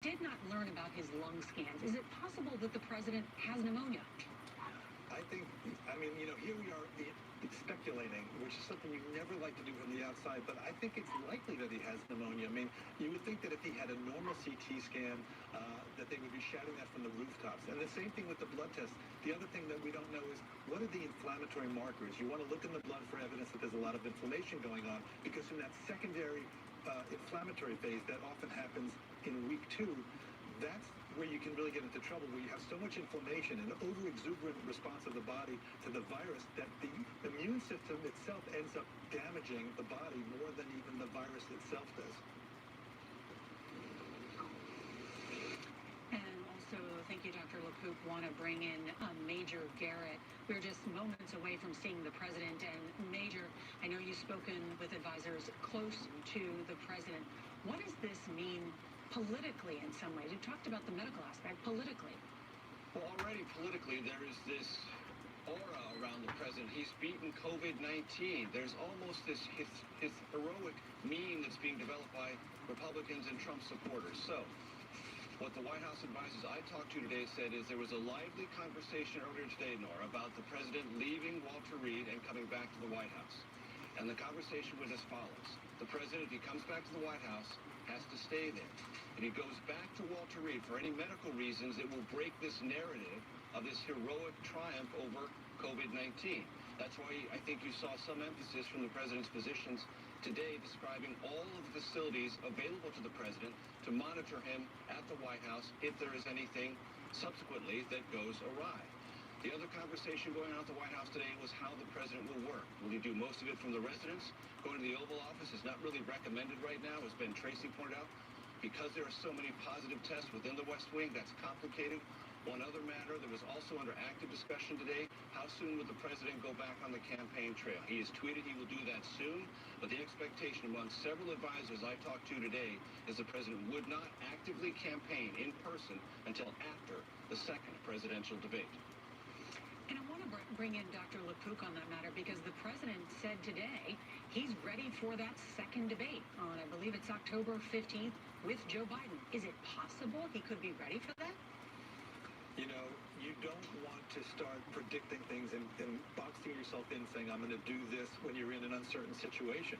did not learn about his lung scans. Is it possible that the president has pneumonia? I think, here we are speculating, which is something you never like to do from the outside, but I think it's likely that he has pneumonia. You would think that if he had a normal CT scan, that they would be shouting that from the rooftops. And the same thing with the blood test. The other thing that we don't know is, what are the inflammatory markers? You want to look in the blood for evidence that there's a lot of inflammation going on, because in that secondary inflammatory phase that often happens in week 2, that's where you can really get into trouble, where you have so much inflammation and over-exuberant response of the body to the virus that the immune system itself ends up damaging the body more than even the virus itself does. And also, thank you, Dr. LaPook. Want to bring in Major Garrett. We're just moments away from seeing the president. And Major, I know you've spoken with advisors close to the president. What does this mean politically in some ways? You talked about the medical aspect politically. Well, already politically, there is this aura around the president. He's beaten COVID-19. There's almost this his heroic meme that's being developed by Republicans and Trump supporters. So what the White House advisors I talked to today said is there was a lively conversation earlier today, Nora, about the president leaving Walter Reed and coming back to the White House. And the conversation was as follows. The president, if he comes back to the White House, has to stay there. If he goes back to Walter Reed for any medical reasons, it will break this narrative of this heroic triumph over COVID-19. That's why I think you saw some emphasis from the president's physicians today describing all of the facilities available to the president to monitor him at the White House if there is anything subsequently that goes awry. The other conversation going on at the White House today was how the president will work. Will he do most of it from the residence? Going to the Oval Office is not really recommended right now, as Ben Tracy pointed out. Because there are so many positive tests within the West Wing, that's complicated. One other matter that was also under active discussion today, how soon would the president go back on the campaign trail? He has tweeted he will do that soon, but the expectation among several advisors I talked to today is the president would not actively campaign in person until after the second presidential debate. And I want to bring in Dr. LaPook on that matter, because the president said today he's ready for that second debate on, I believe it's October 15th, with Joe Biden. Is it possible he could be ready for that? You don't want to start predicting things and boxing yourself in saying, I'm going to do this when you're in an uncertain situation.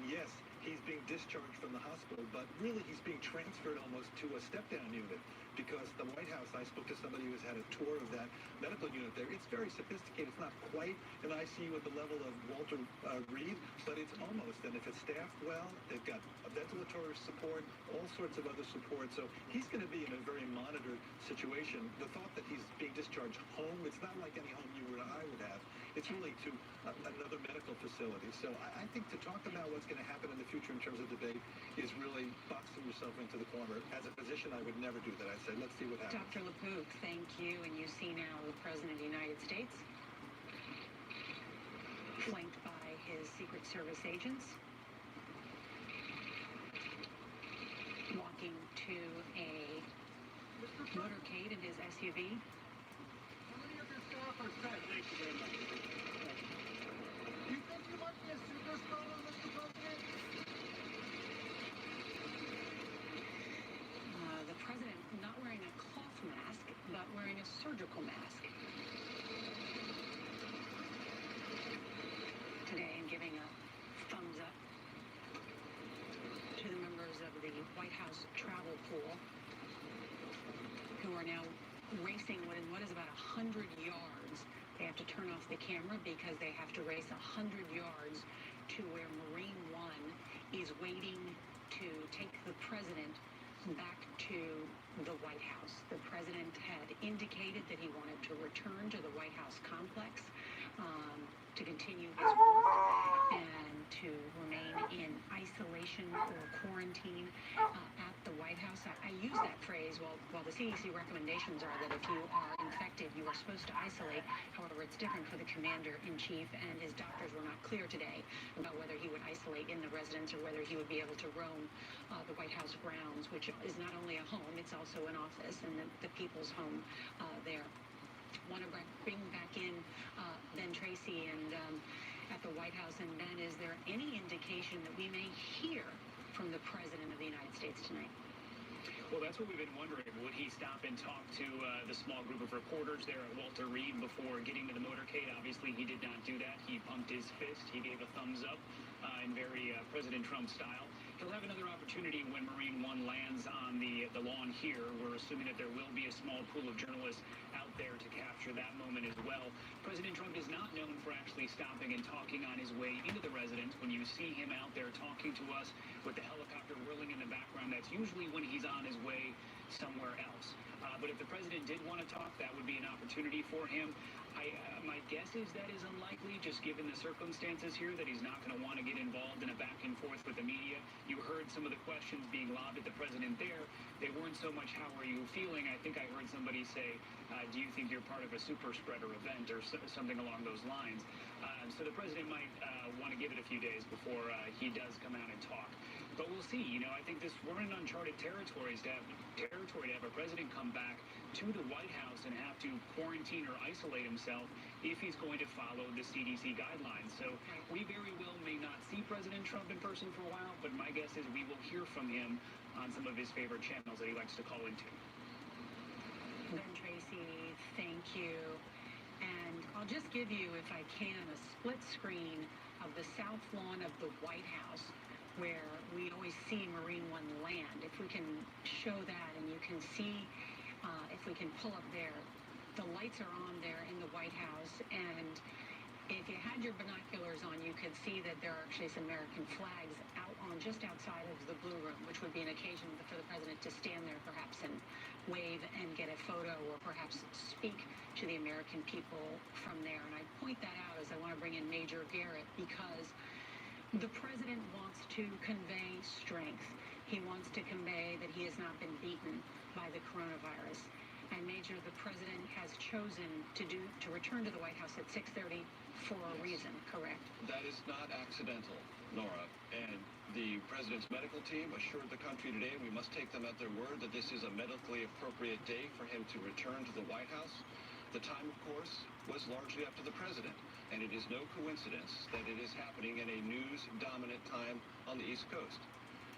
Yes, he's being discharged from the hospital, but really he's being transferred almost to a step-down unit, because the White House, I spoke to somebody who has had a tour of that medical unit there. It's very sophisticated. It's not quite an ICU at the level of Walter Reed, but it's almost. And if it's staffed well, they've got ventilatory support, all sorts of other support. So he's going to be in a very monitored situation. The thought that he's being discharged home, it's not like any home you or I would have. It's really to another medical facility. So I think to talk about what's going to happen in the future in terms of debate is really boxing yourself into the corner. As a physician, I would never do that. I'd say, let's see what happens. Dr. LaPook, thank you. And you see now the President of the United States, flanked by his Secret Service agents, walking to a motorcade in his SUV. How many of your staff are fed? Thank you very much. Do you think you might be a superstar, Mr. President? The president not wearing a cloth mask, but wearing a surgical mask today, and giving a thumbs up to the members of the White House travel pool, who are now racing what is about 100 yards. They have to turn off the camera because they have to race 100 yards to where Marine One is waiting to take the president back to the White House. The president had indicated that he wanted to return to the White House complex to continue his work and to remain in isolation or quarantine at the White House. I use that phrase while the CDC recommendations are that if you are infected, you are supposed to isolate. However, it's different for the commander-in-chief, and his doctors were not clear today about whether he would isolate in the residence or whether he would be able to roam the White House grounds, which is not only a home, it's also an office, and the people's home there. Want to bring back in Ben Tracy and at the White House. And Ben, is there any indication that we may hear from the President of the United States tonight? Well, that's what we've been wondering. Would he stop and talk to the small group of reporters there at Walter Reed before getting to the motorcade? Obviously, he did not do that. He pumped his fist. He gave a thumbs up in very President Trump style. He'll have another opportunity when Marine One lands on the lawn here. We're assuming that there will be a small pool of journalists out there to capture that moment as well. President Trump is not known for actually stopping and talking on his way into the residence. When you see him out there talking to us with the helicopter whirling in the background, that's usually when he's on his way somewhere else. But if the president did want to talk, that would be an opportunity for him. My guess is that is unlikely, just given the circumstances here, that he's not going to want to get involved in a back and forth with the media. You heard some of the questions being lobbed at the president there. They weren't so much, how are you feeling? I think I heard somebody say, do you think you're part of a super spreader event or something along those lines? So the president might want to give it a few days before he does come out and talk. But we'll see. You know, I think we're in uncharted territories to have a president come back to the White House and have to quarantine or isolate himself if he's going to follow the CDC guidelines. So we very well may not see President Trump in person for a while, but my guess is we will hear from him on some of his favorite channels that he likes to call into. Ben Tracy, thank you. And I'll just give you, if I can, a split screen of the south lawn of the White House, where we always see Marine One land. If we can show that, and you can see, if we can pull up there, the lights are on there in the White House, and if you had your binoculars on, you could see that there are actually some American flags out on just outside of the Blue Room, which would be an occasion for the president to stand there perhaps and wave and get a photo, or perhaps speak to the American people from there. And I point that out as I want to bring in Major Garrett, because the president wants to convey strength. He wants to convey that he has not been beaten by the coronavirus. And Major, the president has chosen to return to the White House at 6:30 for a reason, correct? That is not accidental, Nora. And the president's medical team assured the country today, we must take them at their word, that this is a medically appropriate day for him to return to the White House. The time, of course, was largely up to the president. And it is no coincidence that it is happening in a news-dominant time on the East Coast.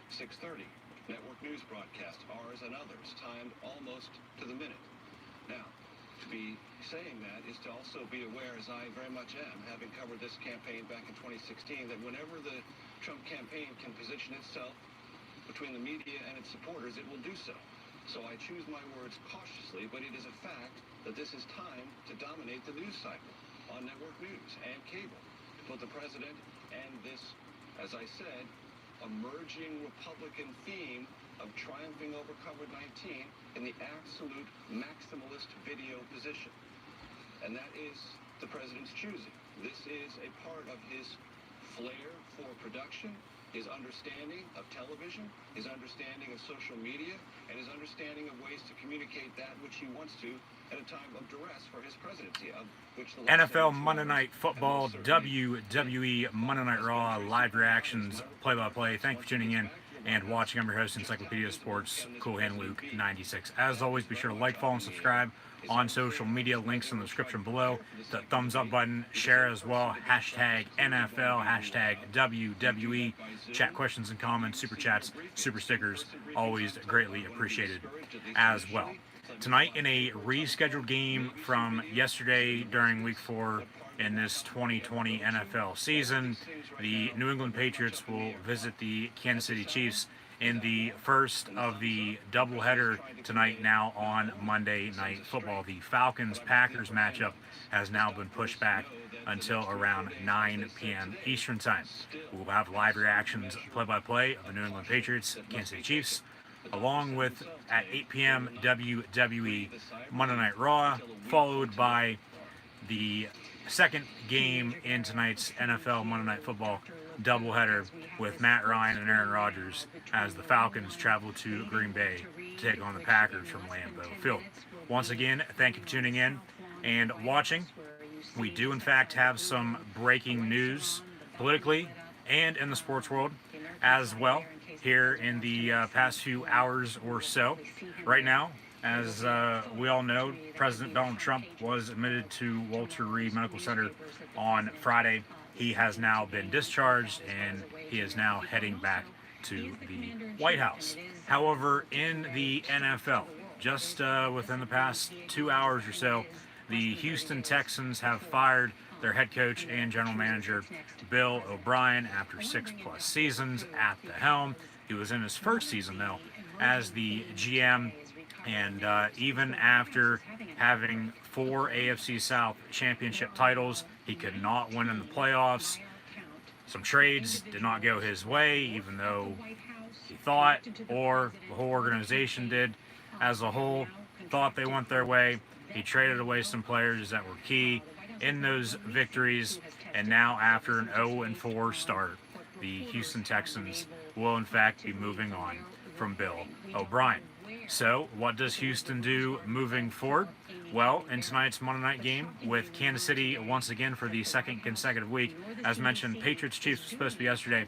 6:30, network news broadcast, ours and others, timed almost to the minute. Now, to be saying that is to also be aware, as I very much am, having covered this campaign back in 2016, that whenever the Trump campaign can position itself between the media and its supporters, it will do so. So I choose my words cautiously, but it is a fact that this is time to dominate the news cycle on network news and cable, to put the president and this, as I said, emerging Republican theme of triumphing over COVID-19 in the absolute maximalist video position. And that is the president's choosing. This is a part of his flair for production, his understanding of television, his understanding of social media, and his understanding of ways to communicate that which he wants to at a time of duress for his presidency, of which the NFL Monday Night Football, WWE Monday Night Raw, live reactions, play-by-play. Thank you for tuning in and watching. I'm your host, Encyclopedia Sports, Cool Hand Luke 96. As always, be sure to like, follow, and subscribe on social media. Links in the description below. The thumbs up button, share as well. Hashtag NFL, hashtag WWE. Chat questions and comments, super chats, super stickers. Always greatly appreciated as well. Tonight, in a rescheduled game from yesterday during Week 4 in this 2020 NFL season, the New England Patriots will visit the Kansas City Chiefs in the first of the doubleheader tonight now on Monday Night Football. The Falcons-Packers matchup has now been pushed back until around 9 p.m. Eastern Time. We'll have live reactions, play-by-play of the New England Patriots, Kansas City Chiefs, along with, at 8 p.m., WWE Monday Night Raw, followed by the second game in tonight's NFL Monday Night Football doubleheader with Matt Ryan and Aaron Rodgers as the Falcons travel to Green Bay to take on the Packers from Lambeau Field. Once again, thank you for tuning in and watching. We do, in fact, have some breaking news politically and in the sports world as well here in the past few hours or so. Right now, as we all know, President Donald Trump was admitted to Walter Reed Medical Center on Friday. He has now been discharged, and he is now heading back to the White House. However, in the NFL, just within the past 2 hours or so, the Houston Texans have fired their head coach and general manager, Bill O'Brien, after 6+ seasons at the helm. He was in his first season, though, as the GM, and even after having 4 AFC South championship titles, he could not win in the playoffs. Some trades did not go his way, even though he thought, or the whole organization did as a whole, thought they went their way. He traded away some players that were key in those victories, and now after an 0-4 start, the Houston Texans will in fact be moving on from Bill O'Brien. So what does Houston do moving forward? Well, in tonight's Monday night game with Kansas City once again for the second consecutive week, as mentioned, Patriots-Chiefs was supposed to be yesterday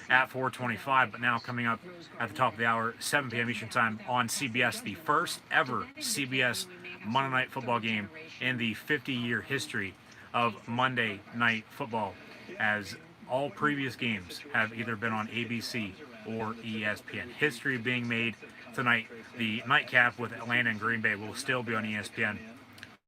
at 4:25, but now coming up at the top of the hour, 7 p.m. Eastern Time on CBS, the first ever CBS Monday Night Football game in the 50-year history of Monday Night Football, as all previous games have either been on ABC or ESPN. History being made tonight. The nightcap with Atlanta and Green Bay will still be on ESPN,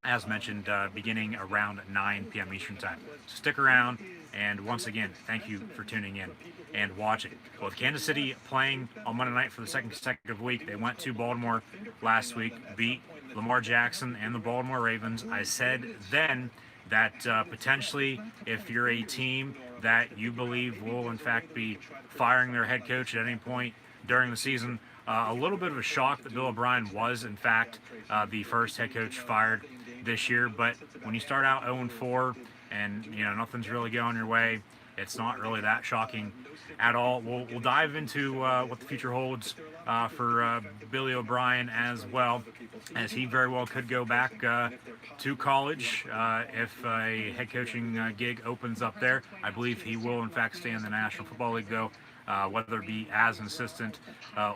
as mentioned, beginning around 9 p.m. Eastern Time. So stick around, and once again, thank you for tuning in and watching. With Kansas City playing on Monday night for the second consecutive week, they went to Baltimore last week, beat Lamar Jackson and the Baltimore Ravens. I said then that potentially, if you're a team that you believe will in fact be firing their head coach at any point during the season, a little bit of a shock that Bill O'Brien was in fact the first head coach fired this year. But when you start out 0-4 and nothing's really going your way, it's not really that shocking at all. We'll dive into what the future holds for Billy O'Brien as well, as he very well could go back to college if a head coaching gig opens up there. I believe he will in fact stay in the National Football League, though, whether it be as an assistant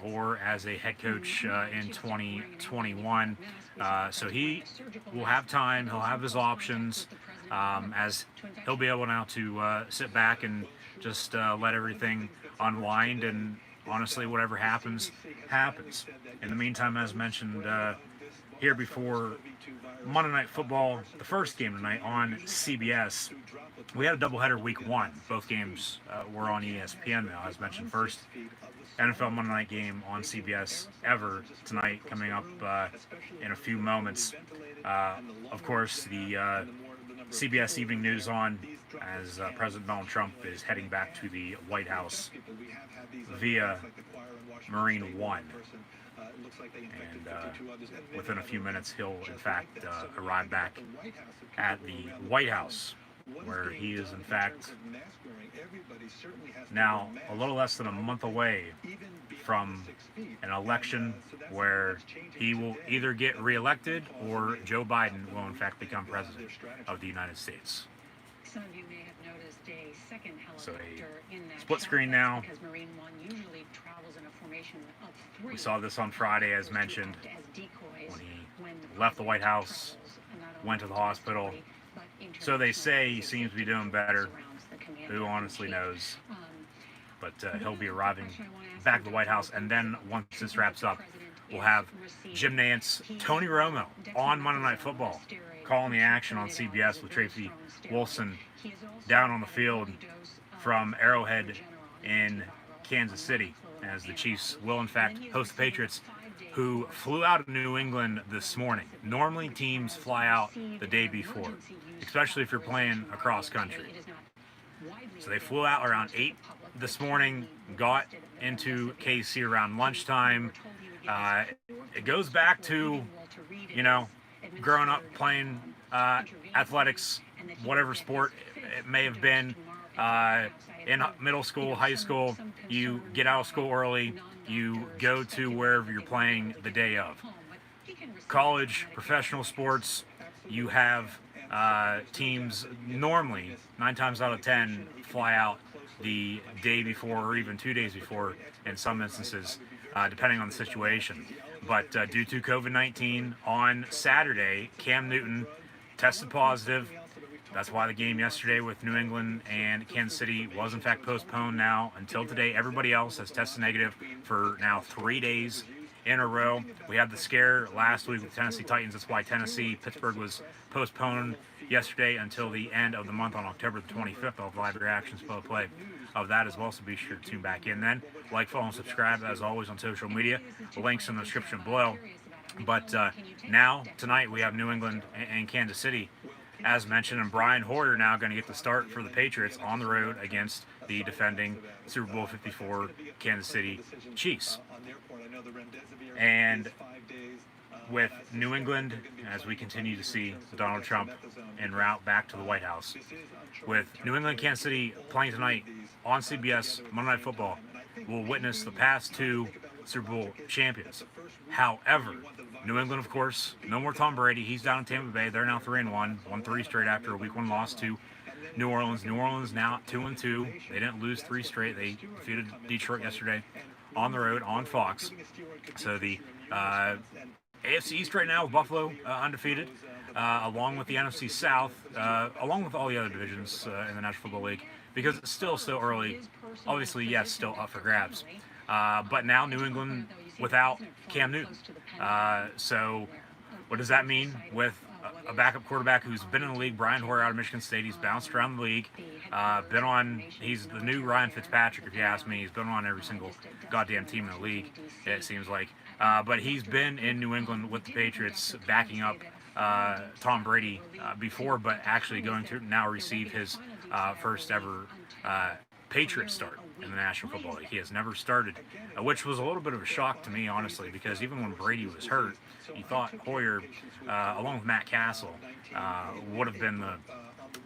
or as a head coach in 2021. So he will have time, he'll have his options, as he'll be able now to sit back and just let everything unwind, and honestly, whatever happens, happens. In the meantime, as mentioned here before, Monday Night Football, the first game tonight on CBS. We had a doubleheader week 1. Both games were on ESPN now. As mentioned, first NFL Monday night game on CBS ever tonight, coming up in a few moments. Of course, the CBS Evening News on, as President Donald Trump is heading back to the White House via Marine One. And within a few minutes, he'll in fact arrive back at the White House, where he is in fact now a little less than a month away from an election where he will either get reelected or Joe Biden will in fact become president of the United States. Some of you may have noticed a second helicopter in that split screen now. because Marine One usually travels in a formation of 3. We saw this on Friday, as mentioned, when he left the White House, went to the hospital. So they say he seems to be doing better. Who honestly knows? But he'll be arriving back at the White House, and then once this wraps up, we'll have Jim Nantz, Tony Romo on Monday Night Football, calling the action on CBS with Tracy Wolfson down on the field from Arrowhead in Kansas City, as the Chiefs will in fact host the Patriots, who flew out of New England this morning. Normally teams fly out the day before, especially if you're playing across country. So they flew out around 8 this morning, got into KC around lunchtime. It goes back to, growing up playing athletics, whatever sport it may have been, in middle school, high school. You get out of school early, you go to wherever you're playing the day of. College, professional sports, you have teams normally 9 times out of 10 fly out the day before or even 2 days before in some instances, depending on the situation. But due to COVID-19, on Saturday, Cam Newton tested positive, That's why the game yesterday with New England and Kansas City was in fact postponed now until today. Everybody else has tested negative for now 3 days in a row. We had the scare last week with Tennessee Titans. That's why Pittsburgh was postponed yesterday until the end of the month on October the 25th. I'll have live reactions, play of that as well, so be sure to tune back in then. Like, follow, and subscribe as always on social media. The links in the description below. But now, tonight, we have New England and Kansas City, as mentioned, and Brian Hoyer now going to get the start for the Patriots on the road against the defending Super Bowl 54 Kansas City Chiefs. And with New England, as we continue to see Donald Trump en route back to the White House, with New England and Kansas City playing tonight on CBS Monday Night Football, we'll witness the past two Super Bowl champions. However, New England, of course, no more Tom Brady. He's down in Tampa Bay. They're now 3-1, won 3 straight after a Week 1 loss to New Orleans. New Orleans now 2-2. They didn't lose 3 straight. They defeated Detroit yesterday on the road on Fox. So the AFC East right now with Buffalo undefeated, along with the NFC South, along with all the other divisions in the National Football League, because it's still so early. Obviously, yes, still up for grabs. But now New England without Cam Newton. So what does that mean with a backup quarterback who's been in the league? Brian Hoyer out of Michigan State. He's bounced around the league. He's the new Ryan Fitzpatrick, if you ask me. He's been on every single goddamn team in the league, it seems like. But he's been in New England with the Patriots, backing up Tom Brady before, but actually going to now receive his first ever Patriot start in the National Football League. He has never started, which was a little bit of a shock to me, honestly, because even when Brady was hurt, you thought Hoyer, along with Matt Castle, would have been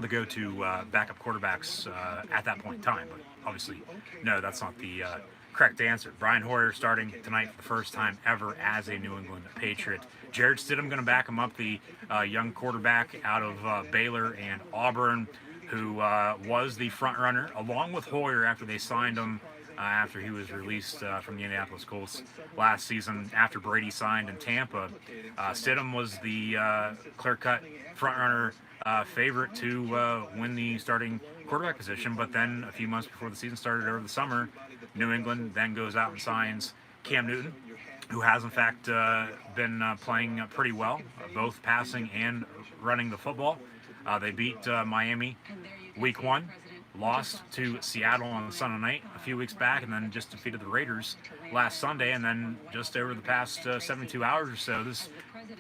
the go-to backup quarterbacks at that point in time. But obviously, no, that's not the correct answer. Brian Hoyer starting tonight for the first time ever as a New England Patriot. Jarrett Stidham going to back him up, the young quarterback out of Baylor and Auburn, who was the front runner, along with Hoyer after they signed him after he was released from the Indianapolis Colts last season. After Brady signed in Tampa, Stidham was the clear-cut front runner favorite to win the starting quarterback position. But then a few months before the season started over the summer, New England then goes out and signs Cam Newton, who has in fact been playing pretty well, both passing and running the football. They beat Miami Week 1, lost to Seattle on Sunday night a few weeks back, and then just defeated the Raiders last Sunday. And then just over the past 72 hours or so, this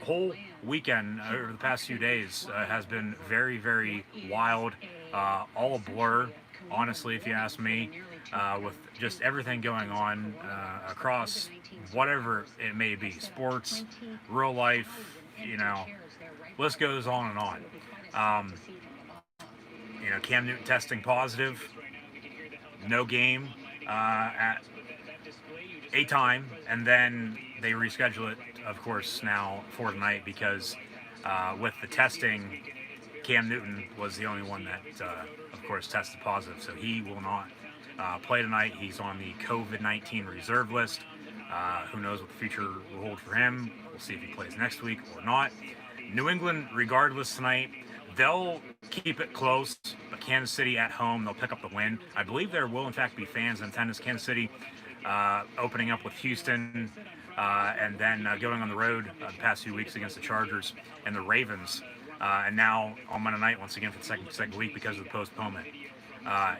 whole weekend, over the past few days, has been very, very wild, all a blur, honestly, if you ask me, with just everything going on across whatever it may be, sports, real life, list goes on and on. Cam Newton testing positive, no game at a time, and then they reschedule it, of course, now for tonight because with the testing, Cam Newton was the only one that, of course, tested positive, so he will not play tonight. He's on the COVID-19 reserve list. Who knows what the future will hold for him. We'll see if he plays next week or not. New England, regardless tonight, they'll keep it close, but Kansas City at home, they'll pick up the win. I believe there will, in fact, be fans in attendance. Kansas City opening up with Houston and then going on the road the past few weeks against the Chargers and the Ravens. And now on Monday night, once again, for the second week because of the postponement.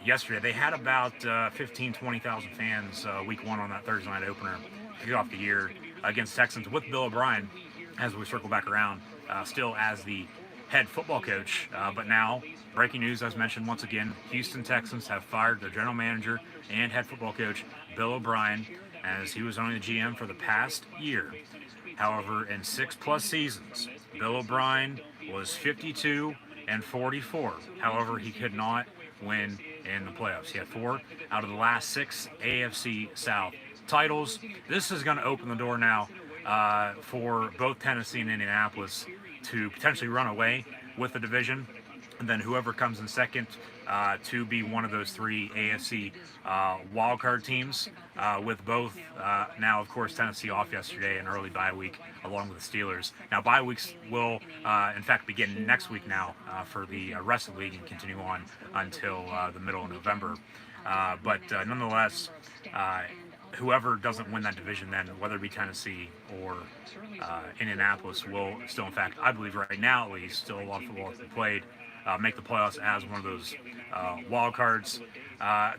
Yesterday, they had about 20,000 fans Week 1 on that Thursday night opener to kick off the year against Texans with Bill O'Brien, as we circle back around, still as the head football coach. But now, breaking news, as mentioned once again, Houston Texans have fired their general manager and head football coach, Bill O'Brien, as he was only the GM for the past year. However, in 6+ seasons, Bill O'Brien was 52-44. However, he could not win in the playoffs. He had 4 out of the last 6 AFC South titles. This is going to open the door now for both Tennessee and Indianapolis to potentially run away with the division. and then whoever comes in second to be one of those three AFC wildcard teams, with both now, of course, Tennessee off yesterday, an early bye week along with the Steelers. Now, bye weeks will, in fact, begin next week now for the rest of the league and continue on until the middle of November. But nonetheless, whoever doesn't win that division then, whether it be Tennessee or Indianapolis, will still, in fact, I believe right now at least, still a lot of football to be played, make the playoffs as one of those wild cards.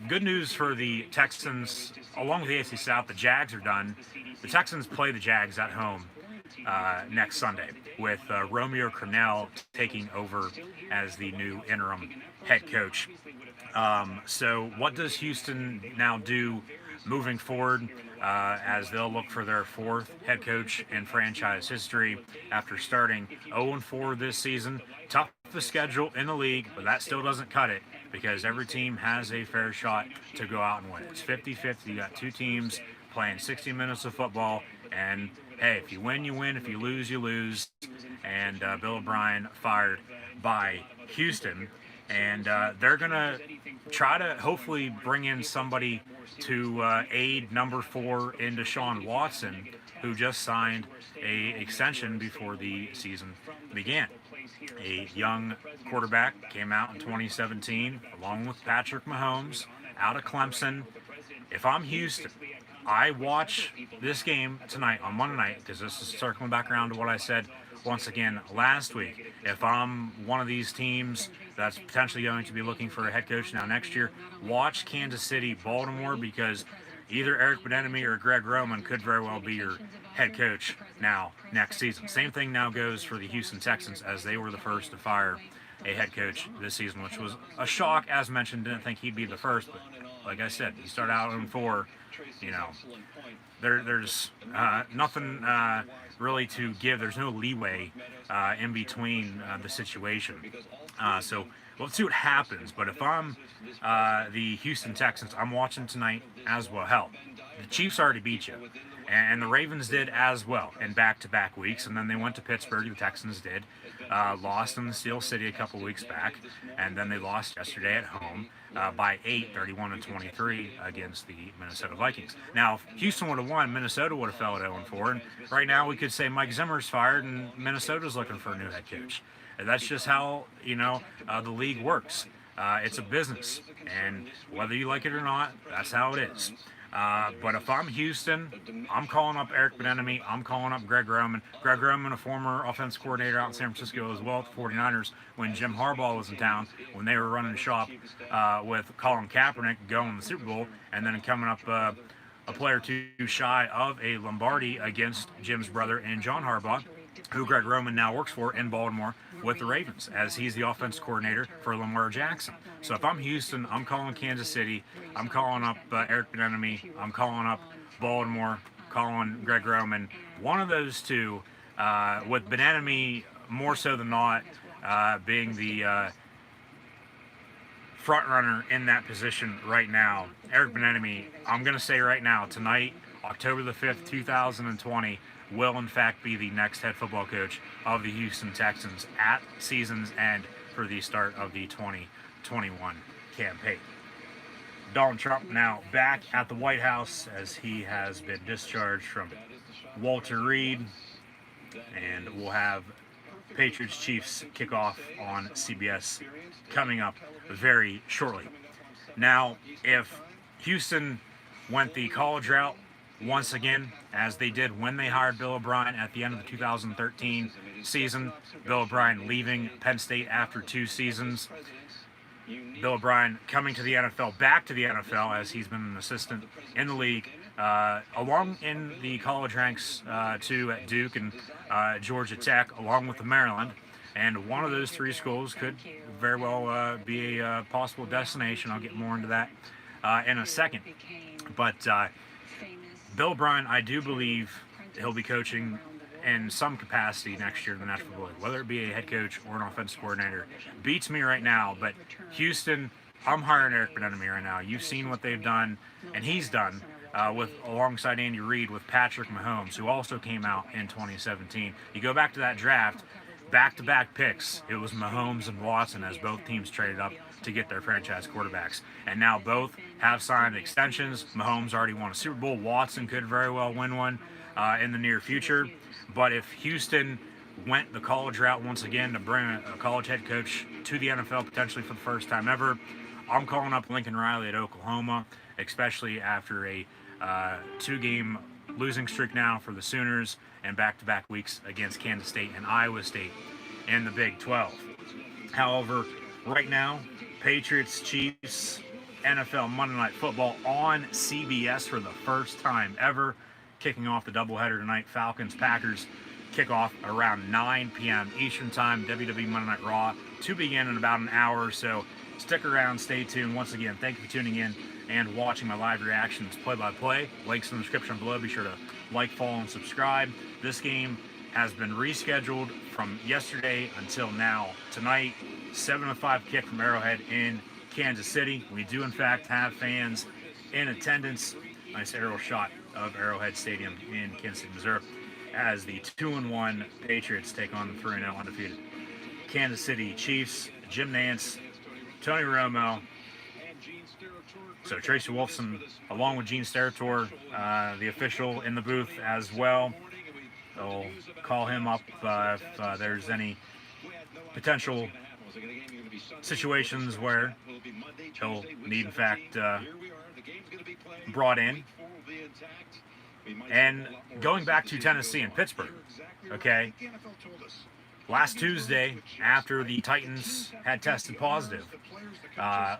Good news for the Texans, along with the AFC South, the Jags are done. The Texans play the Jags at home next Sunday, with Romeo Crennel taking over as the new interim head coach. So what does Houston now do moving forward, as they'll look for their fourth head coach in franchise history after starting 0-4 this season? Toughest schedule in the league, but that still doesn't cut it, because every team has a fair shot to go out and win. It's 50-50. You got two teams playing 60 minutes of football, and hey, if you win, you win. If you lose, you lose. And Bill O'Brien fired by Houston, and they're going to try to hopefully bring in somebody to aid number 4 in Deshaun Watson, who just signed a extension before the season began. A young quarterback came out in 2017 along with Patrick Mahomes out of Clemson. If I'm Houston, I watch this game tonight on Monday night, because this is circling back around to what I said once again last week. If I'm one of these teams that's potentially going to be looking for a head coach now next year, watch Kansas City, Baltimore, because either Eric Bieniemy or Greg Roman could very well be your head coach now next season. Same thing now goes for the Houston Texans, as they were the first to fire a head coach this season, which was a shock. As mentioned, didn't think he'd be the first, but like I said, he started out in 4. You know, there's nothing really to give. There's no leeway in between the situation. So let's see what happens. But if I'm the Houston Texans, I'm watching tonight as well. Hell, the Chiefs already beat you, and the Ravens did as well in back-to-back weeks. And then they went to Pittsburgh. The Texans did. Lost in the Steel City a couple weeks back, and then they lost yesterday at home by 8, 31-23 against the Minnesota Vikings. Now, if Houston would have won, Minnesota would have fell at 0-4, and right now we could say Mike Zimmer's fired and Minnesota's looking for a new head coach. And that's just how, the league works. It's a business, and whether you like it or not, that's how it is. But if I'm Houston, I'm calling up Eric Bieniemy. I'm calling up Greg Roman. Greg Roman, a former offense coordinator out in San Francisco as well, at the 49ers, when Jim Harbaugh was in town, when they were running the shop with Colin Kaepernick going to the Super Bowl, and then coming up a player or two shy of a Lombardi against Jim's brother and John Harbaugh, who Greg Roman now works for in Baltimore with the Ravens, as he's the offense coordinator for Lamar Jackson. So if I'm Houston, I'm calling Kansas City, I'm calling up Eric Bieniemy, I'm calling up Baltimore, calling Greg Roman. One of those two, with Bieniemy more so than not being the front runner in that position right now. Eric Bieniemy, I'm going to say right now, tonight, October the 5th, 2020, will in fact be the next head football coach of the Houston Texans at season's end for the start of the 2021 campaign. Donald Trump now back at the White House, as he has been discharged from Walter Reed, and we'll have Patriots Chiefs kickoff on CBS coming up very shortly. Now, if Houston went the college route once again, as they did when they hired Bill O'Brien at the end of the 2013 season, Bill O'Brien leaving Penn State after 2 seasons, Bill O'Brien coming to the NFL, back to the NFL, as he's been an assistant in the league, along in the college ranks too, at Duke and Georgia Tech, along with the Maryland. And one of those 3 schools could very well be a possible destination. I'll get more into that in a second. But Bill O'Brien, I do believe he'll be coaching in some capacity next year in the National Football League, whether it be a head coach or an offensive coordinator. Beats me right now, but Houston, I'm hiring Eric Bieniemy right now. You've seen what they've done, and he's done with alongside Andy Reid with Patrick Mahomes, who also came out in 2017. You go back to that draft, back-to-back picks. It was Mahomes and Watson as both teams traded up to get their franchise quarterbacks. And now both have signed extensions. Mahomes already won a Super Bowl. Watson could very well win one in the near future. But if Houston went the college route once again to bring a college head coach to the NFL potentially for the first time ever, I'm calling up Lincoln Riley at Oklahoma, especially after a 2-game losing streak now for the Sooners and back-to-back weeks against Kansas State and Iowa State in the Big 12. However, right now, Patriots, Chiefs, NFL Monday Night Football on CBS for the first time ever, kicking off the doubleheader tonight. Falcons, Packers kick off around 9 p.m. Eastern Time. WWE Monday Night Raw to begin in about an hour or so. Stick around, stay tuned. Once again, thank you for tuning in and watching my live reactions play-by-play. Links in the description below. Be sure to like, follow, and subscribe. This game has been rescheduled from yesterday until now. Tonight, 7:05 kick from Arrowhead in Kansas City. We do, in fact, have fans in attendance. Nice aerial shot of Arrowhead Stadium in Kansas City, Missouri, as the 2-1 Patriots take on the 3-0 undefeated Kansas City Chiefs. Jim Nantz, Tony Romo, so Tracy Wolfson, along with Gene Steratore, the official in the booth as well. They'll call him up if there's any potential situations where he'll need, in fact, brought in. And going back to Tennessee and Pittsburgh, okay, last Tuesday, after the Titans had tested positive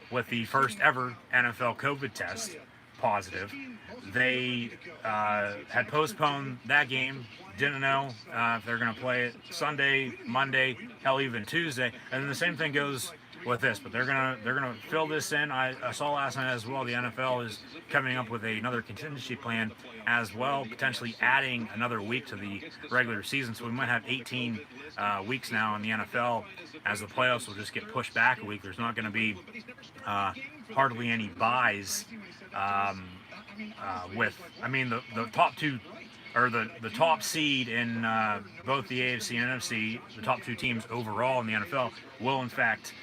with the first ever NFL COVID test positive, they had postponed that game. Didn't know if they're going to play it Sunday, Monday, hell, even Tuesday. And then the same thing goes with this, but they're gonna fill this in. I saw last night as well, the NFL is coming up with another contingency plan as well, potentially adding another week to the regular season. So we might have 18 weeks now in the NFL, as the playoffs will just get pushed back a week. There's not going to be hardly any buys the top two, or the top seed in both the AFC and NFC, the top two teams overall in the NFL will, in fact,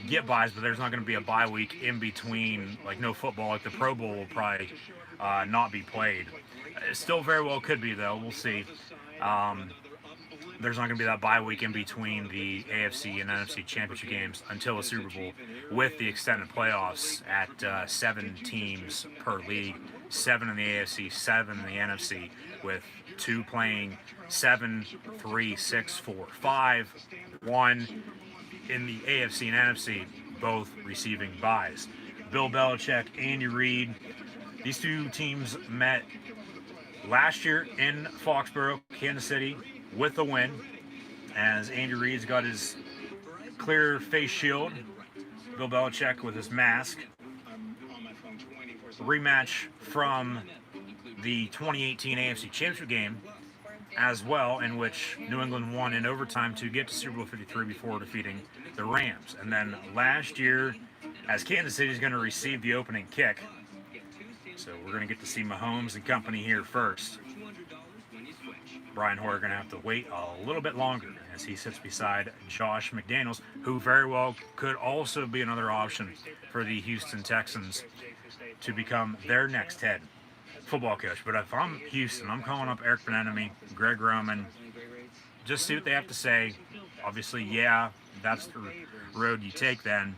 get buys, but there's not going to be a bye week in between, like no football. Like the Pro Bowl will probably not be played. It still very well could be, though. We'll see. There's not going to be that bye week in between the AFC and NFC championship games until the Super Bowl, with the extended playoffs at 7 teams per league, 7 in the AFC, 7 in the NFC, with 2 playing 7, 3, 6, 4, 5, 1 in the AFC and NFC, both receiving buys. Bill Belichick, Andy Reid, these two teams met last year in Foxborough, Kansas City, with a win, as Andy Reid's got his clear face shield, Bill Belichick with his mask. Rematch from the 2018 AFC Championship game as well, in which New England won in overtime to get to Super Bowl 53 before defeating the Rams. And then last year, as Kansas City is going to receive the opening kick, so we're going to get to see Mahomes and company here first. Brian Hoyer going to have to wait a little bit longer as he sits beside Josh McDaniels, who very well could also be another option for the Houston Texans to become their next head football coach. But if I'm Houston, I'm calling up Eric Bieniemy, Greg Roman, just see what they have to say. Obviously, yeah, that's the road you take then.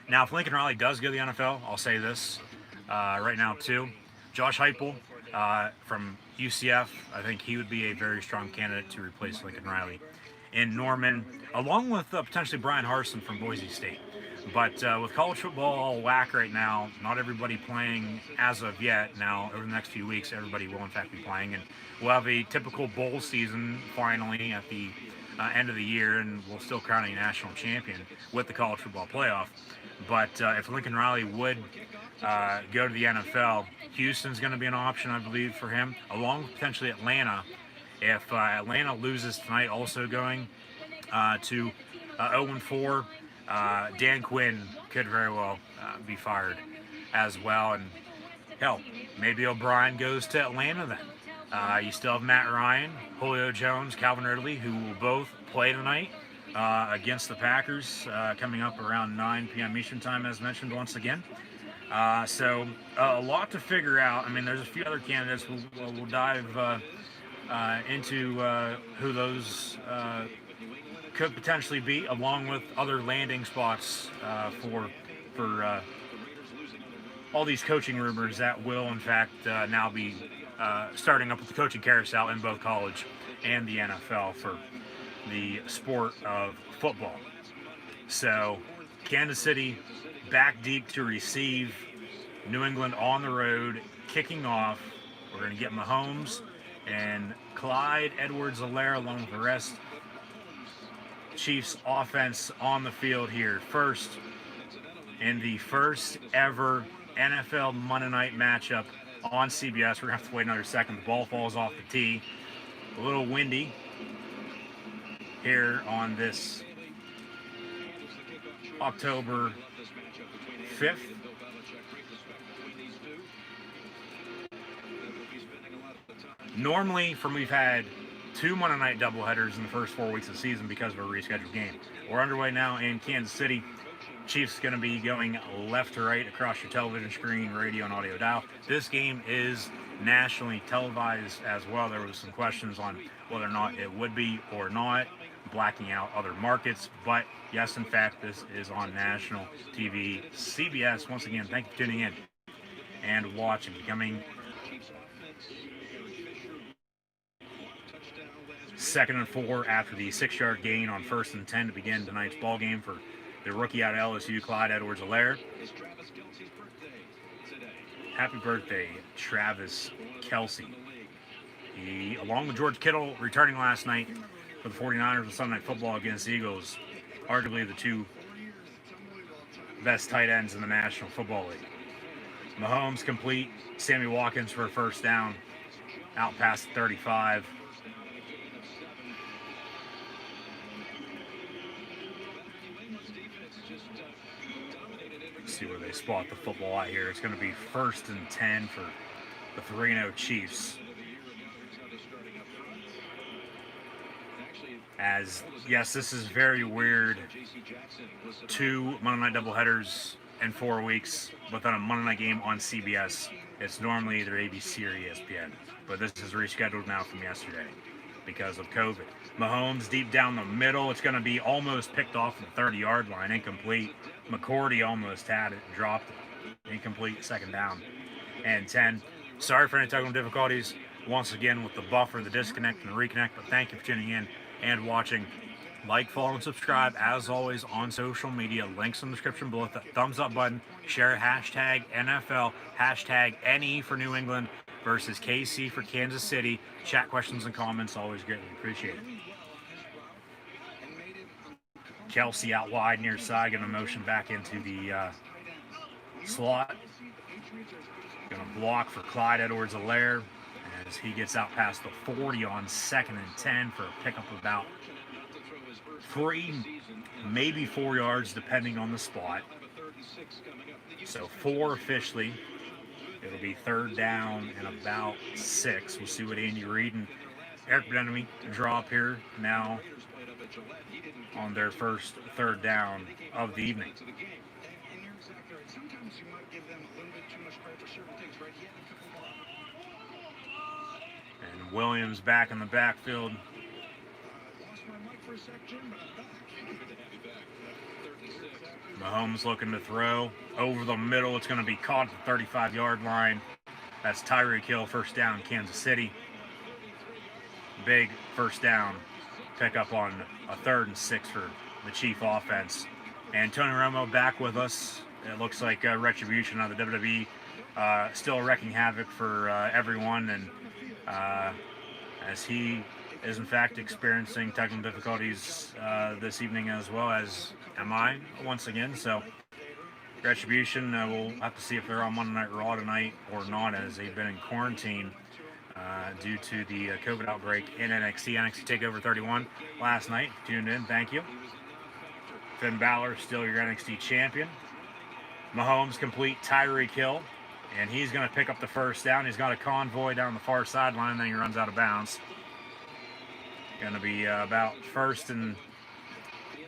Now, if Lincoln Riley does go to the NFL, I'll say this right now too. Josh Heupel from UCF, I think he would be a very strong candidate to replace Lincoln Riley in Norman, along with potentially Brian Harsin from Boise State. But with college football all whack right now, not everybody playing as of yet. Now, over the next few weeks, everybody will in fact be playing, and we'll have a typical bowl season finally at the end of the year, and we'll still crown a national champion with the college football playoff. But if Lincoln Riley would go to the NFL, Houston's going to be an option, I believe, for him, along with potentially Atlanta. If Atlanta loses tonight, also going to 0-4, Dan Quinn could very well be fired as well. And hell, maybe O'Brien goes to Atlanta then. You still have Matt Ryan, Julio Jones, Calvin Ridley, who will both play tonight against the Packers, coming up around 9 p.m. Eastern time, as mentioned once again. So a lot to figure out. I mean, there's a few other candidates. We'll dive into who those could potentially be, along with other landing spots for all these coaching rumors that will, in fact, now be starting up with the coaching carousel in both college and the NFL for the sport of football. So, Kansas City back deep to receive New England on the road, kicking off. We're going to get Mahomes and Clyde Edwards-Helaire along with the rest. Chiefs offense on the field here. First, in the first ever NFL Monday night matchup on CBS. We're going to have to wait another second. The ball falls off the tee. A little windy here on this October 5th. Normally, we've had 2 Monday night doubleheaders in the first 4 weeks of the season because of a rescheduled game. We're underway now in Kansas City. Chiefs going to be going left to right across your television screen, radio, and audio dial. This game is nationally televised as well. There was some questions on whether or not it would be or not, blacking out other markets. But yes, in fact, this is on national TV. CBS, once again, thank you for tuning in and watching. Becoming 2nd and 4 after the 6-yard gain on 1st and 10 to begin tonight's ball game for the rookie out of LSU, Clyde Edwards-Helaire. Happy birthday, Travis Kelce. He, along with George Kittle, returning last night for the 49ers with Sunday Night Football against the Eagles, arguably the 2 best tight ends in the National Football League. Mahomes complete, Sammy Watkins for a first down, out past the 35. See where they spot the football out here. It's going to be 1st and 10 for the 3-0 Chiefs. As, yes, this is very weird. 2 Monday night doubleheaders in 4 weeks, but then a Monday night game on CBS. It's normally either ABC or ESPN, but this is rescheduled now from yesterday because of COVID. Mahomes deep down the middle. It's going to be almost picked off the 30-yard line, incomplete. McCourty almost had it and dropped it. Incomplete, 2nd down and 10. Sorry for any technical difficulties. Once again with the buffer, the disconnect, and the reconnect, but thank you for tuning in and watching. Like, follow, and subscribe, as always, on social media. Links in the description below. The thumbs up button. Share hashtag NFL, hashtag NE for New England versus KC for Kansas City. Chat questions and comments, always greatly appreciated. Kelce out wide near side, going to motion back into the slot. Going to block for Clyde Edwards-Helaire as he gets out past the 40 on 2nd and 10 for a pickup of about 3, maybe 4 yards, depending on the spot. So 4 officially. It'll be 3rd down and about 6. We'll see what Andy Reid and Eric Bieniemy draw up here now on their first 3rd down of the evening. And Williams back in the backfield. Mahomes looking to throw over the middle. It's going to be caught at the 35-yard line. That's Tyreek Hill, 1st down, Kansas City. Big 1st down. Pick up on a 3rd and 6 for the Chief offense. And Tony Romo back with us. It looks like Retribution on the WWE still wrecking havoc for everyone. And as he is in fact experiencing technical difficulties this evening, as well as am I once again. So Retribution, we'll have to see if they're on Monday Night Raw tonight or not, as they've been in quarantine due to the COVID outbreak in NXT. NXT TakeOver 31 last night. Tuned in, thank you. Finn Balor still your NXT champion. Mahomes complete, Tyreek Hill And he's going to pick up the first down. He's got a convoy down the far sideline, and then he runs out of bounds. Going to be about 1st and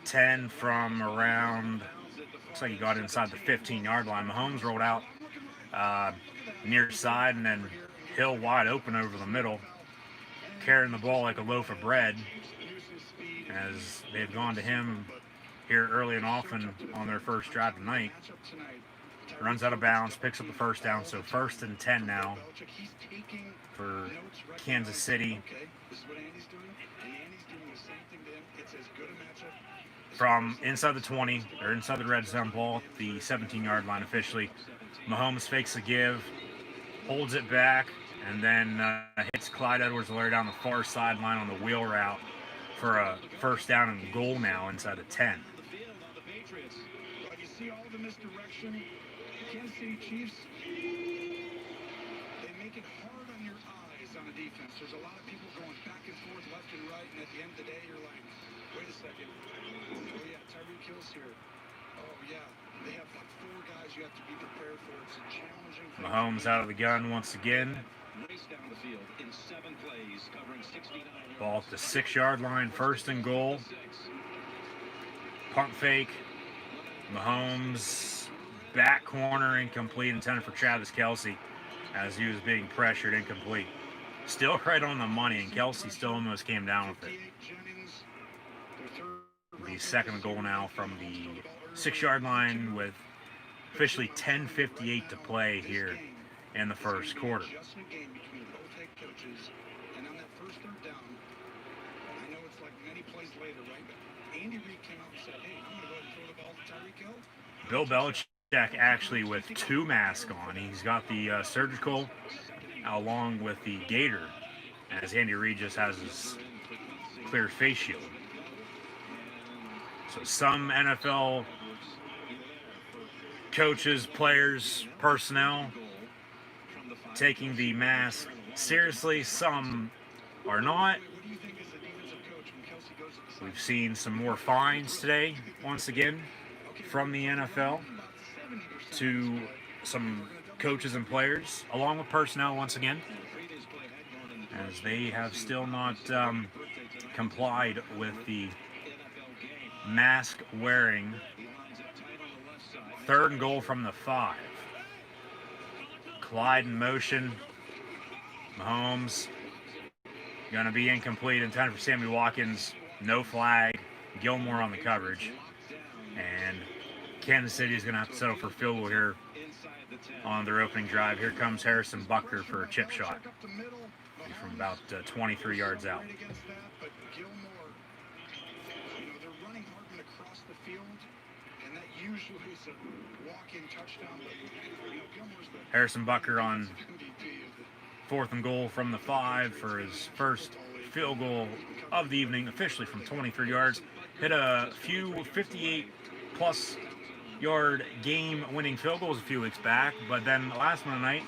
10 from around, looks like he got inside the 15-yard line. Mahomes rolled out near side, and then Hill wide open over the middle, carrying the ball like a loaf of bread, as they've gone to him here early and often on their first drive tonight. Runs out of bounds, picks up the first down, so 1st and 10 now for Kansas City. From inside the 20, or inside the red zone, ball at the 17-yard line officially. Mahomes fakes the give, holds it back, and then hits Clyde Edwards-Helaire down the far sideline on the wheel route for a first down and goal now inside the 10. You see all the misdirection. Kansas City Chiefs, they make it hard on your eyes on the defense. There's a lot of people going back and forth, left and right, and at the end of the day, you're like, wait a second. Oh, yeah, Tyreek Hill's here. Oh, yeah, they have like 4 guys you have to be prepared for. It's a challenging thing. Mahomes out of the gun once again. Ball at the 6-yard line, 1st and goal. Pump fake. Mahomes back corner, incomplete, intended for Travis Kelce as he was being pressured, incomplete. Still right on the money, and Kelce still almost came down with it. The 2nd goal now from the 6-yard line with officially 10:58 to play here in the first quarter. Bill Belichick actually with 2 masks on. He's got the surgical along with the gator, as Andy Reid just has his clear face shield. So some NFL coaches, players, personnel taking the mask seriously. Some are not. We've seen some more fines today, once again, from the NFL to some coaches and players, along with personnel once again, as they have still not complied with the mask wearing. 3rd and goal from the 5. Clyde in motion. Mahomes going to be incomplete, intended for Sammy Watkins. No flag. Gilmore on the coverage. And Kansas City is going to have to settle for field goal here on their opening drive. Here comes Harrison Butker for a chip shot from about 23 yards out. Harrison Butker on 4th and goal from the 5 for his first field goal of the evening, officially from 23 yards. Hit a few 58-plus yard game-winning field goals a few weeks back, but then the last one tonight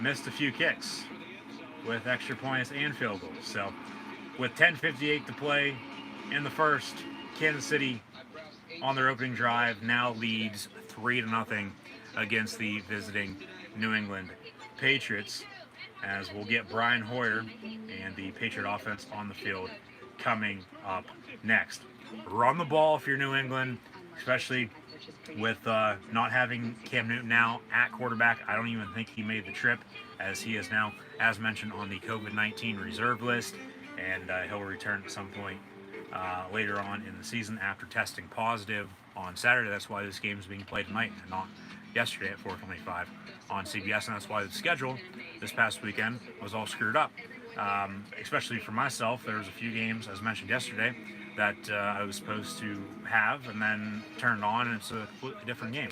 missed a few kicks with extra points and field goals. So with 10:58 to play in the first, Kansas City on their opening drive now leads 3-0 against the visiting New England Patriots, as we'll get Brian Hoyer and the Patriot offense on the field coming up next. Run the ball if you're New England, especially with not having Cam Newton now at quarterback. I don't even think he made the trip, as he is now, as mentioned, on the COVID-19 reserve list, and he'll return at some point later on in the season after testing positive on Saturday. That's why this game is being played tonight and not yesterday at 4:25 on CBS, and that's why the schedule this past weekend was all screwed up. Especially for myself, there was a few games, as mentioned yesterday, that I was supposed to have and then turned on, and it's a completely different game.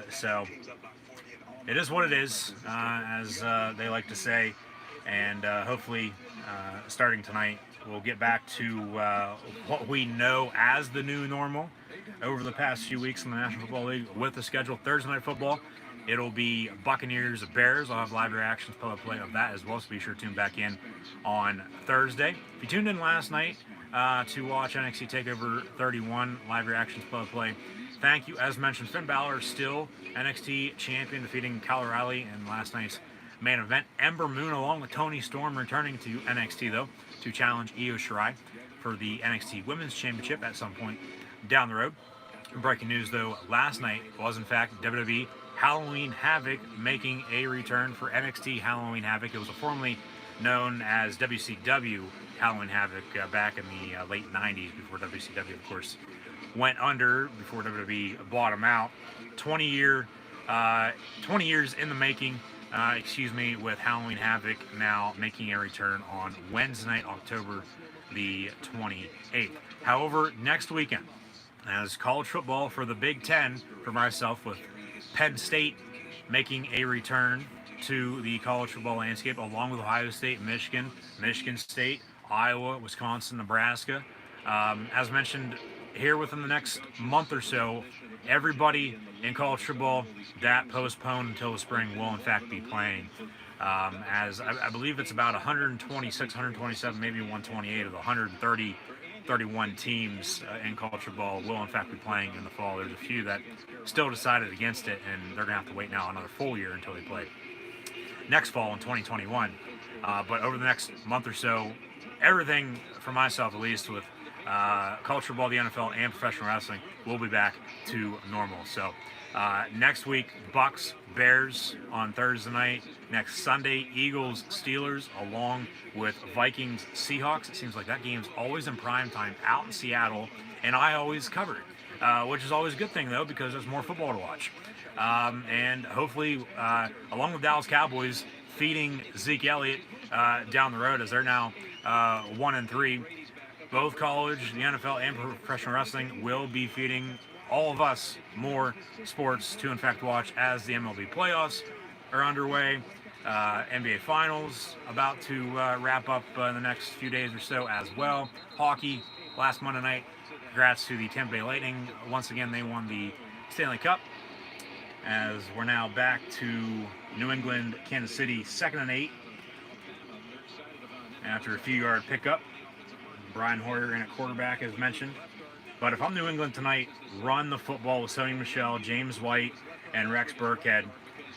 So it is what it is, as they like to say, and hopefully starting tonight we'll get back to what we know as the new normal over the past few weeks in the National Football League with the schedule. Thursday Night Football, it'll be Buccaneers Bears. I'll have live reactions, play of that as well, so be sure to tune back in on Thursday. If you tuned in last night to watch NXT TakeOver 31, live reactions, play thank you. As mentioned, Finn Balor still NXT champion, defeating Kyle O'Reilly in last night's main event. Ember Moon, along with Toni Storm, returning to NXT, though, to challenge Io Shirai for the NXT Women's Championship at some point down the road. Breaking news, though, last night was, in fact, WWE Halloween Havoc making a return for NXT Halloween Havoc. It was formerly known as WCW Halloween Havoc back in the late 90s, before WCW, of course, went under, before WWE bought them out. 20 years in the making, with Halloween Havoc now making a return on Wednesday night, October the 28th. However, next weekend, as college football for the Big Ten for myself, with Penn State making a return to the college football landscape, along with Ohio State, Michigan State, Iowa, Wisconsin, Nebraska. As mentioned, here within the next month or so, everybody in college football that postponed until the spring will in fact be playing. As I believe it's about 126, 127, maybe 128 of the 131 teams in college football will in fact be playing in the fall. There's a few that still decided against it, and they're going to have to wait now another full year until they play next fall in 2021. But over the next month or so, everything for myself, at least, with college football, the NFL, and professional wrestling will be back to normal. So next week, Bucks, Bears on Thursday night. Next Sunday, Eagles, Steelers, along with Vikings, Seahawks. It seems like that game's always in prime time out in Seattle, and I always cover it, which is always a good thing, though, because there's more football to watch. And hopefully, along with Dallas Cowboys, feeding Zeke Elliott down the road, as they're now 1-3. Both college, the NFL, and professional wrestling will be feeding all of us more sports to, in fact, watch as the MLB playoffs are underway. NBA Finals about to wrap up in the next few days or so as well. Hockey last Monday night. Congrats to the Tampa Bay Lightning. Once again, they won the Stanley Cup. As we're now back to New England, Kansas City, 2nd and 8. After a few yard pickup. Brian Hoyer in at quarterback, as mentioned. But if I'm New England tonight, run the football with Sony Michel, James White, and Rex Burkhead,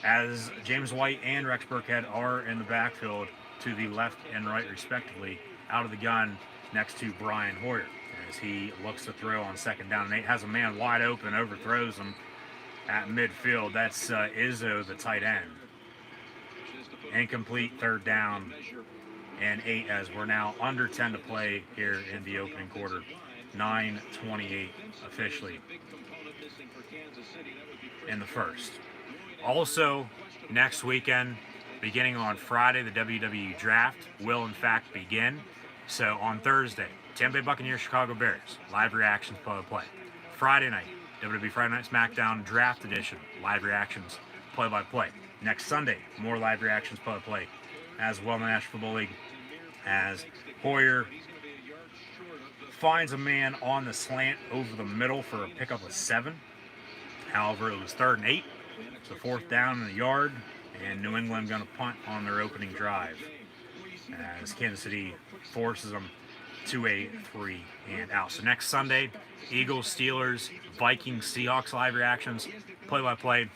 as James White and Rex Burkhead are in the backfield to the left and right, respectively, out of the gun next to Brian Hoyer. As he looks to throw on 2nd down and 8, has a man wide open, overthrows him at midfield. That's Izzo, the tight end. Incomplete, 3rd down and 8, as we're now under 10 to play here in the opening quarter. 9:28 officially in the first. Also, next weekend, beginning on Friday, the WWE Draft will in fact begin. So on Thursday, Tampa Bay Buccaneers, Chicago Bears, live reactions, play-by-play. Friday night, WWE Friday Night SmackDown Draft Edition, live reactions, play-by-play. Next Sunday, more live reactions, play-by-play, as well in the National Football League, as Hoyer finds a man on the slant over the middle for a pickup of 7. However, it was 3rd and 8. So 4th down in the yard, and New England going to punt on their opening drive, as Kansas City forces them to a 3 and out. So next Sunday, Eagles, Steelers, Vikings, Seahawks live reactions, play-by-play,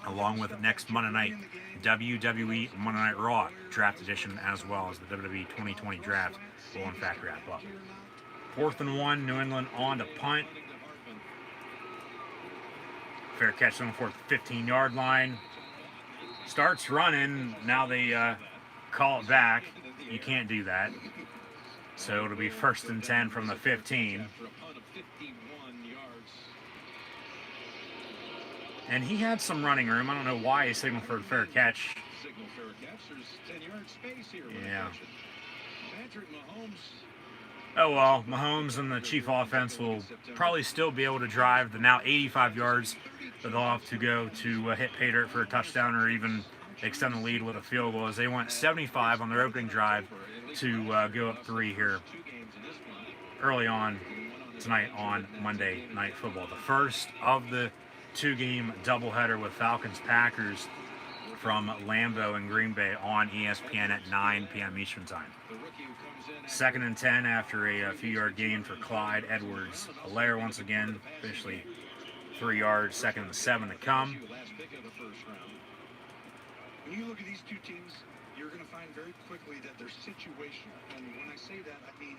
along with next Monday night, WWE Monday Night Raw Draft Edition, as well as the WWE 2020 Draft will in fact wrap up. 4th and 1, New England on to punt. Fair catch on the 15-yard line. Starts running. Now they call it back. You can't do that. So it'll be 1st and 10 from the 15. And he had some running room. I don't know why he signaled for a fair catch. Yeah. Oh well, Mahomes and the Chief offense will probably still be able to drive the now 85 yards that they'll have to go to hit pay dirt for a touchdown, or even extend the lead with a field goal, as they went 75 on their opening drive to go up 3 here early on tonight on Monday Night Football. The first of the 2-game doubleheader with Falcons-Packers from Lambeau in Green Bay on ESPN at 9 p.m. Eastern Time. 2nd and 10 after a few-yard gain for Clyde Edwards-Helaire once again, officially 3 yards, 2nd and 7 to come. When you look at these two teams, you're going to find very quickly that they're situational. And when I say that, I mean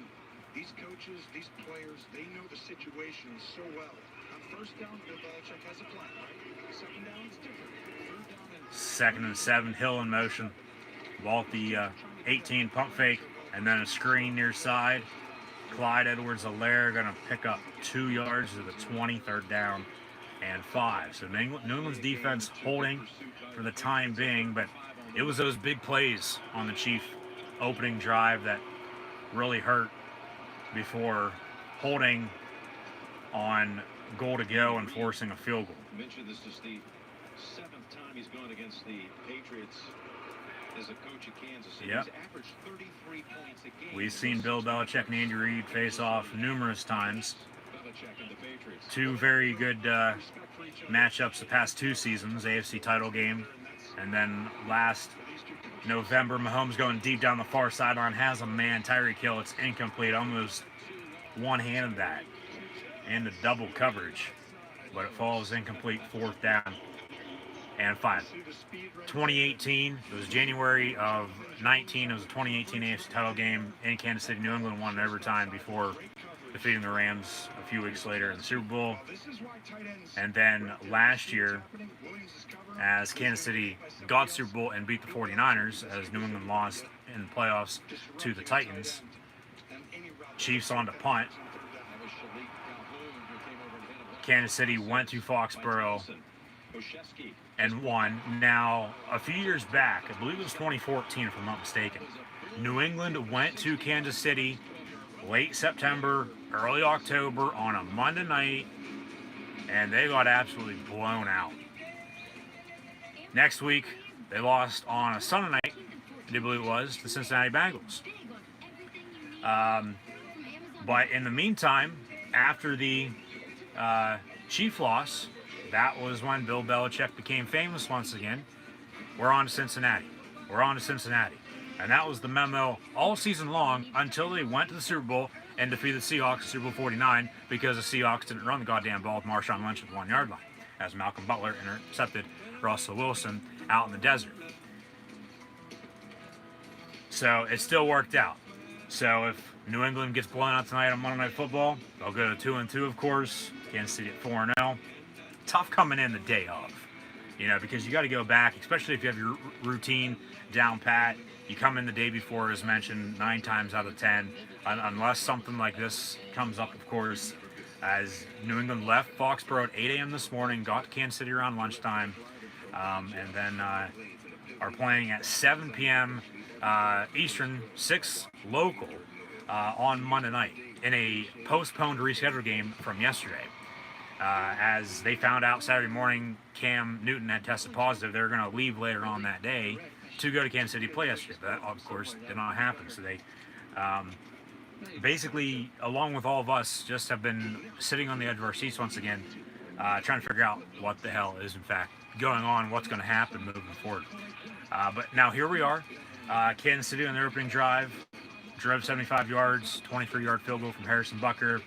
these coaches, these players, they know the situation so well. On first down, Bill Belichick has a plan, right? Second down, it's different. Third down and 2nd and 7, Hill in motion. Ball at the 18, pump fake, and then a screen near side. Clyde Edwards-Helaire going to pick up 2 yards to the 20, 3rd down and 5. So New England's defense holding for the time being, but it was those big plays on the Chief opening drive that really hurt before holding on goal to go and forcing a field goal. Mentioned this is the 7th time he's gone against the Patriots as a coach at Kansas City. Yep. He's averaged 33 points a game. We've seen Bill Belichick and Andy Reid face off numerous times. Belichick and the Patriots. 2 very good matchups the past 2 seasons, AFC title game, and then last November, Mahomes going deep down the far sideline, has a man, Tyreek Hill, it's incomplete, almost one-handed that into double coverage, but it falls incomplete, 4th down and 5. 2018, it was January of 19, it was a 2018 AFC title game in Kansas City. New England won in overtime before defeating the Rams a few weeks later in the Super Bowl. And then last year, as Kansas City got Super Bowl and beat the 49ers, as New England lost in the playoffs to the Titans, Chiefs on to punt. Kansas City went to Foxborough and won. Now, a few years back, I believe it was 2014 if I'm not mistaken, New England went to Kansas City late September, early October on a Monday night, and they got absolutely blown out. Next week, they lost on a Sunday night, I do believe it was, the Cincinnati Bengals. But in the meantime, after the Chief loss, that was when Bill Belichick became famous once again. We're on to Cincinnati. We're on to Cincinnati. And that was the memo all season long until they went to the Super Bowl and defeated the Seahawks in Super Bowl 49 because the Seahawks didn't run the goddamn ball with Marshawn Lynch at the 1-yard line, as Malcolm Butler intercepted Russell Wilson out in the desert. So it still worked out. So if New England gets blown out tonight on Monday Night Football, they'll go to 2-2, of course. Kansas City at 4-0. Tough coming in the day of, because you got to go back, especially if you have your routine down pat. You come in the day before, as mentioned, 9 times out of 10, unless something like this comes up, of course, as New England left Foxborough at 8 a.m. this morning, got to Kansas City around lunchtime, and then are playing at 7 p.m. Eastern, 6 local, on Monday night in a postponed rescheduled game from yesterday. As they found out Saturday morning Cam Newton had tested positive, they were going to leave later on that day to go to Kansas City to play yesterday. But that, of course, did not happen. So they basically, along with all of us, just have been sitting on the edge of our seats once again, trying to figure out what the hell is, in fact, going on, what's going to happen moving forward. But now here we are. Kansas City on their opening drive drove 75 yards, 23-yard field goal from Harrison Butker.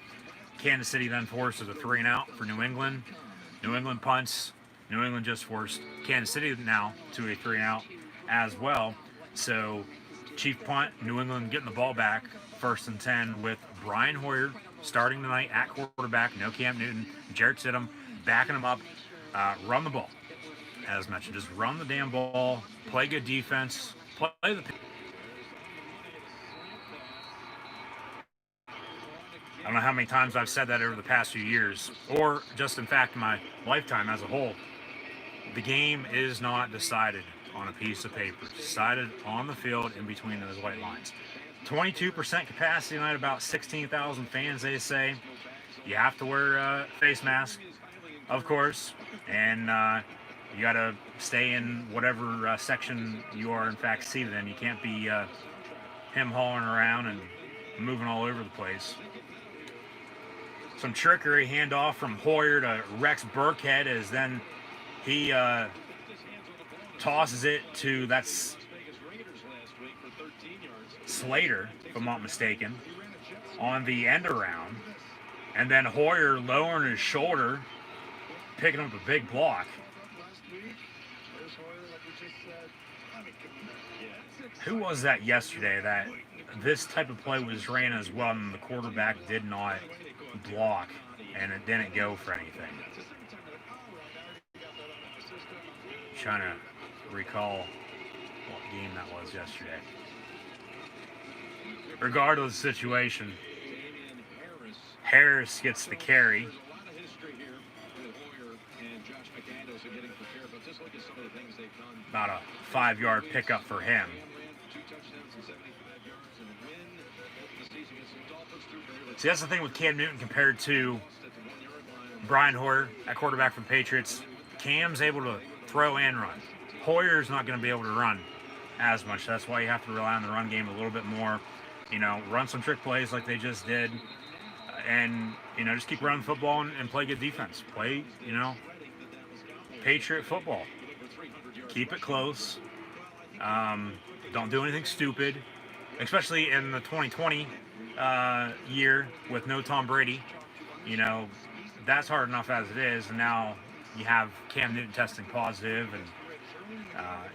Kansas City then forces a 3-and-out for New England. New England punts. New England just forced Kansas City now to a 3-and-out as well. So Chief punt, New England getting the ball back, 1st and 10 with Brian Hoyer starting tonight at quarterback. No Cam Newton. Jarrett Stidham backing him up. Run the ball. As mentioned, just run the damn ball. Play good defense. Play the... I don't know how many times I've said that over the past few years, or just in fact my lifetime as a whole. The game is not decided on a piece of paper. It's decided on the field in between those white lines. 22% capacity tonight, about 16,000 fans, they say. You have to wear a face mask, of course, and you got to stay in whatever section you are in fact seated in. You can't be him-hauling around and moving all over the place. Some trickery, handoff from Hoyer to Rex Burkhead, as then he tosses it to, that's Slater, if I'm not mistaken, on the end around. And then Hoyer lowering his shoulder picking up a big block. Who was that yesterday that this type of play was ran as well and the quarterback did not block and it didn't go for anything? Trying to recall what game that was yesterday. Regardless of the situation, Harris gets the carry. About a 5-yard pickup for him. See, that's the thing with Cam Newton compared to Brian Hoyer at quarterback for the Patriots. Cam's able to throw and run. Hoyer's not going to be able to run as much. That's why you have to rely on the run game a little bit more. You know, run some trick plays like they just did. And, you know, just keep running football and play good defense. Play, you know, Patriot football. Keep it close. Don't do anything stupid, especially in the 2020 year with no Tom Brady. You know, that's hard enough as it is, and now you have Cam Newton testing positive, and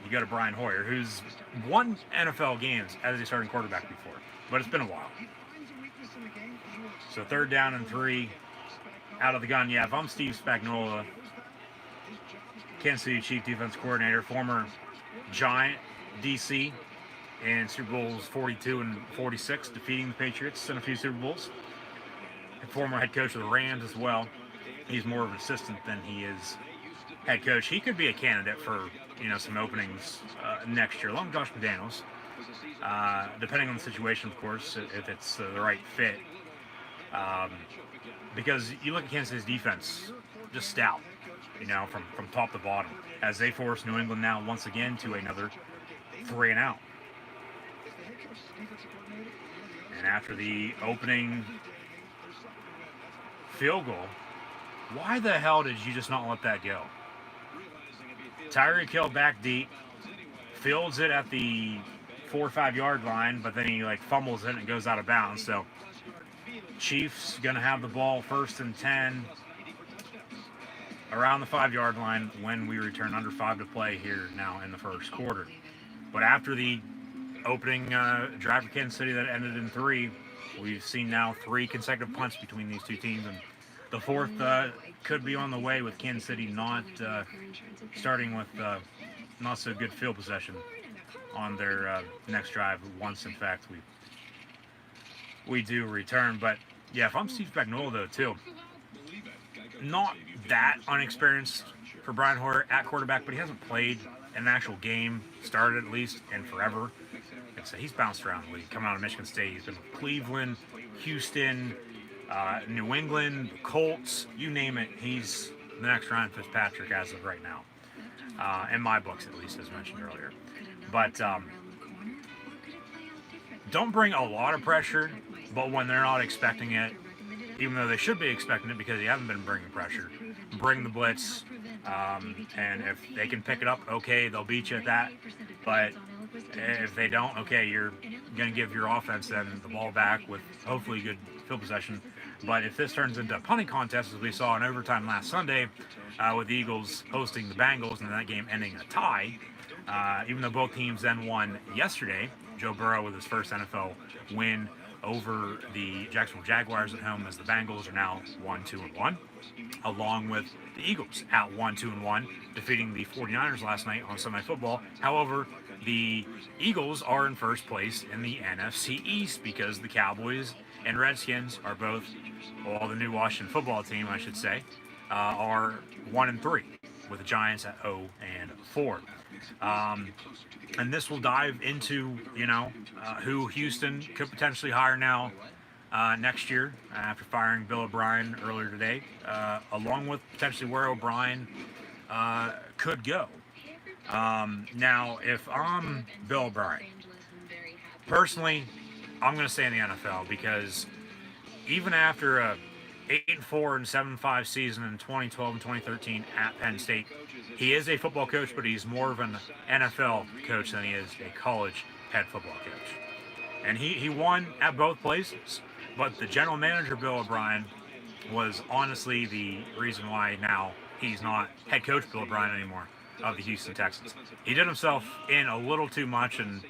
you go to Brian Hoyer, who's won NFL games as a starting quarterback before, but it's been a while. So 3rd down and 3 out of the gun. Yeah, if I'm Steve Spagnuolo, Kansas City Chief Defense Coordinator, former Giant DC in Super Bowls 42 and 46, defeating the Patriots in a few Super Bowls. And former head coach of the Rams as well. He's more of an assistant than he is head coach. He could be a candidate for, you know, some openings next year, along with Josh McDaniels, depending on the situation, of course, if it's the right fit. Because you look at Kansas City's defense, just stout, you know, from top to bottom, as they force New England now once again to another 3-and-out. And after the opening field goal, why the hell did you just not let that go? Tyreek Hill back deep, fields it at the 4 or 5 yard line, but then he like fumbles it and it goes out of bounds. So Chiefs gonna have the ball 1st and 10 around the 5 yard line when we return, under 5 to play here now in the first quarter. But after the opening drive for Kansas City that ended in 3, we've seen now 3 consecutive punts between these two teams, and the 4th could be on the way with Kansas City not starting with not so good field possession on their next drive, once in fact we do return. But yeah, if I'm Steve Spagnuolo though too, not that unexperienced for Brian Hoyer at quarterback, but he hasn't played an actual game, started at least, in forever. So he's bounced around the league, coming out of Michigan State. He's been with Cleveland, Houston, New England, the Colts, you name it. He's the next Ryan Fitzpatrick as of right now, in my books at least, as mentioned earlier. But don't bring a lot of pressure, but when they're not expecting it, even though they should be expecting it because you haven't been bringing pressure, bring the blitz, and if they can pick it up, okay, they'll beat you at that. But if they don't, okay, you're going to give your offense then the ball back with hopefully good field possession. But if this turns into a punting contest, as we saw in overtime last Sunday, with the Eagles hosting the Bengals and that game ending a tie, even though both teams then won yesterday, Joe Burrow with his first NFL win over the Jacksonville Jaguars at home, as the Bengals are now 1-2-1, along with the Eagles at 1-2-1, defeating the 49ers last night on Sunday Football. However, the Eagles are in first place in the NFC East because the Cowboys and Redskins are both, well, the new Washington football team, I should say, are 1-3, with the Giants at 0-4. And this will dive into, you know, who Houston could potentially hire now next year after firing Bill O'Brien earlier today, along with potentially where O'Brien could go. Now, if I'm Bill O'Brien, personally, I'm going to stay in the NFL because even after a 8-4 and 7-5 season in 2012 and 2013 at Penn State, he is a football coach, but he's more of an NFL coach than he is a college head football coach. And he won at both places. But the general manager, Bill O'Brien, was honestly the reason why now he's not head coach Bill O'Brien anymore of the Houston Texans. He did himself in a little too much, and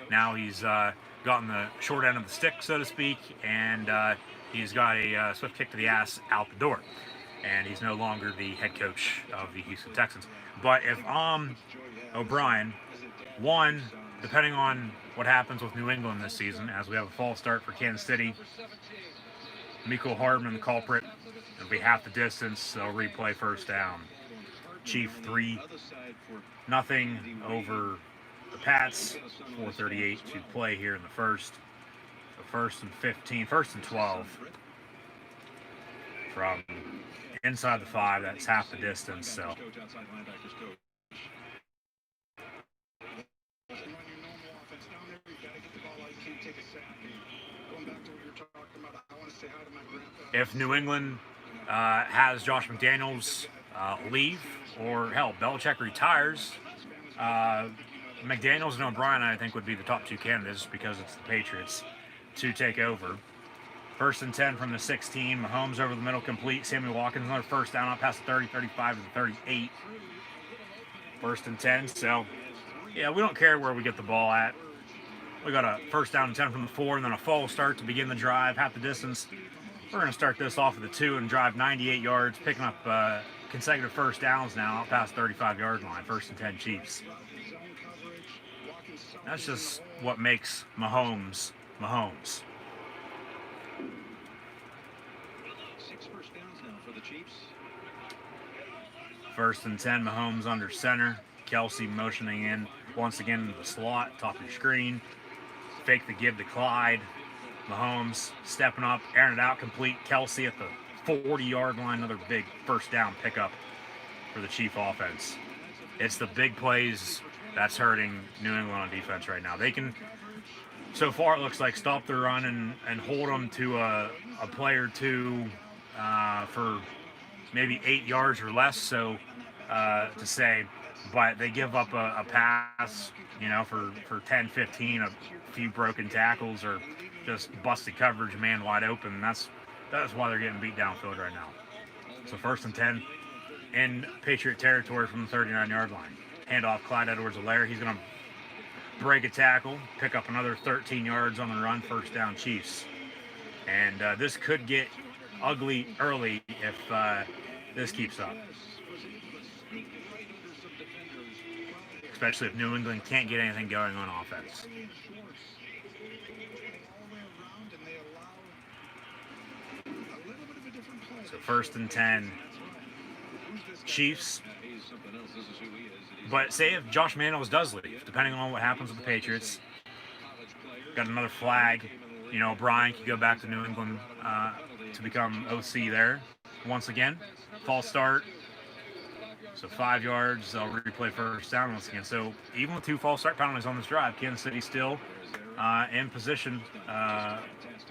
now he's gotten the short end of the stick, so to speak, and he's got a swift kick to the ass out the door. And he's no longer the head coach of the Houston Texans. But if I'm O'Brien, one, depending on what happens with New England this season, as we have a false start for Kansas City, Mecole Hardman, the culprit, it'll be half the distance. They'll replay first down. Chief 3-0 over the Pats. 4:38 to play here in the first. So first and 15, first and 12 from inside the 5. That's half the distance. So. If New England has Josh McDaniels leave, or hell, Belichick retires, McDaniels and O'Brien, I think, would be the top 2 candidates because it's the Patriots to take over. First and 10 from the 16. Mahomes over the middle, complete. Sammy Watkins another first down, out past the 30, 35 to the 38. First and 10. So, yeah, we don't care where we get the ball at. We got a first down and 10 from the 4, and then a false start to begin the drive, half the distance. We're going to start this off of the 2 and drive 98 yards, picking up consecutive first downs now, out past 35-yard line. First and 10 Chiefs. That's just what makes Mahomes Mahomes. 6 first downs now for the Chiefs. First and 10, Mahomes under center. Kelsey motioning in once again into the slot, top of your screen. Fake the give to Clyde. Mahomes stepping up, airing it out, complete. Kelsey at the 40-yard line, another big first down pickup for the Chief offense. It's the big plays that's hurting New England on defense right now. They can, so far it looks like, stop the run and hold them to a play or two for maybe 8 yards or less, so to say, but they give up a pass, for 10, 15, a few broken tackles or just busted coverage, man wide open. That's why they're getting beat downfield right now. So first and 10 in Patriot territory from the 39-yard line. Handoff, Clyde Edwards-Helaire. He's going to break a tackle, pick up another 13 yards on the run, first down Chiefs. And this could get ugly early if this keeps up. Especially if New England can't get anything going on offense. So first and 10, Chiefs. But say if Josh McDaniels does leave, depending on what happens with the Patriots, got another flag. Brian could go back to New England to become OC there once again. False start. So 5 yards, they'll replay first down once again. So even with 2 false start penalties on this drive, Kansas City still in position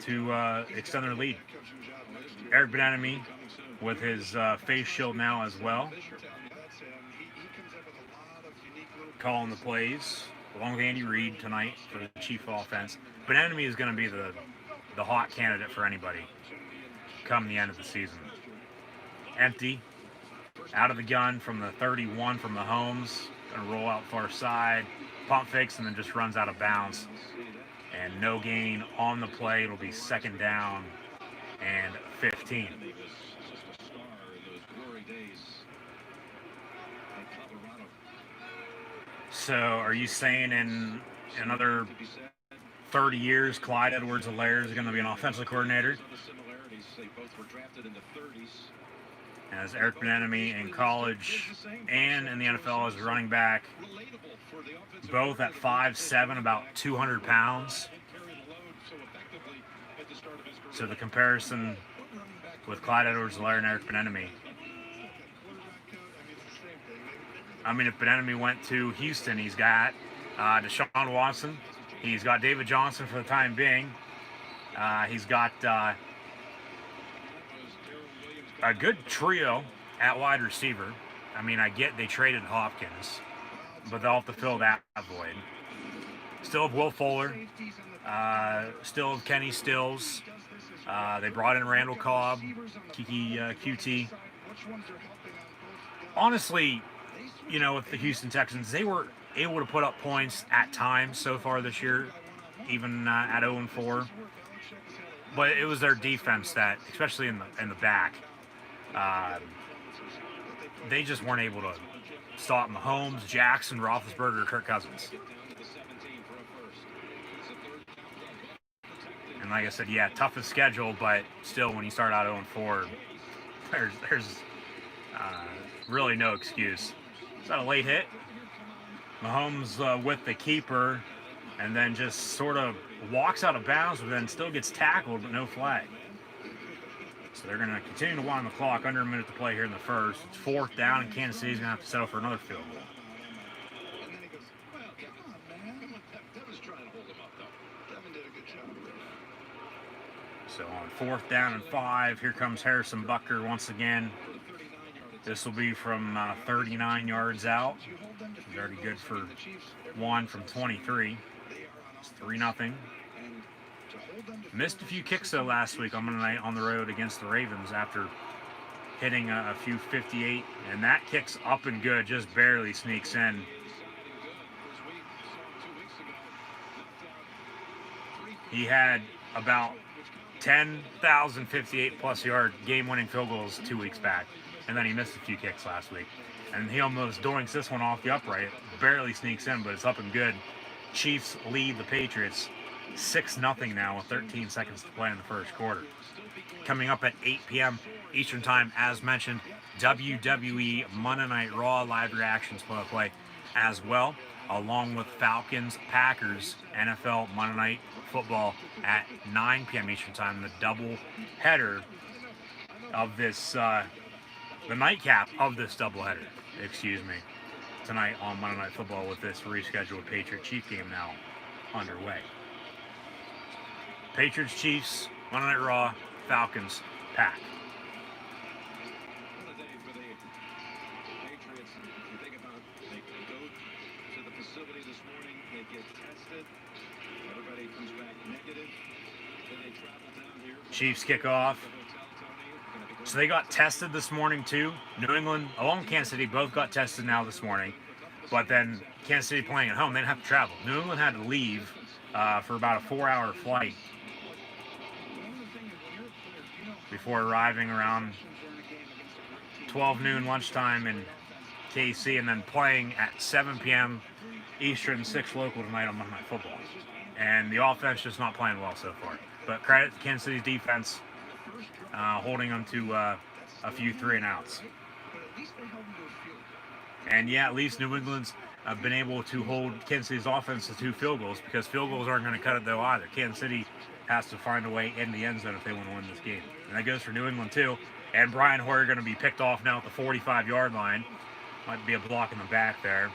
to extend their lead. Eric Bieniemy with his face shield now as well, calling the plays along with Andy Reid tonight for the Chief offense. Bieniemy is going to be the hot candidate for anybody come the end of the season. Empty. Out of the gun from the 31 from Mahomes. Going to roll out far side. Pump fakes and then just runs out of bounds. And no gain on the play. It'll be second down and 15. So are you saying in another 30 years, Clyde Edwards-Helaire is going to be an offensive coordinator? As Eric Bieniemy in college and in the NFL as a running back, both at 5'7", about 200 pounds. So the comparison with Clyde Edwards-Helaire and Eric Bieniemy. I mean, if Bieniemy went to Houston, he's got Deshaun Watson. He's got David Johnson for the time being. He's got a good trio at wide receiver. I mean, I get they traded Hopkins, but they'll have to fill that void. Still have Will Fuller. Still have Kenny Stills. They brought in Randall Cobb, Kiki QT. honestly, with the Houston Texans, they were able to put up points at times so far this year, even at 0-4. But it was their defense that, especially in the back, they just weren't able to stop Mahomes, Jackson, Roethlisberger, Kirk Cousins. And like I said, yeah, toughest schedule, but still, when you start out 0-4, there's really no excuse. Is that a late hit? Mahomes with the keeper, and then just sort of walks out of bounds, but then still gets tackled, but no flag. So they're going to continue to wind the clock. Under a minute to play here in the first. It's 4th down, and Kansas City's going to have to settle for another field goal. And then he goes, well, come on, man. Devin's trying to hold him up, though. Devin did a good job. So on 4th down and 5, here comes Harrison Butker once again. This will be from 39 yards out. He's already good for 1 from 23. It's 3-0. Missed a few kicks though last week on Monday night on the road against the Ravens after hitting a few 58, and that kick's up and good, just barely sneaks in. He had about 10,000 58-plus yard game-winning field goals 2 weeks back, and then he missed a few kicks last week. And he almost doinks this one off the upright. Barely sneaks in, but it's up and good. Chiefs lead the Patriots 6-0 now with 13 seconds to play in the first quarter. Coming up at 8 p.m. Eastern Time, as mentioned, WWE Monday Night Raw live reactions play as well, along with Falcons, Packers, NFL Monday Night Football at 9 p.m. Eastern Time, the double header of this, the nightcap of this doubleheader, tonight on Monday Night Football with this rescheduled Patriot-Chief game now underway. Patriots-Chiefs, Monday Night Raw, Falcons, Pack. What a day for the Patriots. You think about, they go to the facility this morning, they get tested, everybody comes back negative, then they travel down here. Chiefs kick off. So they got tested this morning too. New England, along with Kansas City, both got tested now this morning. But then Kansas City playing at home, they didn't have to travel. New England had to leave for about a 4-hour flight before arriving around 12 noon lunchtime in KC, and then playing at 7 p.m. Eastern, 6 local tonight on Monday Night Football. And the offense just not playing well so far. But credit to Kansas City's defense, holding them to a few 3-and-outs. And yeah, at least New England's been able to hold Kansas City's offense to 2 field goals, because field goals aren't going to cut it though either. Kansas City has to find a way in the end zone if they want to win this game. And that goes for New England too. And Brian Hoyer going to be picked off now at the 45-yard line. Might be a block in the back there.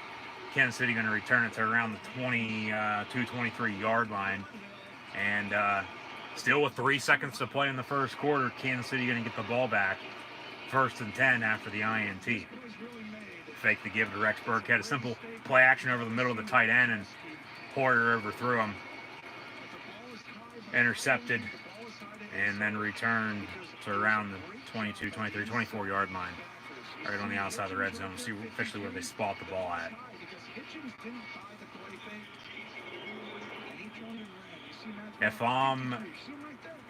Kansas City going to return it to around the 23-yard line. And still with 3 seconds to play in the first quarter, Kansas City going to get the ball back. 1st and 10 after the INT. Fake the give to Rex Burke. Had a simple play action over the middle of the tight end, and Hoyer overthrew him. Intercepted, and then returned to around the 22, 23, 24-yard line. Right on the outside of the red zone. We'll see officially where they spot the ball at. If I'm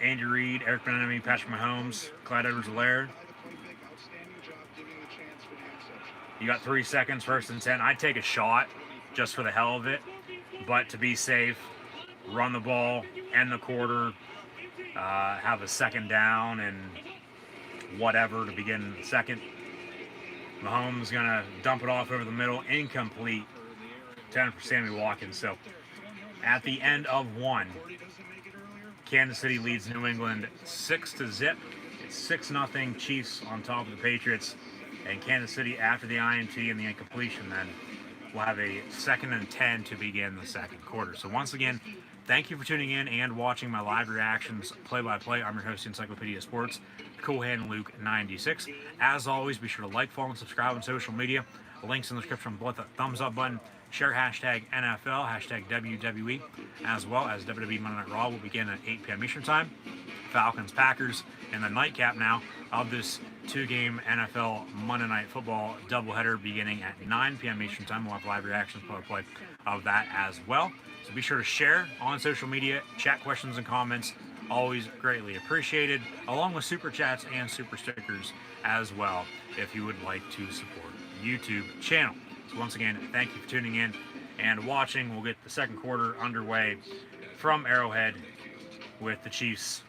Andy Reid, Eric Bieniemy, Patrick Mahomes, Clyde Edwards-Helaire, you got 3 seconds, 1st and 10. I'd take a shot just for the hell of it, but to be safe, run the ball, end the quarter, have a 2nd down and whatever to begin the second. Mahomes going to dump it off over the middle, incomplete, 10 for Sammy Watkins. So at the end of 1, Kansas City leads New England 6-0. It's 6-0 Chiefs on top of the Patriots. And Kansas City, after the INT and the incompletion, then will have a 2nd and 10 to begin the second quarter. So once again, thank you for tuning in and watching my live reactions play-by-play. I'm your host, Encyclopedia Sports, Cool Hand Luke 96. As always, be sure to like, follow, and subscribe on social media. Links in the description below, that thumbs up button. Share hashtag NFL, hashtag WWE, as well as WWE Monday Night Raw will begin at 8 p.m. Eastern Time. Falcons, Packers, and the nightcap now of this two-game NFL Monday Night Football doubleheader beginning at 9 p.m. Eastern Time. We'll have live reactions, play of that as well. So be sure to share on social media, chat questions and comments. Always greatly appreciated, along with super chats and super stickers as well, if you would like to support the YouTube channel. So once again, thank you for tuning in and watching. We'll get the second quarter underway from Arrowhead with the Chiefs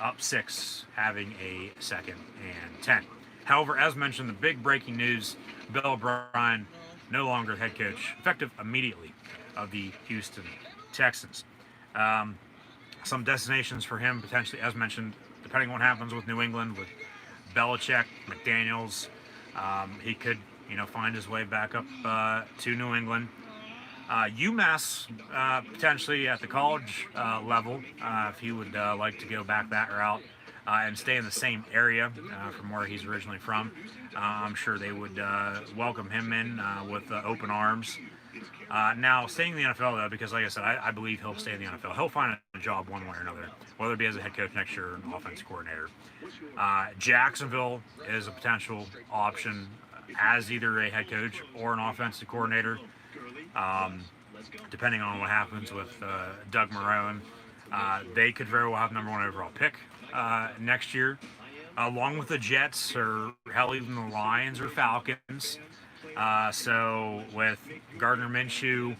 up 6, having a 2nd and 10. However, as mentioned, the big breaking news, Bill O'Brien, no longer head coach, effective immediately, of the Houston Texans. Some destinations for him, potentially, as mentioned, depending on what happens with New England, with Belichick, McDaniels, he could, find his way back up to New England. UMass, potentially at the college level, if he would like to go back that route and stay in the same area from where he's originally from. I'm sure they would welcome him in with open arms. Now, staying in the NFL, though, because like I said, I believe he'll stay in the NFL. He'll find a job one way or another, whether it be as a head coach next year or an offensive coordinator. Jacksonville is a potential option as either a head coach or an offensive coordinator, depending on what happens with Doug Marrone. They could very well have number 1 overall pick next year, along with the Jets or hell, even the Lions or Falcons. So with Gardner Minshew,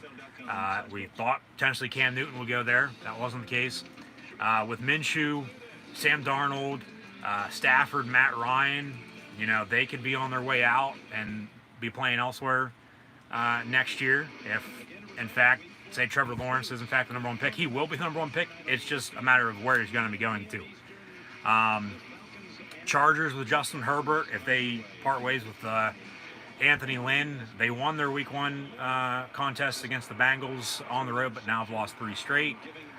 we thought potentially Cam Newton would go there. That wasn't the case. With Minshew, Sam Darnold, Stafford, Matt Ryan, they could be on their way out and be playing elsewhere next year. If, in fact, say Trevor Lawrence is in fact the number 1 pick, he will be the number 1 pick. It's just a matter of where he's going to be going to. Chargers with Justin Herbert, if they part ways with Anthony Lynn, they won their Week 1 contest against the Bengals on the road, but now have lost 3 straight.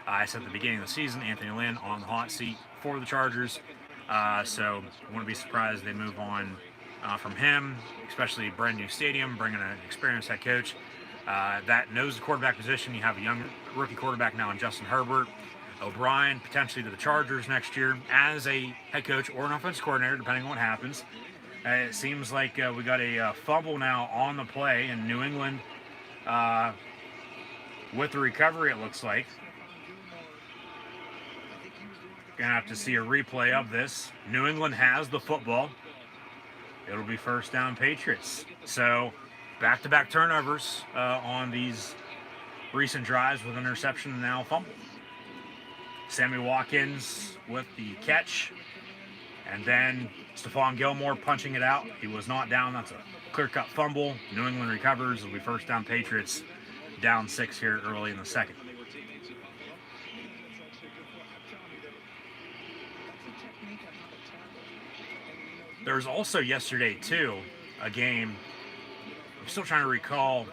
I said at the beginning of the season, Anthony Lynn on the hot seat for the Chargers. So wouldn't be surprised they move on from him, especially a brand new stadium, bringing an experienced head coach that knows the quarterback position. You have a young rookie quarterback now in Justin Herbert. O'Brien potentially to the Chargers next year as a head coach or an offensive coordinator, depending on what happens. It seems like we got a fumble now on the play in New England with the recovery, it looks like. Gonna have to see a replay of this. New England has the football. It'll be first down Patriots. So back-to-back turnovers on these recent drives with interception and now fumble. Sammy Watkins with the catch. And then Stephon Gilmore punching it out. He was not down. That's a clear-cut fumble. New England recovers. It'll be first down Patriots, down 6 here early in the second. There was also yesterday, too, a game. I'm still trying to recall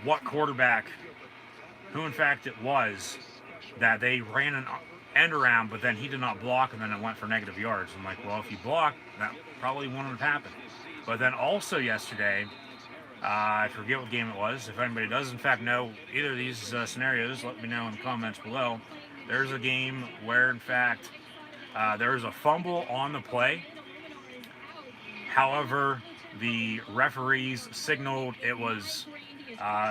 what quarterback, who in fact it was, that they ran an end around, but then he did not block, and then it went for negative yards. I'm like, well, if you block, that probably wouldn't have happened. But then also yesterday, I forget what game it was. If anybody does in fact know either of these scenarios, let me know in the comments below. There's a game where in fact there was a fumble on the play. However, the referees signaled it was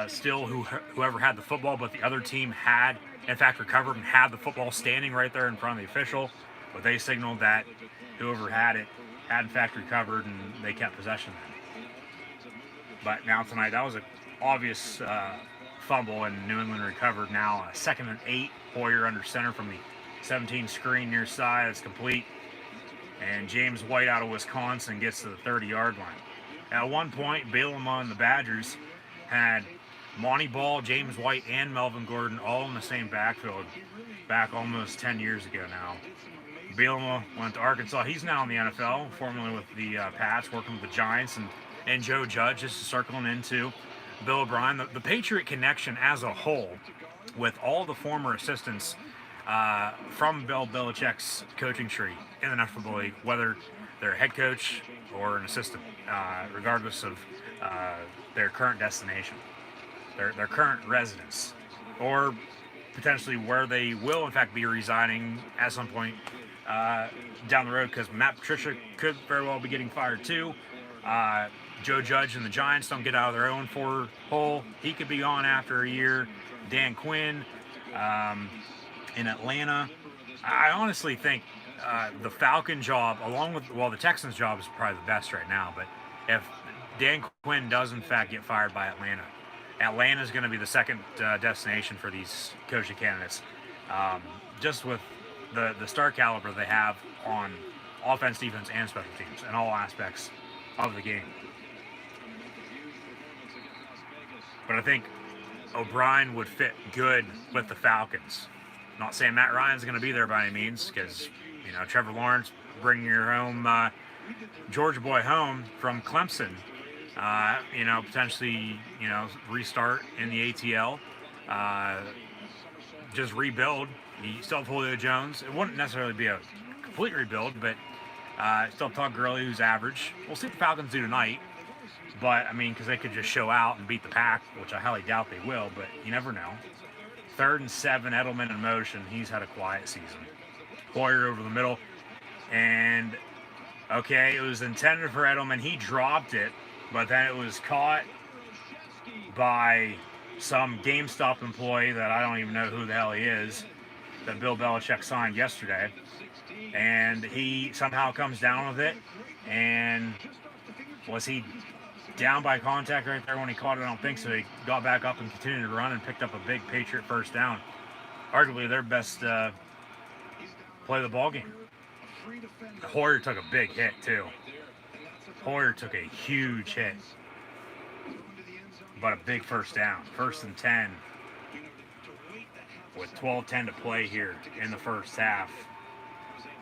still whoever had the football, but the other team had in fact recovered and had the football standing right there in front of the official. But they signaled that whoever had it had in fact recovered and they kept possession of it. But now tonight, that was an obvious fumble and New England recovered. Now 2nd and 8, Hoyer under center from the 17 screen near side. It's complete. And James White out of Wisconsin gets to the 30-yard line. At one point, Bielema and the Badgers had Monty Ball, James White, and Melvin Gordon all in the same backfield back almost 10 years ago now. Bielema went to Arkansas. He's now in the NFL, formerly with the Pats, working with the Giants. And Joe Judge is circling into Bill O'Brien. The Patriot connection as a whole, with all the former assistants from Bill Belichick's coaching tree in the National Football League, whether they're a head coach or an assistant, regardless of their current destination, their current residence, or potentially where they will in fact be residing at some point down the road, because Matt Patricia could very well be getting fired too. Joe Judge and the Giants don't get out of their own 4 hole. He could be gone after a year. Dan Quinn in Atlanta. I honestly think the Falcon job, along with, well, the Texans job is probably the best right now, but if Dan Quinn does in fact get fired by Atlanta, Atlanta is going to be the second destination for these coaching candidates. Just with the star caliber they have on offense, defense, and special teams, and all aspects of the game. But I think O'Brien would fit good with the Falcons. Not saying Matt Ryan's going to be there by any means, because, you know, Trevor Lawrence bringing your home Georgia boy home from Clemson. You know, potentially, you know, restart in the ATL. Just rebuild. You still have Julio Jones. It wouldn't necessarily be a complete rebuild, but still have Todd Gurley, who's average. We'll see what the Falcons do tonight. But, I mean, because they could just show out and beat the pack, which I highly doubt they will, but you never know. 3rd and 7, Edelman in motion. He's had a quiet season. Hoyer over the middle. And, okay, it was intended for Edelman. He dropped it, but then it was caught by some GameStop employee that I don't even know who the hell he is, that Bill Belichick signed yesterday. And he somehow comes down with it. And was he down by contact right there when he caught it? I don't think so. He got back up and continued to run and picked up a big Patriot first down. Arguably their best play of the ball game. Hoyer took a big hit too. Hoyer took a huge hit, but a big first down. 1st and 10 with 12:10 to play here in the first half.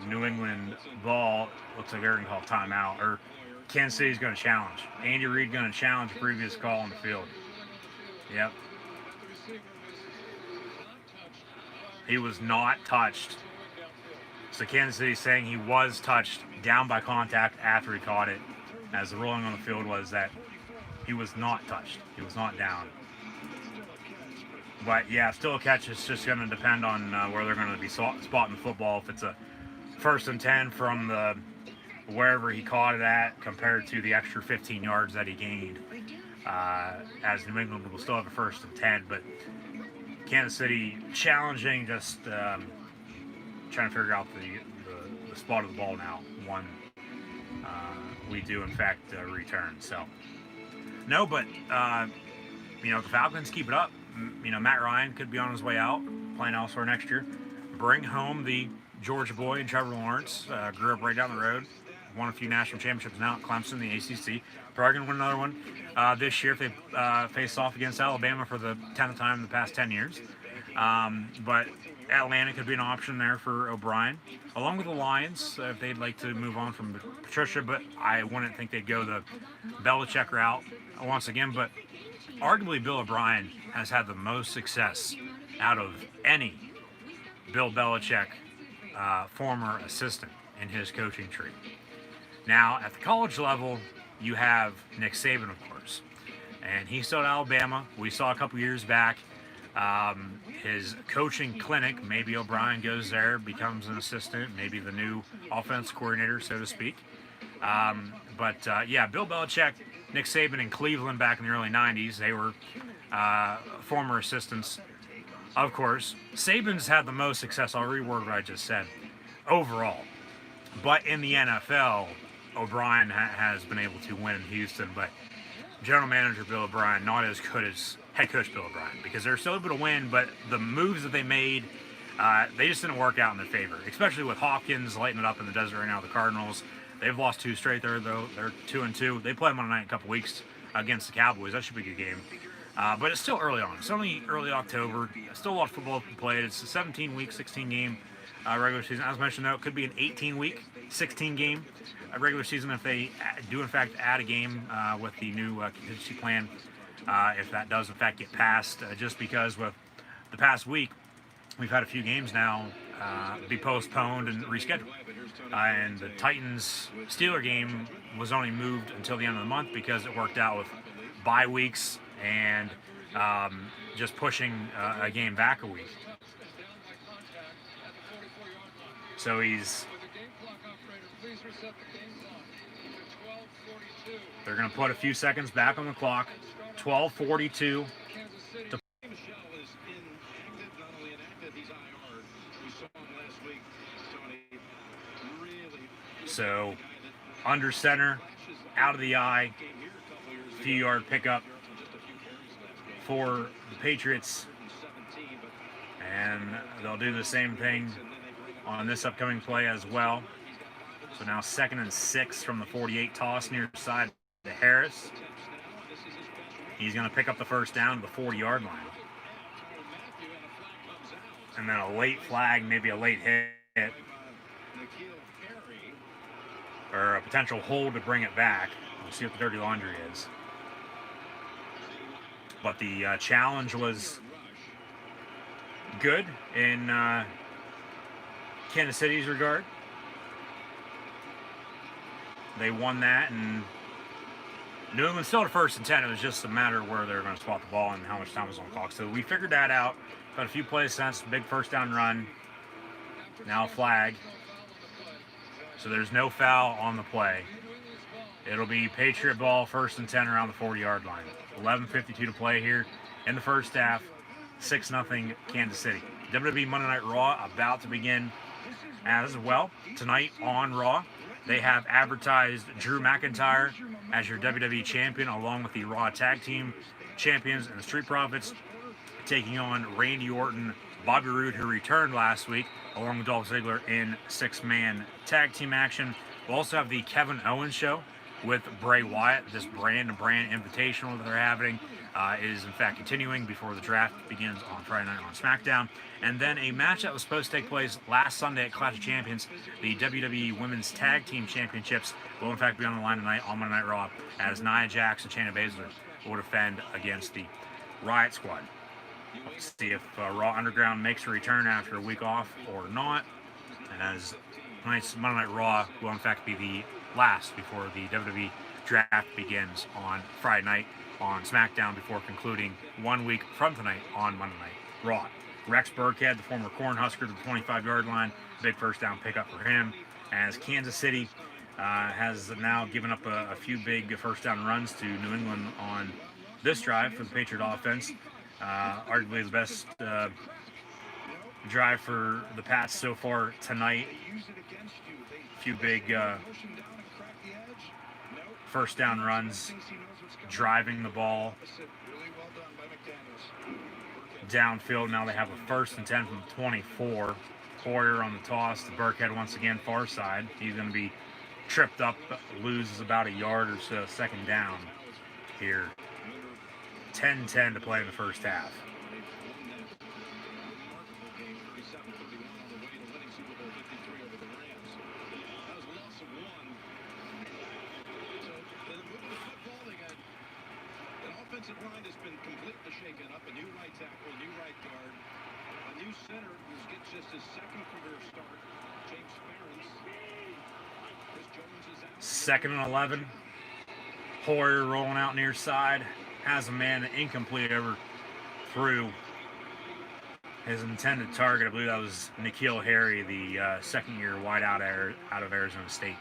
New England ball. Looks like they're going to call timeout, or Kansas City's going to challenge. Andy Reid going to challenge the previous call on the field. Yep. He was not touched. So Kansas City saying he was touched, down by contact after he caught it, as the ruling on the field was that he was not touched. He was not down. But yeah, still a catch. It's just going to depend on where they're going to be spotting the football. If it's a 1st and 10 from the wherever he caught it at, compared to the extra 15 yards that he gained, as New England will still have a 1st and 10. But Kansas City challenging, just trying to figure out the spot of the ball now. One we do in fact return. So no, but you know, the Falcons keep it up. You know, Matt Ryan could be on his way out, playing elsewhere next year. Bring home the Georgia boy and Trevor Lawrence. Grew up right down the road. Won a few national championships now at Clemson, the ACC. Probably going to win another one this year if they face off against Alabama for the 10th time in the past 10 years. But Atlanta could be an option there for O'Brien, along with the Lions, if they'd like to move on from Patricia. But I wouldn't think they'd go the Belichick route once again. But arguably Bill O'Brien has had the most success out of any Bill Belichick former assistant in his coaching tree. Now, at the college level, you have Nick Saban, of course, and he's still at Alabama. We saw a couple years back his coaching clinic. Maybe O'Brien goes there, becomes an assistant, maybe the new offense coordinator, so to speak. But yeah, Bill Belichick, Nick Saban in Cleveland back in the early 90s, they were former assistants. Of course, Saban's had the most success. I'll reword what I just said. Overall. But in the NFL, O'Brien has been able to win in Houston. But general manager Bill O'Brien, not as good as head coach Bill O'Brien, because they're still able to win, but the moves that they made, they just didn't work out in their favor, especially with Hopkins lighting it up in the desert right now, the Cardinals. They've lost 2 straight there, though. They're 2-2. They play them on a night in a couple weeks against the Cowboys. That should be a good game. But it's still early on. It's only early October. Still a lot of football to be played. It's a 17-week, 16-game regular season. As mentioned, though, it could be an 18-week, 16-game regular season if they do, in fact, add a game with the new contingency plan, if that does, in fact, get passed. Just because with the past week, we've had a few games now be postponed and rescheduled. And the Titans-Steeler game was only moved until the end of the month because it worked out with bye weeks and just pushing a game back a week. So he's They're going to put a few seconds back on the clock. 12:42. Michelle is inactive, not only inactive, he's IR. We saw him last week, Tony. Really. So under center, out of the eye, few yard pickup for the Patriots. And they'll do the same thing on this upcoming play as well. So now 2nd and 6 from the 48 toss near side to Harris. He's going to pick up the first down to the 40-yard line. And then a late flag, maybe a late hit, or a potential hold to bring it back. We'll see what the dirty laundry is. But the challenge was good in Kansas City's regard. They won that, and New England still had 1st and 10. It was just a matter of where they were going to spot the ball and how much time was on the clock. So we figured that out. Got a few plays since, big first down run. Now a flag. So there's no foul on the play. It'll be Patriot ball, 1st and 10 around the 40-yard line. 11:52 to play here in the first half. 6-0 Kansas City. WWE Monday Night Raw about to begin as well. Tonight on Raw, they have advertised Drew McIntyre as your WWE champion, along with the Raw Tag Team champions and the Street Profits, taking on Randy Orton, Bobby Roode, who returned last week, along with Dolph Ziggler in 6-man tag team action. We'll also have the Kevin Owens show with Bray Wyatt. This brand-to-brand invitational that they're having is in fact continuing before the draft begins on Friday night on SmackDown. And then a match that was supposed to take place last Sunday at Clash of Champions, the WWE Women's Tag Team Championships, will in fact be on the line tonight on Monday Night Raw, as Nia Jax and Shayna Baszler will defend against the Riot Squad. Let's see if Raw Underground makes a return after a week off or not, as tonight's Monday Night Raw will in fact be the last before the WWE draft begins on Friday night on SmackDown, before concluding 1 week from tonight on Monday Night Raw. Rex Burkhead, the former Cornhusker, to the 25-yard line. Big first down pickup for him, as Kansas City has now given up a few big first down runs to New England on this drive for the Patriot offense. Arguably the best drive for the Pats so far tonight. A few big first down runs, driving the ball downfield. Now they have a 1st and 10 from 24. Hoyer on the toss to Burkhead once again, far side. He's going to be tripped up, loses about a yard or so, 2nd down here. 10-10 to play in the first half. Offensive line has been completely shaken up. A new right tackle, new right guard, a new center who gets just his 2nd career start, James Ferentz. Chris Jones is out. 2nd and 11. Hoyer rolling out near side, has a man incomplete over through his intended target. I believe that was N'Keal Harry, the 2nd-year wideout out of Arizona State.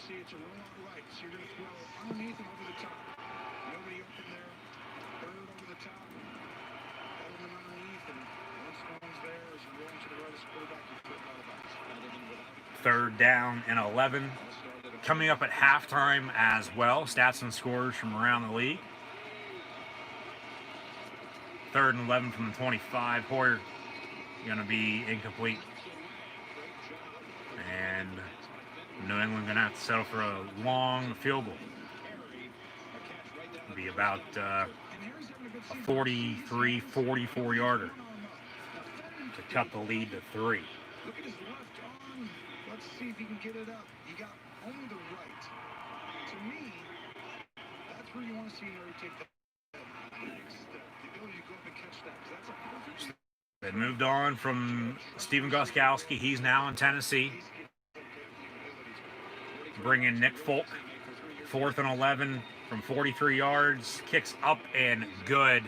See, it's a roll out right, so you're going to throw underneath and over the top. Nobody open there. Bird over the top. Edelman underneath, and once no one's there, as you're rolling to the right as quarterback, you flip out of bounds. 3rd down and 11. Coming up at halftime as well. Stats and scores from around the league. 3rd and 11 from the 25. Hoyer going to be incomplete. And New England going to have to settle for a long field goal. It'll be about a 43, 44-yarder to cut the lead to 3. Look at his left arm. Let's see if he can get it up. He got only the right. To me, that's where you want to see Harry take that next step. The ability to go up and catch that. That's a perfect. They moved on from Stephen Gostkowski. He's now in Tennessee. Bring in Nick Folk. 4th and 11 from 43 yards. Kicks up and good.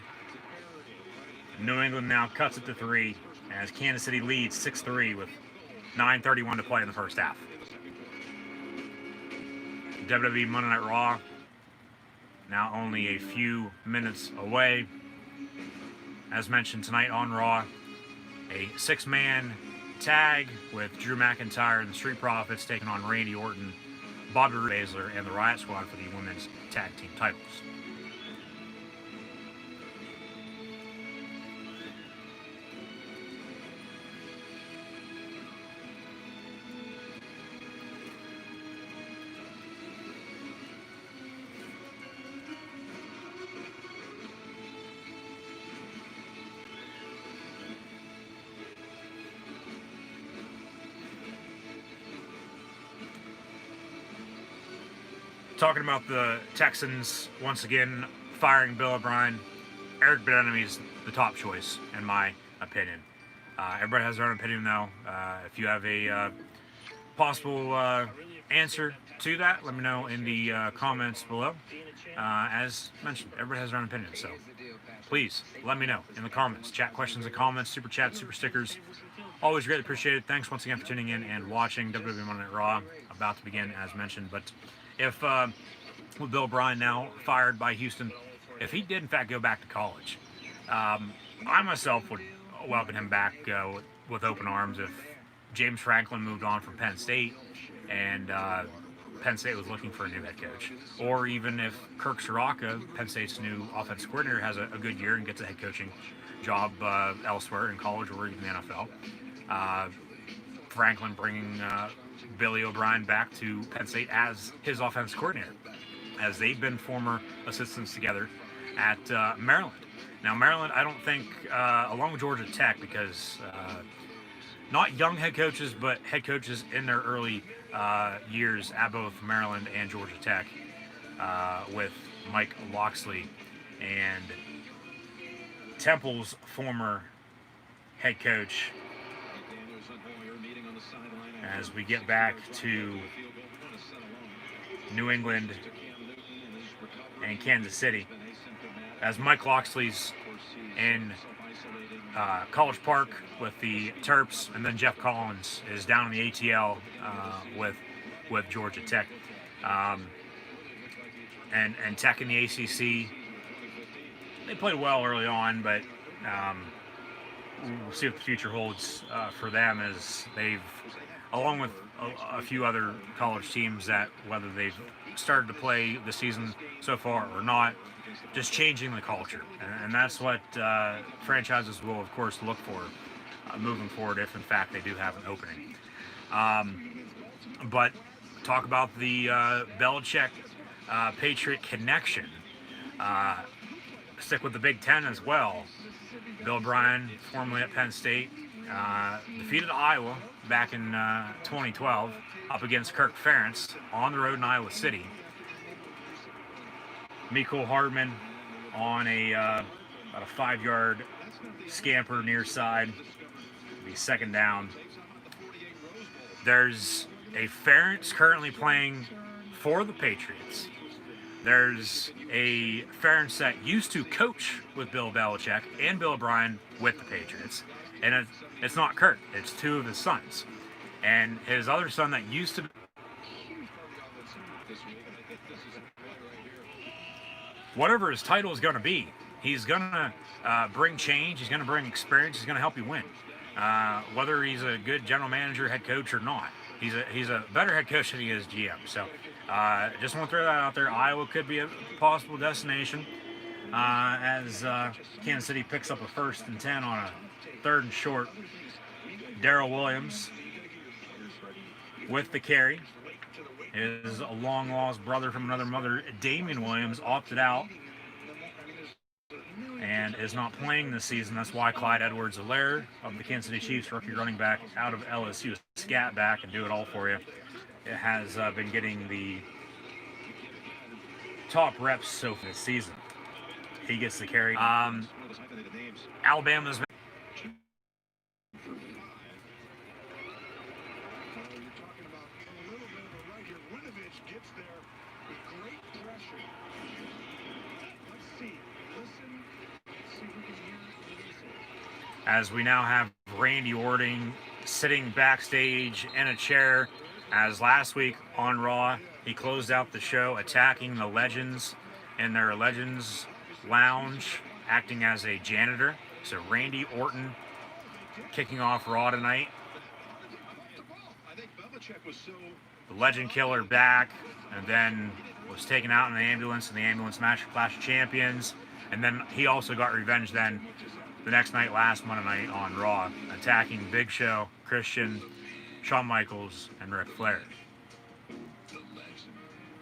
New England now cuts it to 3 as Kansas City leads 6-3 with 9:31 to play in the first half. WWE Monday Night Raw now only a few minutes away. As mentioned tonight on Raw, a 6-man tag with Drew McIntyre and the Street Profits taking on Randy Orton, Bobby Baszler, and the Riot Squad for the women's tag team titles. Talking about the Texans once again firing Bill O'Brien, Eric Bieniemy is the top choice in my opinion. Everybody has their own opinion though. If you have a possible answer to that, let me know in the comments below. As mentioned, everybody has their own opinion, so please let me know in the comments. Chat questions and comments, super chat, super stickers. Always greatly appreciated. Thanks once again for tuning in and watching WWE Monday Night Raw. About to begin as mentioned, but if with Bill O'Brien now fired by Houston, if he did in fact go back to college, I myself would welcome him back with open arms. If James Franklin moved on from Penn State and Penn State was looking for a new head coach, or even if Kirk Soraka, Penn State's new offensive coordinator, has a good year and gets a head coaching job elsewhere in college or even the NFL, Franklin bringing Billy O'Brien back to Penn State as his offensive coordinator, as they've been former assistants together at Maryland. Now, Maryland, I don't think, along with Georgia Tech, because not young head coaches, but head coaches in their early years at both Maryland and Georgia Tech, with Mike Locksley and Temple's former head coach. As we get back to New England and Kansas City, as Mike Locksley's in College Park with the Terps, and then Jeff Collins is down in the ATL with Georgia Tech, and Tech in the ACC. They played well early on, but we'll see what the future holds for them, as they've, along with a few other college teams, that whether they've started to play the season so far or not, just changing the culture. And that's what franchises will, of course, look for moving forward if, in fact, they do have an opening. But talk about the Belichick Patriot connection. Stick with the Big Ten as well. Bill O'Brien, formerly at Penn State, defeated Iowa back in 2012 up against Kirk Ferentz on the road in Iowa City. Mecole Hardman on about a 5-yard scamper near side. Be second down. There's a Ferentz currently playing for the Patriots. There's a Ferentz that used to coach with Bill Belichick and Bill O'Brien with the Patriots. And it's not Kirk, it's two of his sons. And his other son that used to... Whatever his title is going to be, he's going to bring change, he's going to bring experience, he's going to help you win. Whether he's a good general manager, head coach, or not. He's a better head coach than he is GM. So just want to throw that out there. Iowa could be a possible destination as Kansas City picks up a 1st and 10 on a 3rd and short. Darrell Williams with the carry. His long-lost brother from another mother, Damian Williams, opted out and is not playing this season. That's why Clyde Edwards-Helaire of the Kansas City Chiefs, rookie running back out of LSU, scat back and do it all for you. It has been getting the top reps so far this season. He gets the carry. Alabama's as we now have Randy Orton sitting backstage in a chair, as last week on Raw, he closed out the show attacking the Legends in their Legends Lounge, acting as a janitor. So Randy Orton kicking off Raw tonight. The Legend Killer back, and then was taken out in the ambulance in the ambulance match for Clash of Champions. And then he also got revenge then the next night, last Monday night on Raw, attacking Big Show, Christian, Shawn Michaels, and Ric Flair.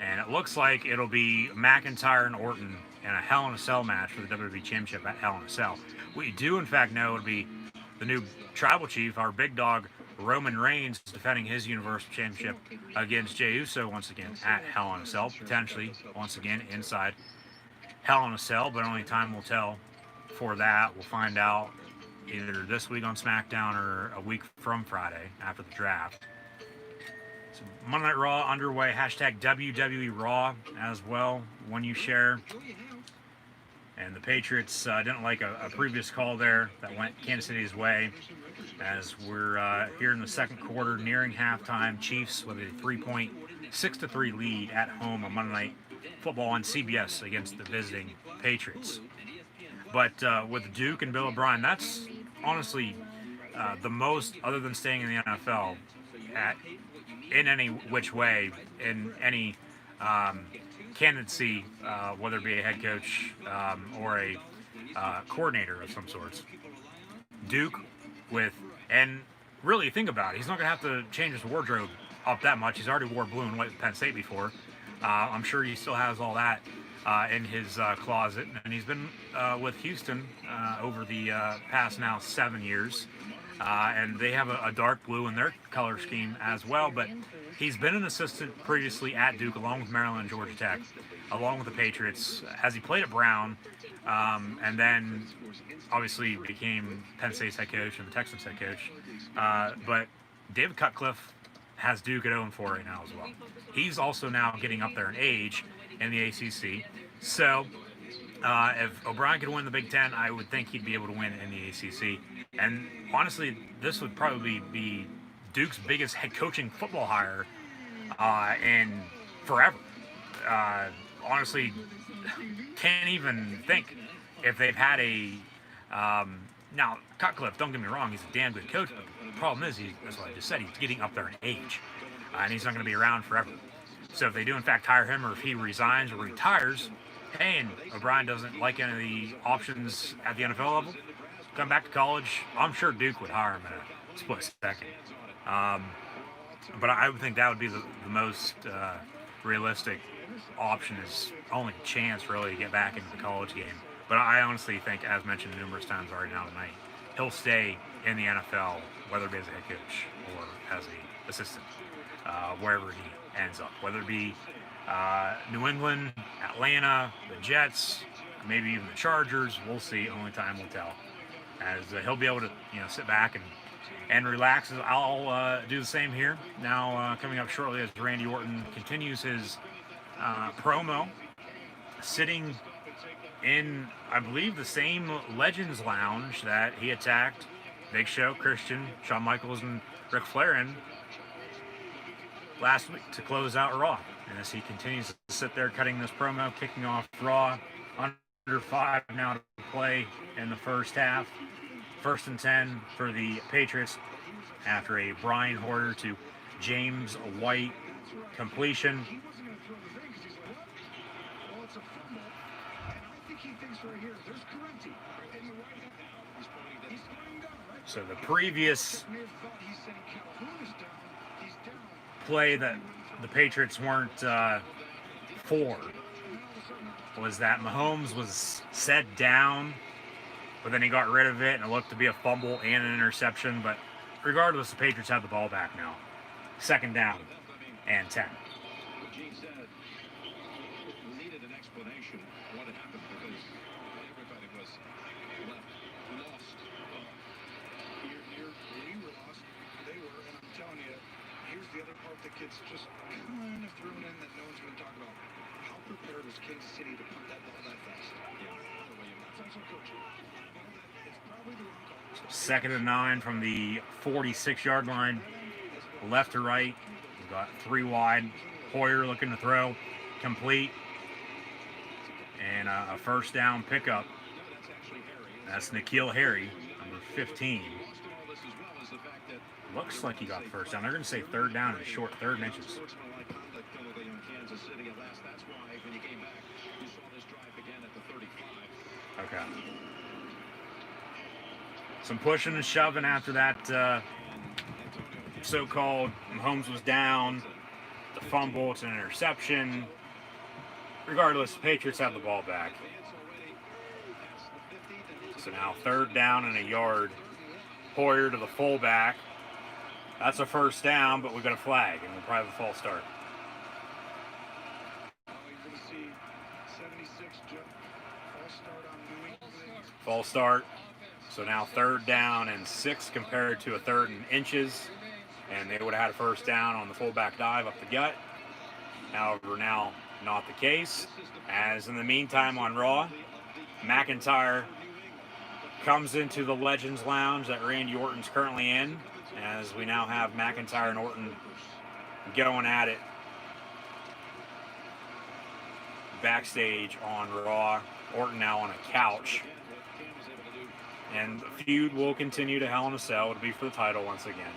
And it looks like it'll be McIntyre and Orton in a Hell in a Cell match for the WWE Championship at Hell in a Cell. We do, in fact, know it'll be the new Tribal Chief, our big dog, Roman Reigns, defending his Universal Championship against Jey Uso once again at Hell in a Cell, potentially once again inside Hell in a Cell, but only time will tell for that. We'll find out either this week on SmackDown or a week from Friday after the draft. So Monday Night Raw underway, hashtag WWE Raw as well, one you share. And the Patriots didn't like a previous call there that went Kansas City's way, as we're here in the second quarter, nearing halftime. Chiefs with a 3-point, 6-3 lead at home on Monday Night Football on CBS against the visiting Patriots. But with Duke and Bill O'Brien, that's honestly the most, other than staying in the NFL, in any which way, in any candidacy, whether it be a head coach or a coordinator of some sorts. Duke and really think about it, he's not going to have to change his wardrobe up that much. He's already wore blue and white with Penn State before. I'm sure he still has all that in his closet, and he's been with Houston over the past now 7 years, and they have a dark blue in their color scheme as well, but he's been an assistant previously at Duke, along with Maryland and Georgia Tech, along with the Patriots, as he played at Brown, and then obviously became Penn State's head coach and the Texans head coach. But David Cutcliffe has Duke at 0-4 right now as well. He's also now getting up there in age in the ACC. So if O'Brien could win the Big Ten, I would think he'd be able to win in the ACC. And honestly, this would probably be Duke's biggest head coaching football hire in forever. Honestly, can't even think if they've had a... now, Cutcliffe, don't get me wrong, he's a damn good coach, but the problem is, that's what I just said, he's getting up there in age, and he's not going to be around forever. So if they do in fact hire him, or if he resigns or retires, hey, and O'Brien doesn't like any of the options at the NFL level, come back to college, I'm sure Duke would hire him in a split second. But I would think that would be the most realistic option, is only chance really to get back into the college game. But I honestly think, as mentioned numerous times already now tonight, he'll stay in the NFL, whether it be as a head coach or as an assistant, wherever he ends up, whether it be New England, Atlanta, the Jets, maybe even the Chargers. We'll see. Only time will tell. As he'll be able to, sit back and relax. I'll do the same here. Now, coming up shortly, as Randy Orton continues his promo, sitting in, I believe, the same Legends Lounge that he attacked Big Show, Christian, Shawn Michaels, and Ric Flair in last week to close out Raw. And as he continues to sit there cutting this promo, kicking off Raw, under 5 now to play in the first half. 1st and 10 for the Patriots after a Brian Hoyer to James White completion. So the previous play that the Patriots weren't for was that Mahomes was set down, but then he got rid of it and it looked to be a fumble and an interception. But regardless, the Patriots have the ball back now. 2nd down and 10. The kids just kind of thrown in that no one's going to talk about. How prepared was Kansas City to pump that ball that fast? Yeah. That's also coaching. It's probably the wrong call. So 2nd and 9 from the 46-yard line, left to right. We've got 3 wide. Hoyer looking to throw, complete, and a first down pickup. That's N'Keal Harry, number 15. Looks like he got the first down. They're going to say 3rd down and short, 3rd and inches. Okay. Some pushing and shoving after that so-called Mahomes was down, the fumble, it's an interception. Regardless, the Patriots have the ball back. So now 3rd down and a yard. Hoyer to the fullback. That's a first down, but we've got a flag, and we'll probably have a false start. False start. So now 3rd down and 6 compared to a 3rd and inches. And they would have had a first down on the fullback dive up the gut. However, now not the case. As in the meantime on Raw, McIntyre comes into the Legends Lounge that Randy Orton's currently in, as we now have McIntyre and Orton going at it backstage on Raw. Orton now on a couch. And the feud will continue to Hell in a Cell. It'll be for the title once again.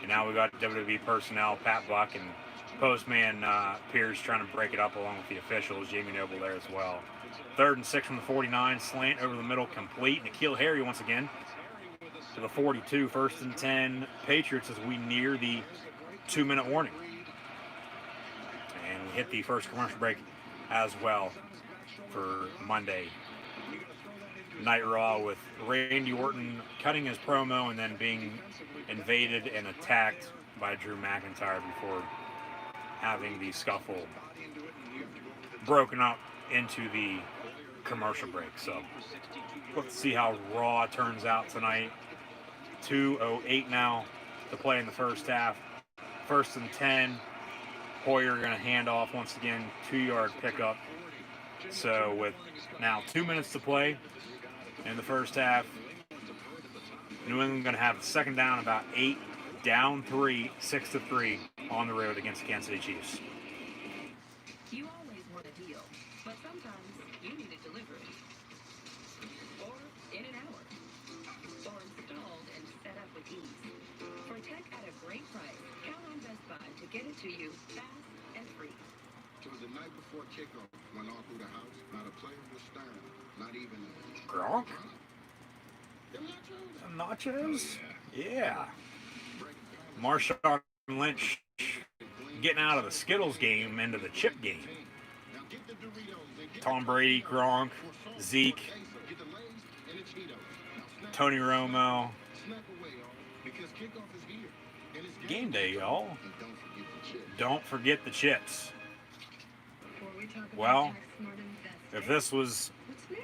And now we've got WWE personnel, Pat Buck and Postman Pierce trying to break it up along with the officials. Jamie Noble there as well. 3rd and 6 from the 49, slant over the middle, complete. N'Keal Harry once again to the 42, 1st and 10 Patriots as we near the 2-minute warning. And we hit the first commercial break as well for Monday Night Raw, with Randy Orton cutting his promo and then being invaded and attacked by Drew McIntyre before having the scuffle broken up into the commercial break. So let's see how Raw turns out tonight. 2:08 now to play in the first half. 1st and 10. Hoyer going to hand off once again, 2-yard pickup. So with now 2 minutes to play in the first half, New England going to have 2nd down, about 8, down 3, 6-3 on the road against the Kansas City Chiefs. You always want a deal, but sometimes you need it delivered. Or in an hour. Or installed and set up with ease. For tech at a great price, count on Best Buy to get it to you fast and free. It was the night before kickoff, went all through the house. Not a player was stirring. Not even Gronk? Nachos? Yeah. Marshawn Lynch getting out of the Skittles game into the chip game. Tom Brady, Gronk, Zeke, Tony Romo. Game day, y'all. Don't forget the chips. Well, if this was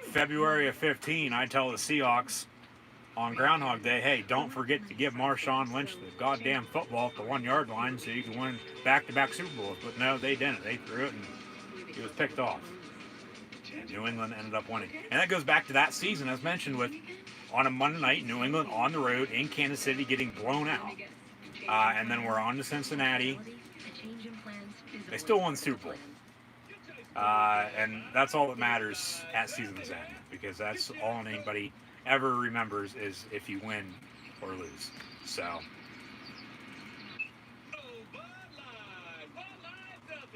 February of 15, I'd tell the Seahawks on Groundhog Day, hey, don't forget to give Marshawn Lynch the goddamn football at the 1-yard line so you can win back-to-back Super Bowls. But no, they didn't. They threw it and he was picked off. And New England ended up winning. And that goes back to that season, as mentioned, with on a Monday night, New England on the road in Kansas City getting blown out. And then we're on to Cincinnati. They still won the Super Bowl. And that's all that matters at season's end, because that's all anybody ever remembers is if you win or lose. So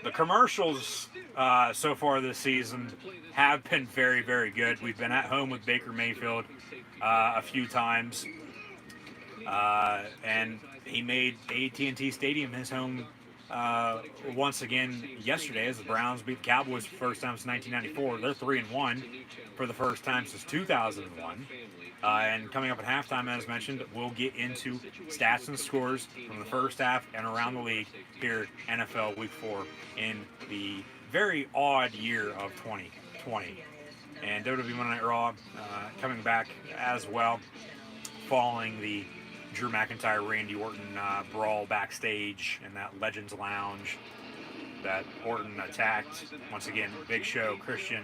the commercials so far this season have been very, very good. We've been at home with Baker Mayfield a few times, and he made AT&T Stadium his home once again yesterday as the Browns beat the Cowboys for the first time since 1994. They're 3-1 for the first time since 2001. And coming up at halftime, as mentioned, we'll get into stats and scores from the first half and around the league here at NFL Week 4 in the very odd year of 2020. And WWE Monday Night Raw coming back as well following the Drew McIntyre, Randy Orton brawl backstage in that Legends Lounge that Orton attacked. Once again, Big Show, Christian,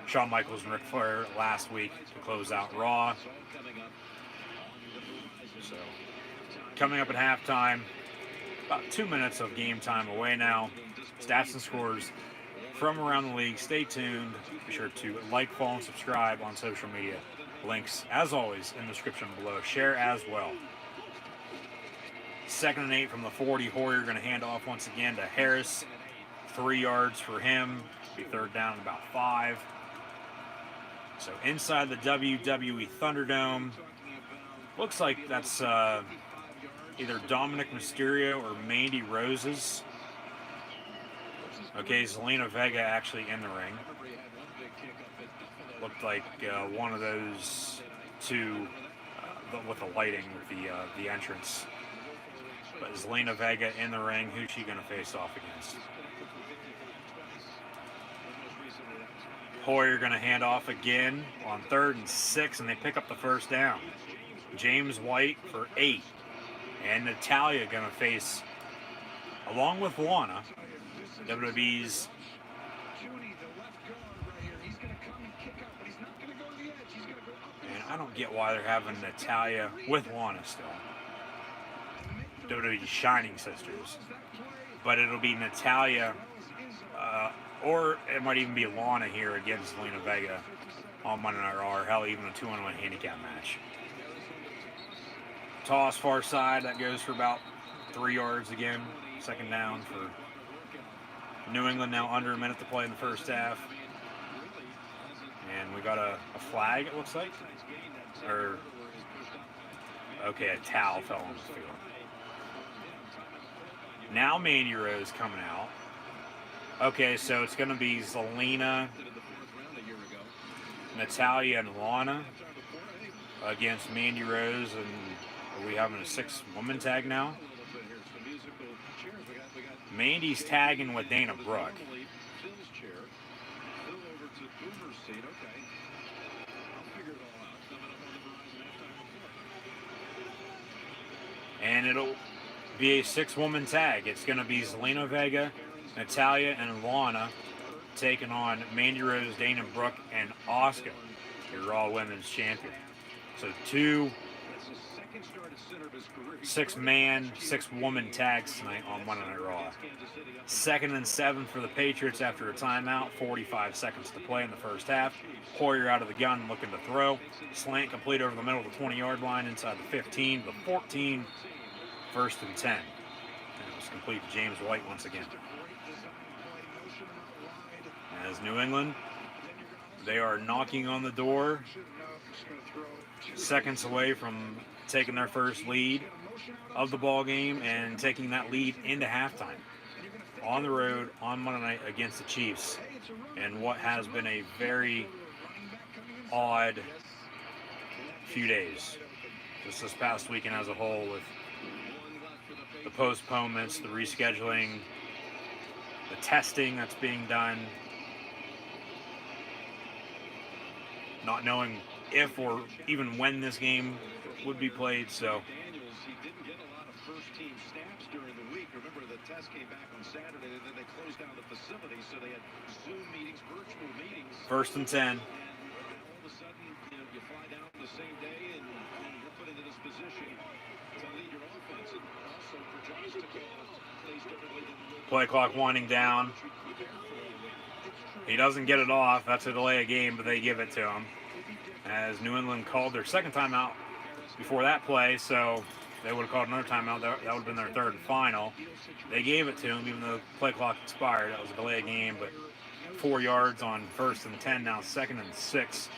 Shawn Michaels, and Ric Flair last week to close out Raw. So, coming up at halftime, about 2 minutes of game time away now. Stats and scores from around the league. Stay tuned. Be sure to like, follow, and subscribe on social media. Links, as always, in the description below. Share as well. 2nd and 8 from the 40. Hoyer going to hand off once again to Harris. 3 yards for him. Be 3rd down, about 5. So inside the WWE Thunderdome. Looks like that's either Dominic Mysterio or Mandy Rose's. Okay, Zelina Vega actually in the ring. Looked like one of those two with the lighting with the entrance. But Zelina Vega in the ring. Who's she going to face off against? Hoyer going to hand off again on 3rd and 6, and they pick up the 1st down. James White for 8. And Natalia going to face, along with Lana, WWE's and I don't get why they're having Natalia with Lana still. WWE's Shining Sisters. But it'll be Natalia, or it might even be Lana here against Zelina Vega on Monday Night Raw, or hell, even a 2-on-1 handicap match. Toss far side, that goes for about 3 yards again. 2nd down for New England, now under a minute to play in the 1st half. And we got a flag, it looks like. Or, okay, a towel fell on the field. Now Mandy Rose coming out. Okay, so it's going to be Zelina, Natalia, and Lana against Mandy Rose. And are we having a 6-woman tag now? Mandy's tagging with Dana Brooke. And it'll be a 6-woman tag. It's going to be Zelina Vega, Natalia, and Lana taking on Mandy Rose, Dana Brooke, and Asuka, your Raw Women's Champion. So 2 6-man, 6-woman tags tonight on Monday Night Raw. 2nd and 7 for the Patriots after a timeout. 45 seconds to play in the 1st half. Hoyer out of the gun looking to throw. Slant complete over the middle of the 20-yard line inside the 15, the 14. 1st and 10. And it was complete to James White once again. As New England, they are knocking on the door. Seconds away from taking their first lead of the ball game and taking that lead into halftime. On the road on Monday night against the Chiefs. And what has been a very odd few days. Just this past weekend as a whole, with the postponements, the rescheduling, the testing that's being done, not knowing if or even when this game would be played. So He didn't get a lot of first-team snaps during the week. Remember, the test came back on Saturday, and then they closed down the facility, so they had Zoom meetings, virtual meetings. 1st and 10. And all of a sudden, you fly down the same day, and you're put into this position to lead your offense. And also for Josh to call plays differently than Play clock winding down. He doesn't get it off. That's a delay of game, but they give it to him. As New England called their 2nd timeout before that play, so they would have called another timeout. That would have been their 3rd and final. They gave it to him, even though the play clock expired. That was a delay of game, but 4 yards on 1st and 10, now 2nd and 6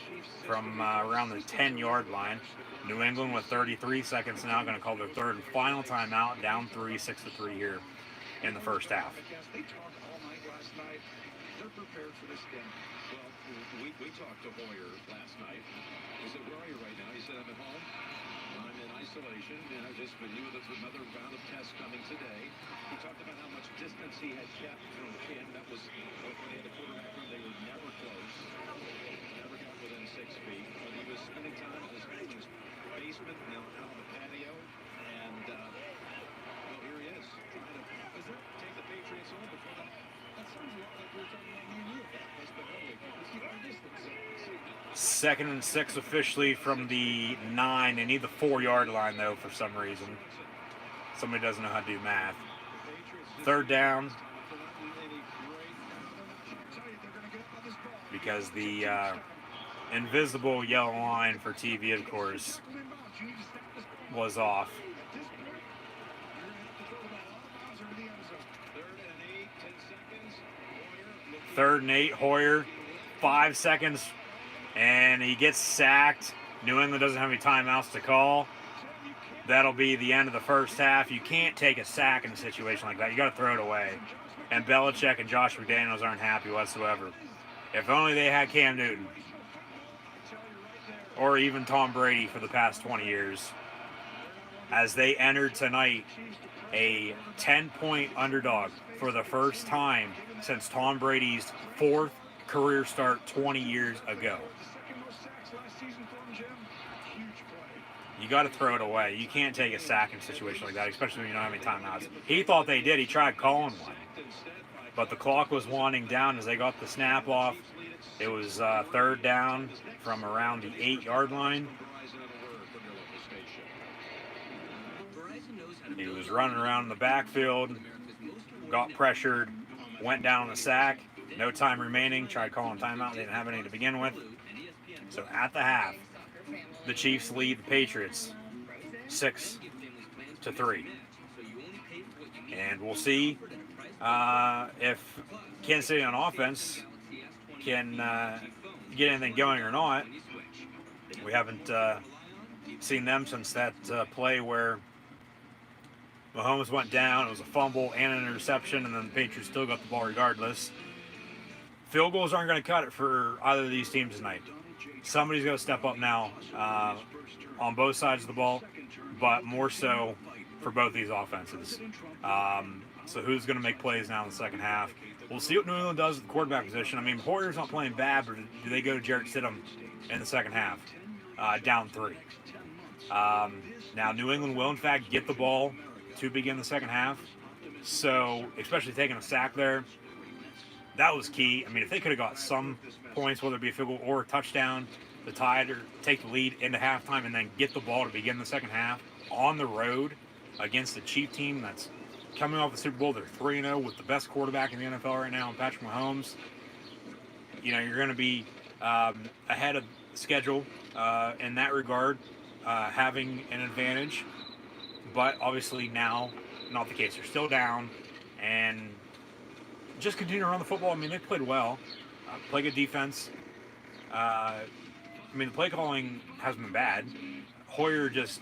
from around the 10-yard line. New England with 33 seconds now, going to call their 3rd and final timeout, down 3, 6-3 here in the 1st half. They talked all night last night. They're prepared for this game. Well, we talked to Hoyer last night. He said, "Where are you right now?" He said, "I'm at home. I'm in isolation, and I just knew that there's another round of tests coming today." He talked about how much distance he had kept from Ken. That was when they had the quarterback room. They were never close. Never got within 6 feet. But he was spending time in his family's basement and out on the patio. And well, here he is, trying to take the Patriots home before that. 2nd and 6 officially from the 9. They need the 4-yard line, though, for some reason. Somebody doesn't know how to do math. 3rd down. Because the invisible yellow line for TV, of course, was off. 3rd and 8, Hoyer. 5 seconds, and he gets sacked. New England doesn't have any timeouts to call. That'll be the end of the first half. You can't take a sack in a situation like that. You got to throw it away. And Belichick and Josh McDaniels aren't happy whatsoever. If only they had Cam Newton. Or even Tom Brady for the past 20 years. As they entered tonight a 10-point underdog for the first time since Tom Brady's 4th career start 20 years ago. You got to throw it away. You can't take a sack in a situation like that, especially when you don't have any timeouts. He thought they did. He tried calling one. But the clock was winding down as they got the snap off. It was 3rd down from around the 8-yard line. He was running around in the backfield, got pressured, went down on the sack. No time remaining. Tried calling timeout. They didn't have any to begin with. So at the half, the Chiefs lead the Patriots 6-3. And we'll see if Kansas City on offense can get anything going or not. We haven't seen them since that play where Mahomes went down. It was a fumble and an interception, and then the Patriots still got the ball regardless. Field goals aren't going to cut it for either of these teams tonight. Somebody's going to step up now on both sides of the ball, but more so for both these offenses. So who's going to make plays now in the second half? We'll see what New England does at the quarterback position. I mean, Hoyer's not playing bad, but do they go to Jarrett Stidham in the second half? Down 3. Now, New England will, in fact, get the ball to begin the second half. So, especially taking a sack there, that was key. I mean, if they could have got some points, whether it be a field goal or a touchdown, to tie it or take the lead into halftime and then get the ball to begin the second half on the road against a Chief team that's coming off the Super Bowl. They're 3-0 with the best quarterback in the NFL right now, Patrick Mahomes. You know, you're going to be ahead of schedule in that regard, having an advantage. But obviously now, not the case. They're still down, and just continue to run the football. I mean, they played well, play good defense. I mean, the play calling hasn't been bad. Hoyer just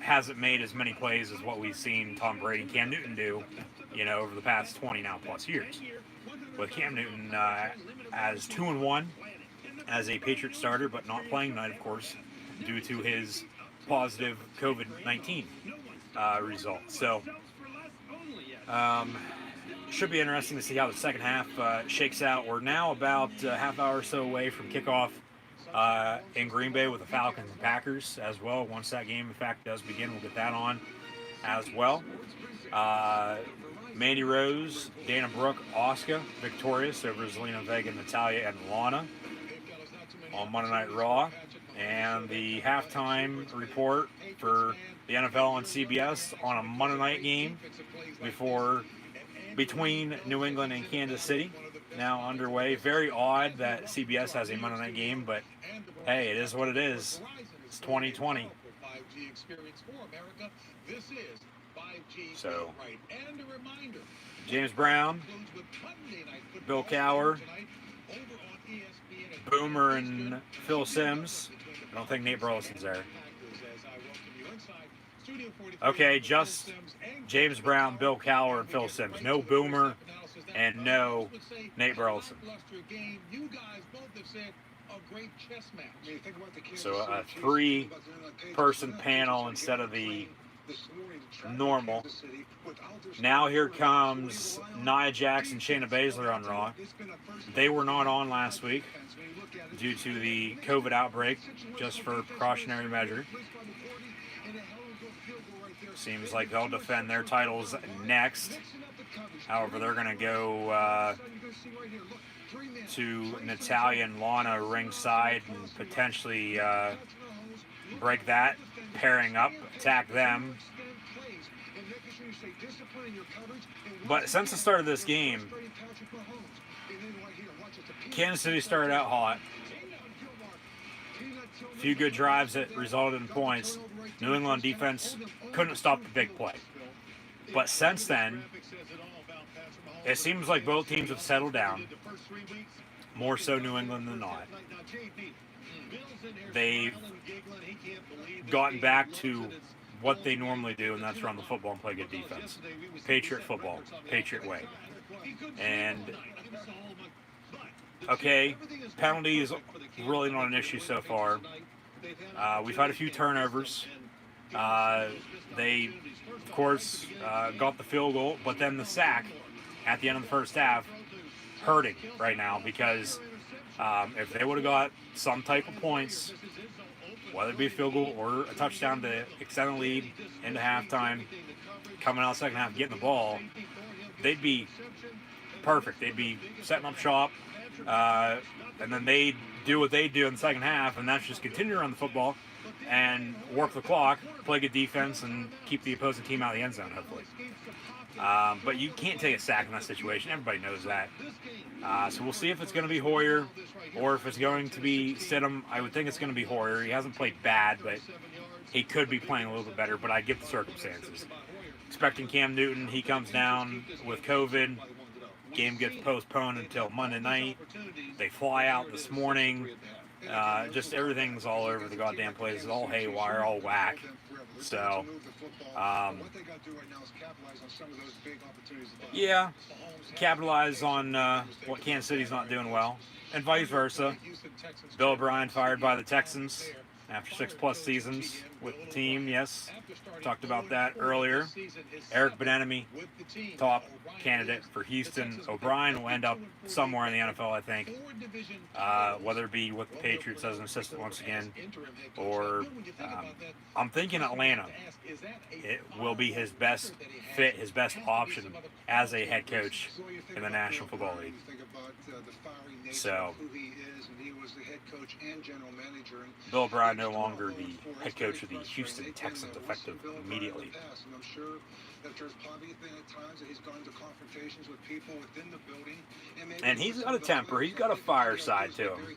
hasn't made as many plays as what we've seen Tom Brady and Cam Newton do, you know, over the past 20 now plus years. With Cam Newton as 2-1 as a Patriot starter, but not playing tonight, of course, due to his positive COVID-19 result. So, should be interesting to see how the second half shakes out. We're now about a half hour or so away from kickoff in Green Bay with the Falcons and Packers as well. Once that game, in fact, does begin, we'll get that on as well. Mandy Rose, Dana Brooke, Asuka victorious over Zelina Vega, Natalya, and Lana on Monday Night Raw. And the halftime report for the NFL on CBS on a Monday night game between New England and Kansas City now underway. Very odd that CBS has a Monday night game, but hey, it is what it is. It's 2020. So, James Brown, Bill Cowher, Boomer, and Phil Simms. I don't think Nate Burleson's there. Okay, just James Brown, Bill Cowher, and Phil Simms. No Boomer and no Nate Burleson. So a 3-person panel instead of the normal. Now here comes Nia Jax and Shayna Baszler on Raw. They were not on last week due to the COVID outbreak, just for precautionary measure. Seems like they'll defend their titles next. However, they're going to go to Natalia and Lana ringside and potentially break that pairing up, attack them. But since the start of this game, Kansas City started out hot. A few good drives that resulted in points. New England defense couldn't stop the big play. But since then, it seems like both teams have settled down. More so New England than not. They've gotten back to what they normally do, and that's run the football and play good defense. Patriot football, Patriot way. And, okay, penalties really not an issue so far. We've had a few turnovers. They, of course, got the field goal, but then the sack at the end of the first half hurting right now because if they would have got some type of points, whether it be a field goal or a touchdown to extend the lead into halftime, coming out second half, getting the ball, they'd be perfect. They'd be setting up shop, and then they'd do what they do in the second half, and that's just continue to run the football and work the clock, play good defense, and keep the opposing team out of the end zone, hopefully. But you can't take a sack in that situation. Everybody knows that. So we'll see if it's going to be Hoyer or if it's going to be Stidham. I would think it's going to be Hoyer. He hasn't played bad, but he could be playing a little bit better, but I get the circumstances. Expecting Cam Newton, he comes down with COVID. Game gets postponed until Monday night. They fly out this morning. Just everything's all over the goddamn place. It's all haywire, all whack. So, yeah, capitalize on what Kansas City's not doing well, and vice versa. Bill O'Brien fired by the Texans after 6+ seasons with the team, yes. Talked about that earlier. Eric Bieniemy, top candidate for Houston. O'Brien will end up somewhere in the NFL, I think. Whether it be with the Patriots as an assistant once again, or I'm thinking Atlanta. It will be his best fit, his best option as a head coach in the National Football League. So, Bill O'Brien no longer the head coach of the Houston Texans, effective immediately. And he's got a temper. He's got a fire side to him.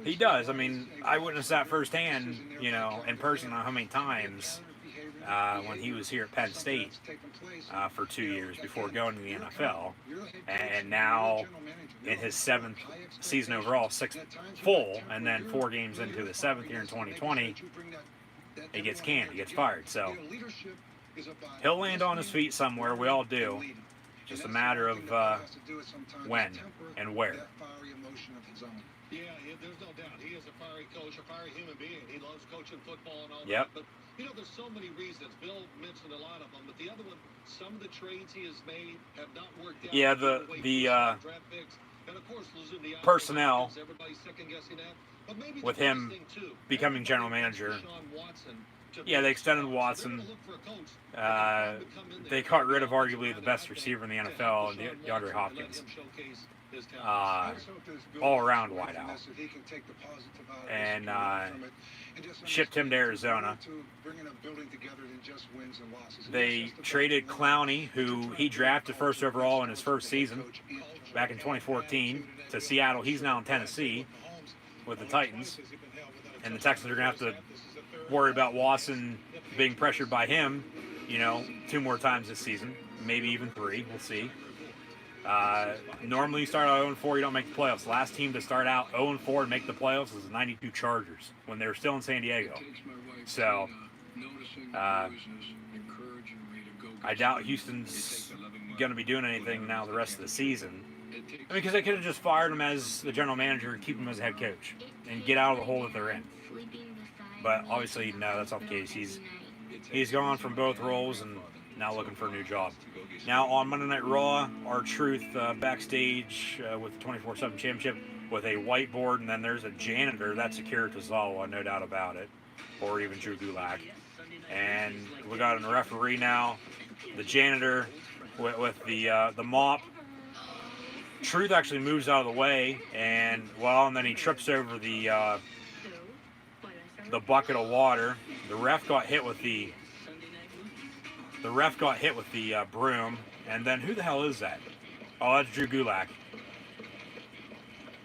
He does. I mean, I witnessed that firsthand, in person how many times when he was here at Penn State for 2 years before going to the NFL. And now in his 7th season overall, 6th full, and then 4 games into the 7th year in 2020, he gets canned, he gets fired. So he'll land on his feet somewhere. We all do. Just a matter of when and where. Yeah, there's no doubt. He is a fiery coach, a fiery human being. He loves coaching football and all yep. that. But, there's so many reasons. Bill mentioned a lot of them. But the other one, some of the trades he has made have not worked out. Yeah, the and of course, losing the personnel second-guessing that. But maybe with him becoming general manager. Yeah, they extended Watson. They got rid of arguably the best receiver in the NFL, DeAndre Hopkins. All around wideout. And shipped him to Arizona. They traded Clowney, who he drafted first overall in his first season back in 2014, to Seattle. He's now in Tennessee with the Titans. And the Texans are going to have to worry about Watson being pressured by him, 2 more times this season, maybe even 3. We'll see. Normally you start out 0-4, you don't make the playoffs. The last team to start out 0-4 and make the playoffs is the 92 Chargers when they were still in San Diego. So, I doubt Houston's going to be doing anything now the rest of the season. Because they could have just fired him as the general manager and keep him as a head coach and get out of the hole that they're in. But obviously, no, that's not the case. He's gone from both roles and now looking for a new job. Now on Monday Night Raw, R-Truth backstage with the 24/7 championship with a whiteboard, and then there's a janitor. That's Akira Tozawa, no doubt about it. or even Drew Gulak. And we got a referee now, the janitor with the mop. Truth actually moves out of the way, and then he trips over the bucket of water. The ref got hit with the broom, and then who the hell is that? Oh, that's Drew Gulak.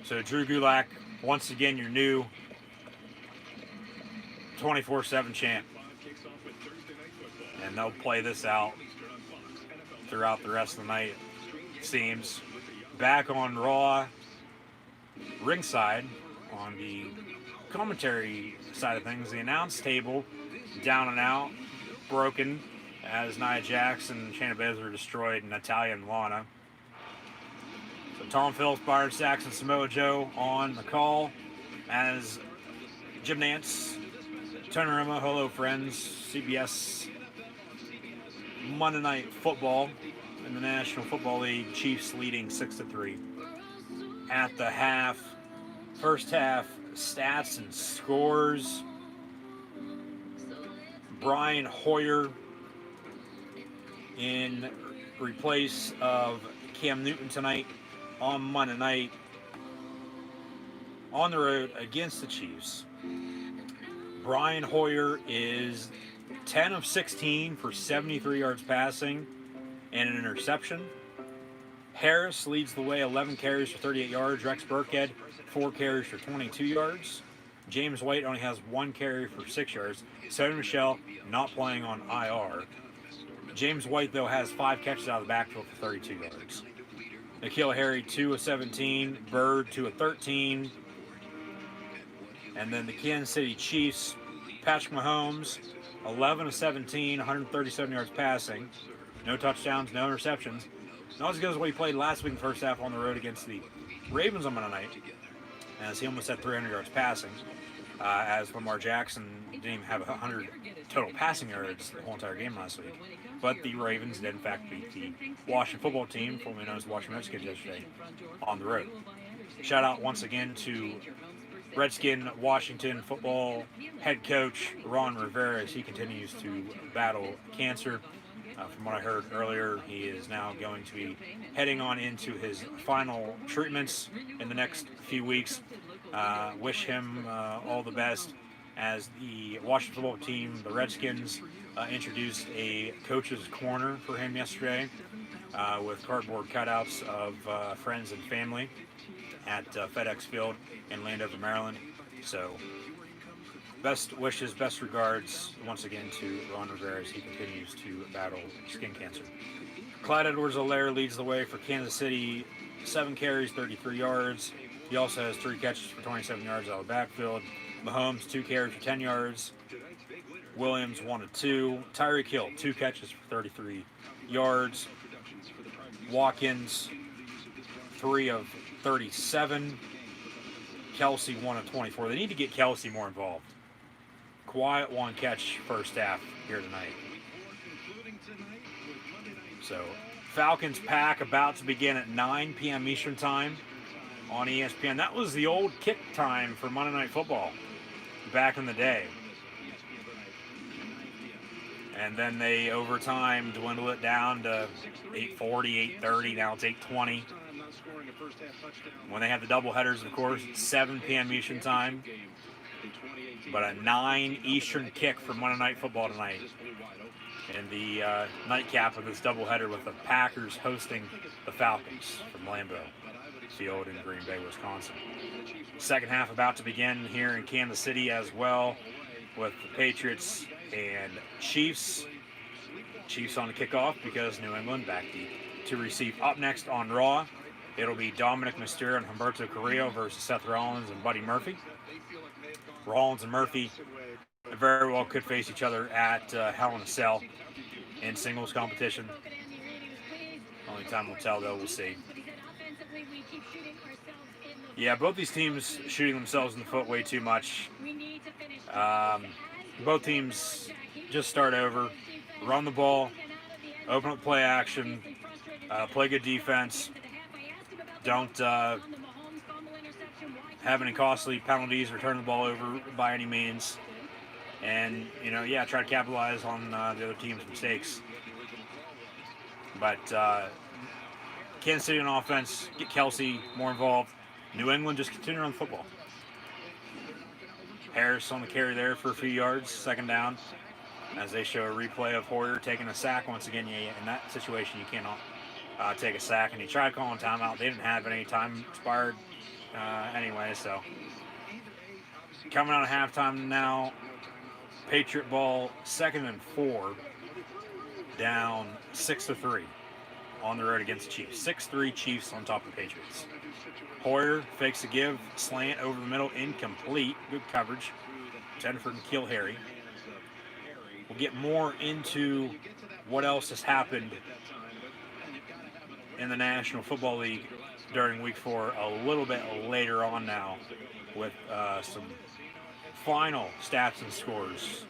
So Drew Gulak, once again, your new 24/7 champ. And they'll play this out throughout the rest of the night, it seems. Back on Raw, ringside, on the commentary side of things, the announce table, down and out, broken, as Nia Jax and Shayna Baszler destroyed Natalya and Lana. So Tom Phillips, Byron Saxton, Samoa Joe on the call as Jim Nance, Tony Romo, hello friends, CBS Monday Night Football in the National Football League, Chiefs leading 6-3. At the half, first half stats and scores. Brian Hoyer in replace of Cam Newton tonight on Monday night on the road against the Chiefs. Brian Hoyer is 10 of 16 for 73 yards passing and an interception. Harris leads the way, 11 carries for 38 yards. Rex Burkhead, 4 carries for 22 yards. James White only has 1 carry for 6 yards. Sony Michel not playing on IR. James White, though, has 5 catches out of the backfield for 32 yards. N'Keal Harry, 2 of 17. Bird, 2 of 13. And then the Kansas City Chiefs, Patrick Mahomes, 11 of 17, 137 yards passing. No touchdowns, no interceptions. Not as good as what he played last week in the first half on the road against the Ravens on Monday night, as he almost had 300 yards passing, as Lamar Jackson didn't even have 100 total passing yards the whole entire game last week. But the Ravens did, in fact, beat the Washington football team, formerly known as the Washington Redskins, yesterday on the road. Shout out once again to Redskin Washington football head coach Ron Rivera as he continues to battle cancer. From what I heard earlier, he is now going to be heading on into his final treatments in the next few weeks. Wish him all the best as the Washington football team, the Redskins, introduced a coach's corner for him yesterday with cardboard cutouts of friends and family at FedEx Field in Landover, Maryland. So best wishes, best regards once again to Ron Rivera as he continues to battle skin cancer. Clyde Edwards-Helaire leads the way for Kansas City, 7 carries, 33 yards. He also has 3 catches for 27 yards out of the backfield. Mahomes, 2 carries for 10 yards. Williams, 1 of 2. Tyreek Hill, 2 catches for 33 yards. Watkins, 3 of 37. Kelsey, 1 of 24. They need to get Kelsey more involved. Quiet 1 catch first half here tonight. So, Falcons Pack about to begin at 9 p.m. Eastern Time on ESPN. That was the old kick time for Monday Night Football back in the day. And then they, over time, dwindle it down to 8:40, 8:30. Now it's 8:20. When they have the doubleheaders, of course, it's 7 p.m. Eastern Time. But a 9 Eastern kick for Monday Night Football tonight. And the nightcap of this doubleheader with the Packers hosting the Falcons from Lambeau Field in Green Bay, Wisconsin. Second half about to begin here in Kansas City as well with the Patriots and Chiefs. Chiefs on the kickoff because New England back deep to receive. Up next on Raw, it'll be Dominic Mysterio and Humberto Carrillo versus Seth Rollins and Buddy Murphy. Rollins and Murphy very well could face each other at Hell in a Cell in singles competition. Only time will tell, though. We'll see. Yeah, both these teams shooting themselves in the foot way too much. Both teams just start over, run the ball, open up play action, play good defense. Don't have any costly penalties or turn the ball over by any means. and try to capitalize on the other team's mistakes. But Kansas City on offense, get Kelsey more involved. New England just continue on the football. Harris on the carry there for a few yards, second down, as they show a replay of Hoyer taking a sack once again. In that situation, you cannot take a sack, and he tried calling timeout. They didn't have any time expired anyway, so coming out of halftime now, Patriot ball, 2nd and 4, down 6-3 on the road against the Chiefs. 6-3 Chiefs on top of the Patriots. Hoyer fakes a give, slant over the middle, incomplete. Good coverage. Tenford and Kilharry. We'll get more into what else has happened in the National Football League during Week 4 a little bit later on now, with some final stats and scores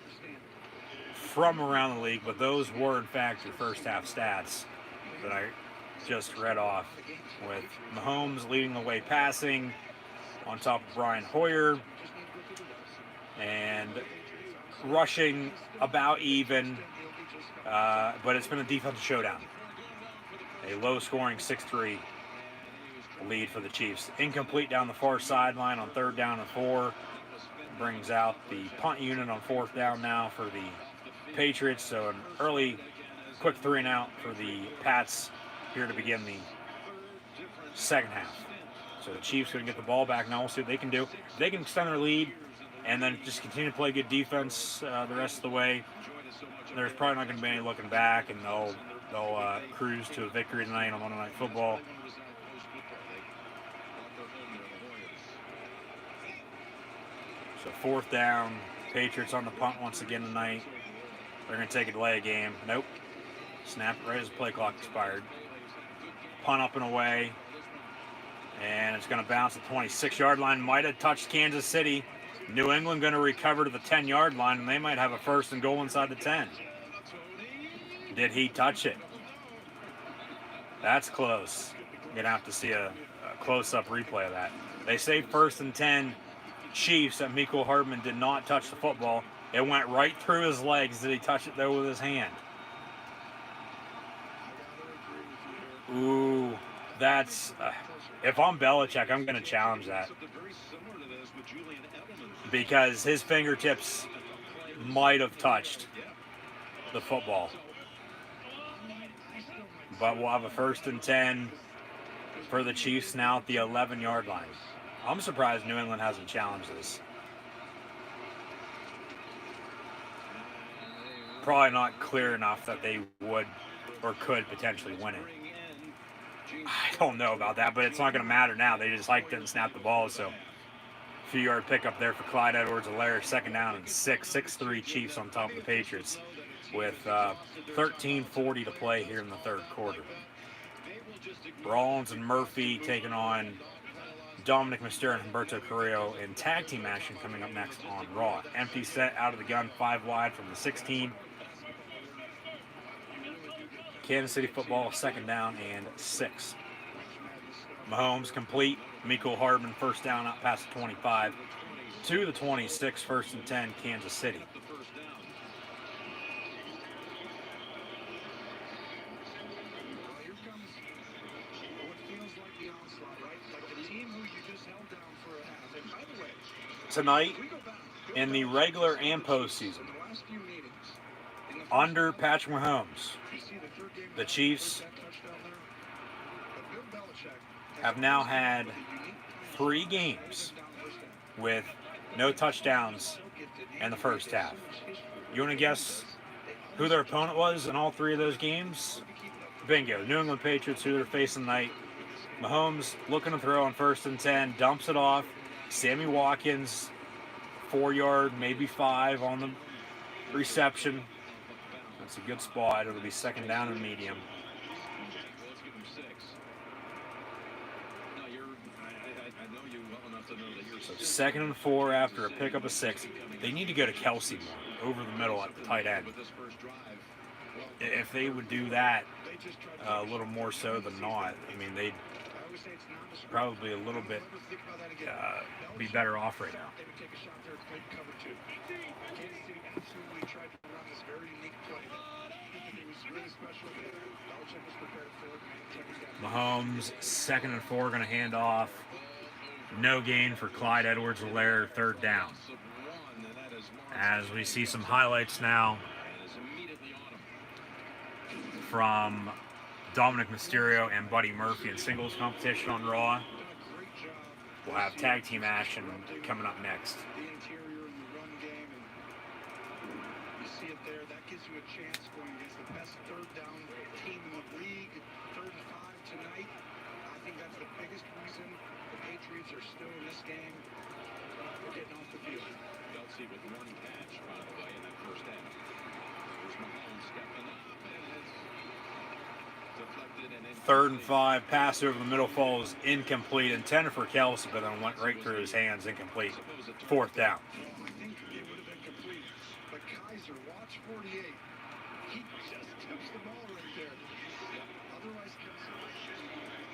from around the league, but those were in fact your first half stats that I just read off, with Mahomes leading the way passing on top of Brian Hoyer, and rushing about even, but it's been a defensive showdown. A low-scoring 6-3 lead for the Chiefs. Incomplete down the far sideline on 3rd down and 4. Brings out the punt unit on 4th down now for the Patriots. So an early, quick 3-and-out for the Pats here to begin the second half. So the Chiefs going to get the ball back now. We'll see what they can do. If they can extend their lead and then just continue to play good defense the rest of the way, there's probably not going to be any looking back, and they'll cruise to a victory tonight on Monday Night Football. So 4th down, Patriots on the punt once again tonight. They're going to take a delay game. Nope. Snap it right as the play clock expired. Punt up and away. And it's going to bounce at the 26-yard line. Might have touched Kansas City. New England going to recover to the 10-yard line, and they might have a 1st and goal inside the 10. Did he touch it? That's close. You're going to have to see a close-up replay of that. They say 1st and 10 Chiefs, that Mecole Hardman did not touch the football. It went right through his legs. Did he touch it, though, with his hand? Ooh, that's... if I'm Belichick, I'm going to challenge that. Because his fingertips might have touched the football. But we'll have a 1st and 10 for the Chiefs now at the 11-yard line. I'm surprised New England hasn't challenged this. Probably not clear enough that they would or could potentially win it. I don't know about that, but it's not going to matter now. They just hiked it and snapped the ball, so a few-yard pickup there for Clyde Edwards-Helaire. 2nd down and 6-3 Chiefs on top of the Patriots with 13:40 to play here in the 3rd quarter. Rollins and Murphy taking on Dominic Mysterio and Humberto Carrillo in tag team action coming up next on Raw. Empty set out of the gun, 5 wide from the 16. Kansas City football, 2nd down and 6. Mahomes complete. Mecole Hardman 1st down out past the 25 to the 26. 1st and 10, Kansas City. Tonight, in the regular and postseason, under Patrick Mahomes, the Chiefs have now had 3 games with no touchdowns in the first half. You want to guess who their opponent was in all 3 of those games? Bingo. New England Patriots, who they're facing tonight. Mahomes looking to throw on 1st and 10, dumps it off. Sammy Watkins, 4-yard, maybe 5 on the reception. That's a good spot. It'll be 2nd down and medium. So 2nd and 4 after a pickup of 6. They need to go to Kelsey more, over the middle at the tight end. If they would do that a little more so than not, I mean, always say it's nondescript. probably a little bit Never think about that again. be better off right now. They would take a shot there to play cover two. Kansas City absolutely tried to run this very unique play. It was really special. Belichick was prepared for it. Mahomes, 2nd and 4, going to hand off. No gain for Clyde Edwards-Helaire, 3rd down. As we see some highlights now from Dominic Mysterio and Buddy Murphy in singles competition on Raw. We'll have tag team action coming up next. The interior and the run game, and you see it there. That gives you a chance going against the best 3rd down team in the league. 3rd and 5 tonight. I think that's the biggest reason the Patriots are still in this game. They're getting off the field. Kelsey with 1 catch, by the way, in that first half. There's Mahomes stepping up, and it's deflected and in. 3rd and 5, pass over the middle falls incomplete, intended for Kelsey, but then went right through his hands, incomplete. 4th down. I think it would have been complete. But Kaiser, watch 48. He just tips the ball right there. Otherwise, Kelsey will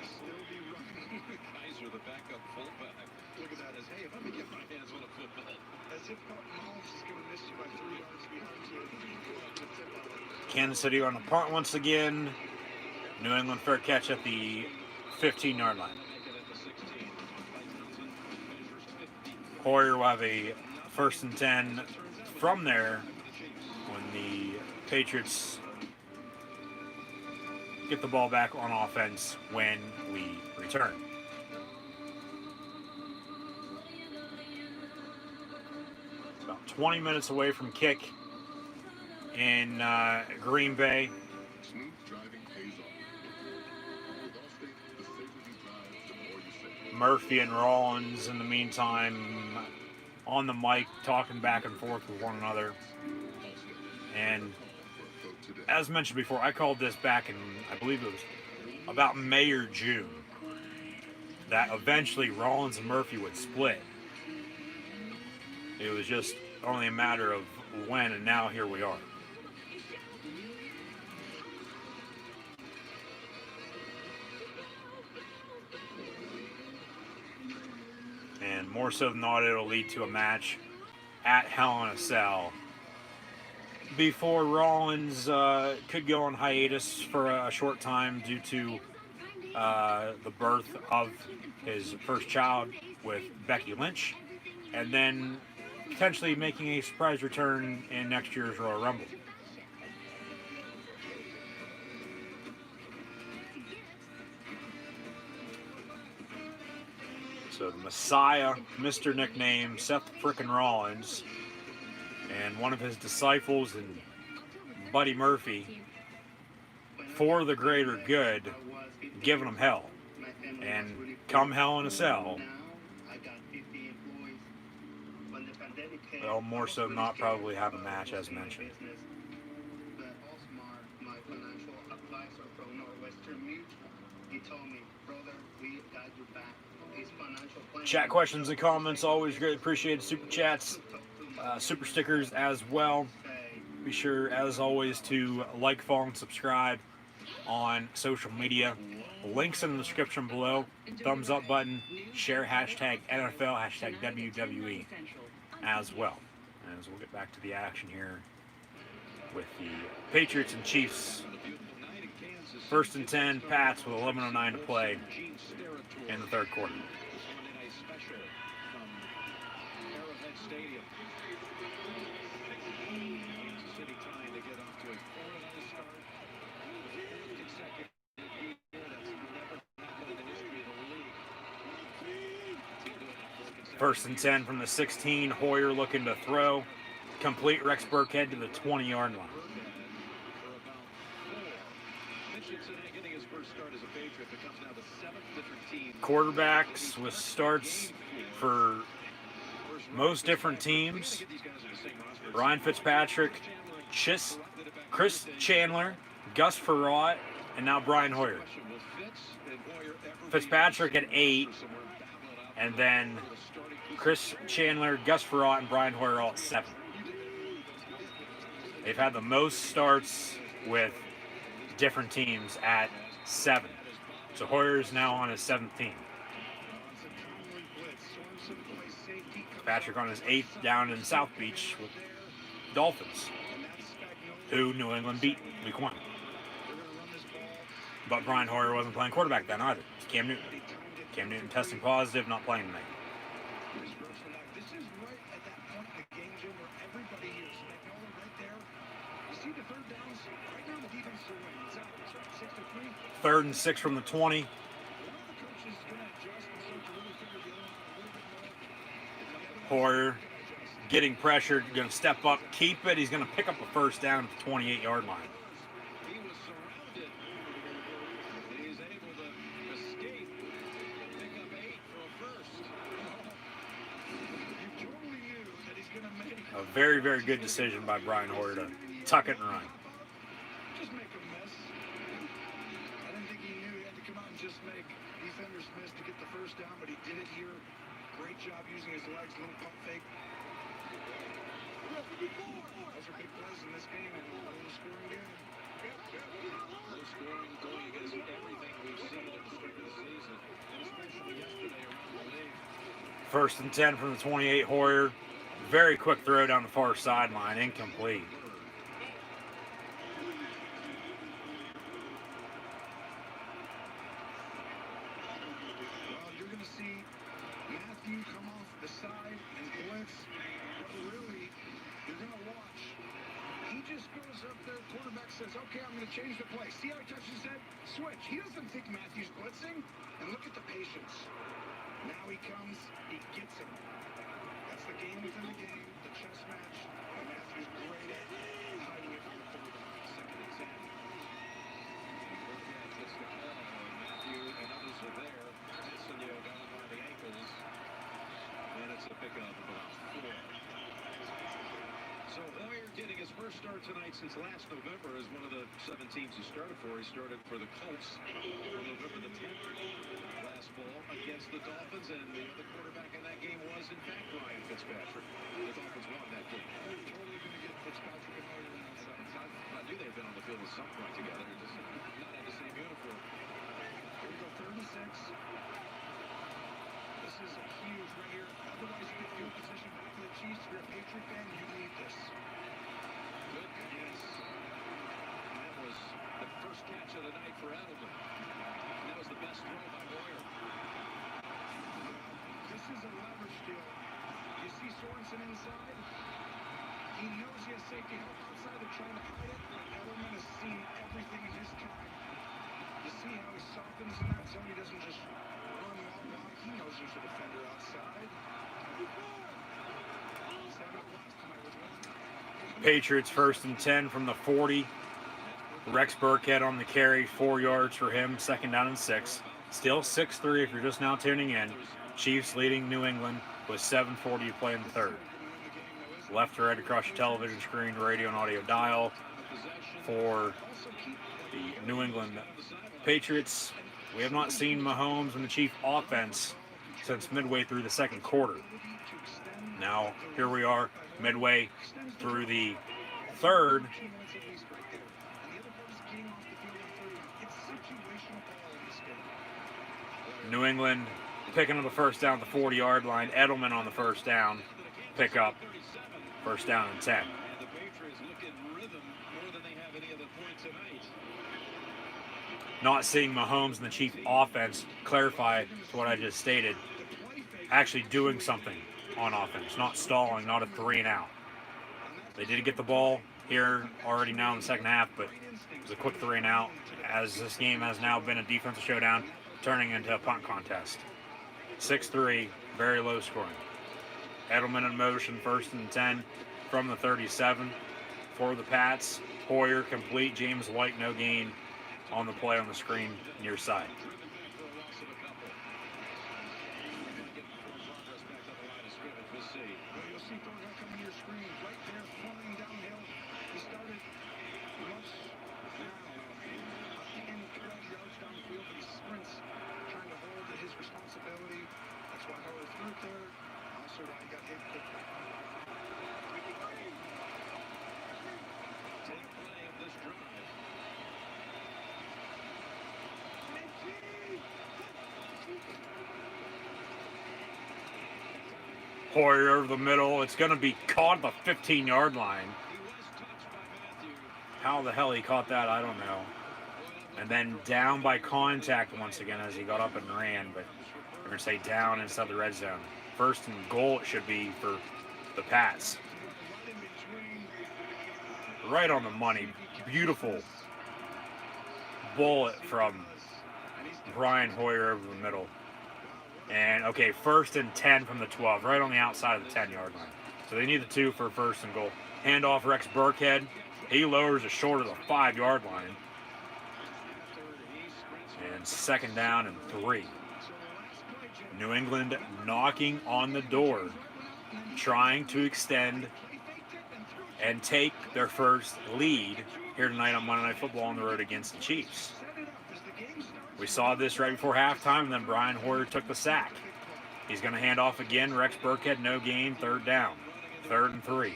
still be running. Kaiser, the backup fullback. Look at that. As, hey, if let me get my hands on a football. As if Mahomes is going to miss you by 3 yards behind you. The tip of it. Kansas City on the punt once again. New England fair catch at the 15-yard line. Hoyer will have a 1st and 10 from there when the Patriots get the ball back on offense when we return. About 20 minutes away from kick in Green Bay. Smooth driving pays off. With Allstate, the safer you drive, the more you save. Murphy and Rollins, in the meantime, on the mic, talking back and forth with one another. And as mentioned before, I called this back in, I believe it was about May or June, that eventually Rollins and Murphy would split. It was just only a matter of when, and now here we are. And more so than not, it'll lead to a match at Hell in a Cell before Rollins could go on hiatus for a short time due to the birth of his first child with Becky Lynch, and then potentially making a surprise return in next year's Royal Rumble. So the Messiah, Mr. Nickname, Seth frickin' Rollins, and one of his disciples, and Buddy Murphy, for the greater good, giving them hell. And come Hell in a Cell, they'll more so than not probably have a match, as mentioned. Chat questions and comments, always greatly appreciated. Super chats, super stickers as well. Be sure, as always, to like, follow, and subscribe on social media. Links in the description below. Thumbs up button. Share hashtag NFL, hashtag WWE as well. As we'll get back to the action here with the Patriots and Chiefs. 1st and 10, Pats with 11:09 to play in the 3rd quarter. First and 10 from the 16. Hoyer looking to throw. Complete. Rex Burkhead to the 20-yard line. Quarterbacks with starts for most different teams. Ryan Fitzpatrick, Chris Chandler, Gus Frerotte, and now Brian Hoyer. Fitzpatrick at 8, and then Chris Chandler, Gus Frerotte, and Brian Hoyer all at 7. They've had the most starts with different teams at 7. So Hoyer's now on his 7th team. Patrick on his 8th down in South Beach with Dolphins, who New England beat week 1. But Brian Hoyer wasn't playing quarterback then either. It's Cam Newton. Cam Newton testing positive, not playing tonight. This is right at that point in the game, Jim, where everybody is. Spagnuolo right there. You see the third downs? Right now the defense is winning. Exactly. It's right, 6 to 3. 3rd and 6 from the 20. One of the coaches is going to adjust and start to really figure the other one out a little bit more. Hoyer getting pressured, going to step up, keep it. He's going to pick up a first down at the 28-yard line. He was surrounded. He's able to escape, pick up 8 for a first. You totally knew that he's going to make A very, very good decision by Brian Hoyer to tuck it and run. just make a miss. I didn't think he knew he had to come out and just make defenders miss to get the first down, but he did it here. Great job using his legs, little pump fake. Those are big plays in this game and a little scoring game. Low scoring, going against everything we've seen at the start of the season, and especially yesterday around the league. 1st and 10 from the 28, Hoyer. Very quick throw down the far sideline, incomplete. Well, you're going to see Matthew come off the side and blitz. But really, you're going to watch. He just goes up there, quarterback says, okay, I'm going to change the play. See how he touches his head? Switch. He doesn't think Matthew's blitzing. And look at the patience. Now he comes, he gets him. That's the game within the game, the chess match. And Matthew's great at hiding it from the quarterback. 2nd and 10. Burkhead gets the call, and Matthew and others are there. Tissonio down by the ankles, and it's a pickup of about 4. So Hoyer getting his first start tonight since last November as one of the 7 teams he started for. He started for the Colts on November the 10th last fall against the Dolphins, and the other quarterback in that game was, in fact, Ryan Fitzpatrick. The Dolphins won that game. You're totally going to get Fitzpatrick and Hoyer on outside. I knew they'd been on the field at some point together, just not in the same uniform. Here we go, 3rd and 6. This is a huge right here. Otherwise, you get field position back to the Chiefs. If you're a Patriot fan, you need this. Good pass. And that was the first catch of the night for Edelman. And that was the best throw by Hoyer. This is a leverage deal. You see Sorensen inside. He knows he has safety help outside. They're trying to hide it. Edelman has seen everything in his time. You see how he softens in that zone. He doesn't just run long. He knows there's a defender outside. He's having a blast tonight with one. Patriots 1st and 10 from the 40. Rex Burkhead on the carry, 4 yards for him, 2nd down and 6. Still 6-3 if you're just now tuning in. Chiefs leading New England with 7:40 to play in the 3rd. Left to right across your television screen, radio and audio dial for the New England Patriots. We have not seen Mahomes and the Chief offense since midway through the 2nd quarter. Now, here we are, midway through the 3rd. New England picking up the first down at the 40-yard line. Edelman on the first down. Pick up first down and 10. And the Patriots look in rhythm more than they have any other point tonight. Not seeing Mahomes and the Chief offense, clarify to what I just stated, actually doing something on offense, not stalling, not a 3-and-out. They did get the ball here already now in the 2nd half, but it was a quick 3-and-out, as this game has now been a defensive showdown, turning into a punt contest. 6-3, very low scoring. Edelman in motion, 1st and 10 from the 37 for the Pats. Hoyer complete, James White no gain on the play on the screen near side. You'll see Thornhill coming to your screen right there, flying downhill. He started much now, 10, 12 yards downfield, but he sprints, trying to hold to his responsibility. That's why Howard threw it there. Also why he got hit quickly. Take play of this drive. Hoyer over the middle. It's going to be caught at the 15-yard line. How the hell he caught that, I don't know. And then down by contact once again as he got up and ran, but we're going to say down inside the red zone. First and goal it should be for the Pats. Right on the money. Beautiful bullet from Brian Hoyer over the middle. And, okay, 1st and 10 from the 12, right on the outside of the 10-yard line. So they need the 2 for 1st and goal. Handoff Rex Burkhead. He lowers it short of the 5-yard line. And 2nd down and 3. New England knocking on the door, trying to extend and take their first lead here tonight on Monday Night Football on the road against the Chiefs. We saw this right before halftime, and then Brian Hoyer took the sack. He's going to hand off again. Rex Burkhead, no gain, 3rd down. 3rd and 3.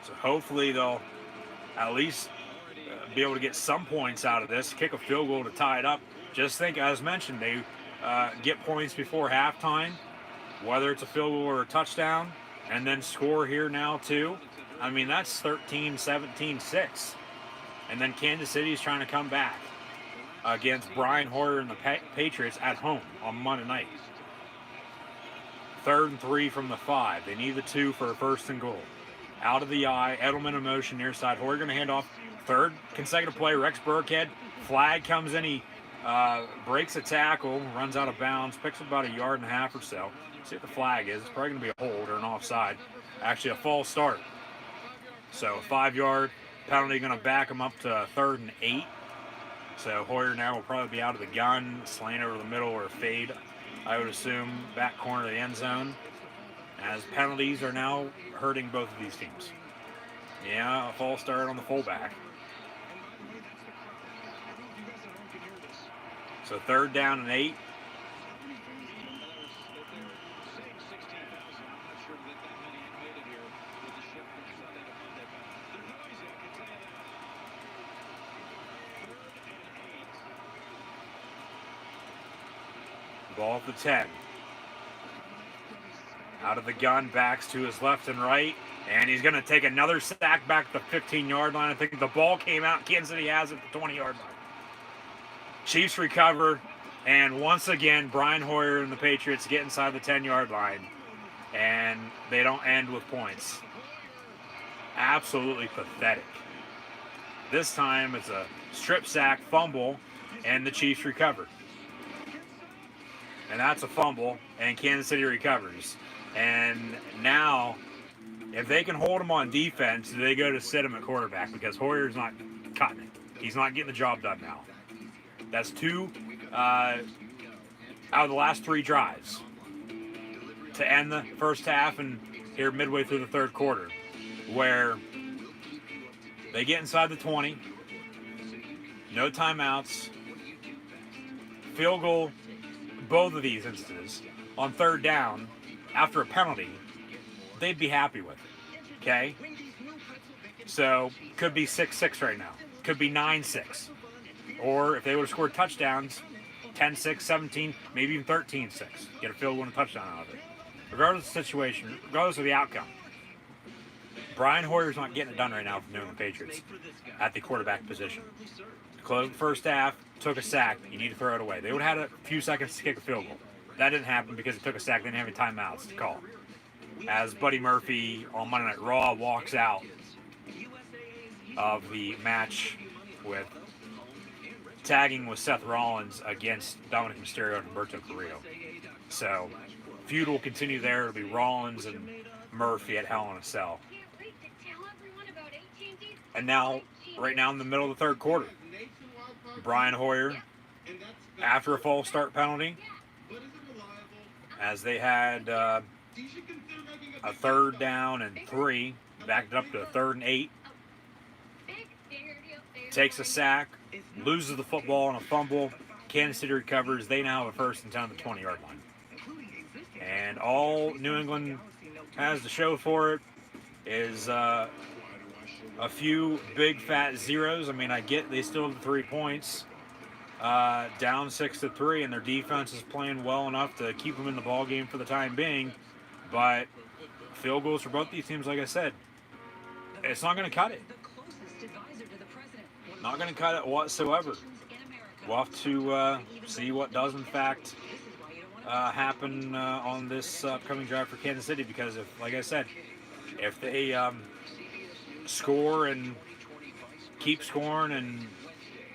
So hopefully they'll at least be able to get some points out of this, kick a field goal to tie it up. Just think, as mentioned, they get points before halftime, whether it's a field goal or a touchdown, and then score here now too. I mean, that's 13-17-6. And then Kansas City is trying to come back against Brian Hoyer and the Patriots at home on Monday night. 3rd and 3 from the 5. They need the 2 for a 1st and goal. Out of the eye, Edelman in motion near side. Hoyer going to hand off. 3rd consecutive play, Rex Burkhead. Flag comes in. He breaks a tackle, runs out of bounds, picks up about 1.5 yards or so. See what the flag is. It's probably going to be a hold or an offside. Actually, a false start. So, a 5-yard penalty going to back him up to 3rd and 8. So, Hoyer now will probably be out of the gun, slant over the middle or a fade, I would assume, back corner of the end zone. As penalties are now hurting both of these teams. Yeah, a false start on the fullback. So 3rd down and 8. Ball at the 10. Out of the gun, backs to his left and right, and he's going to take another sack back to the 15-yard line. I think the ball came out. Kansas City has it at the 20-yard line. Chiefs recover, and once again, Brian Hoyer and the Patriots get inside the 10-yard line, and they don't end with points. Absolutely pathetic. This time, it's a strip sack, fumble, and the Chiefs recover. And that's a fumble, and Kansas City recovers. And now, if they can hold him on defense, they go to sit him at quarterback because Hoyer's not cutting it. He's not getting the job done now. That's 2 out of the last 3 drives to end the first half and here midway through the 3rd quarter, where they get inside the 20, no timeouts, field goal, both of these instances, on 3rd down, after a penalty, they'd be happy with it, okay? So, could be 6-6 right now. Could be 9-6. Or, if they would have scored touchdowns, 10-6, 17, maybe even 13-6. Get a field goal and a touchdown out of it. Regardless of the situation, regardless of the outcome, Brian Hoyer's not getting it done right now for the New England Patriots at the quarterback position. Closed the first half, took a sack. You need to throw it away. They would have had a few seconds to kick a field goal. That didn't happen because it took a sack. They didn't have any timeouts to call. As Buddy Murphy on Monday Night Raw walks out of the match with tagging with Seth Rollins against Dominic Mysterio and Humberto Carrillo. So, feud will continue there. It'll be Rollins and Murphy at Hell in a Cell. And now, right now in the middle of the 3rd quarter, Brian Hoyer, after a false start penalty, as they had a 3rd down and 3, backed it up to a 3rd and 8, takes a sack, loses the football on a fumble. Kansas City recovers. They now have a 1st and 10 on the 20-yard line. And all New England has to show for it is a few big fat zeros. I mean, I get they still have the 3 points. down 6-3, and their defense is playing well enough to keep them in the ball game for the time being. But field goals for both these teams, like I said, it's not going to cut it. Not going to cut it whatsoever. We'll have to see what does, in fact, happen on this upcoming drive for Kansas City, because, if, like I said, if they score and keep scoring, and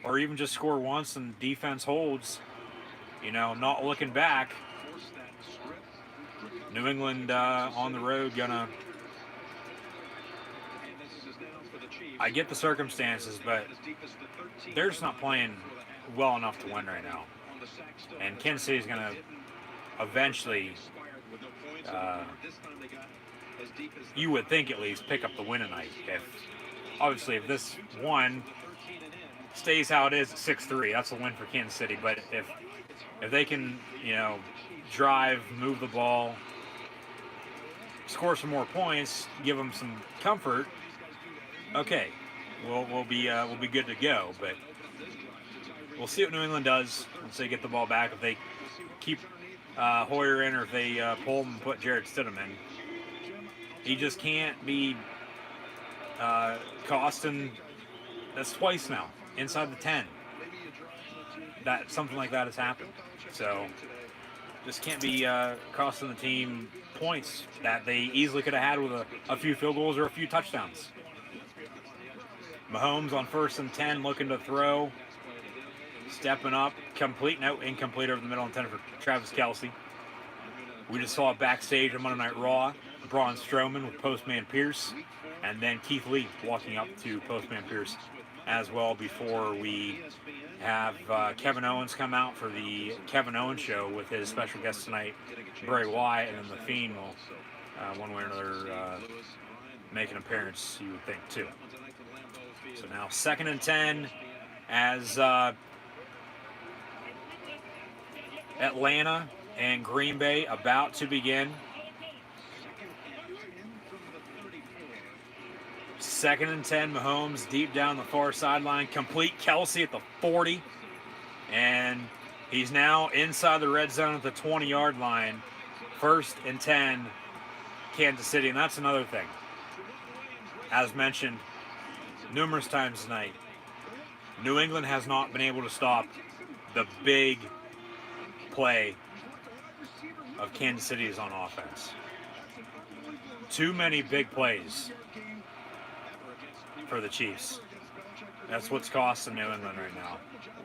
or even just score once and defense holds, not looking back, New England on the road gonna... I get the circumstances, but they're just not playing well enough to win right now. And Kansas City's going to eventually, you would think at least, pick up the win tonight. Obviously, if this one stays how it is at 6-3, that's a win for Kansas City. But if they can, drive, move the ball, score some more points, give them some comfort, okay, we'll be good to go. But we'll see what New England does once they get the ball back. If they keep Hoyer in, or if they pull him and put Jarrett Stidham in, he just can't be costing. That's twice now inside the 10 that something like that has happened. So just can't be costing the team points that they easily could have had with a few field goals or a few touchdowns. Mahomes on 1st and 10, looking to throw, stepping up, complete, no, incomplete over the middle, intended for Travis Kelce. We just saw it backstage on Monday Night Raw, Braun Strowman with Postman Pierce, and then Keith Lee walking up to Postman Pierce as well, before we have Kevin Owens come out for the Kevin Owens show with his special guest tonight, Bray Wyatt, and then The Fiend will, one way or another, make an appearance, you would think, too. So now 2nd and 10 as Atlanta and Green Bay about to begin. 2nd and 10, Mahomes deep down the far sideline, complete, Kelce at the 40, and he's now inside the red zone at the 20-yard line. 1st and 10, Kansas City, and that's another thing. As mentioned numerous times tonight, New England has not been able to stop the big play of Kansas City's on offense. Too many big plays for the Chiefs. That's what's costing New England right now.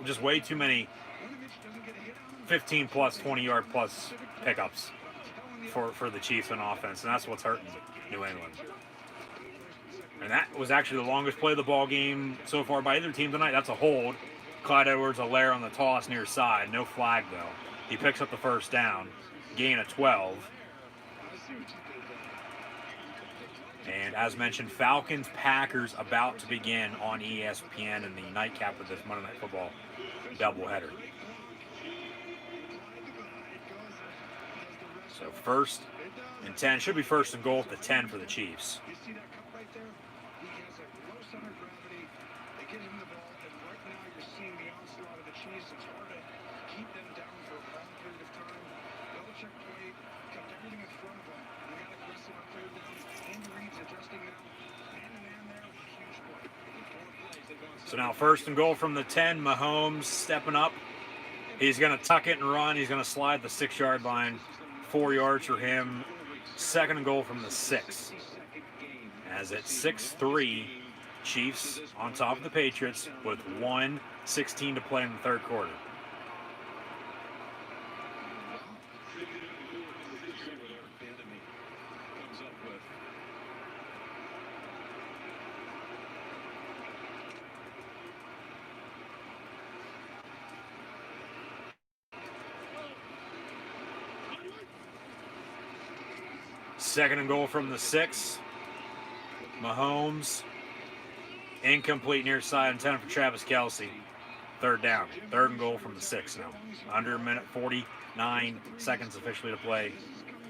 Just way too many 15 plus, 20 yard plus pickups for the Chiefs on offense, and that's what's hurting New England. And that was actually the longest play of the ball game so far by either team tonight. That's a hold. Clyde Edwards-Helaire on the toss near side. No flag, though. He picks up the 1st down. Gain of 12. And as mentioned, Falcons-Packers about to begin on ESPN in the nightcap of this Monday Night Football doubleheader. So 1st and 10. Should be 1st and goal at the 10 for the Chiefs. So now 1st and goal from the 10. Mahomes stepping up. He's going to tuck it and run. He's going to slide the 6-yard line. 4 yards for him. 2nd and goal from the 6. As it's 6-3, Chiefs on top of the Patriots with 1:16 to play in the 3rd quarter. Second and goal from the 6. Mahomes. Incomplete near side, intended for Travis Kelce. 3rd down. 3rd and goal from the 6 now. Under a minute, 49 seconds officially to play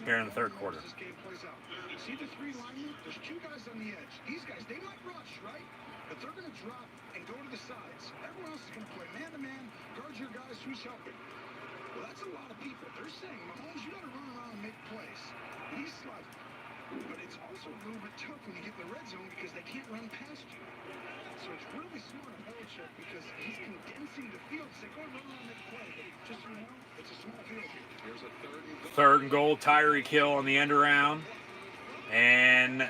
here in the 3rd quarter. See the 3 linemen? There's 2 guys on the edge. These guys, they might rush, right? But they're going to drop and go to the sides. Everyone else is going to play man-to-man, guard your guys, who's helping. Well, that's a lot of people. They're saying, Mahomes, you got to run around and make plays. And he's like, but it's also a little bit tough when you get in the red zone because they can't run past you. So it's really smart of Belichick because he's condensing the field. Say, go and run around and make play. But just so you know, it's a small field here. Here's a Third and goal, Tyreek Hill on the end around. And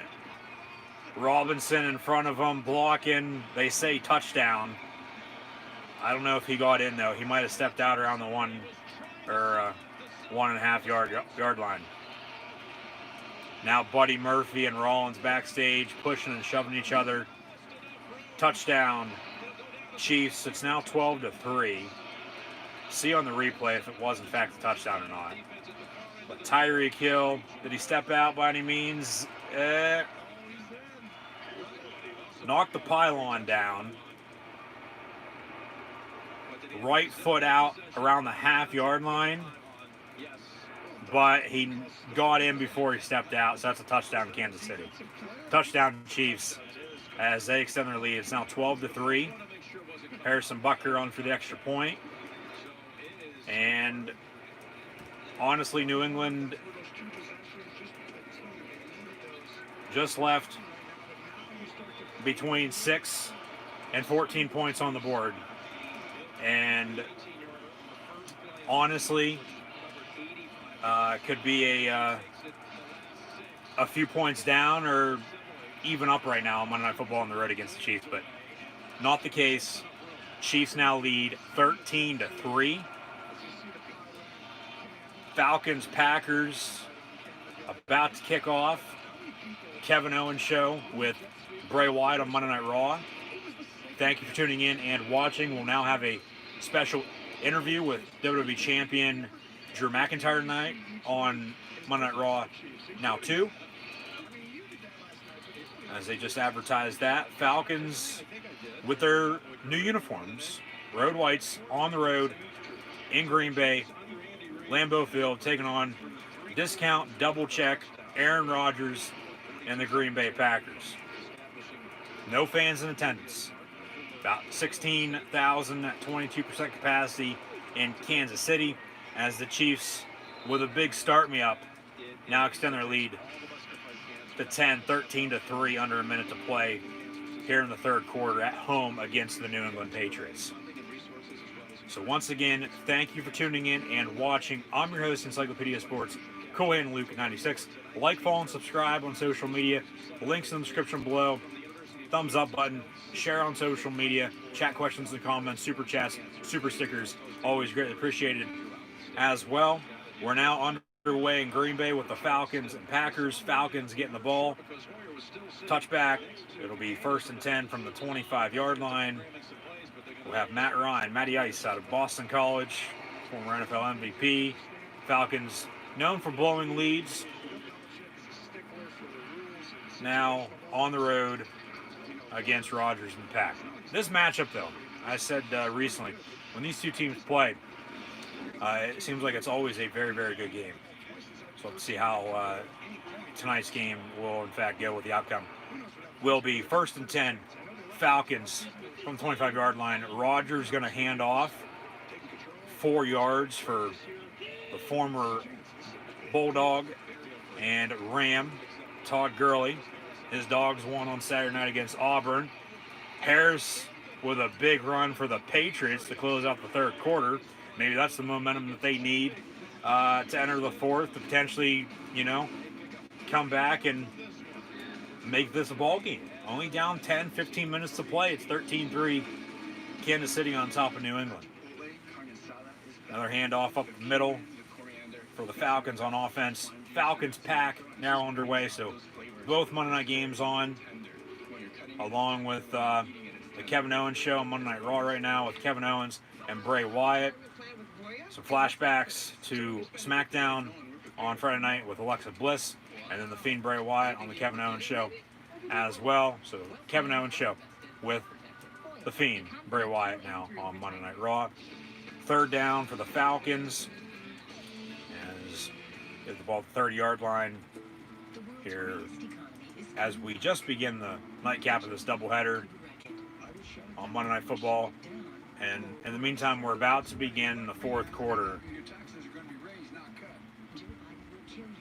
Robinson in front of him, blocking. They say touchdown. I don't know if he got in, though. He might have stepped out around the 1 or 1.5 yard line. Now Buddy Murphy and Rollins backstage, pushing and shoving each other. Touchdown, Chiefs. It's now 12-3. See on the replay if it was in fact a touchdown or not. But Tyreek Hill, did he step out by any means? Knocked the pylon down. Right foot out around the half-yard line. But he got in before he stepped out, so that's a touchdown to Kansas City. Touchdown Chiefs as they extend their lead. It's now 12-3. Harrison Butker on for the extra point. And honestly, New England just left between 6 and 14 points on the board. And honestly, could be a few points down or even up right now on Monday Night Football on the road against the Chiefs, but not the case. Chiefs now lead 13-3. Falcons, Packers about to kick off. Kevin Owens Show with Bray Wyatt on Monday Night Raw. Thank you for tuning in and watching. We'll now have a special interview with WWE Champion Drew McIntyre tonight on Monday Night Raw now 2. As they just advertised that. Falcons with their new uniforms. Road whites on the road in Green Bay. Lambeau Field taking on discount double check Aaron Rodgers and the Green Bay Packers. No fans in attendance. About 16,000 at 22% capacity in Kansas City as the Chiefs, with a big start me up, now extend their lead to 10, 13-3 under a minute to play here in the third quarter at home against the New England Patriots. So once again, thank you for tuning in and watching. I'm your host, Encyclopedia Sports, Cool Hand Luke 96. Like, follow, and subscribe on social media. Links in the description below. Thumbs up button. Share on social media. Chat questions and comments. Super chats. Super stickers. Always greatly appreciated. As well, we're now underway in Green Bay with the Falcons and Packers. Falcons getting the ball. Touchback. It'll be 1st and 10 from the 25-yard line. We'll have Matt Ryan, Matty Ice out of Boston College, former NFL MVP. Falcons known for blowing leads. Now on the road against Rodgers and Pack. This matchup, though, I said recently, when these two teams play, it seems like it's always a very, very good game. So let's see how tonight's game will, in fact, go, with the outcome. Will be 1st and 10, Falcons from the 25-yard line. Rodgers going to hand off 4 yards for the former Bulldog and Ram, Todd Gurley. His Dogs won on Saturday night against Auburn. Harris with a big run for the Patriots to close out the third quarter. Maybe that's the momentum that they need to enter the fourth, to potentially, come back and make this a ball game. Only down 10, 15 minutes to play. It's 13-3, Kansas City on top of New England. Another handoff up the middle for the Falcons on offense. Falcons Pack now underway, so both Monday night games on, along with the Kevin Owens Show on Monday Night Raw right now with Kevin Owens and Bray Wyatt. Some flashbacks to SmackDown on Friday night with Alexa Bliss, and then the Fiend Bray Wyatt on the Kevin Owens Show as well. So Kevin Owens Show with the Fiend Bray Wyatt now on Monday Night Raw. Third down for the Falcons as get the ball at the 30-yard line here as we just begin the nightcap of this doubleheader. on Monday Night Football. And in the meantime, we're about to begin the fourth quarter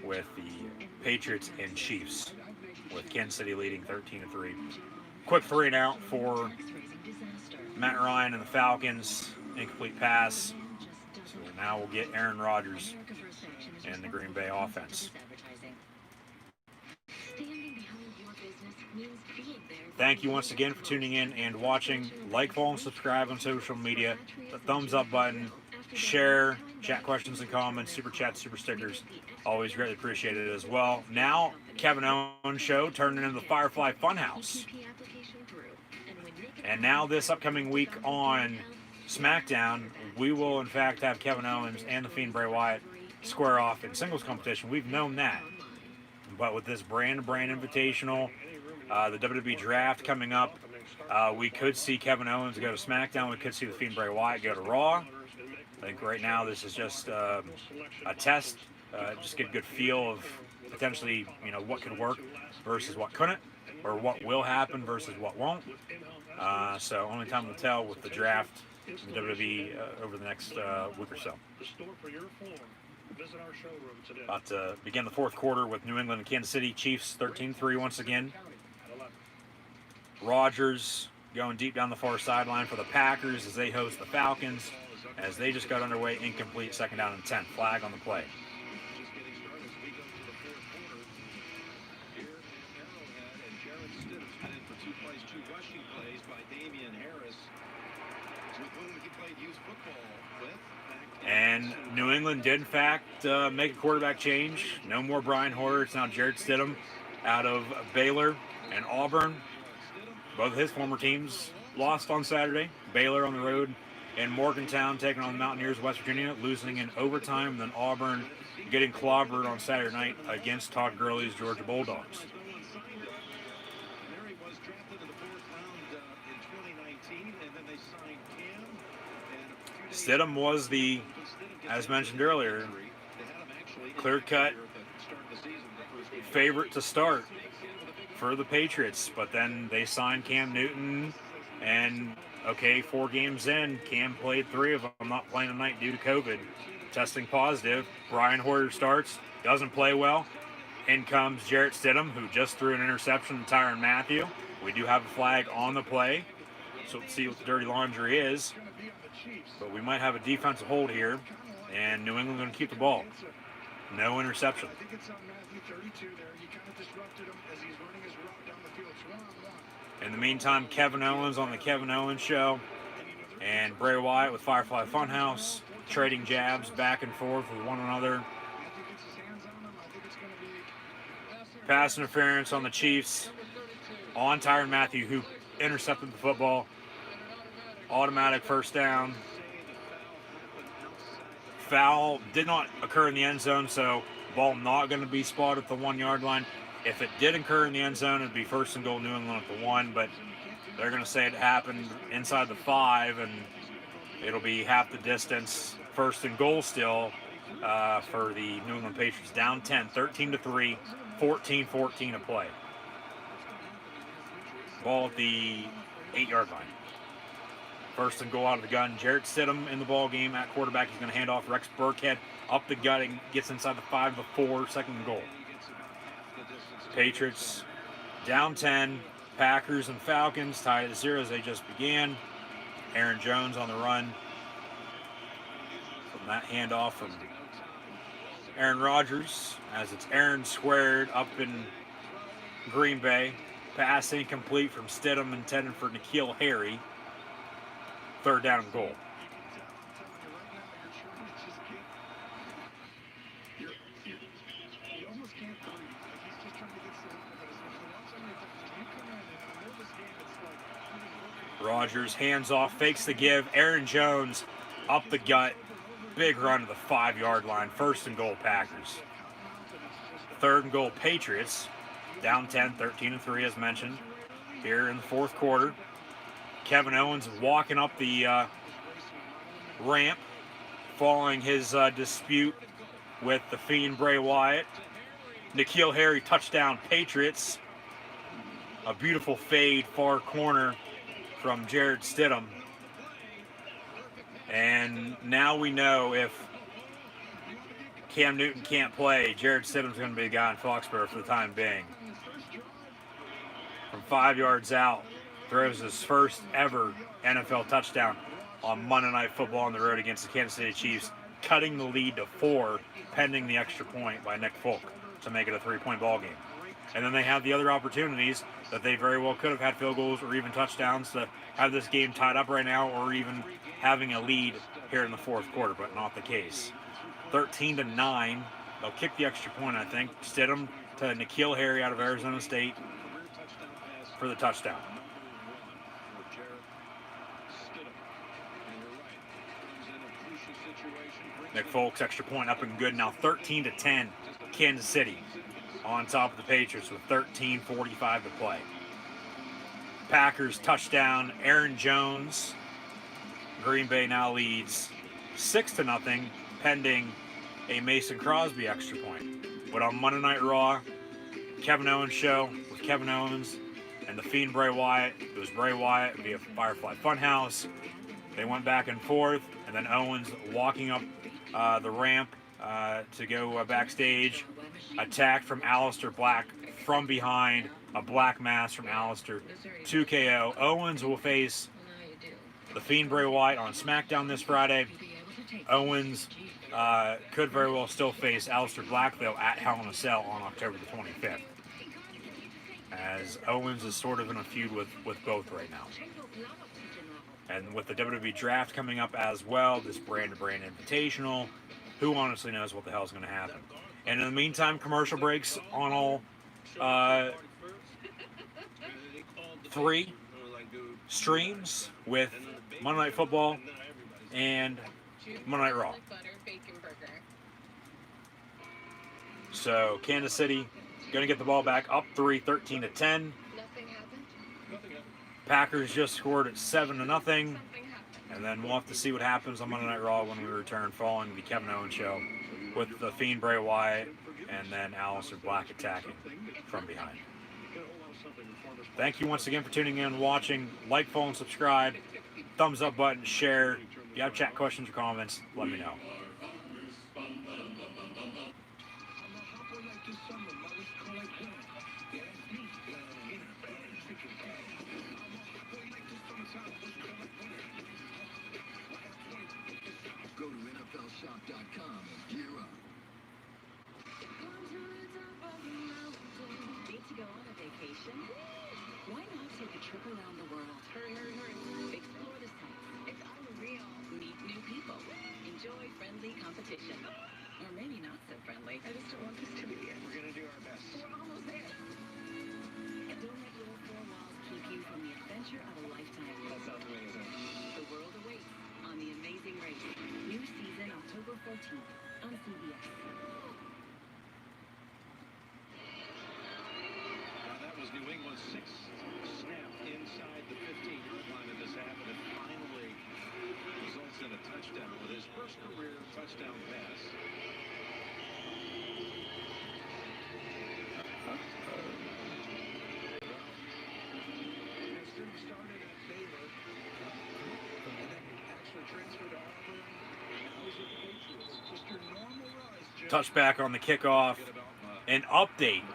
with the Patriots and Chiefs, with Kansas City leading 13-3. Quick 3 and out for Matt Ryan and the Falcons. Incomplete pass. So now we'll get Aaron Rodgers and the Green Bay offense. Thank you once again for tuning in and watching. Like, follow, and subscribe on social media. The thumbs up button. Share, chat questions and comments, super chats, super stickers. Always greatly appreciated as well. Now, Kevin Owens Show turning into the Firefly Funhouse. And now this upcoming week on SmackDown, we will in fact have Kevin Owens and the Fiend Bray Wyatt square off in singles competition. We've known that. But with this brand invitational, the WWE draft coming up, we could see Kevin Owens go to SmackDown. We could see the Fiend Bray Wyatt go to Raw. I think right now this is just a test. Just get a good feel of potentially, what could work versus what couldn't, or what will happen versus what won't. So only time will tell with the draft in the WWE over the next week or so. About to begin the fourth quarter with New England and Kansas City. Chiefs 13-3 once again. Rodgers going deep down the far sideline for the Packers as they host the Falcons, as they just got underway. Incomplete, second down and 10. Flag on the play. And New England did, in fact, make a quarterback change. No more Brian Hoyer. It's now Jarrett Stidham out of Baylor and Auburn. Both of his former teams lost on Saturday. Baylor on the road in Morgantown taking on the Mountaineers of West Virginia, losing in overtime. Then Auburn getting clobbered on Saturday night against Todd Gurley's Georgia Bulldogs. Stidham was the, as mentioned earlier, clear-cut favorite to start for the Patriots, but then they signed Cam Newton, and 4 games in, Cam played 3 of them, not playing tonight due to COVID, testing positive. Brian Hoyer starts, doesn't play well. In comes Jarrett Stidham, who just threw an interception to Tyrann Mathieu. We do have a flag on the play, so let's see what the dirty laundry is. But we might have a defensive hold here, and New England going to keep the ball. No interception. In the meantime, Kevin Owens on the Kevin Owens Show, and Bray Wyatt with Firefly Funhouse, trading jabs back and forth with one another. Pass interference on the Chiefs on Tyrann Mathieu, who intercepted the football. Automatic first down. Foul did not occur in the end zone, so ball not going to be spotted at the 1-yard line. If it did occur in the end zone, it'd be first and goal New England at the 1, but they're going to say it happened inside the 5, and it'll be half the distance. First and goal still for the New England Patriots. Down 10, 13-3, 14-14 to play. Ball at the 8-yard line. First and goal out of the gun. Jarrett Stidham in the ball game at quarterback. He's going to hand off Rex Burkhead up the gut and gets inside the 5 to 4. Second and goal. Patriots down 10. Packers and Falcons tied at 0 as they just began. Aaron Jones on the run. From that handoff from Aaron Rodgers, as it's Aaron squared up in Green Bay. Pass incomplete from Stidham, intended for N'Keal Harry. Third down and goal. Rodgers hands off, fakes the give. Aaron Jones up the gut. Big run to the 5-yard line. First and goal, Packers. Third and goal, Patriots. Down 10, 13-3 as mentioned. Here in the fourth quarter. Kevin Owens walking up the ramp following his dispute with the Fiend Bray Wyatt. N'Keal Harry, touchdown, Patriots. A beautiful fade, far corner from Jared Stidham. And now we know if Cam Newton can't play, Jared Stidham's going to be the guy in Foxborough for the time being. From 5 yards out, throws his first ever NFL touchdown on Monday Night Football on the road against the Kansas City Chiefs, cutting the lead to 4, pending the extra point by Nick Folk to make it a 3-point ball game. And then they have the other opportunities that they very well could have had field goals or even touchdowns to have this game tied up right now, or even having a lead here in the fourth quarter, but not the case. 13-9. They'll kick the extra point, I think. Stidham to N'Keal Harry out of Arizona State for the touchdown. Nick Folk's extra point up and good. Now 13-10. Kansas City on top of the Patriots with 13:45 to play. Packers touchdown. Aaron Jones. Green Bay now leads 6-0, pending a Mason Crosby extra point. But on Monday Night Raw, Kevin Owens show with Kevin Owens and the Fiend Bray Wyatt. It was Bray Wyatt via Firefly Funhouse. They went back and forth, and then Owens walking up the ramp to go backstage. Attack from Aleister Black from behind. A black mass from Aleister to KO. Owens will face the Fiend Bray Wyatt on SmackDown this Friday. Owens could very well still face Aleister Black, though, at Hell in a Cell on October the 25th. As Owens is sort of in a feud with both right now. And with the WWE Draft coming up as well, this brand-to-brand invitational, who honestly knows what the hell is going to happen. And in the meantime, commercial breaks on all 3 streams with Monday Night Football and Monday Night Raw. So Kansas City going to get the ball back up 3, 13-10. Packers just scored at 7-0. And then we'll have to see what happens on Monday Night Raw when we return following the Kevin Owens show with the Fiend Bray Wyatt and then Aleister Black attacking from behind. Thank you once again for tuning in and watching. Like, follow, and subscribe. Thumbs up button, share. If you have chat questions or comments, let me know. Go to NFLShop.com and gear up. Need to go on a vacation? Why not take a trip around the world? Hurry, hurry, hurry. Explore the sights. It's unreal. Meet new people. Enjoy friendly competition. Or maybe not so friendly. I just don't want this to be it. We're going to do our best. We're almost there. And don't let your 4 walls keep you from the adventure of a lifetime. That sounds amazing. The world awaits on The Amazing Race. New season October 14th on CBS. That was New England's 6th snap inside the 15-yard line of this half, and it finally results in a touchdown with his first career touchdown pass. Winston started at Baylor, and then actually transferred to Auburn, and now he's with the Patriots. Just your normal rise, Jim. Touchback on the kickoff. An update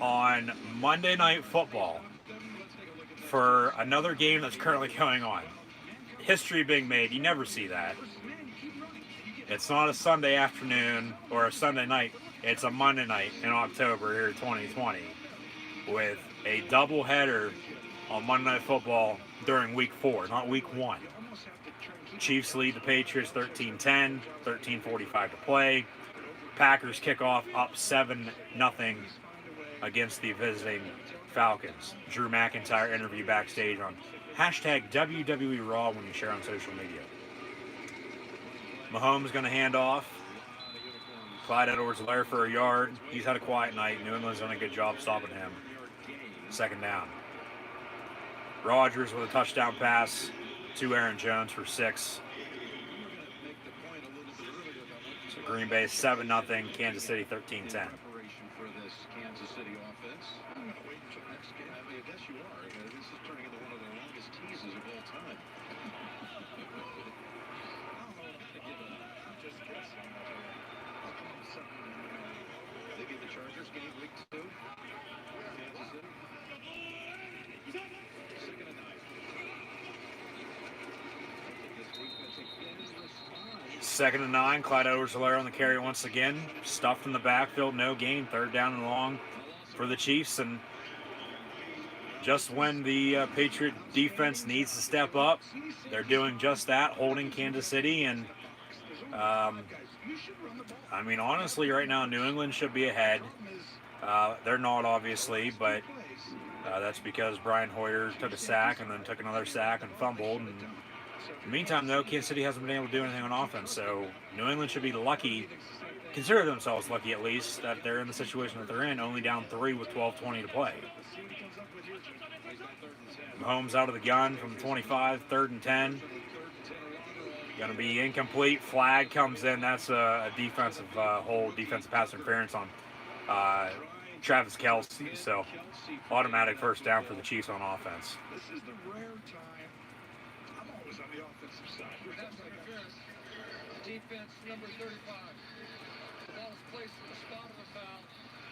on Monday Night Football for another game that's currently going on. History being made. You never see that. It's not a Sunday afternoon or a Sunday night. It's a Monday night in October here 2020 with a doubleheader on Monday Night Football during Week 4, not Week 1. Chiefs lead the Patriots 13-10, 13:45 to play. Packers kick off up 7-0 against the visiting Falcons. Drew McIntyre interview backstage on hashtag WWE Raw when you share on social media. Mahomes going to hand off. Clyde Edwards-Helaire for a yard. He's had a quiet night. New England's done a good job stopping him. 2nd down. Rodgers with a touchdown pass to Aaron Jones for 6. So Green Bay 7-0. Kansas City 13-10. Preparation for this Kansas City offense. I guess you are. This is turning into one of cheeses of all time. I'm just guessing. I'll come up with something. Maybe the Chargers game week 2. Kansas City. 2nd and 9. This defense again responds. 2nd and 9. Clyde Edwards-Helaire on the carry once again. Stuffed in the backfield, no gain. 3rd down and long for the Chiefs. And just when the Patriot defense needs to step up, they're doing just that, holding Kansas City. And I mean, honestly, right now, New England should be ahead. They're not, obviously, but that's because Brian Hoyer took a sack and then took another sack and fumbled. And in the meantime, though, Kansas City hasn't been able to do anything on offense. So New England should be lucky, consider themselves lucky at least, that they're in the situation that they're in, only down 3 with 12:20 to play. Mahomes out of the gun from the 25, 3rd and 10. Going to be incomplete. Flag comes in. That's a defensive hold, defensive pass interference on Travis Kelce. So automatic 1st down for the Chiefs on offense. This is the rare time. I'm always on the offensive side. Defense number 35. The ball is placed in the spot of the foul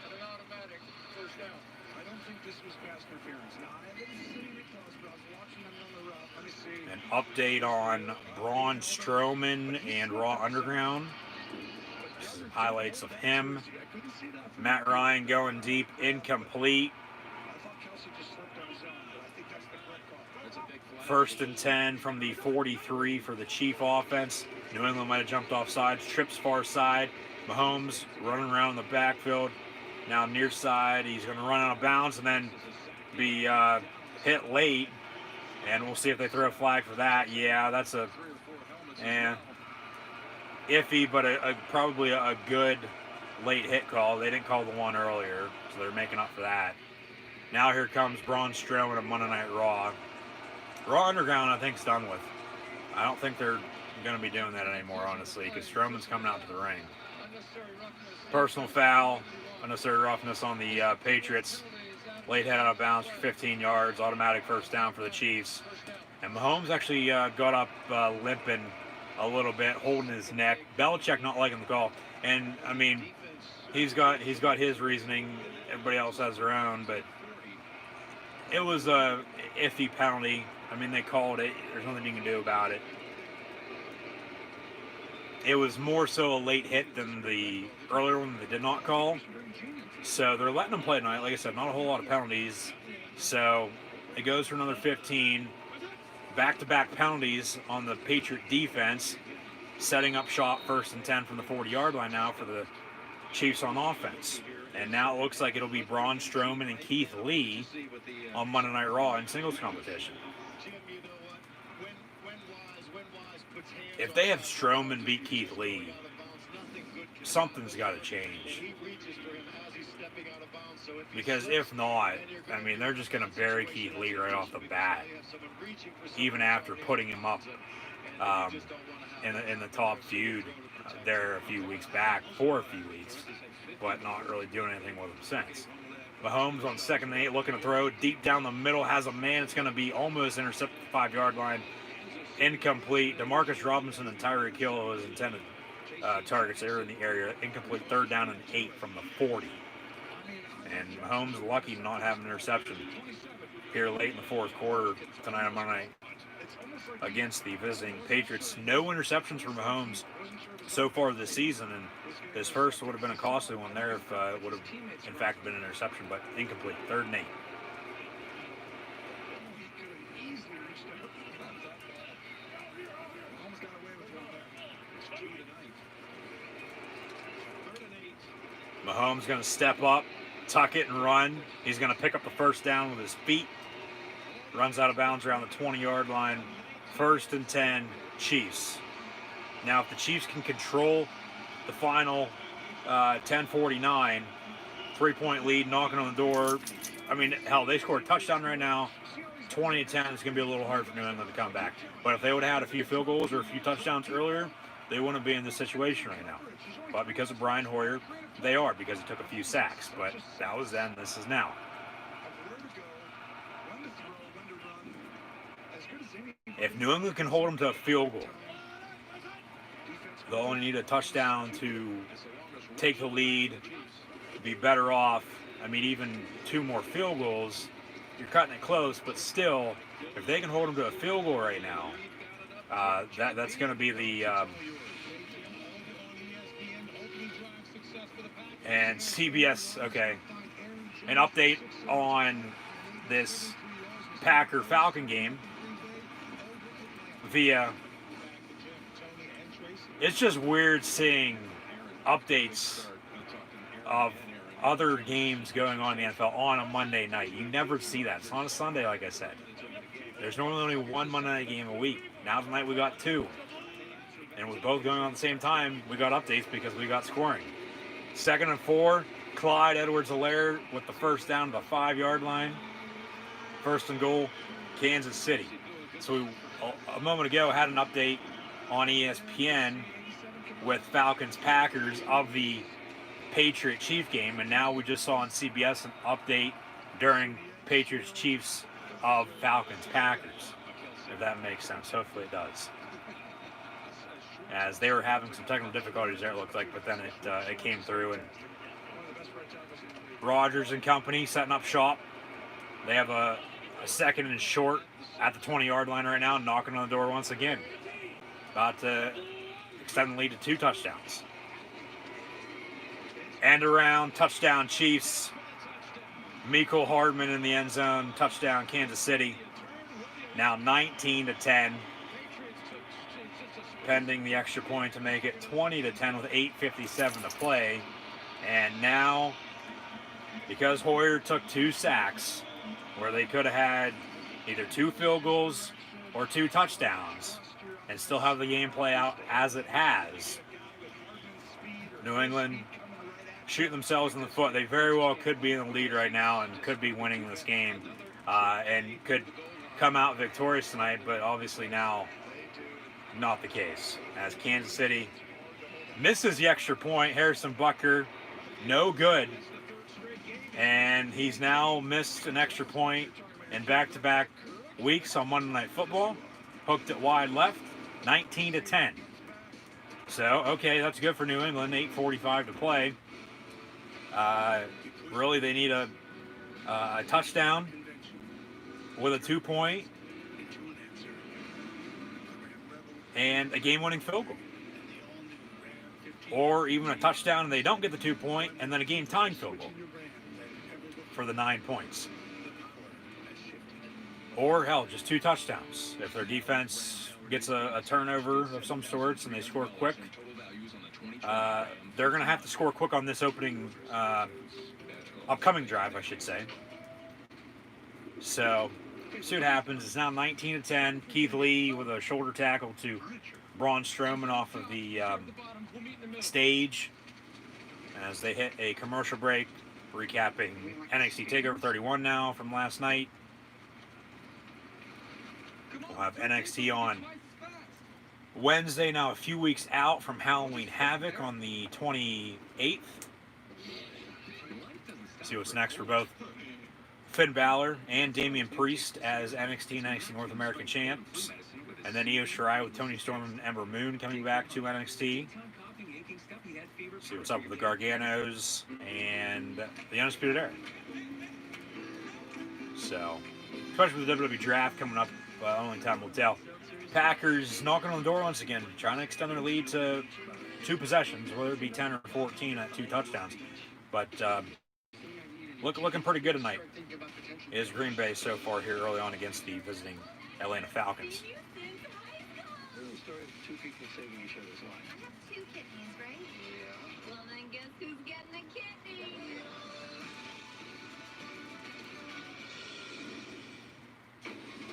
and an automatic 1st down. I don't think this was pass interference. Now, I didn't see it close, but I was watching them on the route. Let me see. An update on Braun Strowman and Raw Underground. Highlights of him. Matt Ryan going deep, incomplete. I thought Kelce just slipped on his own, but I think that's the correct call. That's a big flag. 1st and 10 from the 43 for the Chief offense. New England might have jumped off sides. Trips far side. Mahomes running around the backfield. Now near side. He's going to run out of bounds and then be hit late. And we'll see if they throw a flag for that. Yeah, that's a iffy, but probably a good late hit call. They didn't call the one earlier, so they're making up for that. Now here comes Braun Strowman of Monday Night Raw. Raw Underground, I think, is done with. I don't think they're going to be doing that anymore, honestly, because Strowman's coming out to the ring. Personal foul, unnecessary roughness on the Patriots. Late hit out of bounds for 15 yards, automatic 1st down for the Chiefs. And Mahomes actually got up limping a little bit, holding his neck. Belichick not liking the call. And, I mean, he's got his reasoning. Everybody else has their own, but it was a iffy penalty. I mean, they called it. There's nothing you can do about it. It was more so a late hit than the earlier one they did not call. So they're letting them play tonight. Like I said, not a whole lot of penalties. So it goes for another 15. Back-to-back penalties on the Patriot defense. Setting up shop 1st and 10 from the 40-yard line now for the Chiefs on offense. And now it looks like it'll be Braun Strowman and Keith Lee on Monday Night Raw in singles competition. If they have Strowman beat Keith Lee, something's got to change. Because if not, I mean, they're just going to bury Keith Lee right off the bat, even after putting him up in the top feud there a few weeks back, for a few weeks, but not really doing anything with him since. Mahomes on 2nd and 8, looking to throw deep down the middle, has a man. It's going to be almost intercepted the 5-yard line. Incomplete. Demarcus Robinson and Tyreek Hill was intended targets. They were in the area. Incomplete. 3rd down and 8 from the 40. And Mahomes lucky to not have an interception here late in the 4th quarter tonight on Monday night against the visiting Patriots. No interceptions for Mahomes so far this season, and his first would have been a costly one there if it would have in fact been an interception, but incomplete. 3rd and 8. Mahomes going to step up, tuck it, and run. He's going to pick up the 1st down with his feet. Runs out of bounds around the 20-yard line. 1st and 10, Chiefs. Now, if the Chiefs can control the final 10:49, 3-point lead, knocking on the door. I mean, hell, they scored a touchdown right now. 20-10, it's going to be a little hard for New England to come back. But if they would have had a few field goals or a few touchdowns earlier, they wouldn't be in this situation right now. But because of Brian Hoyer, they are, because he took a few sacks. But that was then, this is now. If New England can hold them to a field goal, they'll only need a touchdown to take the lead, be better off. I mean, even 2 more field goals, you're cutting it close, but still, if they can hold them to a field goal right now, that's going to be the and CBS. Okay, an update on this Packer-Falcon game via. It's just weird seeing updates of other games going on in the NFL on a Monday night. You never see that. It's on a Sunday, like I said. There's normally only 1 Monday night game a week. Now tonight we got 2. And with both going on at the same time, we got updates because we got scoring. 2nd and 4, Clyde Edwards-Helaire with the first down to the 5-yard line. 1st and goal, Kansas City. So we, a moment ago, had an update on ESPN with Falcons-Packers of the Patriot-Chief game, and now we just saw on CBS an update during Patriots-Chiefs of Falcons-Packers, if that makes sense. Hopefully it does. As they were having some technical difficulties there, it looked like, but then it came through, and Rodgers and company setting up shop. They have a 2nd and short at the 20-yard line right now, knocking on the door once again. About to extend the lead to 2 touchdowns. End around, touchdown Chiefs. Mecole Hardman in the end zone, touchdown Kansas City. Now 19-10. Pending the extra point to make it 20-10 with 8:57 to play. And now, because Hoyer took 2 sacks, where they could have had either 2 field goals or 2 touchdowns, and still have the game play out as it has, New England shooting themselves in the foot. They very well could be in the lead right now and could be winning this game and could come out victorious tonight, but obviously now not the case, as Kansas City misses the extra point. Harrison Butker, no good, and he's now missed an extra point in back-to-back weeks on Monday Night Football. Hooked it wide left, 19-10. So, okay, that's good for New England. 8:45 to play. Really, they need a touchdown with a 2-point and a game-winning field goal. Or even a touchdown and they don't get the 2-point, and then a game-tying field goal for the 9 points. Or, hell, just 2 touchdowns. If their defense gets a turnover of some sorts and they score quick, they're going to have to score quick on this upcoming drive, I should say. So, see what happens. It's now 19-10. Keith Lee with a shoulder tackle to Braun Strowman off of the stage as they hit a commercial break, recapping NXT TakeOver 31 now from last night. We'll have NXT on Wednesday, now a few weeks out from Halloween Havoc on the 28th. See what's next for both Finn Balor and Damian Priest as NXT and NXT North American champs. And then Io Shirai with Toni Storm and Ember Moon coming back to NXT. See what's up with the Garganos and the Undisputed Era. So, especially with the WWE Draft coming up, only time will tell. Packers knocking on the door once again, trying to extend their lead to 2 possessions, whether it be 10 or 14 at 2 touchdowns. But looking pretty good tonight is Green Bay so far here early on against the visiting Atlanta Falcons. 2 people saving each other's lives. 2 kidneys, right? Yeah. Well, then guess who's getting a kidney?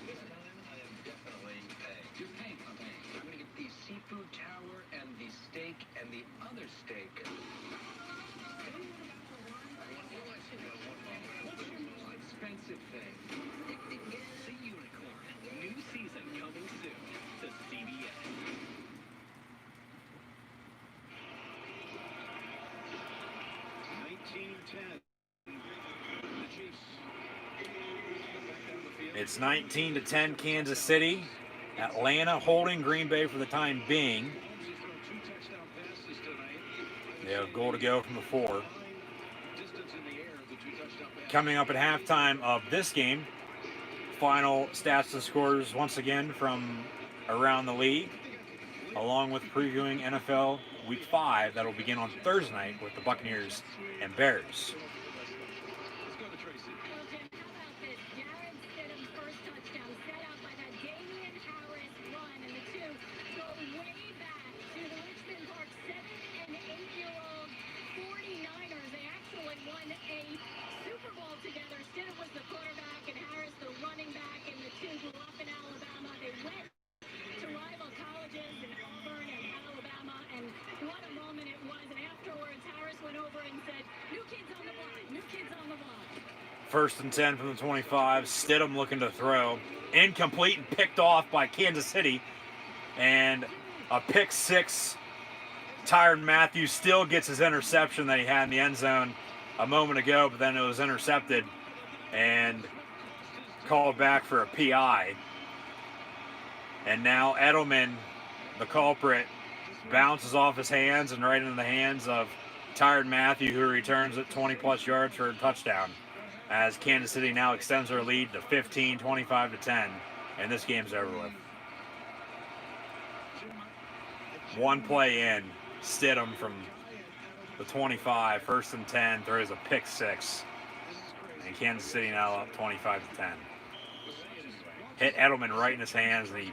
This time I am definitely paying. You're paying, I'm paying. I'm going to get the seafood tower and the steak and the other steak. What's your most expensive thing? Sea Unicorn. New season coming soon to CBS. It's 19-10 Kansas City. Atlanta holding Green Bay for the time being. They have a goal to go from the 4. Coming up at halftime of this game, final stats and scores once again from around the league, along with previewing NFL Week 5 that will begin on Thursday night with the Buccaneers and Bears. First and 10 from the 25. Stidham looking to throw. Incomplete and picked off by Kansas City. And a pick 6. Tyrann Mathieu still gets his interception that he had in the end zone a moment ago, but then it was intercepted and called back for a PI. And now Edelman, the culprit, bounces off his hands and right into the hands of Tyrann Mathieu, who returns it 20-plus yards for a touchdown, as Kansas City now extends their lead to 15, 25-10, and this game's over with. One play in, Stidham from the 25, first and 10, throws a pick 6, and Kansas City now up 25-10. Hit Edelman right in his hands, and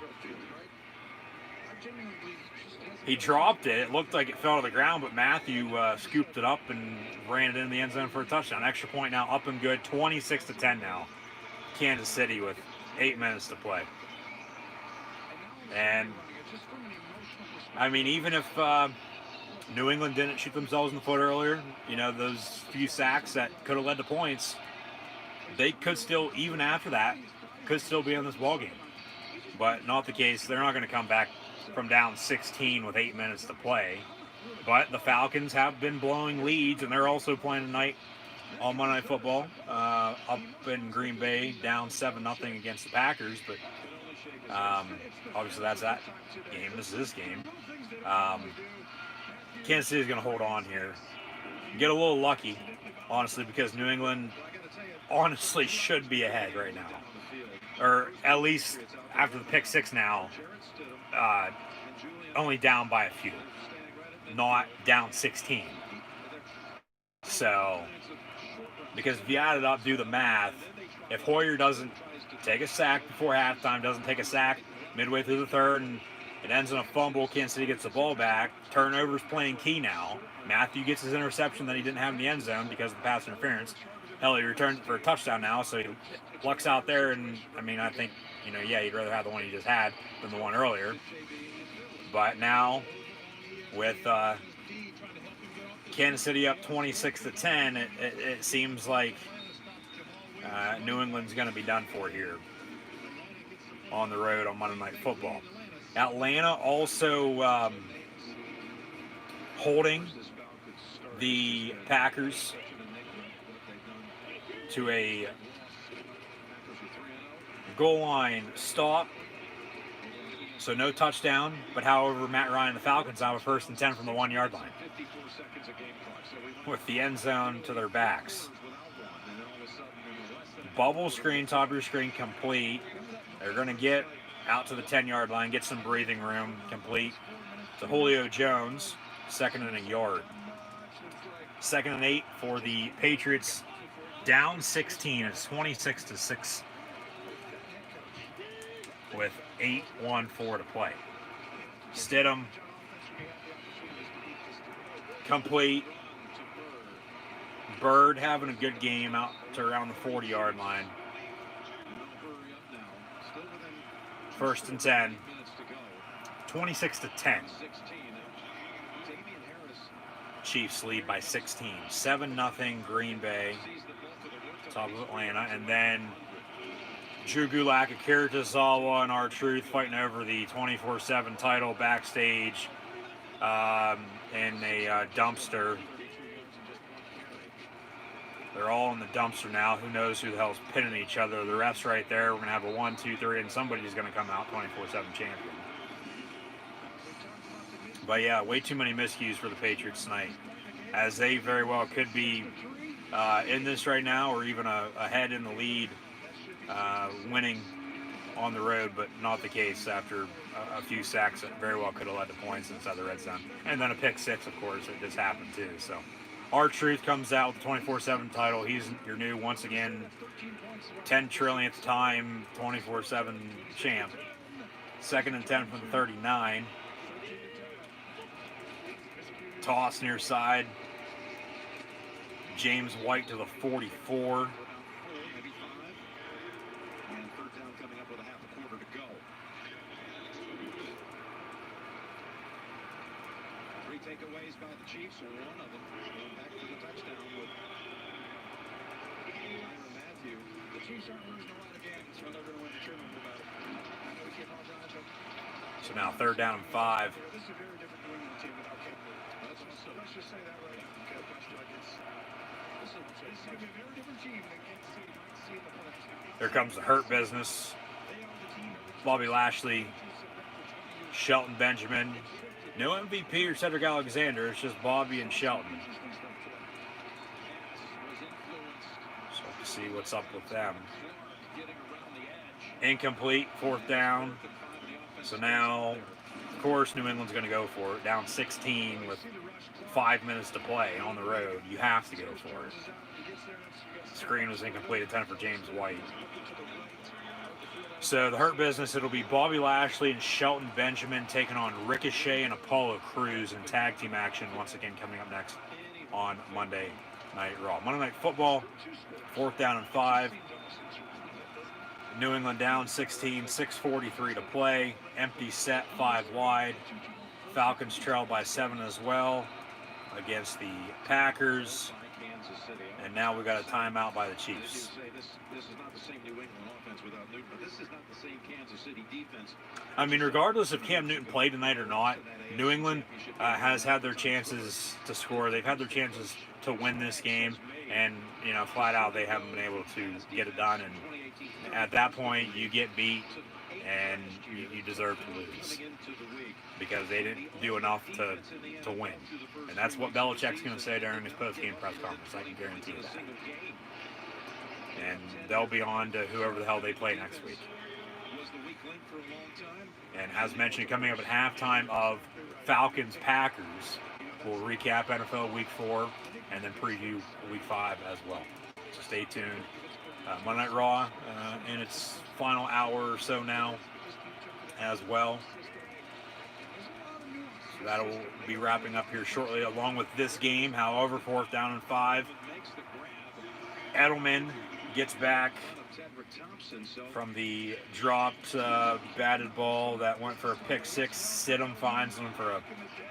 he dropped it. It looked like it fell to the ground, but Mathieu scooped it up and ran it in the end zone for a touchdown. Extra point now up and good, 26-10 now. Kansas City with 8 minutes to play. And, I mean, even if New England didn't shoot themselves in the foot earlier, you know, those few sacks that could have led to points, they could still, even after that, could still be in this ballgame. But not the case. They're not going to come back from down 16 with 8 minutes to play. But the Falcons have been blowing leads, and they're also playing tonight on Monday Night Football up in Green Bay, down 7-0 against the Packers. But obviously that's that game. This is this game. Kansas City is going to hold on here. Get a little lucky, honestly, because New England honestly should be ahead right now. Or at least after the pick 6 now, only down by a few, not down 16. So, because if you add it up, do the math, if Hoyer doesn't take a sack before halftime, doesn't take a sack midway through the third, and it ends in a fumble, Kansas City gets the ball back, turnovers playing key now. Mathieu gets his interception that he didn't have in the end zone because of the pass interference. Hell, he returns for a touchdown now, so he lucks out there, and I mean, I think, you know, yeah, you'd rather have the one you just had than the one earlier. But now, with Kansas City up 26-10, it seems like New England's going to be done for here on the road on Monday Night Football. Atlanta also holding the Packers to a goal line stop. So no touchdown, but however, Matt Ryan and the Falcons have a first and 10 from the 1 yard line with the end zone to their backs. Bubble screen, top of your screen complete. They're going to get out to the 10 yard line, get some breathing room, complete to Julio Jones, 2nd and a yard. 2nd and 8 for the Patriots, down 16. It's 26-6 with 8:14 to play. Stidham complete. Bird having a good game out to around the 40 yard line. 1st and 10. 26-10. Chiefs lead by 16. 7-0 Green Bay. Top of Atlanta. And then Drew Gulak, Akira Tozawa, and R-Truth fighting over the 24/7 title backstage in a dumpster They're all in the dumpster now. Who knows who the hell's pinning each other? The ref's right there. We're going to have a 1, 2, 3, and somebody's going to come out 24/7 champion. But yeah, way too many miscues for the Patriots tonight, as they very well could be in this right now, or even ahead in the lead, winning on the road, but not the case after a few sacks that very well could have led to points inside the red zone. And then a pick six, of course, that just happened too. So R-Truth comes out with the 24/7 title. He's your new, once again, 10 trillionth time 24/7 champ. 2nd and 10 from the 39. Toss near side. James White to the 44. And third down coming up with a half a quarter to go. 3 takeaways by the Chiefs, one of them going back for the touchdown with Tyrann Mathieu. The Chiefs aren't losing a lot of games, so they're going to win the tournament about it. I know we can't apologize, but So now 3rd down and 5. this is a very different New England team without Cam Newton. Let's just say that right now. Okay, this is going to be a very different team than Kansas City might see in the playoffs. Here comes the Hurt Business. Bobby Lashley, Shelton Benjamin. No MVP or Cedric Alexander. It's just Bobby and Shelton. So we'll see what's up with them. Incomplete, 4th down. So now, of course, New England's going to go for it. Down 16 with 5 minutes to play on the road. You have to go for it. Screen was incomplete, attempt for James White. So the Hurt Business, it'll be Bobby Lashley and Shelton Benjamin taking on Ricochet and Apollo Crews in tag team action once again coming up next on Monday Night Raw. Monday Night Football, 4th down and 5. New England down 16, 6:43 to play. Empty set, 5 wide. Falcons trail by 7 as well against the Packers. And now we got a timeout by the Chiefs. This is not the same New England offense without Newton, but this is not the same Kansas City defense. I mean, regardless if Cam Newton played tonight or not, New England has had their chances to score. They've had their chances to win this game, and flat out they haven't been able to get it done. And at that point, you get beat, and you deserve to lose because they didn't do enough to win. And that's what Belichick's going to say during his post-game press conference. I can guarantee you that. And they'll be on to whoever the hell they play next week. And as mentioned, coming up at halftime of Falcons-Packers, we'll recap NFL Week 4 and then preview Week 5 as well. So stay tuned. Monday Night Raw in its final hour or so now as well. So that'll be wrapping up here shortly along with this game. However, 4th down and 5. Edelman gets back from the dropped batted ball that went for a pick 6. Stidham finds him for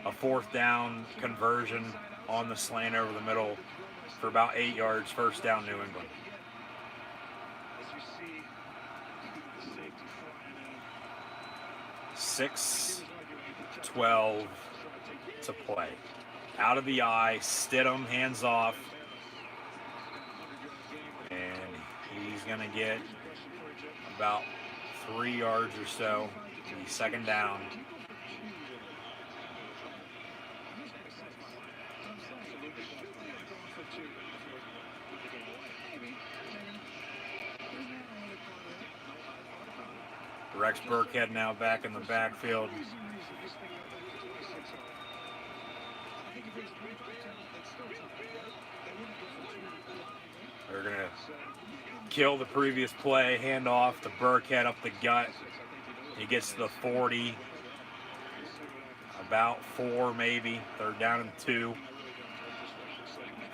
a 4th down conversion on the slant over the middle for about 8 yards. 1st down, New England. 6:12 to play. Out of the eye, Stidham, hands off. And he's going to get about 3 yards or so. The 2nd down. Rex Burkhead now back in the backfield. They're going to kill the previous play, hand off to Burkhead up the gut. He gets to the 40. About 4 maybe. 3rd down and 2.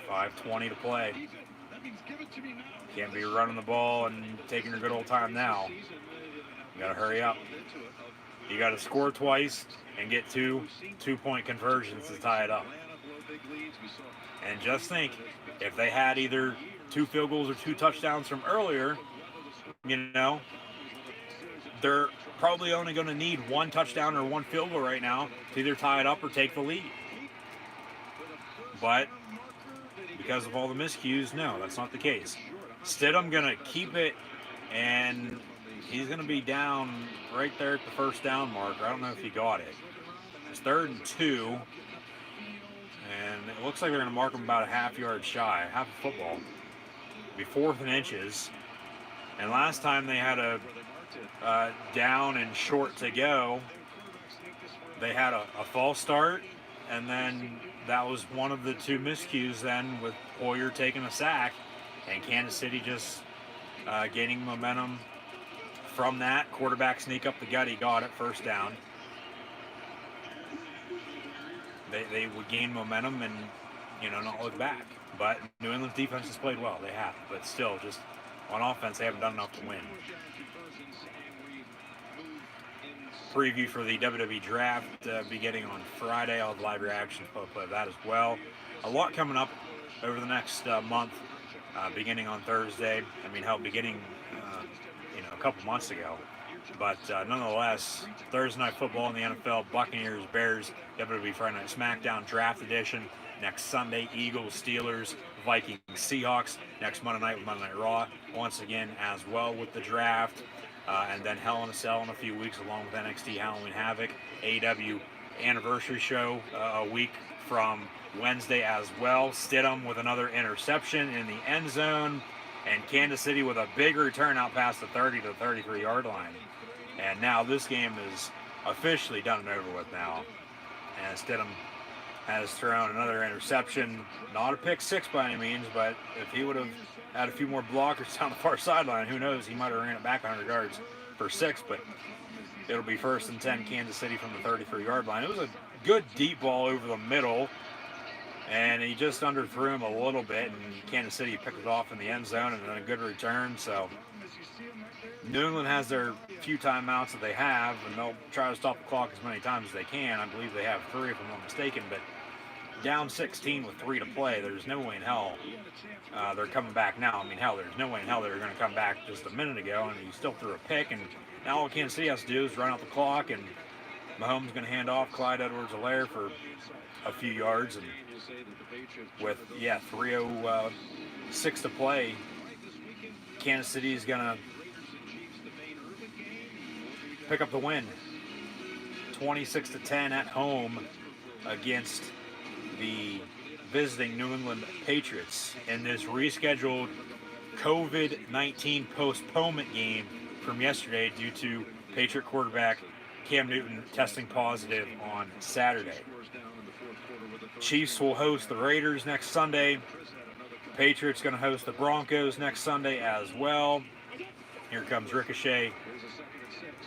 5:20 to play. Can't be running the ball and taking your good old time now. You gotta hurry up. You gotta score twice and get 2 two-point conversions to tie it up. And just think, if they had either 2 field goals or 2 touchdowns from earlier, they're probably only going to need 1 touchdown or 1 field goal right now to either tie it up or take the lead. But because of all the miscues? No, that's not the case. Stidham going to keep it, and he's going to be down right there at the first down marker. I don't know if he got it. It's 3rd and 2, and it looks like they're going to mark him about a half yard shy, half a football. It'll be 4th and inches. And last time they had a down and short to go, they had a false start, and then that was one of the 2 miscues then, with Hoyer taking a sack and Kansas City just gaining momentum from that. Quarterback sneak up the gut, he got it, first down. They would gain momentum and, not look back. But New England's defense has played well. They have. But still, just on offense, they haven't done enough to win. Preview for the WWE Draft beginning on Friday. I'll have live reactions play that as well. A lot coming up over the next month, beginning on Thursday. Beginning, a couple months ago. But nonetheless, Thursday Night Football in the NFL, Buccaneers, Bears, WWE Friday Night SmackDown Draft Edition. Next Sunday, Eagles, Steelers, Vikings, Seahawks. Next Monday night with Monday Night Raw. Once again, as well with the draft. And then Hell in a Cell in a few weeks, along with NXT Halloween Havoc. AEW Anniversary Show a week from Wednesday as well. Stidham with another interception in the end zone. And Kansas City with a big return out past the 30 to 33-yard line. And now this game is officially done and over with now. And Stidham has thrown another interception. Not a pick 6 by any means, but if he would have had a few more blockers down the far sideline, who knows, he might have ran it back 100 yards for 6, but it'll be 1st and 10 Kansas City from the 33-yard line. It was a good deep ball over the middle, and he just underthrew him a little bit, and Kansas City picked it off in the end zone, and then a good return. So New England has their few timeouts that they have, and they'll try to stop the clock as many times as they can. I believe they have 3 if I'm not mistaken, but down 16 with 3 to play, there's no way in hell they're coming back now. There's no way in hell they were going to come back just a minute ago, and he still threw a pick, and now all Kansas City has to do is run out the clock, and Mahomes going to hand off Clyde Edwards-Helaire for a few yards, and with 3:06 to play, Kansas City is going to pick up the win, 26-10 at home against the visiting New England Patriots in this rescheduled COVID-19 postponement game from yesterday due to Patriot quarterback Cam Newton testing positive on Saturday. Chiefs will host the Raiders next Sunday. Patriots going to host the Broncos next Sunday as well. Here comes Ricochet,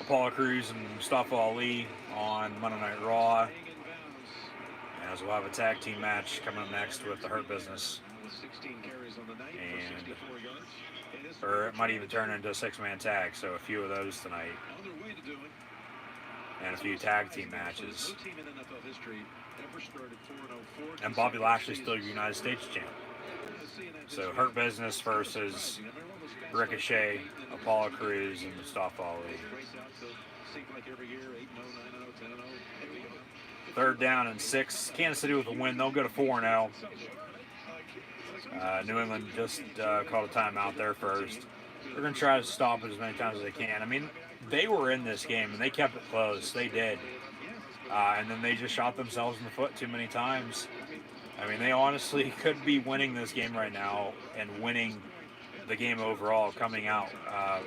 Apollo Crews, and Mustafa Ali on Monday Night Raw. As we'll have a tag team match coming up next with the Hurt Business. Or it might even turn into a 6-man tag, so a few of those tonight. And a few tag team matches. And Bobby Lashley's still your United States champ. So Hurt Business versus Ricochet, Apollo Crews, and Mustafa Ali. 3rd down and 6. Kansas City with a win. They'll go to 4-0. New England just called a timeout there first. They're going to try to stop it as many times as they can. They were in this game, and they kept it close. They did. And then they just shot themselves in the foot too many times. They honestly could be winning this game right now and winning the game overall, coming out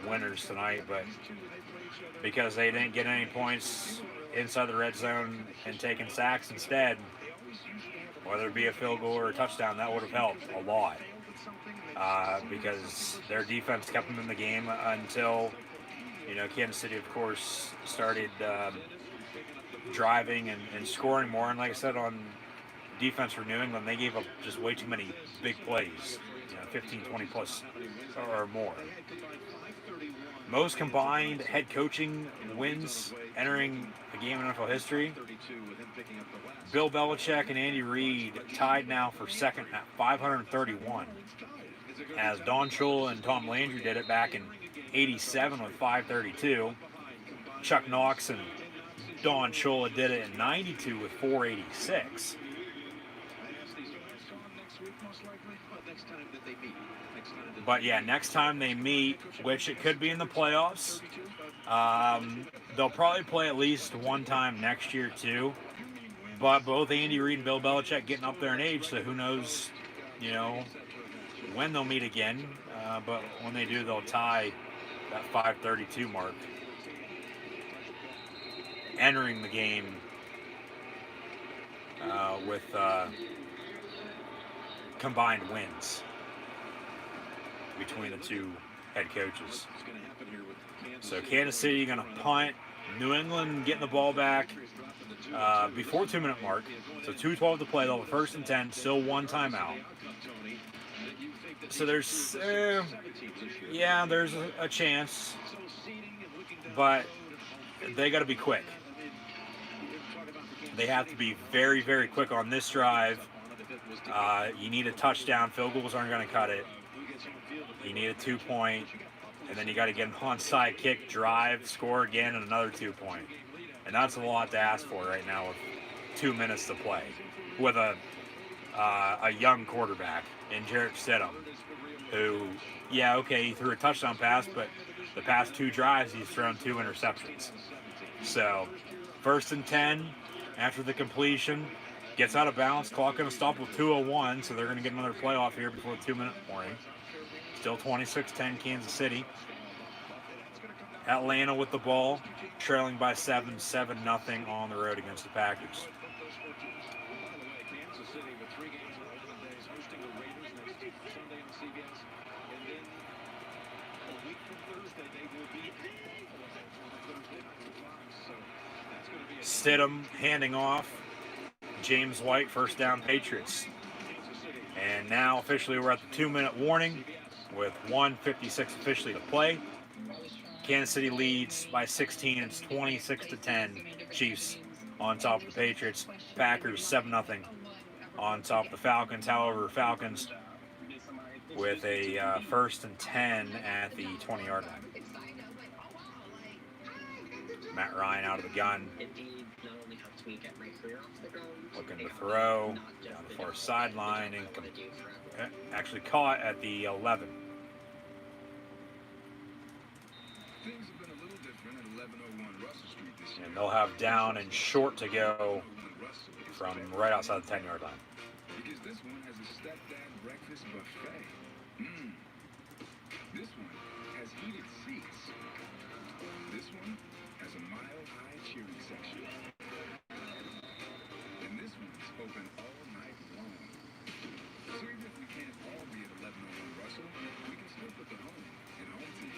winners tonight. But because they didn't get any points inside the red zone and taking sacks instead, whether it be a field goal or a touchdown, that would have helped a lot. Because their defense kept them in the game until, Kansas City, of course, started driving and scoring more. And like I said, on defense for New England, they gave up just way too many big plays, 15, 20 plus or more. Most combined head coaching wins entering a game in NFL history. Bill Belichick and Andy Reid tied now for second at 531, as Don Shula and Tom Landry did it back in '87 with 532. Chuck Knox and Don Shula did it in '92 with 486. next time that they meet. But yeah, next time they meet, which it could be in the playoffs, they'll probably play at least one time next year too. But both Andy Reid and Bill Belichick getting up there in age, so who knows, when they'll meet again. But when they do, they'll tie that 532 mark, entering the game with combined wins between the two head coaches. So Kansas City going to punt. New England getting the ball back before 2-minute mark. So 2:12 to play. They'll have 1st and 10. Still one timeout. So there's a chance, but they got to be quick. They have to be very, very quick on this drive. You need a touchdown. Field goals aren't going to cut it. You need a 2-point, and then you got to get an onside kick, drive, score again, and another 2-point. And that's a lot to ask for right now with 2 minutes to play, with a young quarterback in Jarrett Stidham, who, he threw a touchdown pass, but the past 2 drives he's thrown 2 interceptions. So 1st and 10 after the completion, gets out of bounds. Clock going to stop with 2:01, so they're going to get another playoff here before the 2-minute warning. Still 26-10 Kansas City. Atlanta with the ball, trailing by 7-0 on the road against the Packers. Stidham handing off. James White, 1st down Patriots. And now officially we're at the 2-minute warning with 1:56 officially to play. Kansas City leads by 16. It's 26-10. Chiefs on top of the Patriots. Packers 7-0 on top of the Falcons. However, Falcons with a 1st and 10 at the 20-yard line. Matt Ryan out of the gun. Looking to throw down the far sideline and actually caught at the 11. And they'll have down and short to go from right outside the 10-yard line. Because this one has a stepdad breakfast buffet. This one has heated seats. This one has a mile-high cheering section. And this one's open all night long. So even if we can't all be at 11:01 Russell, we can still put the home in home team.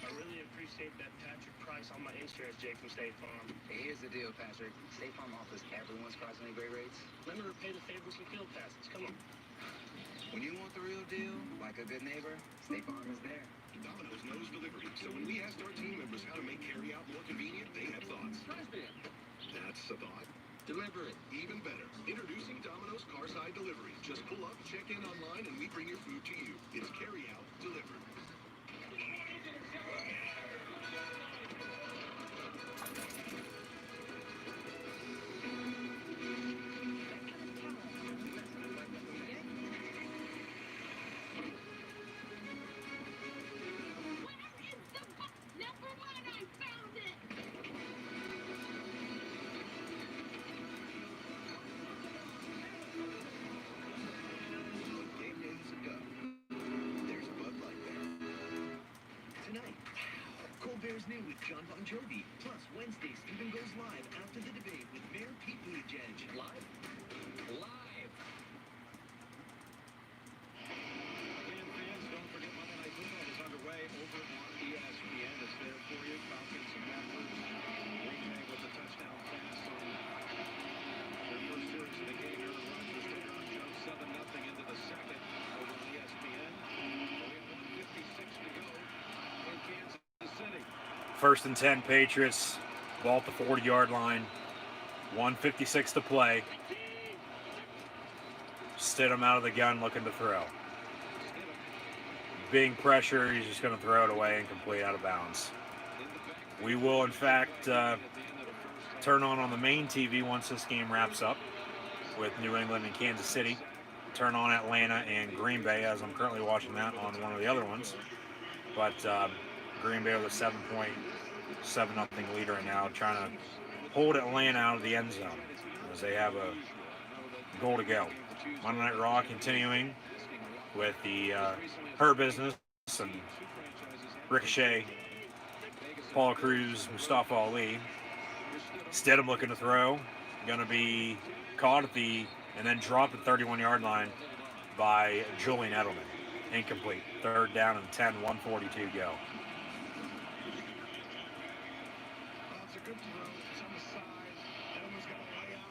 I really appreciate that Patrick Price on my insurance, Jake from State Farm. Hey, here's the deal, Patrick. State Farm offers everyone's crossing great rates. Remember to pay the favors and field passes. Come on. When you want the real deal, like a good neighbor, State Farm is there. Domino's knows delivery, so when we asked our team members how to make carry-out more convenient, they had thoughts. That's a thought. Deliver it. Even better. Introducing Domino's Carside Delivery. Just pull up, check in online, and we bring your food to you. It's carry-out delivered. Colbert's new with John Bon Jovi. Plus, Wednesday, Stephen goes live after the debate with Mayor Pete Buttigieg. Live? Live! And fans, don't forget Monday Night Football is underway over on ESPN. It's there for you. Falcons and Panthers. Green Bay with the touchdown pass on their first series of the game. Aaron Rodgers to Aaron Jones, 7-0 into the second over on ESPN. We have 1:56 to go in Kansas City. 1st and 10 Patriots. Ball at the 40-yard line. 1:56 to play. Stidham out of the gun looking to throw. Being pressure, he's just going to throw it away and complete out of bounds. We will, in fact, turn on the main TV once this game wraps up. with New England and Kansas City. Turn on Atlanta and Green Bay, as I'm currently watching that on one of the other ones. But Green Bay with a 7.7-0 lead right now, trying to hold Atlanta out of the end zone as they have a goal to go. Monday Night Raw continuing with the Her Business and Ricochet, Paul Cruz, Mustafa Ali. Stidham looking to throw, going to be caught at the and then dropped at 31-yard line by Julian Edelman. Incomplete. 3rd down and 10, 1:42 go. It's a good throw. It's on the side. Edelman's got a layout.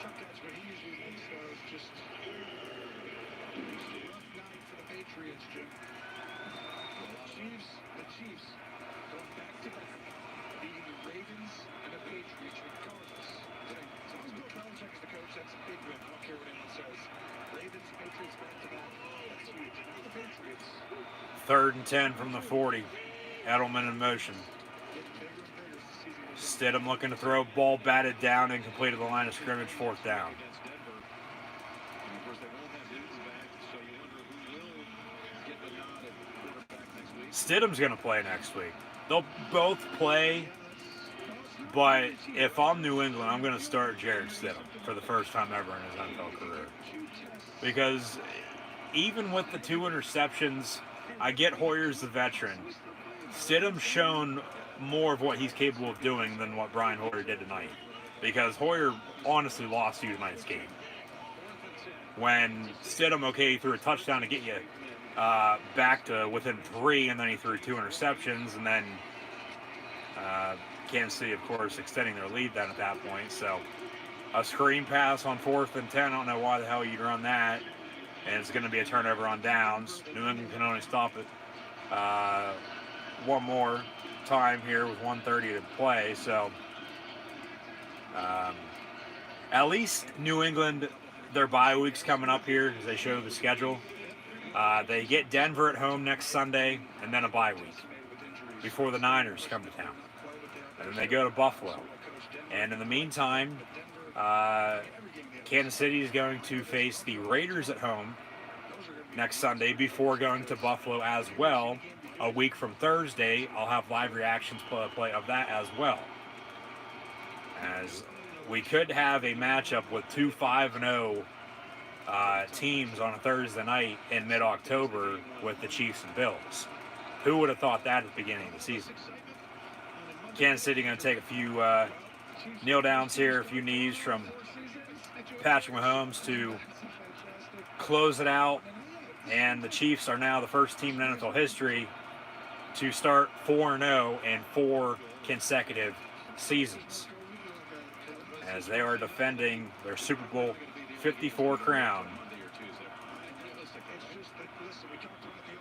Tough catch, but he usually makes those. Just a rough night for the Patriots, Jim. The Chiefs going back to back, beating the Ravens and the Patriots regardless. As long as Bill Belichick is the coach, that's a big win. I don't care what anyone says. Ravens, Patriots back to back. That's huge. And now the Patriots. 3rd and 10 from the 40. Edelman in motion. Stidham looking to throw. Ball batted down and completed the line of scrimmage. 4th down. Stidham's going to play next week. They'll both play, but if I'm New England, I'm going to start Jared Stidham for the first time ever in his NFL career. Because even with the 2 interceptions, I get Hoyer's the veteran. Stidham's shown more of what he's capable of doing than what Brian Hoyer did tonight. Because Hoyer honestly lost you tonight's game. When Stidham, okay, he threw a touchdown to get you back to within 3, and then he threw 2 interceptions, and then Kansas City, of course, extending their lead then at that point. So a screen pass on 4th and 10, I don't know why the hell you'd run that, and it's going to be a turnover on downs. New England can only stop it one more time here with 1:30 to play, so at least New England, their bye week's coming up here as they show the schedule. They get Denver at home next Sunday, and then a bye week before the Niners come to town. And then they go to Buffalo. And in the meantime, Kansas City is going to face the Raiders at home next Sunday before going to Buffalo as well. A week from Thursday, I'll have live reactions play of that as well. As we could have a matchup with 2 5-0 teams on a Thursday night in mid-October with the Chiefs and Bills. Who would have thought that at the beginning of the season? Kansas City going to take a few kneel downs here, a few knees from Patrick Mahomes to close it out. And the Chiefs are now the first team in NFL history to start 4-0 in 4 consecutive seasons, as they are defending their Super Bowl 54 crown.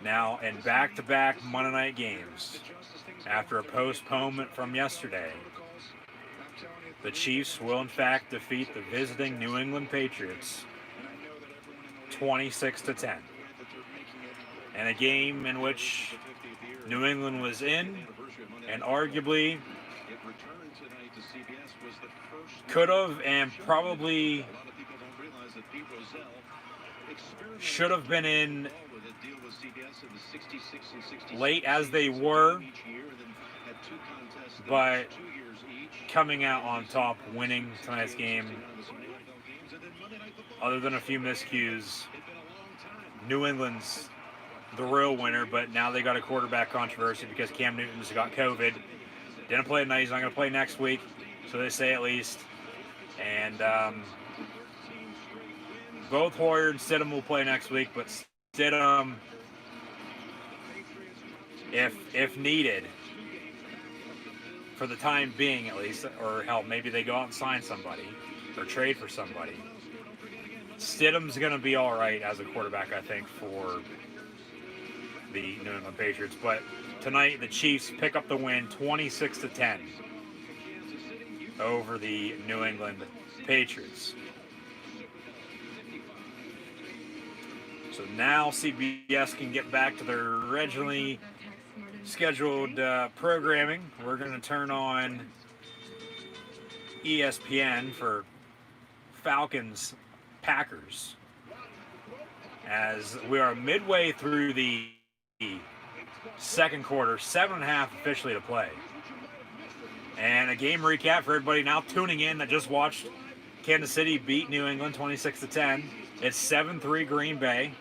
Now in back-to-back Monday night games, after a postponement from yesterday, the Chiefs will in fact defeat the visiting New England Patriots 26-10. In a game in which New England was in and arguably could have and probably should have been in late as they were, but coming out on top, winning tonight's game, other than a few miscues, New England's the real winner. But now they got a quarterback controversy because Cam Newton's got COVID. Didn't play tonight, he's not going to play next week, so they say at least. And both Hoyer and Stidham will play next week, but Stidham, if needed, for the time being at least, or hell, maybe they go out and sign somebody or trade for somebody, Stidham's going to be all right as a quarterback, I think, for the New England Patriots. But tonight, the Chiefs pick up the win 26-10 over the New England Patriots. So now CBS can get back to their originally scheduled programming. We're going to turn on ESPN for Falcons, Packers. As we are midway through the second quarter, 7.5 officially to play. And a game recap for everybody now tuning in that just watched Kansas City beat New England 26-10. It's 7-3 Green Bay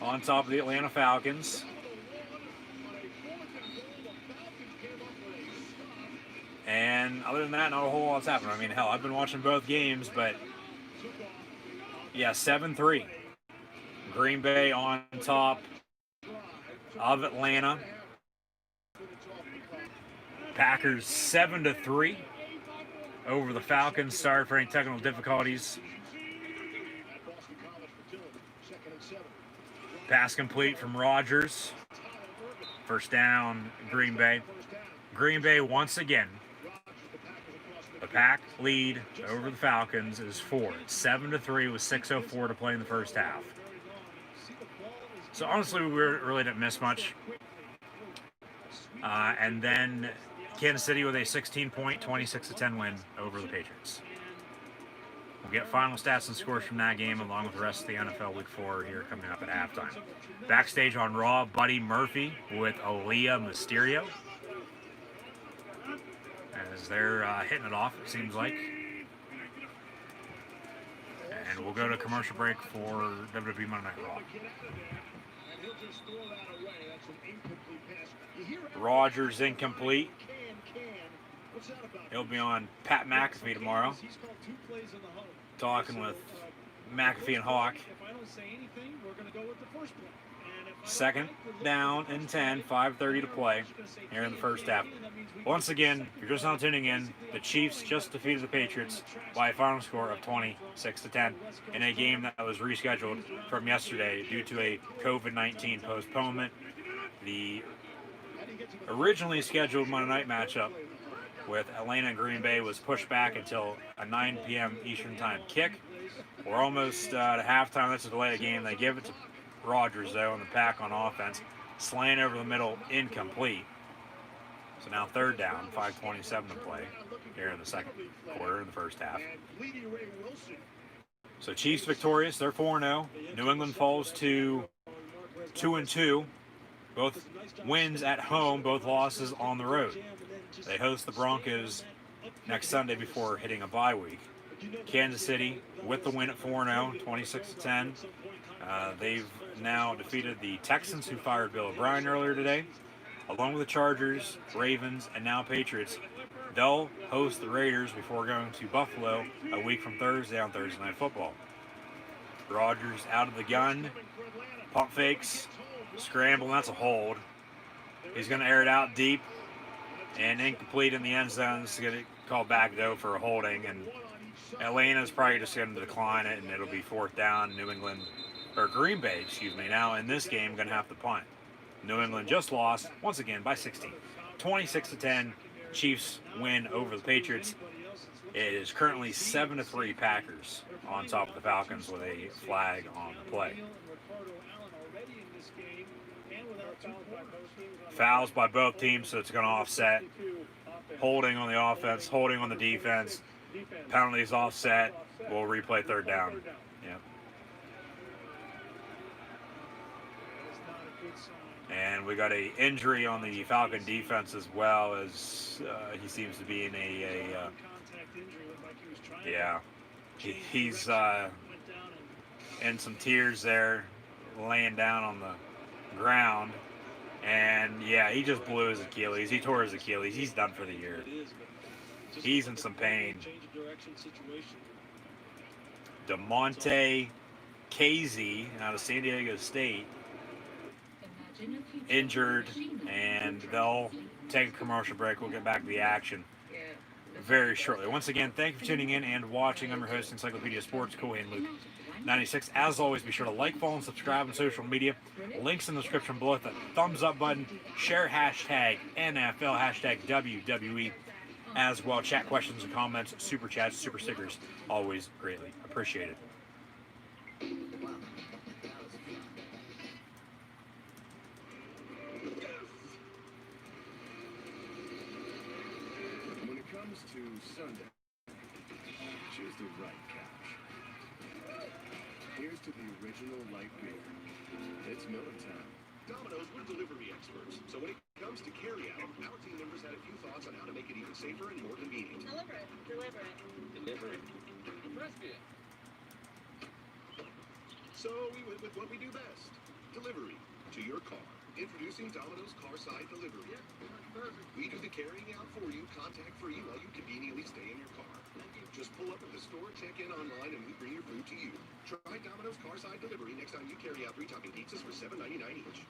on top of the Atlanta Falcons. And other than that, not a whole lot's happened. I mean, hell, I've been watching both games, but yeah, 7-3. Green Bay on top of Atlanta. Packers 7-3 over the Falcons. Sorry for any technical difficulties. Pass complete from Rodgers. First down, Green Bay. Green Bay once again. The Pack lead over the Falcons is 4. It's 7-3 with 6:04 to play in the first half. So honestly, we really didn't miss much. And then Kansas City with a 16-point, 26-10 win over the Patriots. We'll get final stats and scores from that game along with the rest of the NFL Week 4 here coming up at halftime. Backstage on Raw, Buddy Murphy with Aaliyah Mysterio. As they're hitting it off, it seems like. And we'll go to commercial break for WWE Monday Night Raw. Rodgers incomplete. He'll be on Pat McAfee tomorrow, talking with McAfee and Hawk. Second down and 10, 5:30 to play here in the first half. Once again, if you're just not tuning in, the Chiefs just defeated the Patriots by a final score of 26-10 in a game that was rescheduled from yesterday due to a COVID-19 postponement. The originally scheduled Monday night matchup with Atlanta and Green Bay was pushed back until a 9 p.m. Eastern Time kick. We're almost at halftime. That's a delay of game. They give it to Rodgers, though, and the Pack on offense. Slant over the middle, incomplete. So now third down, 5:27 to play here in the second quarter, in the first half. So Chiefs victorious. They're 4-0. New England falls to 2-2. Both wins at home, both losses on the road. They host the Broncos next Sunday before hitting a bye week. Kansas City with the win at 4-0, 26-10. They've now defeated the Texans, who fired Bill O'Brien earlier today, along with the Chargers, Ravens, and now Patriots. They'll host the Raiders before going to Buffalo a week from Thursday on Thursday Night Football. Rodgers out of the gun, pump fakes, scramble, that's a hold. He's going to air it out deep and incomplete in the end zone. It's going to call back, though, for a holding, and Atlanta's probably just going to decline it, and it'll be fourth down. Green Bay, now in this game, going to have to punt. New England just lost, once again, by 16. 26-10, Chiefs win over the Patriots. It is currently 7-3 Packers on top of the Falcons with a flag on the play. Fouls by both teams, so it's going to offset. Holding on the offense, holding on the defense. Penalties offset. We'll replay third down. Yep. And we got a injury on the Falcon defense as well, as he seems to be in he's in some tears there, laying down on the ground. And yeah, he just blew his Achilles. He tore his Achilles. He's done for the year. He's in some pain. DeMonte Casey out of San Diego State injured, and they'll take a commercial break. We'll get back to the action very shortly. Once again, thank you for tuning in and watching. I'm your host, Encyclopedia Sports, Cool Hand Luke 96. As always, be sure to like, follow, and subscribe on social media. Links in the description below. The thumbs up button. Share hashtag NFL, hashtag WWE. As well, chat questions and comments, super chats, super stickers. Always greatly appreciated. When it comes to Sunday, choose the right couch. Here's to the original light beer. It's Miller time. Domino's, we're delivery experts. So when it comes to carry-out, our team members had a few thoughts on how to make it even safer and more convenient. Deliver it. Deliver it. Deliver it. Frisbee. So we went with what we do best. Delivery to your car. Introducing Domino's Carside Delivery. Yeah, perfect. We do the carrying out for you, contact-free, while you conveniently stay in your car. Just pull up at the store, check in online, and we bring your food to you. Try Domino's Carside Delivery next time you carry out 3 topping pizzas for $7.99 each.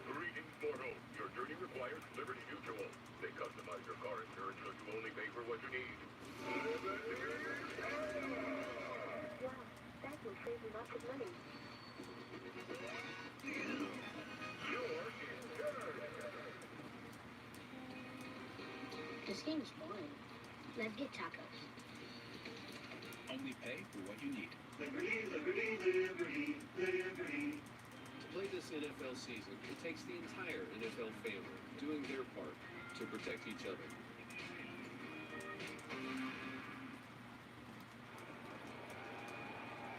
Greetings, mortal. Your journey requires Liberty Mutual. They customize your car insurance so you only pay for what you need. Wow, that will save you lots of money. You're insured. This game is boring. Let's get tacos. Only pay for what you need. Liberty, liberty, liberty, liberty. To play this NFL season, it takes the entire NFL family doing their part to protect each other.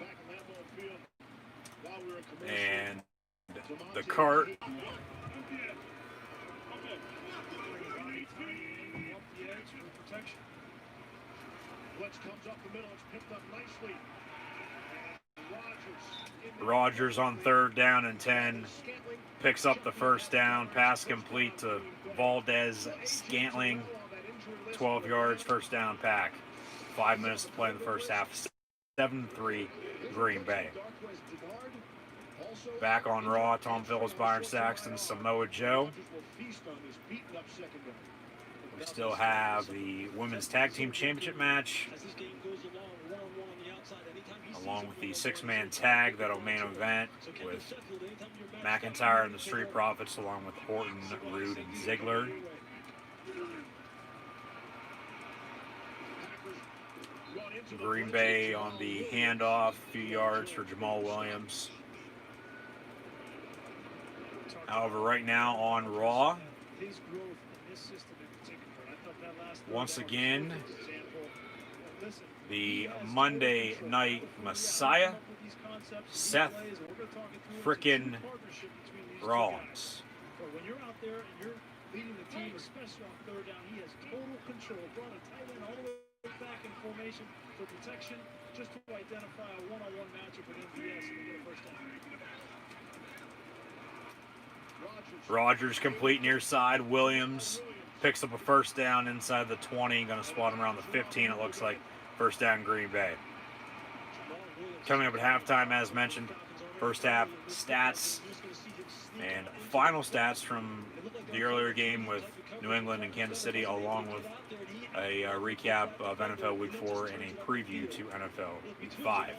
Back in Lambeau Field, while we were in commercial, And the cart. off the edge for protection. Blitz comes up the middle. It's picked up nicely. Rodgers on 3rd down and 10. Picks up the first down. Pass complete to Valdez Scantling. 12 yards, first down pack. 5 minutes to play in the first half. 7-3 Green Bay. Back on Raw, Tom Phillips, Byron Saxton, Samoa Joe. We still have the Women's Tag Team Championship match, along with the 6-man tag that'll main event with McIntyre and the Street Profits, along with Orton, Rude, and Ziggler. Green Bay on the handoff, a few yards for Jamal Williams. However, right now on Raw, once again, the Monday Night Messiah, Seth frickin' Rollins. When you're out there and you're leading the team, especially on 3rd down, he has total control. Brought a tight end all the way back in formation for protection, just to identify a one-on-one matchup with MVS and get a first down. Rodgers complete near side. Williams picks up a first down inside the 20. Going to spot him around the 15, it looks like. First down, Green Bay. Coming up at halftime, as mentioned, first half stats and final stats from the earlier game with New England and Kansas City, along with a recap of NFL Week 4 and a preview to NFL Week 5.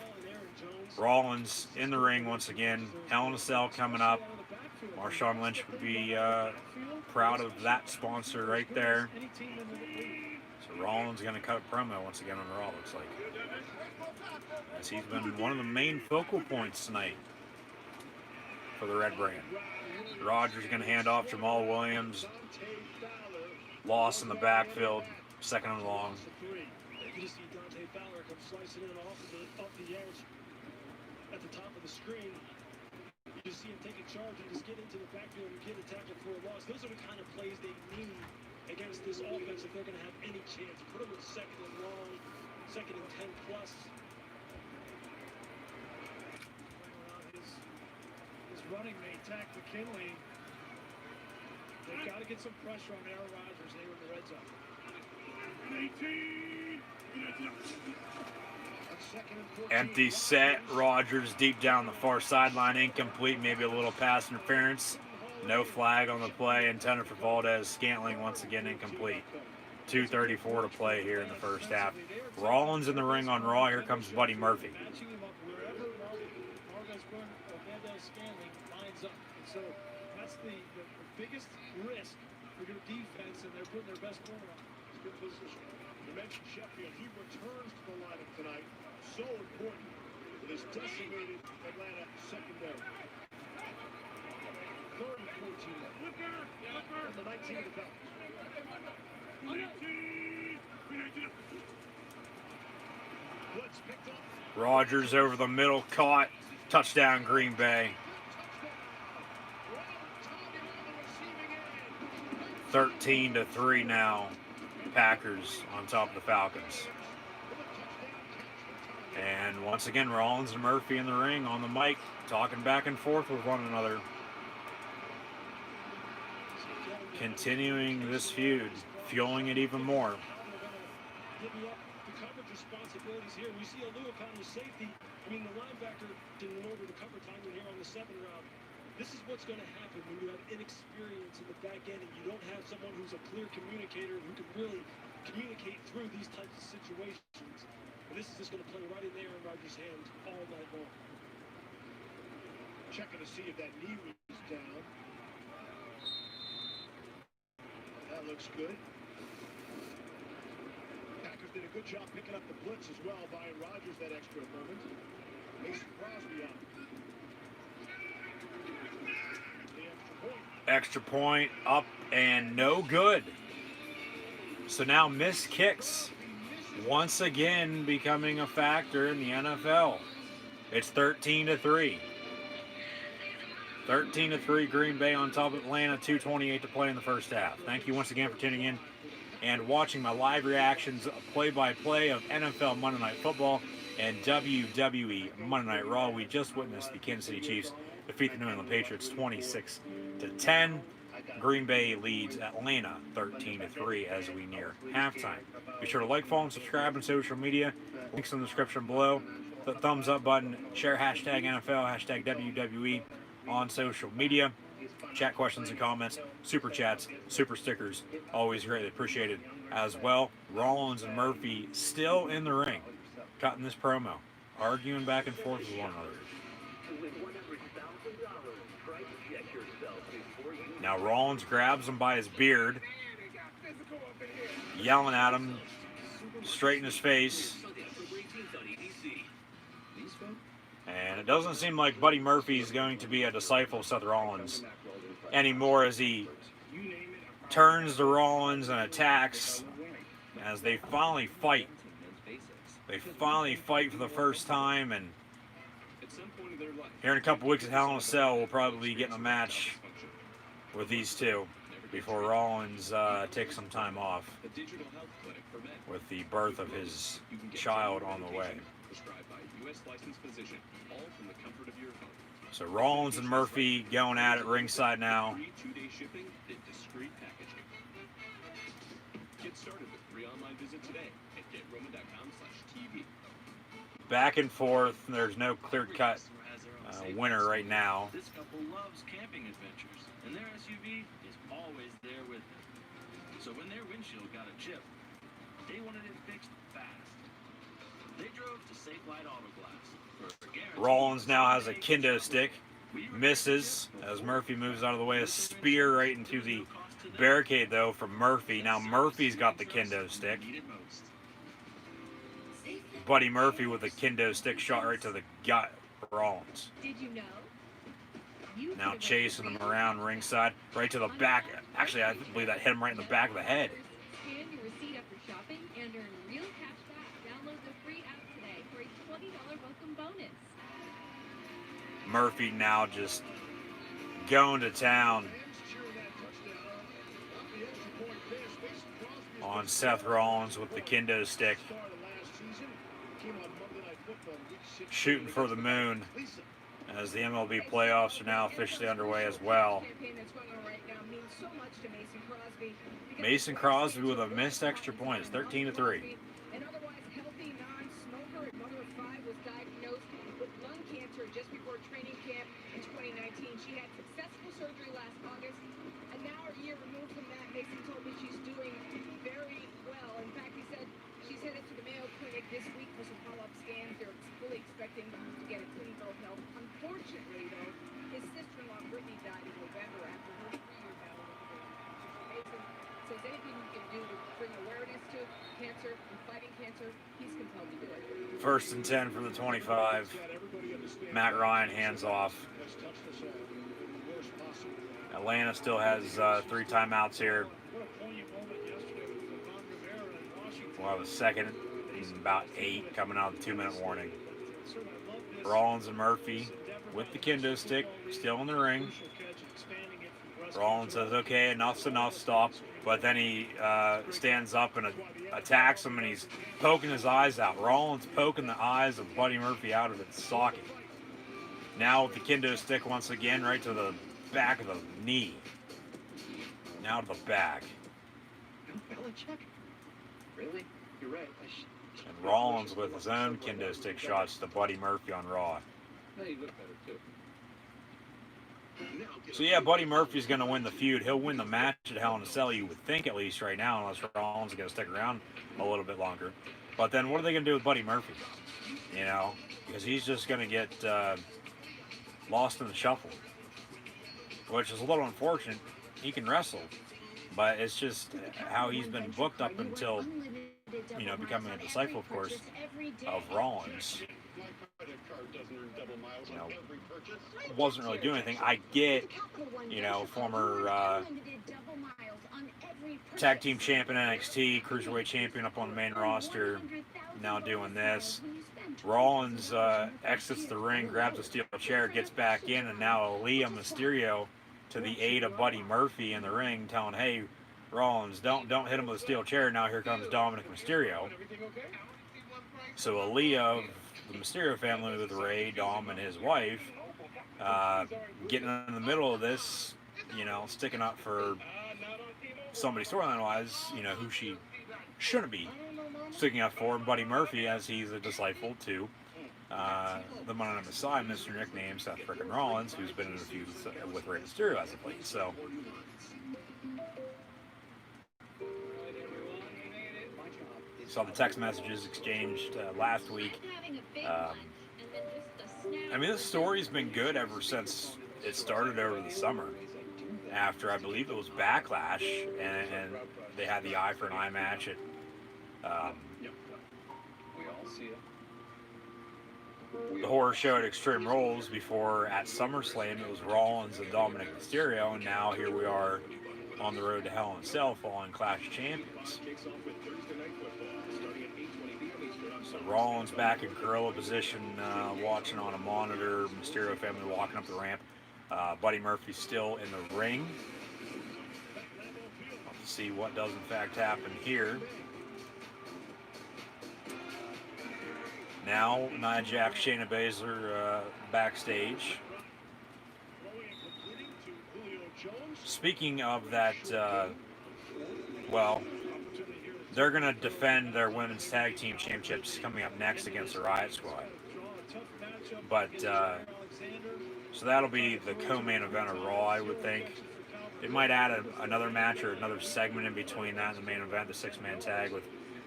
Rollins in the ring once again. Hell in a Cell coming up. Marshawn Lynch would be proud of that sponsor right there. So Rollins going to cut a promo once again on Raw, looks like. As he's been one of the main focal points tonight for the Red Brand. Rodgers going to hand off Jamal Williams. Loss in the backfield, 2nd and long. You see Dante Fowler come slicing in off the edge at the top of the screen. You just see him take a charge and just get into the backfield and get a tackle for a loss. Those are the kind of plays they need against this offense if they're going to have any chance. Put them with 2nd and long, 2nd and 10 plus. His running mate, Tack McKinley. They've got to get some pressure on Aaron Rodgers. They were in the red zone. Empty set. Rodgers deep down the far sideline. Incomplete. Maybe a little pass interference. No flag on the play. Intended for Valdez Scantling. Once again incomplete. 2:34 to play here in the first half. Rollins in the ring on Raw. Here comes Buddy Murphy. So that's the biggest risk for your defense, and they're putting their best corner on. It's good position. You mentioned Sheffield. He returns to the lineup tonight. So important for this decimated Atlanta secondary. 3rd and 14. And the 19 of the Falcons. Rodgers over the middle, caught. Touchdown, Green Bay. 13-3 now. Packers on top of the Falcons. And once again, Rollins and Murphy in the ring on the mic, talking back and forth with one another. Continuing this feud, fueling it even more. Giving up the coverage responsibilities here. We see a Lewis on the safety. I mean, the linebacker didn't over the cover time here on the 7th round. This is what's going to happen when you have inexperience in the back end and you don't have someone who's a clear communicator who can really communicate through these types of situations. And this is just going to play right in there in Rodgers' hand all night long. Checking to see if that knee was down. That looks good. Packers did a good job picking up the blitz as well, buying Rodgers that extra moment. Mason Crosby up. Extra point up and no good. So now missed kicks once again becoming a factor in the NFL. It's 13-3. 13-3 Green Bay on top of Atlanta, 2:28 to play in the first half. Thank you once again for tuning in and watching my live reactions, play-by-play of NFL Monday Night Football and WWE Monday Night Raw. We just witnessed the Kansas City Chiefs defeat the New England Patriots 26-10. Green Bay leads Atlanta 13-3 as we near halftime. Be sure to like, follow, and subscribe on social media. Links in the description below. The thumbs up button. Share hashtag NFL, hashtag WWE on social media. Chat questions and comments, super chats, super stickers. Always greatly appreciated as well. Rollins and Murphy still in the ring, cutting this promo, arguing back and forth with one another. Now Rollins grabs him by his beard, yelling at him straight in his face. And it doesn't seem like Buddy Murphy is going to be a disciple of Seth Rollins anymore as he turns to Rollins and attacks as they finally fight. They finally fight for the first time, and here in a couple weeks at Hell in a Cell, we'll probably be getting a match with these two before Rollins takes some time off with the birth of his child on the way. So Rollins and Murphy going at it ringside now. Back and forth. There's no clear-cut winner right now. This couple loves camping adventures, and their SUV is always there with them. So when their windshield got a chip, they wanted it fixed fast. They drove to Safe Light Auto Glass. Rollins now has a kendo stick. Misses as Murphy moves out of the way. A spear right into the barricade, though, from Murphy. Now Murphy's got the kendo stick. Buddy Murphy with a kendo stick shot right to the gut for Rollins. Did you know? Now chasing him around ringside, right to the back. Actually, I believe that hit him right in the back of the head. Scan your receipt after shopping and earn real cash back. Download the free app today for a $20 welcome bonus. Murphy now just going to town on Seth Rollins with the kendo stick. Shooting for the moon as the MLB playoffs are now officially underway as well. Mason Crosby with a missed extra point. It's 13-3. Just before training camp in 2019. She had successful surgery last August, and now a year removed from that, Mason told me she's doing very well. In fact, he said she's headed to the Mayo Clinic this week for some follow-up scans. They're fully expecting to get a clean bill of health. Unfortunately, though, his sister-in-law, Brittany, died in November after her 3-year battle with cancer. Mason says anything you can do to bring awareness to cancer and fighting cancer, he's compelled to do it. First and 10 from the 25. Matt Ryan hands off. Atlanta still has 3 timeouts here. We'll have a 2nd and and about 8 coming out of the 2-minute warning. Rollins and Murphy with the kendo stick, still in the ring. Rollins says, okay, enough's enough, stop. But then he stands up and attacks him, and he's poking his eyes out. Rollins poking the eyes of Buddy Murphy out of its socket. Now with the kendo stick once again, right to the back of the knee. Now to the back. Belichick? Really? You're right. And Rollins with his own kendo stick shots to Buddy Murphy on Raw. No, you look better, too. So yeah, Buddy Murphy's going to win the feud. He'll win the match at Hell in a Cell, you would think, at least right now, unless Rollins is going to stick around a little bit longer. But then what are they going to do with Buddy Murphy? You know, because he's just going to get lost in the shuffle, which is a little unfortunate. He can wrestle, but it's just how he's been booked up until, you know, becoming a disciple, of course, of Rollins. You know, wasn't really doing anything. I get, you know, former tag team champion NXT, cruiserweight champion up on the main roster, now doing this. Rollins exits the ring, grabs a steel chair, gets back in, and now Aaliyah Mysterio to the aid of Buddy Murphy in the ring, telling, hey, Rollins, don't hit him with a steel chair. Now here comes Dominic Mysterio. So Aaliyah of the Mysterio family with Ray, Dom, and his wife, getting in the middle of this, you know, sticking up for somebody storyline-wise, you know, who she shouldn't be sticking up for, Buddy Murphy, as he's a disciple to the Monday Night Messiah, Mr. Nickname, Seth frickin' Rollins, who's been in a feud with Rey Mysterio as of late. So saw the text messages exchanged last week. I mean, this story's been good ever since it started over the summer. After, I believe it was Backlash, and they had the eye for an eye match at the horror show at Extreme Rules. Before at SummerSlam it was Rollins and Dominic Mysterio, and now here we are on the road to Hell in a Cell following Clash of Champions. So Rollins back in gorilla position, watching on a monitor. Mysterio family walking up the ramp. Buddy Murphy still in the ring. Let's see what does in fact happen here. Now Nia Jax, Shayna Baszler backstage. Speaking of that, well, they're going to defend their women's tag team championships coming up next against the Riot Squad. But, so that'll be the co-main event of Raw, I would think. They might add another match or another segment in between that and the main event, the 6-man tag with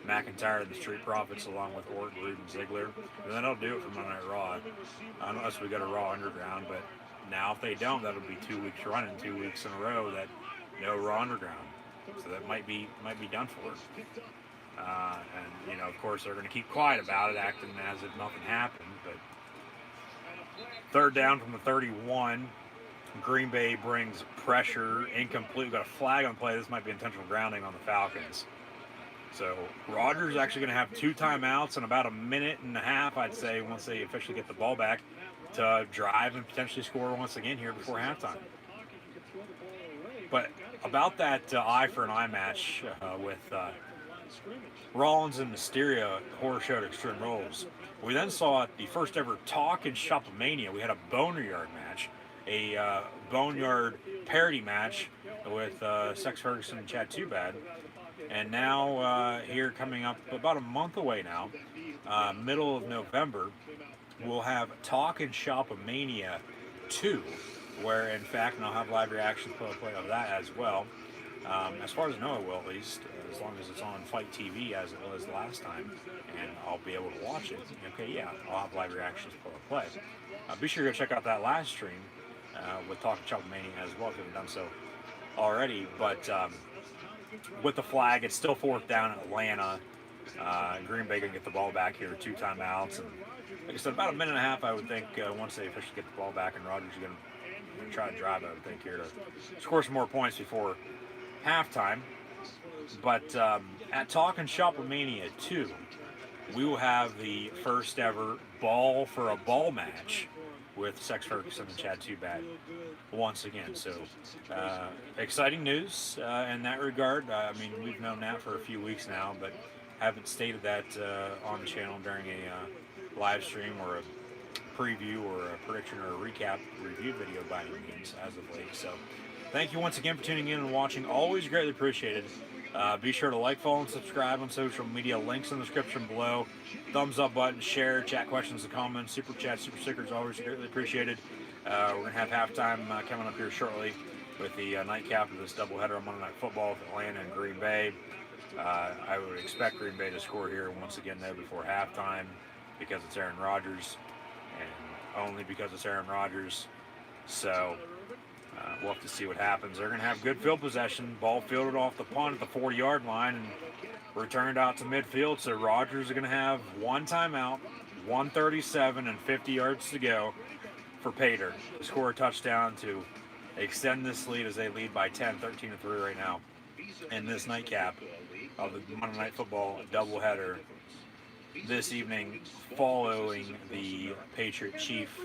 McIntyre and the Street Profits along with Orton, Roode, and Ziggler. And then they'll do it for Monday Night Raw, unless we go to Raw Underground. But now if they don't, that'll be 2 weeks running, 2 weeks in a row that no Raw Underground. So that might be done for. And, you know, of course, they're going to keep quiet about it, acting as if nothing happened. But third down from the 31. Green Bay brings pressure, incomplete. We've got a flag on play. This might be intentional grounding on the Falcons. So Rodgers actually going to have 2 timeouts in about a minute and a half, I'd say, once they officially get the ball back, to drive and potentially score once again here before halftime. But about that eye for an eye match with Rollins and Mysterio, horror show at Extreme Rules, we then saw the first ever Talk and Shop-A-Mania. We had a Boneyard match, a Boneyard parody match with Sex Ferguson and Chad Too Bad. And now here coming up about a month away now, middle of November, we'll have Talk and Shop-A-Mania 2, where in fact, and I'll have live reactions play of that as well. As far as I know, it will, at least, as long as it's on Fight TV as it was last time, and I'll be able to watch it. Okay, yeah, I'll have live reactions play. Be sure to go check out that live stream with Talk and Shop-A-Mania as well, if you haven't done so already. But with the flag, it's still 4th down in Atlanta. Green Bay can get the ball back here, 2 timeouts, and like I said, about a minute and a half, I would think, once they officially get the ball back, and Rodgers is going to try to drive, I would think, here to score some more points before halftime. But at Talk and Shop-A-Mania 2, we will have the first ever Ball for a Ball match with Sex Ferguson and Chad Too Bad once again. So exciting news in that regard. I mean, we've known that for a few weeks now, but haven't stated that on the channel during a live stream or a preview or a prediction or a recap review video by any means as of late. So thank you once again for tuning in and watching. Always greatly appreciated. Be sure to like, follow, and subscribe on social media. Links in the description below. Thumbs up button, share, chat questions and comments, super chat, super stickers, always greatly appreciated. We're going to have halftime coming up here shortly with the nightcap of this doubleheader on Monday Night Football with Atlanta and Green Bay. I would expect Green Bay to score here once again though before halftime because it's Aaron Rodgers and only because it's Aaron Rodgers. So we'll have to see what happens. They're going to have good field possession. Ball fielded off the punt at the 40-yard line and returned out to midfield. So Rodgers is going to have one timeout, 1:37 and 50 yards to go for Pater to score a touchdown to extend this lead as they lead by 10, 13-3 right now in this nightcap of the Monday Night Football doubleheader this evening following the Patriot Chief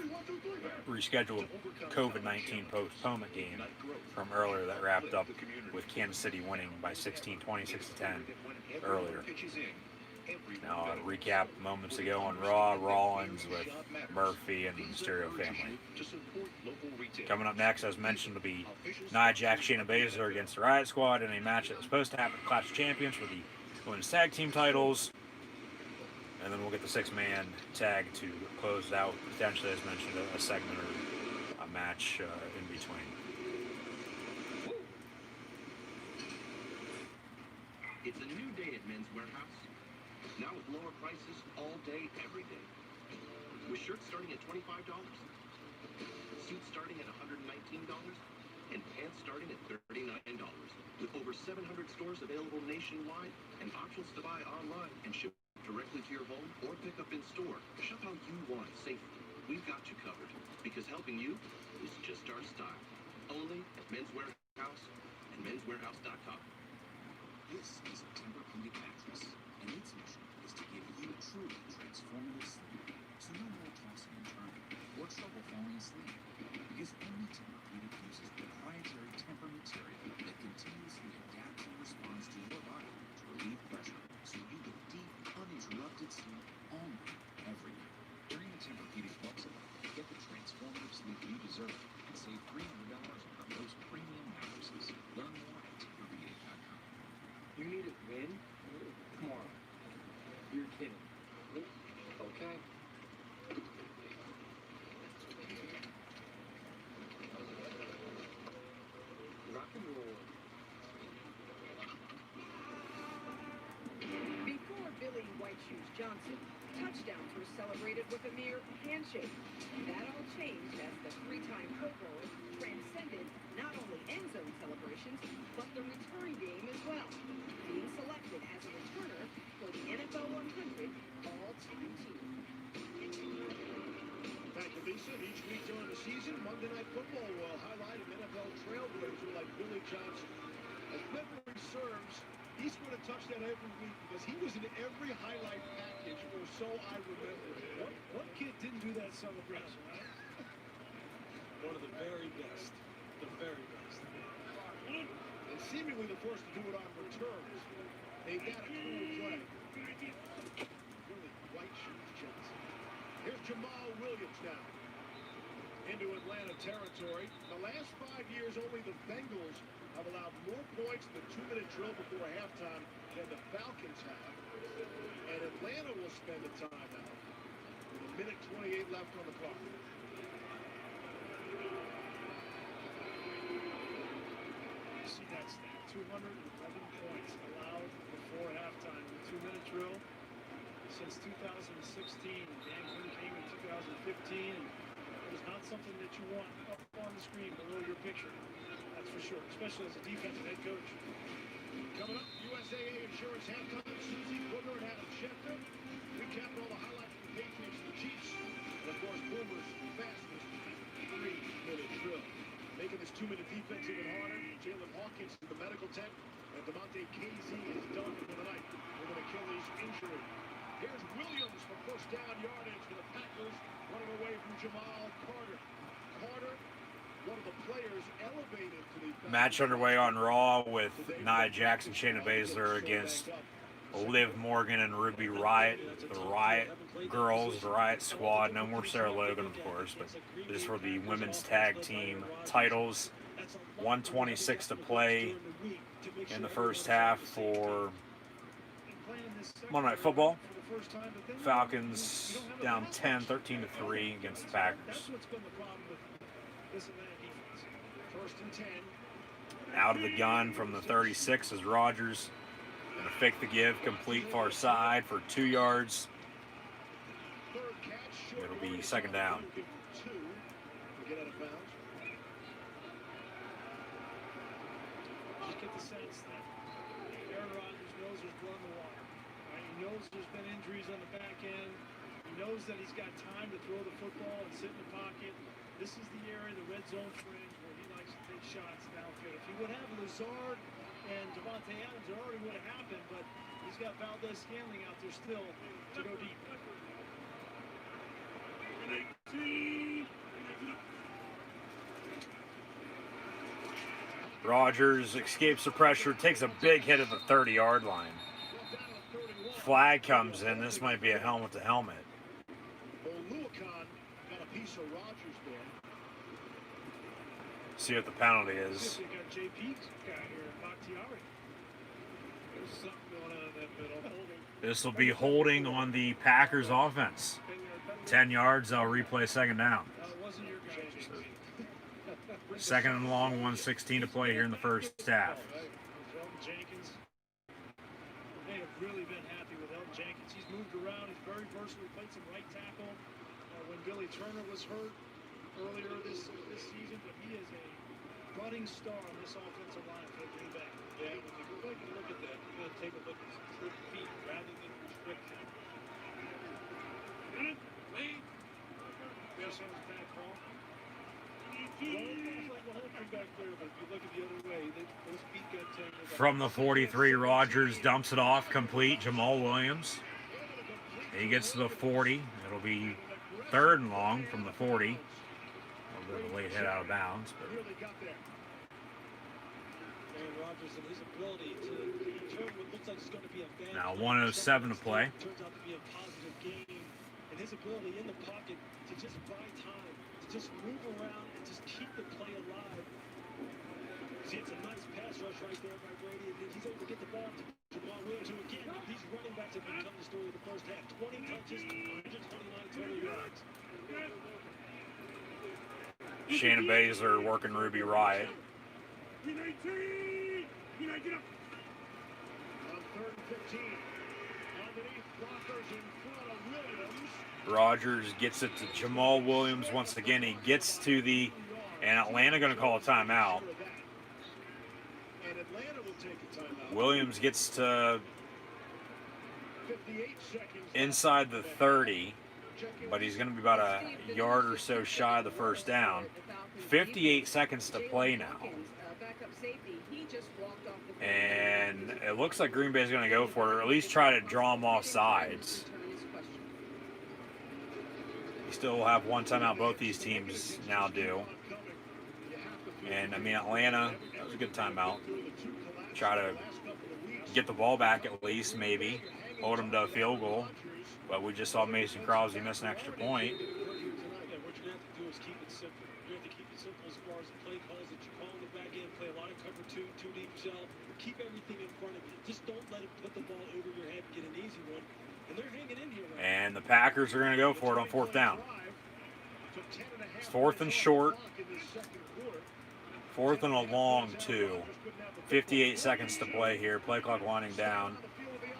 rescheduled COVID-19 postponement game from earlier that wrapped up with Kansas City winning by 16, 26-10 earlier. Now, a recap moments ago on Raw, Rollins with Murphy and the Mysterio family. Coming up next, as mentioned, will be Nia Jax, Shayna Baszler against the Riot Squad in a match that was supposed to happen at Clash of Champions for the women's tag team titles. And then we'll get the six-man tag to close it out, potentially, as mentioned, a segment or a match in between. It's a new day at Men's Warehouse. Now with lower prices all day, every day. With shirts starting at $25, suits starting at $119, and pants starting at $39. With over 700 stores available nationwide and options to buy online and ship directly to your home or pick up in store. Shop how you want safely. We've got you covered because helping you is just our style. Only at Men's Warehouse and menswarehouse.com. This is a Tempur-Pedic mattress, and its mission is to give you truly transformative sleep, so no more tossing and turning or trouble falling asleep. Because only Tempur-Pedic uses proprietary Tempur material that continuously adapts and responds to your body to relieve pressure, so you get deep, uninterrupted sleep all night, every night. During the Tempur-Pedic Bucks event, get the transformative sleep you deserve and save $300 on our most premium mattresses. Learn more at Tempur-Pedic.com. You need a win? Tomorrow. You're kidding. Okay. Rock and roll. Before Billy White Shoes Johnson, touchdowns were celebrated with a mere handshake. That all changed as the three-time Pro Bowler transcended not only end zone celebrations, but the return game as well, being selected as a returner for the NFL 100 all-time team. Back to Lisa, each week during the season, Monday Night Football will highlight an NFL trailblazer like Billy Johnson. As memory serves, he scored a touchdown every week because he was in every highlight package, or so I remember. What kid didn't do that celebration, right? One of the very best. The very best. And seemingly the first to do it on returns. They got a cool play. Really White Shoes Johnson. Here's Jamal Williams now. Into Atlanta territory. The last 5 years, only the Bengals have allowed more points in the 2-minute drill before halftime than the Falcons have. And Atlanta will spend the timeout with a minute 28 left on the clock. See that stat, 211 points allowed before halftime in the 2-minute drill since 2016. Dan Quinn came in 2015, and it was not something that you want up on the screen below your picture. That's for sure, especially as a defensive head coach. Coming up, USAA Insurance halftime, Susie Booger and Adam Schefter. Recapping all the highlights from the Patriots and the Chiefs. And of course, Boomer's fastest 3-minute drill. Making this 2-minute defense even harder. Jalen Hawkins in the medical tent. And DeMonte Casey is done for the night with an Achilles injury. Here's Williams for first down yardage for the Packers, running away from Jamal Carter. Carter, one of the players elevated to the Match underway on Raw with Nia Jax and Shayna Baszler against Liv Morgan and Ruby Riott, the Riott Girls, the Riott Squad. No more Sarah Logan, of course, but this is for the women's tag team titles. 1:26 to play in the first half for Monday Night Football. Falcons down 10, 13-3 against the Packers. Out of the gun from the 36 is Rodgers. Gonna fake the give, complete far side for 2 yards. It'll be second down. Just get the sense that Aaron Rodgers knows there's blood in the water. Right? He knows there's been injuries on the back end. He knows that he's got time to throw the football and sit in the pocket. This is the area, the red zone fringe, where he likes to take shots downfield. If he would have Lazard and Devontae Adams, it already would have happened, but he's got Valdez-Scantling out there still to go deep. Rodgers escapes the pressure, takes a big hit at the 30-yard line. Flag comes in. This might be a helmet-to-helmet. See what the penalty is. This will be holding on the Packers offense. 10 yards, they'll replay second down. Second and long, 1:16 to play here in the first half. Jenkins. They have really been happy with Elton Jenkins. He's moved around. He's very versatile. He played some right tackle when Billy Turner was hurt earlier this season, but he is a budding star on this offensive line for Green Bay. Yeah, when you go back and look at that, you're going to take a look at his feet rather than restrict him. There's some back home. From the 43, Rodgers dumps it off, complete. Jamal Williams. He gets to the 40. It'll be third and long from the 40. A little bit of a late hit out of bounds. But now 1:07 to play. Turns out to be a positive game, and his ability in the pocket to just buy time, to just move around and just keep the play alive. See, it's a nice pass rush right there by Brady, and he's able to get the ball to Jamal Williams, who again, these running backs have become the story of the first half. 20 touches, 129 total yards. Shayna Baszler working Ruby Riott. Rodgers gets it to Jamal Williams once again. He gets to the, and Atlanta going to call a timeout. Williams gets to inside the 30, but he's going to be about a yard or so shy of the first down. 58 seconds to play now. And it looks like Green Bay is going to go for it, or at least try to draw him off sides. You still have one timeout, both these teams now do. And, I mean, Atlanta, that was a good timeout. Try to get the ball back at least, maybe. Hold them to a field goal. But we just saw Mason Crosby miss an extra point. What you're going to have to do is keep it simple. You have to keep it simple as far as the play calls that you call in the back end. Play a lot of cover two deep shell. Keep everything in front of you. Just don't let it put the ball over your head and get an easy one. And they're hanging in here. And the Packers are going to go for it on fourth down. It's fourth and short. Fourth and a long two. 58 seconds to play here. Play clock winding down.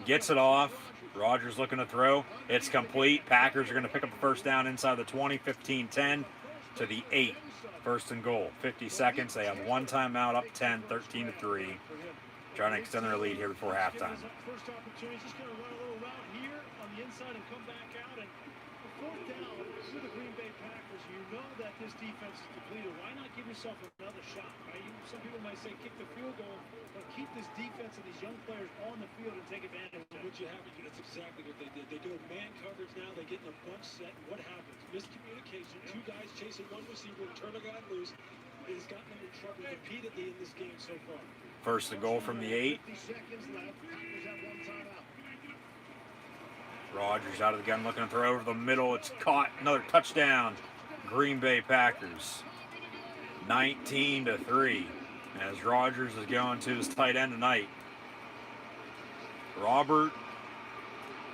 Gets it off. Rodgers looking to throw. It's complete. Packers are going to pick up the first down inside the 20, 15-10 to the 8. First and goal. 50 seconds. They have one timeout, up 10, 13-3. Trying to extend their lead here before halftime. First opportunity, just going to run a little route here on the inside and come back out. And 4th down, if you're the Green Bay Packers, you know that this defense is depleted. Why not give yourself another shot, right? Some people might say kick the field goal, but keep this defense and these young players on the field and take advantage of it. What you have, that's exactly what they did. They do a man coverage now. They get in a bunch set. And what happens? Miscommunication. Two guys chasing one receiver, turn a guy loose. It has gotten them in trouble repeatedly in this game so far. First and goal from the 8. 50 seconds left. Packers have one timeout. Rodgers out of the gun looking to throw over the middle. It's caught. Another touchdown. Green Bay Packers. 19-3. As Rodgers is going to his tight end tonight. Robert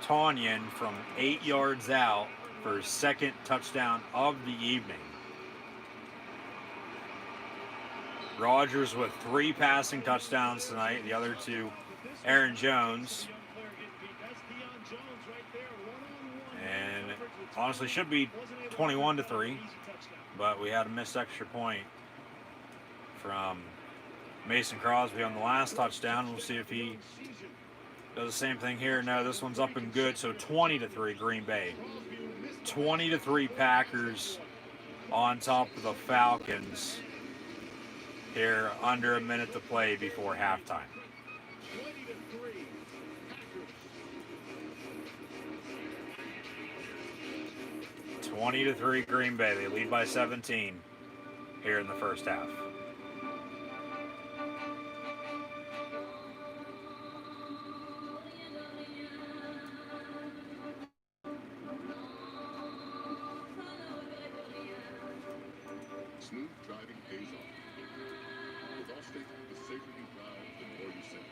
Tonyan from 8 yards out for his second touchdown of the evening. Rodgers with 3 passing touchdowns tonight. The other 2, Aaron Jones. And honestly should be 21-3, but we had a missed extra point from Mason Crosby on the last touchdown. We'll see if he does the same thing here. No, this one's up and good. So 20-3 Green Bay. 20-3 Packers on top of the Falcons here, under a minute to play before halftime. 20-3 Green Bay. They lead by 17 here in the first half. Smooth driving pays off. With Allstate, the safer you drive, the more you save.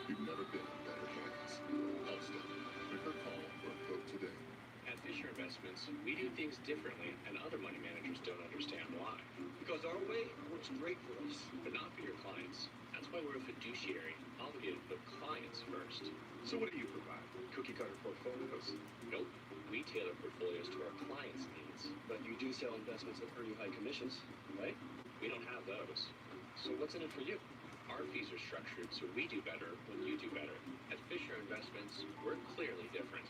You've never been in better hands. Allstate. Make our call for a quote today. At Fisher Investments, we do things differently, and other money managers don't understand why. Because our way works great for us, but not for your clients. That's why we're a fiduciary, obligated to put clients first. So what do you provide? Cookie cutter portfolios? Nope. We tailor portfolios to our clients' needs. But you do sell investments that earn you high commissions, right? We don't have those. So what's in it for you? Our fees are structured so we do better when you do better. At Fisher Investments, we're clearly different.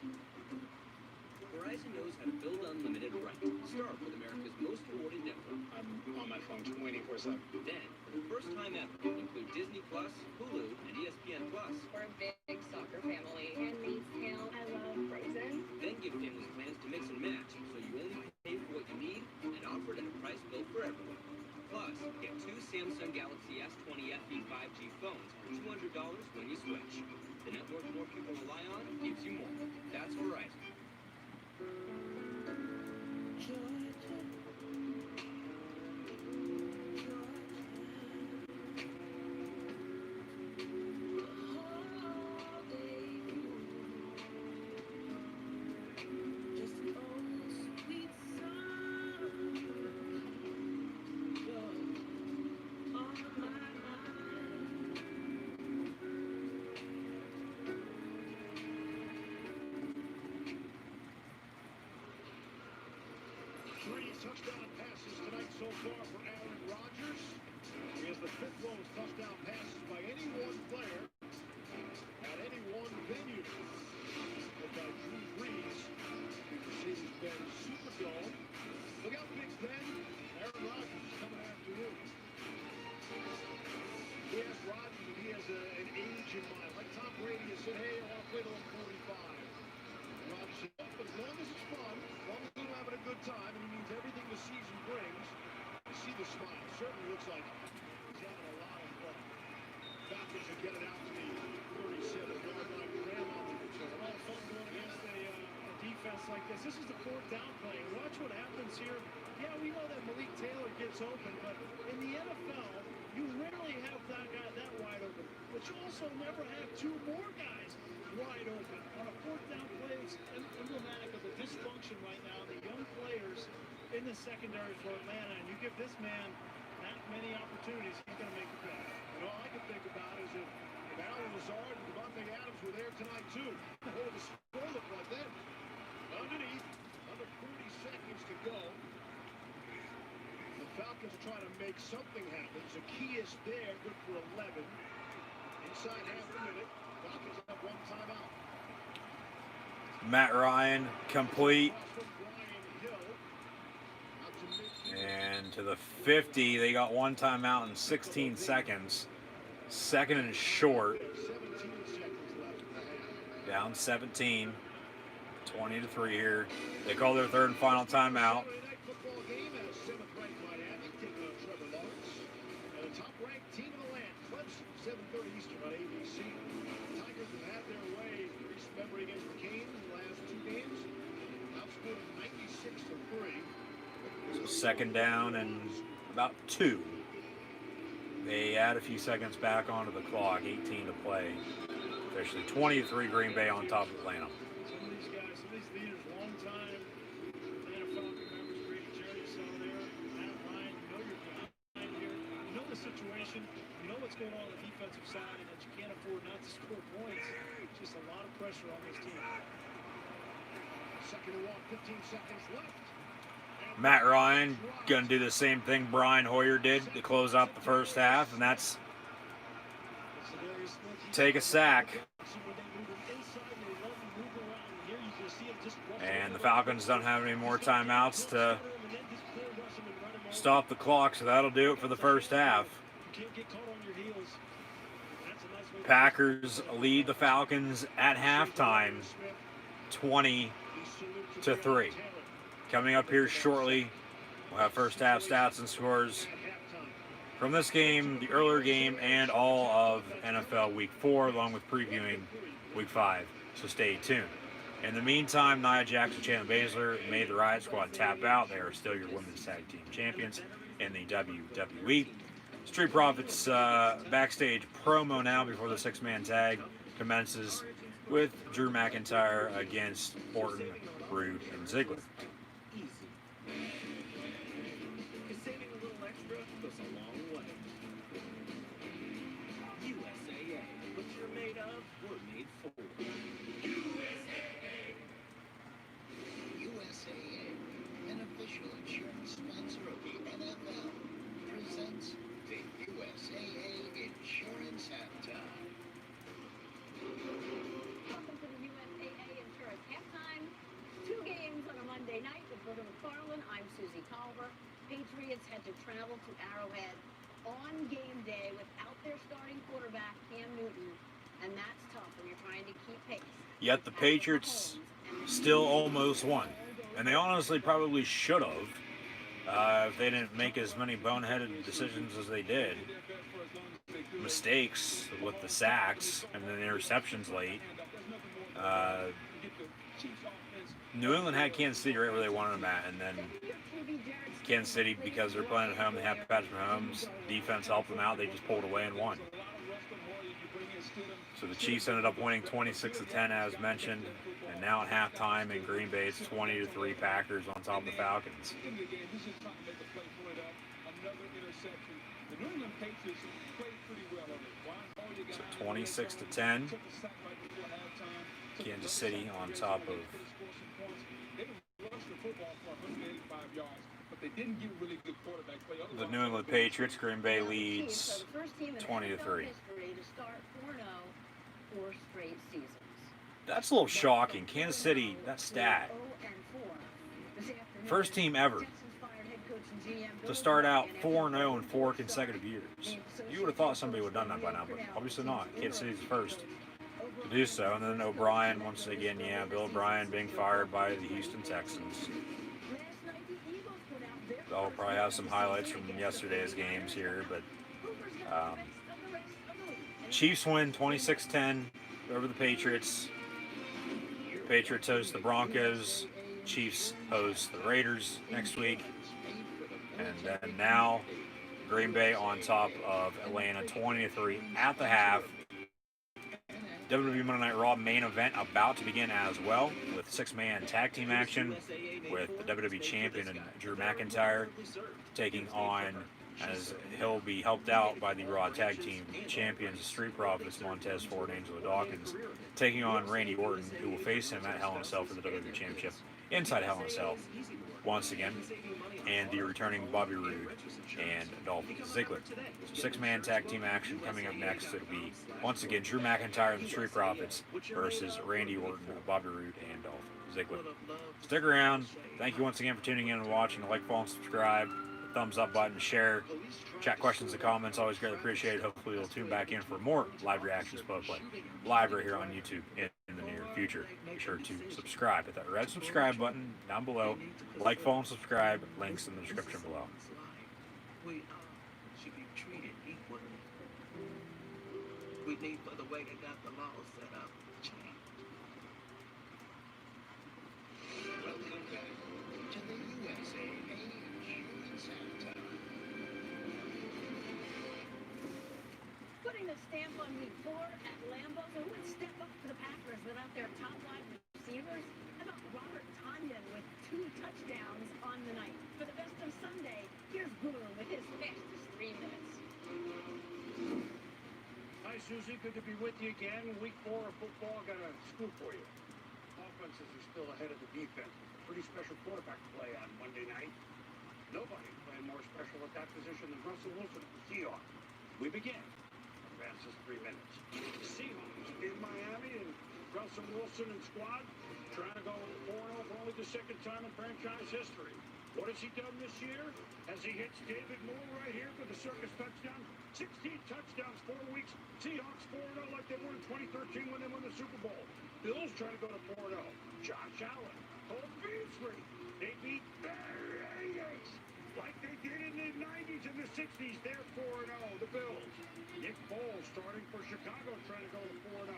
Verizon knows how to build unlimited right. Start with America's most rewarded network. I'm on my phone 24/7. Then, for the first time ever, include Disney Plus, Hulu, and ESPN Plus. We're a big soccer family. Handmaid's Tale. I love Frozen. Then give families plans to mix and match, so you only pay for what you need and offer it at a price built for everyone. Plus, get 2 Samsung Galaxy S20 FE 5G phones for $200 when you switch. The network more people rely on gives you more. That's Verizon. Touchdown passes tonight so far for Aaron Rodgers. He has the 5th most touchdown passes by any one player at any one venue. Led by Drew Brees, the Mercedes-Benz Superdome. Look out, Big Ben. Aaron Rodgers is coming after you. He has Rodgers and he has an age in mind. Like Tom Brady has said, hey, I want to play till I'm 45. Rodgers said, oh, but as long as it's fun, as long as I'm having a good time, and he means everything the season brings, you see the smile. Certainly looks like he's having a lot of fun. Falcons are getting out to the 37-yard line. It's a lot of fun going against a defense like this. This is the 4th down play. Watch what happens here. Yeah, we know that Malik Taylor gets open, but in the NFL, you rarely have that guy that wide open. But you also never have 2 more guys wide open. On a 4th down play, it's emblematic of the dysfunction right now. The young players in the secondary for Atlanta, and you give this man that many opportunities, he's going to make the play. And all I can think about is if Allen Lazard and Devontae Adams were there tonight too, what would the score look like then? Underneath, under 40 seconds to go. The Falcons are trying to make something happen. Zacchaeus there, good for 11. Inside half a minute, Falcons have one timeout. Matt Ryan complete. And to the 50, they got one timeout in 16 seconds. Second and short. Down 17. 20-3 here. They call their third and final timeout. So second down and about 2. They add a few seconds back onto the clock. 18 to play. Officially 20-3 Green Bay on top of Atlanta. Some of these guys, some of these leaders, long time Atlanta Falcon members, Brady Jerry saw there, Matt Ryan, you know you're behind here. You know the situation, you know what's going on the defensive side, and that you can't afford not to score points. It's just a lot of pressure on this team. Second and 1, 15 seconds left. Matt Ryan going to do the same thing Brian Hoyer did to close out the first half, and that's take a sack. And the Falcons don't have any more timeouts to stop the clock, so that'll do it for the first half. Packers lead the Falcons at halftime, 20-3. Coming up here shortly, we'll have first half stats and scores from this game, the earlier game, and all of NFL Week 4, along with previewing Week 5. So stay tuned. In the meantime, Nia Jax and Shayna Baszler made the Riot Squad tap out. They are still your women's tag team champions in the WWE. Street Profits backstage promo now before the six-man tag commences with Drew McIntyre against Orton, Rude, and Ziggler. Patriots had to travel to Arrowhead on game day without their starting quarterback, Cam Newton, and that's tough when you're trying to keep pace. Yet the Patriots still almost won, and they honestly probably should have if they didn't make as many boneheaded decisions as they did. Mistakes with the sacks and then the interceptions late. New England had Kansas City right where they wanted them at, and then Kansas City, because they're playing at home, they have Patrick Mahomes. Defense helped them out. They just pulled away and won. So the Chiefs ended up winning 26-10, as mentioned. And now at halftime in Green Bay, it's 20-3 Packers on top of the Falcons. So 26-10. Kansas City on top of the New England Patriots. Green Bay leads 20-3. That's a little shocking. Kansas City, that stat. First team ever to start out 4-0 in 4 consecutive years. You would have thought somebody would have done that by now, but obviously not. Kansas City's the first to do so. And then O'Brien, once again, Bill O'Brien being fired by the Houston Texans. I'll probably have some highlights from yesterday's games here, but Chiefs win 26-10 over the Patriots. Patriots host the Broncos. Chiefs host the Raiders next week. And then now Green Bay on top of Atlanta 20-3 at the half. WWE Monday Night Raw main event about to begin as well, with six-man tag team action with the WWE Champion and Drew McIntyre taking on, as he'll be helped out by the Raw Tag Team Champions, Street Profits, Montez Ford and Angelo Dawkins, taking on Randy Orton, who will face him at Hell in a Cell for the WWE Championship inside Hell in a Cell once again, and the returning Bobby Roode and Dolph Ziggler. So 6-man tag team action coming up next. It'll be once again Drew McIntyre and the Street Profits versus Randy Orton, Bobby Roode, and Dolph Ziggler. Stick around. Thank you once again for tuning in and watching. Like, follow, and subscribe. Thumbs up button, share, chat questions and comments. Always greatly appreciated. Hopefully you'll tune back in for more live reactions, both like live right here on YouTube in the near future. Be sure to subscribe. Hit that red subscribe button down below. Like, follow, and subscribe. Links in the description below. We should be treated equally. We need for the way they got the law set up change. Welcome back to the USA Human Satire. Putting a stamp on week 4 at Lambeau, who would step up to the Packers without their top wide receivers? How about Robert Tonyan with 2 touchdowns on the night? For the best of Sunday, here's Boomer with his fastest 3 minutes. Hi, Susie. Good to be with you again. Week 4 of football. Got a scoop for you. Offenses are still ahead of the defense. Pretty special quarterback play on Monday night. Nobody playing more special at that position than Russell Wilson at the Seahawks. We begin. Advances 3 minutes. Seahawks in Miami, and Russell Wilson and squad trying to go 4-0 for only the 2nd time in franchise history. What has he done this year? As he hits David Moore right here for the circus touchdown. 16 touchdowns, 4 weeks. Seahawks 4-0 like they were in 2013 when they won the Super Bowl. Bills trying to go to 4-0. Josh Allen, Cole Beasley. They beat Bears like they did in the 90s and the 60s. They're 4-0, the Bills. Nick Foles starting for Chicago trying to go to 4-0.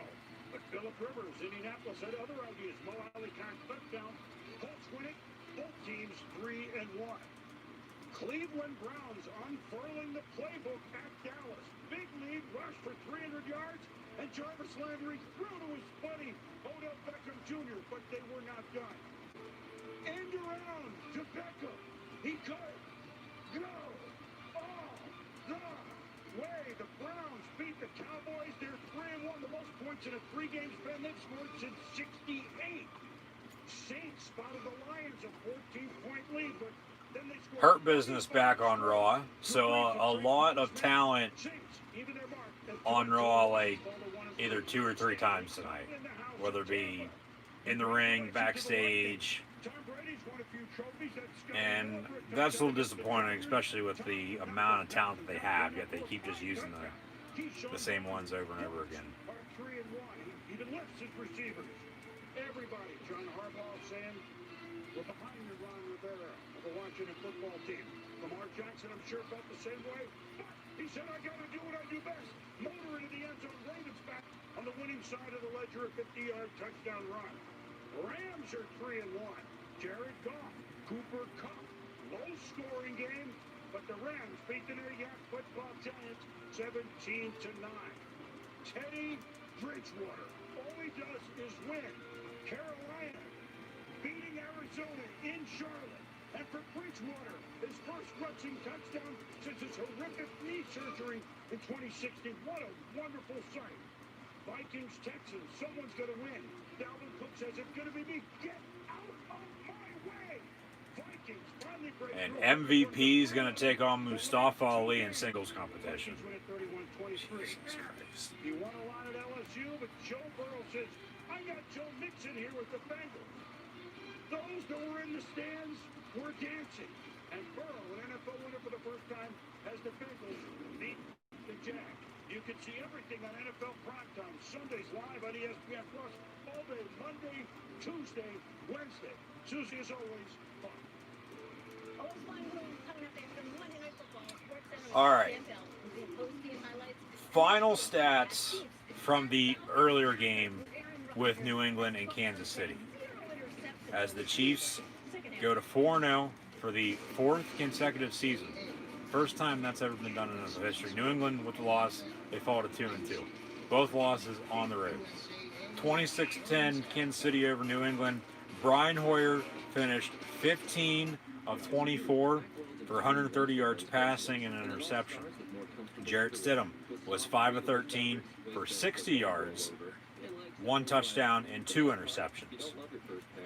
But Phillip Rivers, Indianapolis, had other ideas. Mo Alley Khan touchdown. Colts win it. Both teams 3-1. Cleveland Browns unfurling the playbook at Dallas. Big lead rush for 300 yards, and Jarvis Landry threw to his buddy Odell Beckham Jr., but they were not done. End around to Beckham. He could go all the way. The Browns beat the Cowboys. They're 3-1, the most points in a 3-game span they've scored since '68. Saints spotted the Lions a 14-point lead, but then they scored. Hurt Business back on Raw. So a lot of talent on Raw, like either 2 or 3 times tonight, whether it be in the ring, backstage, and that's a little disappointing, especially with the amount of talent that they have. Yet they keep just using the same ones over and over again. 3-1. He even lifts his receivers. Everybody, John Harbaugh saying, we're behind you, Ron Rivera of the Washington football team. Lamar Jackson, I'm sure, felt the same way. But he said, I got to do what I do best. Motor into the end zone. Ravens back on the winning side of the ledger, a 50-yard touchdown run. Rams are 3-1. Jared Goff, Cooper Kupp. Low-scoring game, but the Rams beat the New York Football Giants 17-9. Teddy Bridgewater, all he does is win. Carolina beating Arizona in Charlotte. And for Bridgewater, his first rushing touchdown since his horrific knee surgery in 2016. What a wonderful sight. Vikings, Texans, someone's going to win. Dalvin Cook says it's going to be me. Get out of my way. Vikings finally break And through. MVP is going to take on Mustafa Ali in singles competition. He won a lot at LSU, but Joe Burrow says, I got Joe Mixon here with the Bengals. Those that were in the stands were dancing. And Burrow, an NFL winner for the first time, as the Bengals beat the Jags. You can see everything on NFL Primetime. Sundays live on ESPN Plus. All day, Monday, Tuesday, Wednesday. Susie, as always, fun. Always fun coming up after Monday Night Football. SportsCenter. All right. Final stats from the earlier game with New England and Kansas City. As the Chiefs go to 4-0 for the 4th consecutive season. First time that's ever been done in NFL history. New England with the loss, they fall to 2-2. Both losses on the road. 26-10 Kansas City over New England. Brian Hoyer finished 15 of 24 for 130 yards passing and an interception. Jarrett Stidham was 5 of 13 for 60 yards, 1 touchdown and 2 interceptions.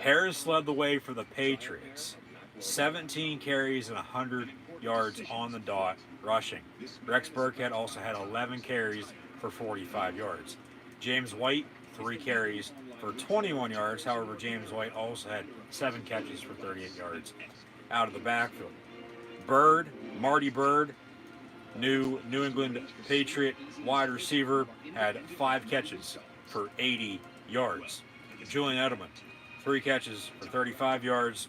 Harris led the way for the Patriots. 17 carries and 100 yards on the dot rushing. Rex Burkhead also had 11 carries for 45 yards. James White, 3 carries for 21 yards. However, James White also had 7 catches for 38 yards out of the backfield. Bird, Marty Bird, New England Patriot wide receiver, had 5 catches for 80 yards. Julian Edelman, 3 catches for 35 yards,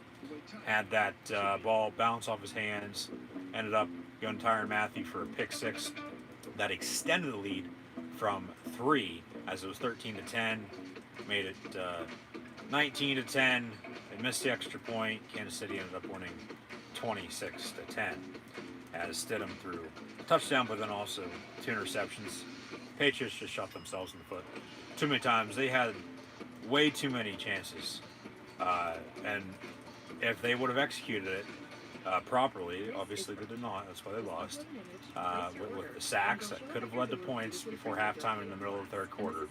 had that ball bounce off his hands, ended up going to Tyrann Mathieu for a pick 6 that extended the lead from 3 as it was 13-10, made it 19-10. They missed the extra point. Kansas City ended up winning 26-10 as Stidham threw a touchdown, but then also 2 interceptions. Patriots just shot themselves in the foot too many times. They had way too many chances, and if they would have executed it properly, obviously they did not. That's why they lost. With the sacks that could have led to points before halftime in the middle of the third quarter,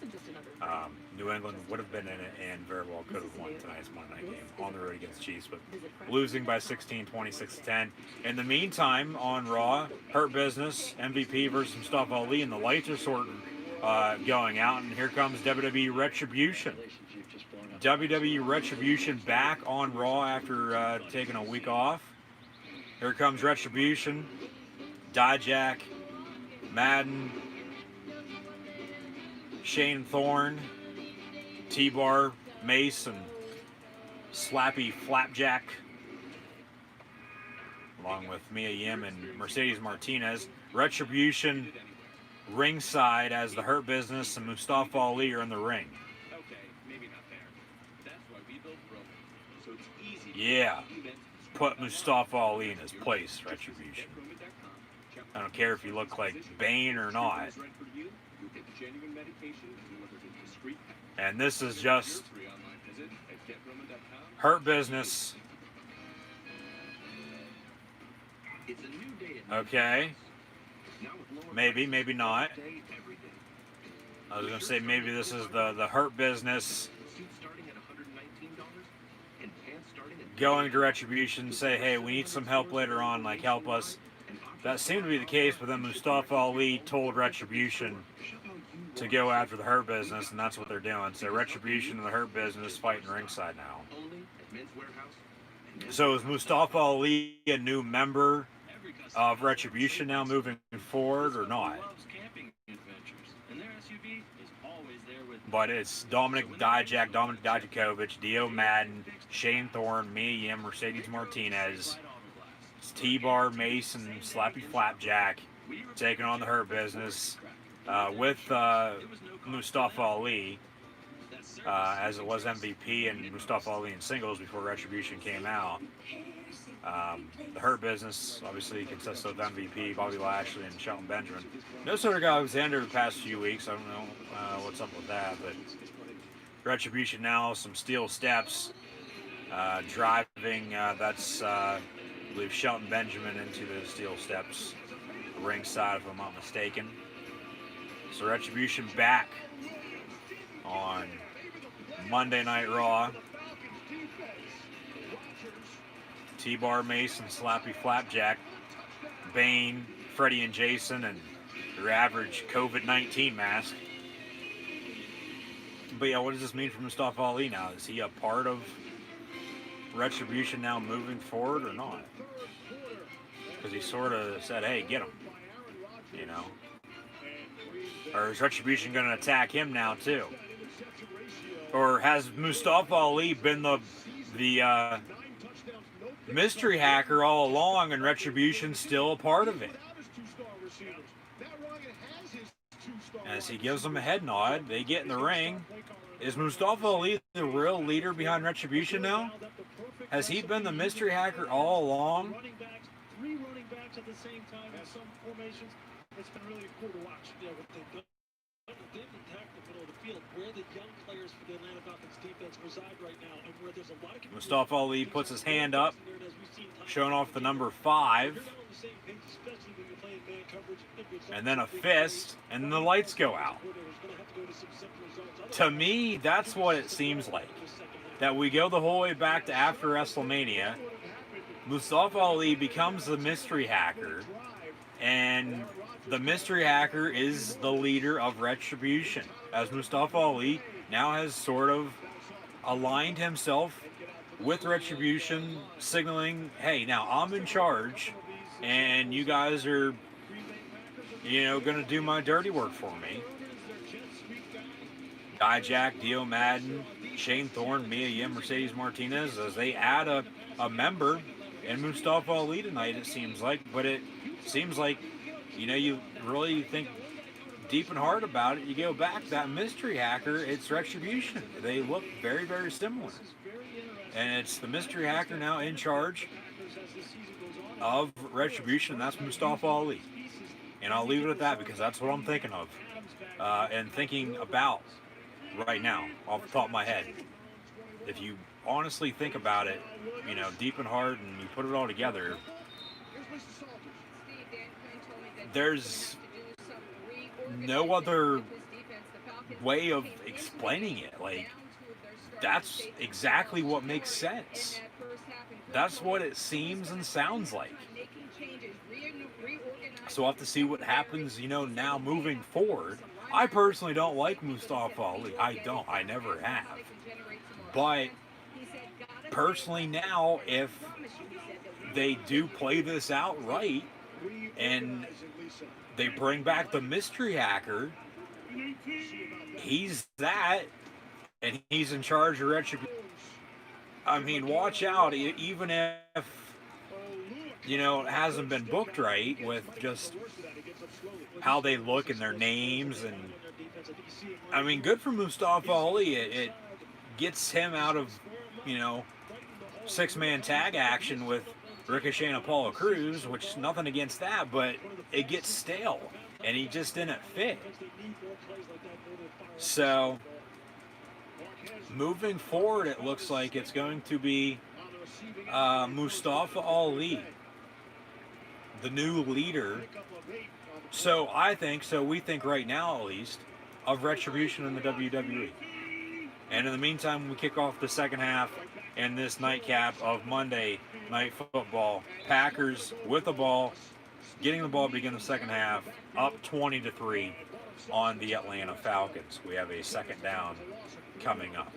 New England would have been in it and very well could have won tonight's Monday night game on the road against the Chiefs, but losing by 16, 26-10. In the meantime, on Raw, Hurt Business, MVP versus Mustafa Ali, and the lights are sort of going out, and here comes WWE Retribution. WWE Retribution back on Raw after taking a week off. Here comes Retribution, Dijak, Madden, Shane Thorne, T-Bar, Mace, and Slappy Flapjack, along with Mia Yim and Mercedes Martinez. Retribution ringside as the Hurt Business and Mustafa Ali are in the ring. Yeah, put Mustafa Ali in his place, Retribution. I don't care if you look like Bane or not. And this is just Hurt Business. Okay. Maybe, maybe not. I was going to say maybe this is the Hurt Business going to Retribution, say, hey, we need some help later on, like, help us. That seemed to be the case, but then Mustafa Ali told Retribution to go after the Hurt Business, and that's what they're doing. So Retribution and the Hurt Business fighting ringside now. So is Mustafa Ali a new member of Retribution now moving forward or not? But it's Dominic Dijak, Dominic Dijakovic, Dio Madden, Shane Thorne, Mia Yim, Mercedes Martinez, T-Bar, Mason, Slappy Flapjack taking on the Hurt Business with Mustafa Ali as it was MVP and Mustafa Ali in singles before Retribution came out. The Hurt Business obviously consists of MVP, Bobby Lashley, and Shelton Benjamin. No Cedric Alexander the past few weeks. I don't know what's up with that, but Retribution now, some steel steps, driving, that's, I believe, Shelton Benjamin into the steel steps, ringside if I'm not mistaken. So Retribution back on Monday Night Raw. T-Bar, Mason, Slappy Flapjack, Bane, Freddie and Jason, and your average COVID-19 mask. But yeah, what does this mean for Mustafa Ali now? Is he a part of Retribution now moving forward or not? Because he sort of said, hey, get him. You know? Or is Retribution going to attack him now too? Or has Mustafa Ali been the mystery hacker all along and Retribution still a part of it? As he gives them a head nod, they get in the ring. Is Mustafa Ali the real leader behind Retribution now? Has he been the mystery hacker all along? Three running backs at the same time in some formations. It's been really cool to watch. Yeah, what they've done. They've attacked the middle of the field where the young players for the Atlanta Falcons defense reside right now, and where there's a lot of Mustafa Ali puts his hand up, showing off the number 5. and then a fist, and the lights go out. To me, that's what it seems like. That we go the whole way back to after WrestleMania. Mustafa Ali becomes the mystery hacker, and the mystery hacker is the leader of Retribution, as Mustafa Ali now has sort of aligned himself with Retribution, signaling, hey, now I'm in charge, and you guys are, going to do my dirty work for me. Dijak, Dio Madden, Shane Thorne, Mia Yim, Mercedes Martinez, as they add a member in Mustafa Ali tonight, it seems like. But it seems like, you really think deep and hard about it. You go back, that mystery hacker, it's Retribution. They look very, very similar. And it's the mystery hacker now in charge of Retribution, and that's Mustafa Ali. And I'll leave it at that because that's what I'm thinking of and thinking about right now off the top of my head. If you honestly think about it, deep and hard, and you put it all together, there's no other way of explaining it. Like, that's exactly what makes sense. That's what it seems and sounds like. So we'll have to see what happens, now moving forward. I personally don't like Mustafa Ali. I don't. I never have. But personally now, if they do play this out right and they bring back the mystery hacker, he's that, and he's in charge of Retribution. I mean, watch out, even if, it hasn't been booked right with just how they look and their names. And I mean, good for Mustafa Ali. It gets him out of, six-man tag action with Ricochet and Apollo Crews, which nothing against that, but it gets stale, and he just didn't fit. So moving forward, it looks like it's going to be Mustafa Ali, the new leader. So we think right now, at least, of Retribution in the WWE. And in the meantime, we kick off the second half in this nightcap of Monday Night Football. Packers with the ball, getting the ball to begin the second half, up 20-3 on the Atlanta Falcons. We have a second down coming up.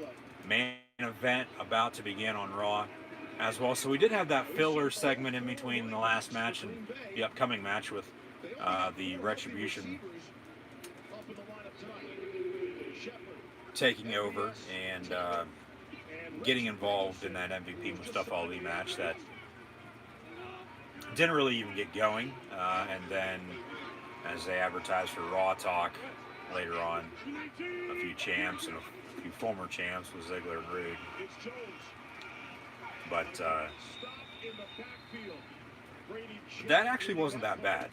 Main event about to begin on Raw as well. So we did have that filler segment in between the last match and the upcoming match with the Retribution taking over and getting involved in that MVP Mustafa Ali match that didn't really even get going. And then as they advertised for Raw Talk later on, a few champs and a few former champs with Ziggler and Rude. But that actually wasn't that bad.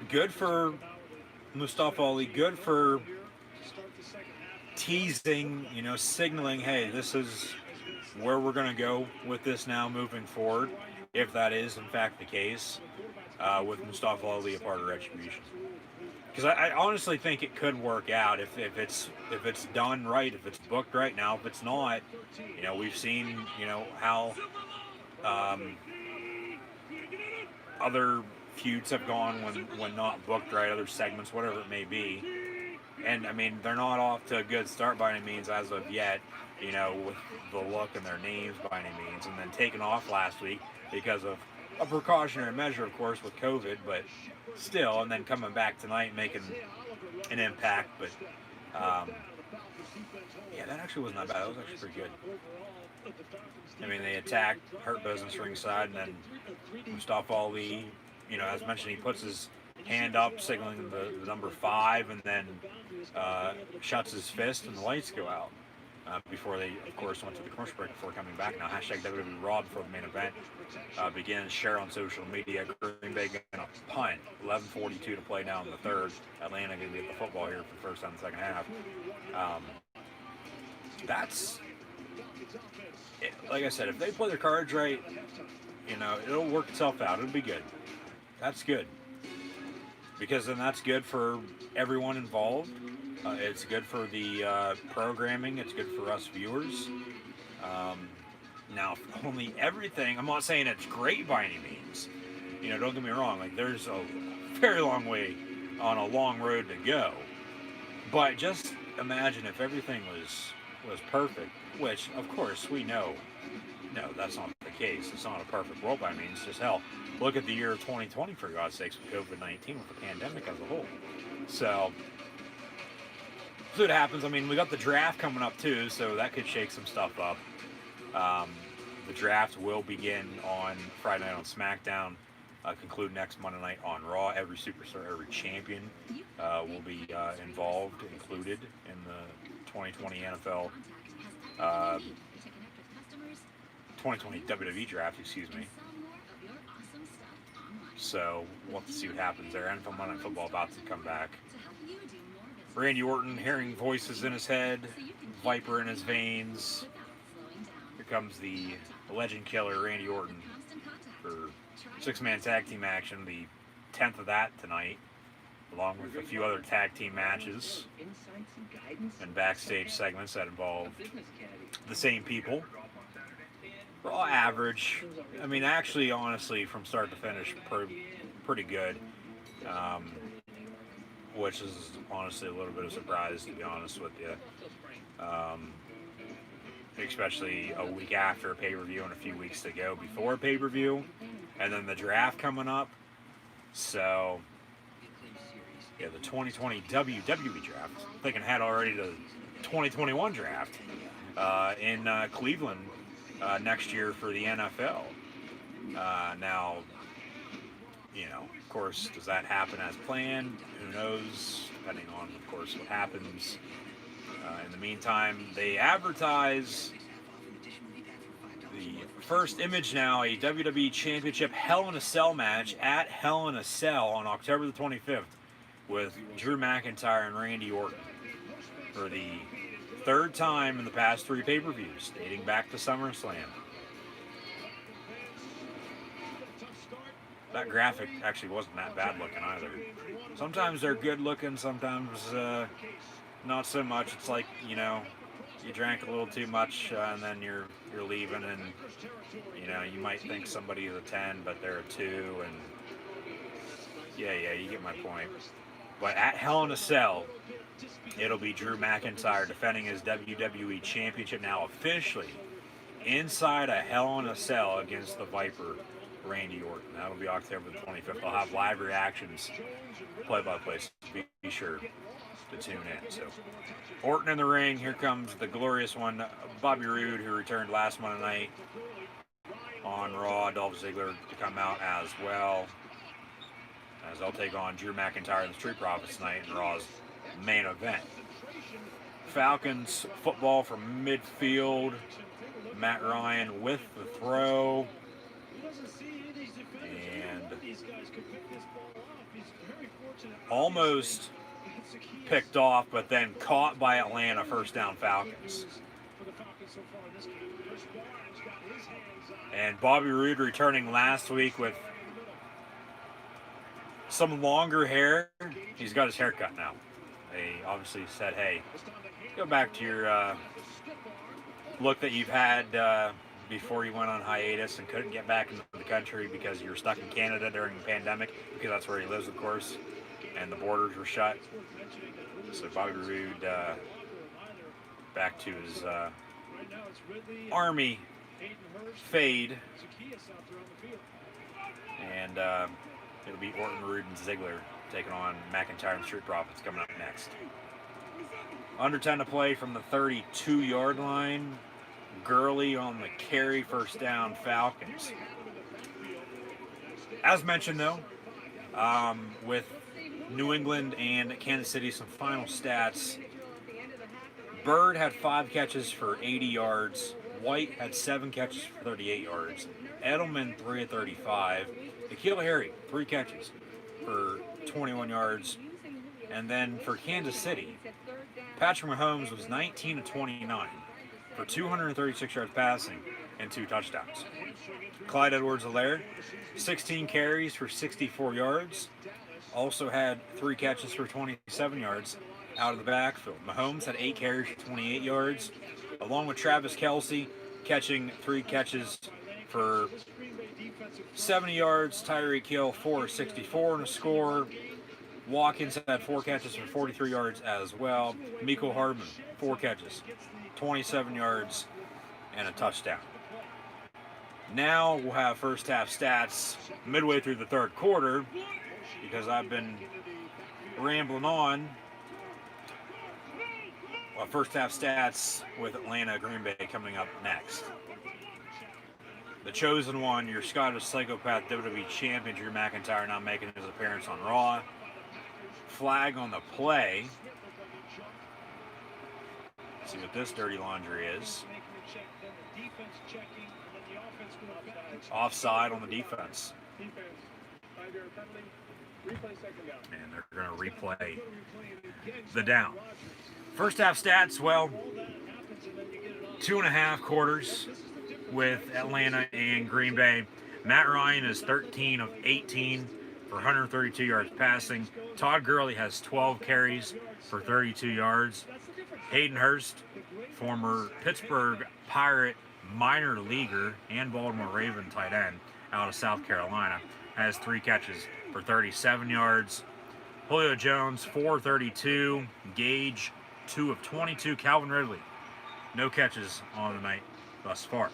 Good for Mustafa Ali, good for teasing, signaling, hey, this is where we're going to go with this now moving forward, if that is in fact the case, with Mustafa Ali a part of Retribution. Because I honestly think it could work out if it's done right, if it's booked right. Now, if it's not, we've seen, how other feuds have gone when not booked right, other segments, whatever it may be. And I mean, they're not off to a good start by any means as of yet, with the look and their names by any means. And then taken off last week because of a precautionary measure, of course, with COVID, but still, and then coming back tonight making an impact. But yeah, that actually wasn't that bad. That was actually pretty good. I mean, they attacked Hurt Business ringside, and then Mustafa Ali, as mentioned, he puts his hand up, signaling the number 5, and then shuts his fist, and the lights go out. Before they, of course, went to the commercial break before coming back. Now, hashtag WWE Raw before the main event begins. Share on social media. Green Bay going to punt. 11:42 to play now in the third. Atlanta going to get the football here for the first time in the second half. like I said, if they play their cards right, you know, it'll work itself out. It'll be good. That's good. Because then that's good for everyone involved. It's good for the programming. It's good for us viewers. Now, only everything, I'm not saying it's great by any means. You know, don't get me wrong. Like, there's a very long way on a long road to go. But just imagine if everything was perfect, which, of course, we know. No, that's not the case. It's not a perfect world by any means. Just hell, look at the year of 2020, for God's sakes, with COVID-19, with the pandemic as a whole. So it happens. I mean, we got the draft coming up, too, so that could shake some stuff up. The draft will begin on Friday night on SmackDown, conclude next Monday night on Raw. Every superstar, every champion will be involved, included in the 2020 NFL, 2020 WWE draft, excuse me. So we'll have to see what happens there. NFL Monday Night Football about to come back. Randy Orton hearing voices in his head, Viper in his veins. Here comes the legend killer Randy Orton for six-man tag team action, the 10th of that tonight, along with a few other tag team matches and backstage segments that involve the same people. We're all average. I mean, actually, honestly, from start to finish, pretty good. Which is honestly a little bit of a surprise, to be honest with you. Especially a week after a pay-per-view and a few weeks to go before pay-per-view, and then the draft coming up. So, yeah, the 2020 WWE draft. I'm thinking ahead already to the 2021 draft in Cleveland next year for the NFL. Now, you know, of course, does that happen as planned? Who knows, depending on, of course, what happens. In the meantime, they advertise the first image now, a WWE Championship Hell in a Cell match at Hell in a Cell on October the 25th with Drew McIntyre and Randy Orton for the third time in the past 3 pay-per-views, dating back to SummerSlam. That graphic actually wasn't that bad looking either. Sometimes they're good looking, sometimes not so much. It's like, you know, you drank a little too much and then you're leaving, and you know, you might think somebody is a 10 but they're a 2, and yeah, you get my point. But at Hell in a Cell, it'll be Drew McIntyre defending his WWE Championship now officially inside a Hell in a Cell against the Viper, Randy Orton. That'll be October the 25th. I'll have live reactions, play-by-play, so be sure to tune in. So, Orton in the ring. Here comes the glorious one, Bobby Roode, who returned last Monday night on Raw. Dolph Ziggler to come out as well, as they'll take on Drew McIntyre and the Street Profits tonight in Raw's main event. Falcons football from midfield. Matt Ryan with the throw. And almost picked off, but then caught by Atlanta. First down, Falcons. And Bobby Roode returning last week with some longer hair. He's got his hair cut now. They obviously said, hey, go back to your look that you've had before you went on hiatus and couldn't get back into the country because you were stuck in Canada during the pandemic, because that's where he lives, of course, and the borders were shut. So Bobby Roode back to his Army fade, and it'll be Orton, Roode, and Ziggler taking on McIntyre and Street Profits coming up next. Under 10 to play from the 32-yard line. Gurley on the carry, first down, Falcons. As mentioned, though, with New England and Kansas City, some final stats. Bird had 5 catches for 80 yards. White had 7 catches for 38 yards. Edelman, 3 of 35. N'Keal Harry, 3 catches for 21 yards. And then for Kansas City, Patrick Mahomes was 19 of 29 for 236 yards passing and 2 touchdowns. Clyde Edwards-Helaire, 16 carries for 64 yards. Also had 3 catches for 27 yards out of the backfield. Mahomes had 8 carries for 28 yards, along with Travis Kelce catching 3 catches for 70 yards. Tyreek Hill 4 of 64 in a score. Watkins had 4 catches for 43 yards as well. Mecole Hardman 4 catches, 27 yards, and a touchdown. Now we'll have first half stats midway through the third quarter, because I've been rambling on. Well, first half stats with Atlanta, Green Bay coming up next. The Chosen One, your Scottish Psychopath WWE Champion Drew McIntyre, now making his appearance on Raw. Flag on the play. Let's see what this dirty laundry is. Offside on the defense. And they're going to replay the down. First half stats, well, 2.5 quarters with Atlanta and Green Bay. Matt Ryan is 13 of 18 for 132 yards passing. Todd Gurley has 12 carries for 32 yards. Hayden Hurst, former Pittsburgh Pirate minor leaguer and Baltimore Raven tight end out of South Carolina, has 3 catches for 37 yards. Julio Jones, 432. Gage, 2 of 22. Calvin Ridley, no catches on the night thus far.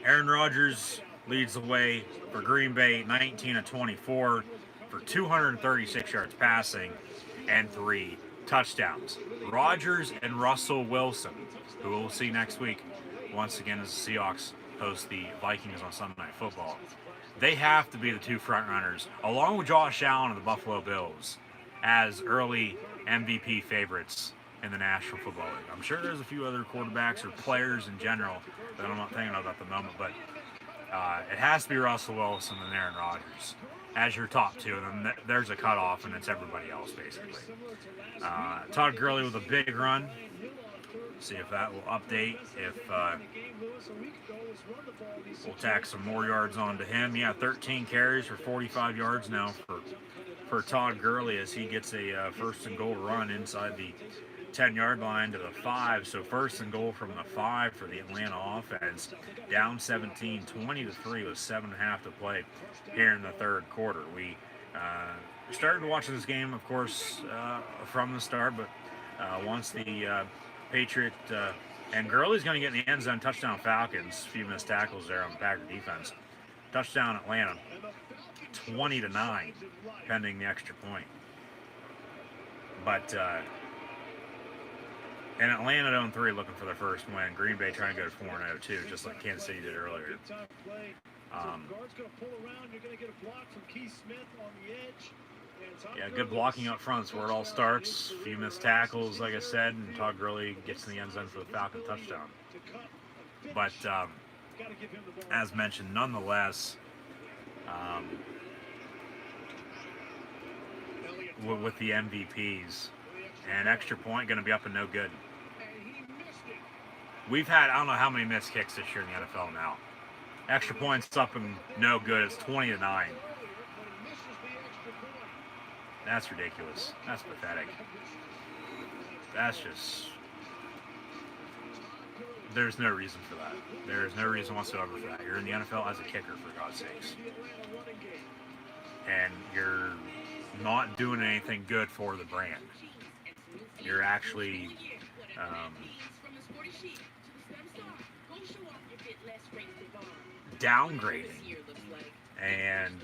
Aaron Rodgers leads the way for Green Bay, 19 of 24 for 236 yards passing and 3 touchdowns. Rodgers and Russell Wilson, who we'll see next week, once again as the Seahawks host the Vikings on Sunday Night Football. They have to be the 2 front runners, along with Josh Allen of the Buffalo Bills, as early MVP favorites in the National Football League. I'm sure there's a few other quarterbacks or players in general that I'm not thinking of at the moment, but it has to be Russell Wilson and Aaron Rodgers as your top 2, and then there's a cutoff, and it's everybody else, basically. Todd Gurley with a big run. See if that will update, if we'll tack some more yards onto him. Yeah, 13 carries for 45 yards now for Todd Gurley as he gets a first and goal run inside the 10-yard line to the 5. So first and goal from the 5 for the Atlanta offense. Down 17, 20-3 with 7.5 to play here in the third quarter. We started watching this game, of course, from the start, but once the Patriot and Gurley's going to get in the end zone, touchdown Falcons. A few missed tackles there on the Packer defense. Touchdown Atlanta, 20-9, pending the extra point. But and Atlanta at 0-3 looking for their first win. Green Bay trying to go to 4-0 too, just like Kansas City did earlier. Yeah, good blocking up front is where it all starts. A few missed tackles, like I said, and Todd Gurley gets in the end zone for the Falcon touchdown. But as mentioned, nonetheless, with the MVPs, and extra point going to be up and no good. We've had, I don't know how many missed kicks this year in the NFL now. Extra points up and no good. It's 20-9. That's ridiculous. That's pathetic. That's just... There's no reason for that. There's no reason whatsoever for that. You're in the NFL as a kicker, for God's sakes. And you're not doing anything good for the brand. You're actually downgrading and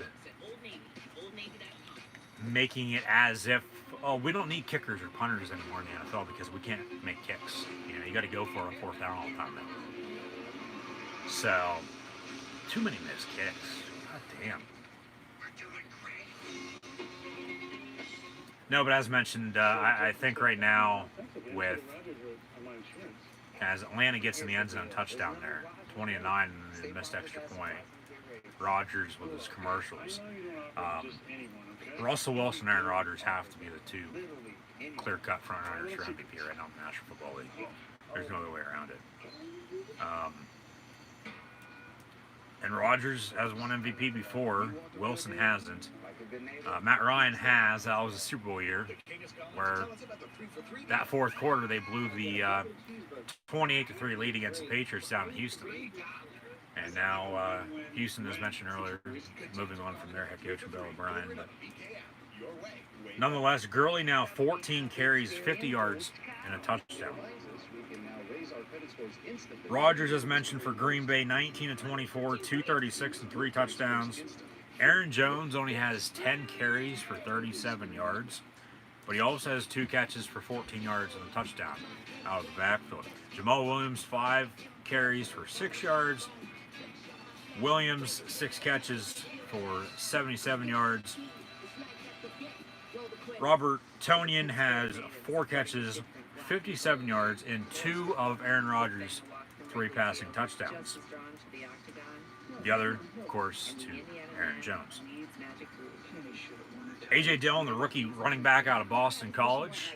making it as if, oh, we don't need kickers or punters anymore in the NFL because we can't make kicks. You know, you got to go for a 4th down all the time now. So, too many missed kicks. God damn. No, but as mentioned, I think right now with, as Atlanta gets in the end zone touchdown there, 20-9 and missed extra point, Rodgers with his commercials. Russell Wilson and Aaron Rodgers have to be the 2 clear-cut front runners for MVP right now in the National Football League. There's no other way around it. And Rodgers has won MVP before. Wilson hasn't. Matt Ryan has. That was a Super Bowl year where that fourth quarter they blew the 28-3 lead against the Patriots down in Houston. And now Houston, as mentioned earlier, moving on from their head coach, Bill O'Brien. But nonetheless, Gurley now 14 carries, 50 yards, and a touchdown. Rodgers, as mentioned, for Green Bay, 19-24, 236 and 3 touchdowns. Aaron Jones only has 10 carries for 37 yards, but he also has 2 catches for 14 yards and a touchdown out of the backfield. Jamal Williams, 5 carries for 6 yards. Williams, 6 catches for 77 yards. Robert Tonyan has 4 catches, 57 yards, and 2 of Aaron Rodgers' 3 passing touchdowns. The other, of course, to Aaron Jones. A.J. Dillon, the rookie running back out of Boston College,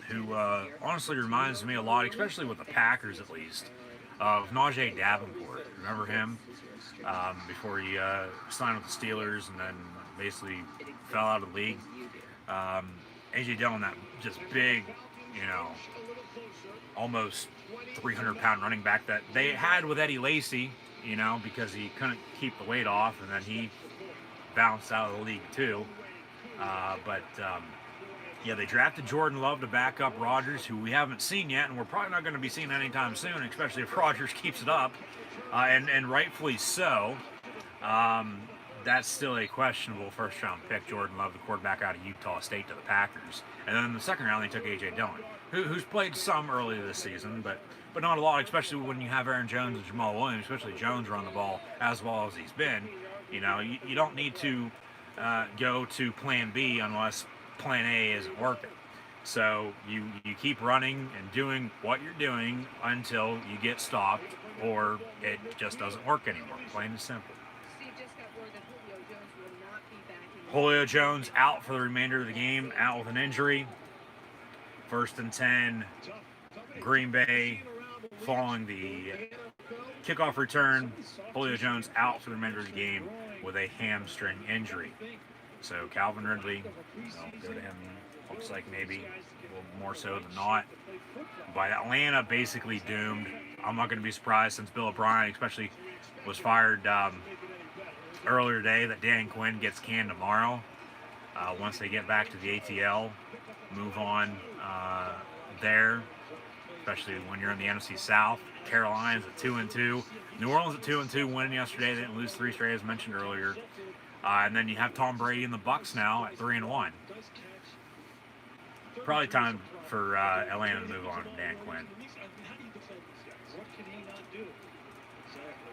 who honestly reminds me a lot, especially with the Packers at least, of Najee Davenport. Remember him? Before he signed with the Steelers and then basically fell out of the league. A.J. Dillon, that just big, almost 300-pound running back that they had with Eddie Lacy, because he couldn't keep the weight off, and then he bounced out of the league too. Yeah, they drafted Jordan Love to back up Rodgers, who we haven't seen yet, and we're probably not going to be seeing anytime soon, especially if Rodgers keeps it up, and rightfully so. That's still a questionable first-round pick, Jordan Love, the quarterback out of Utah State, to the Packers. And then in the second round, they took A.J. Dillon, who's played some early this season, but not a lot, especially when you have Aaron Jones and Jamal Williams, especially Jones run the ball as well as he's been. You don't need to go to plan B unless plan A isn't working. So you keep running and doing what you're doing until you get stopped or it just doesn't work anymore, plain and simple. Julio Jones out for the remainder of the game, out with an injury. 1st and 10, Green Bay following the kickoff return. Julio Jones out for the remainder of the game with a hamstring injury. So Calvin Ridley, go to him, looks like maybe a little more so than not. But Atlanta basically doomed. I'm not going to be surprised since Bill O'Brien especially was fired earlier today that Dan Quinn gets canned tomorrow. Once they get back to the ATL, move on there, especially when you're in the NFC South. Carolina's at 2-2. New Orleans at 2-2, winning yesterday. They didn't lose 3 straight, as mentioned earlier. And then you have Tom Brady and the Bucs now at 3-1. Probably time for Atlanta to move on to Dan Quinn. What can he not do? Exactly.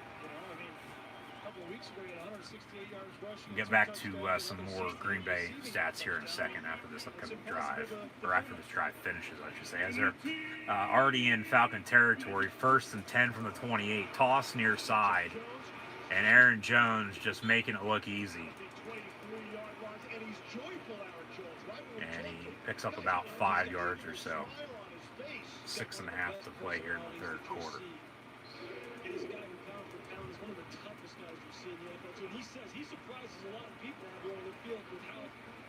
A couple of weeks ago, he had 168 yards rushing. We'll get back to some more Green Bay stats here in a second after this upcoming drive, or after this drive finishes, I should say, as they're already in Falcon territory. 1st and 10 from the 28, toss near side, and Aaron Jones just making it look easy. And he picks up about 5 yards or so. 6.5 to play here in the 3rd quarter.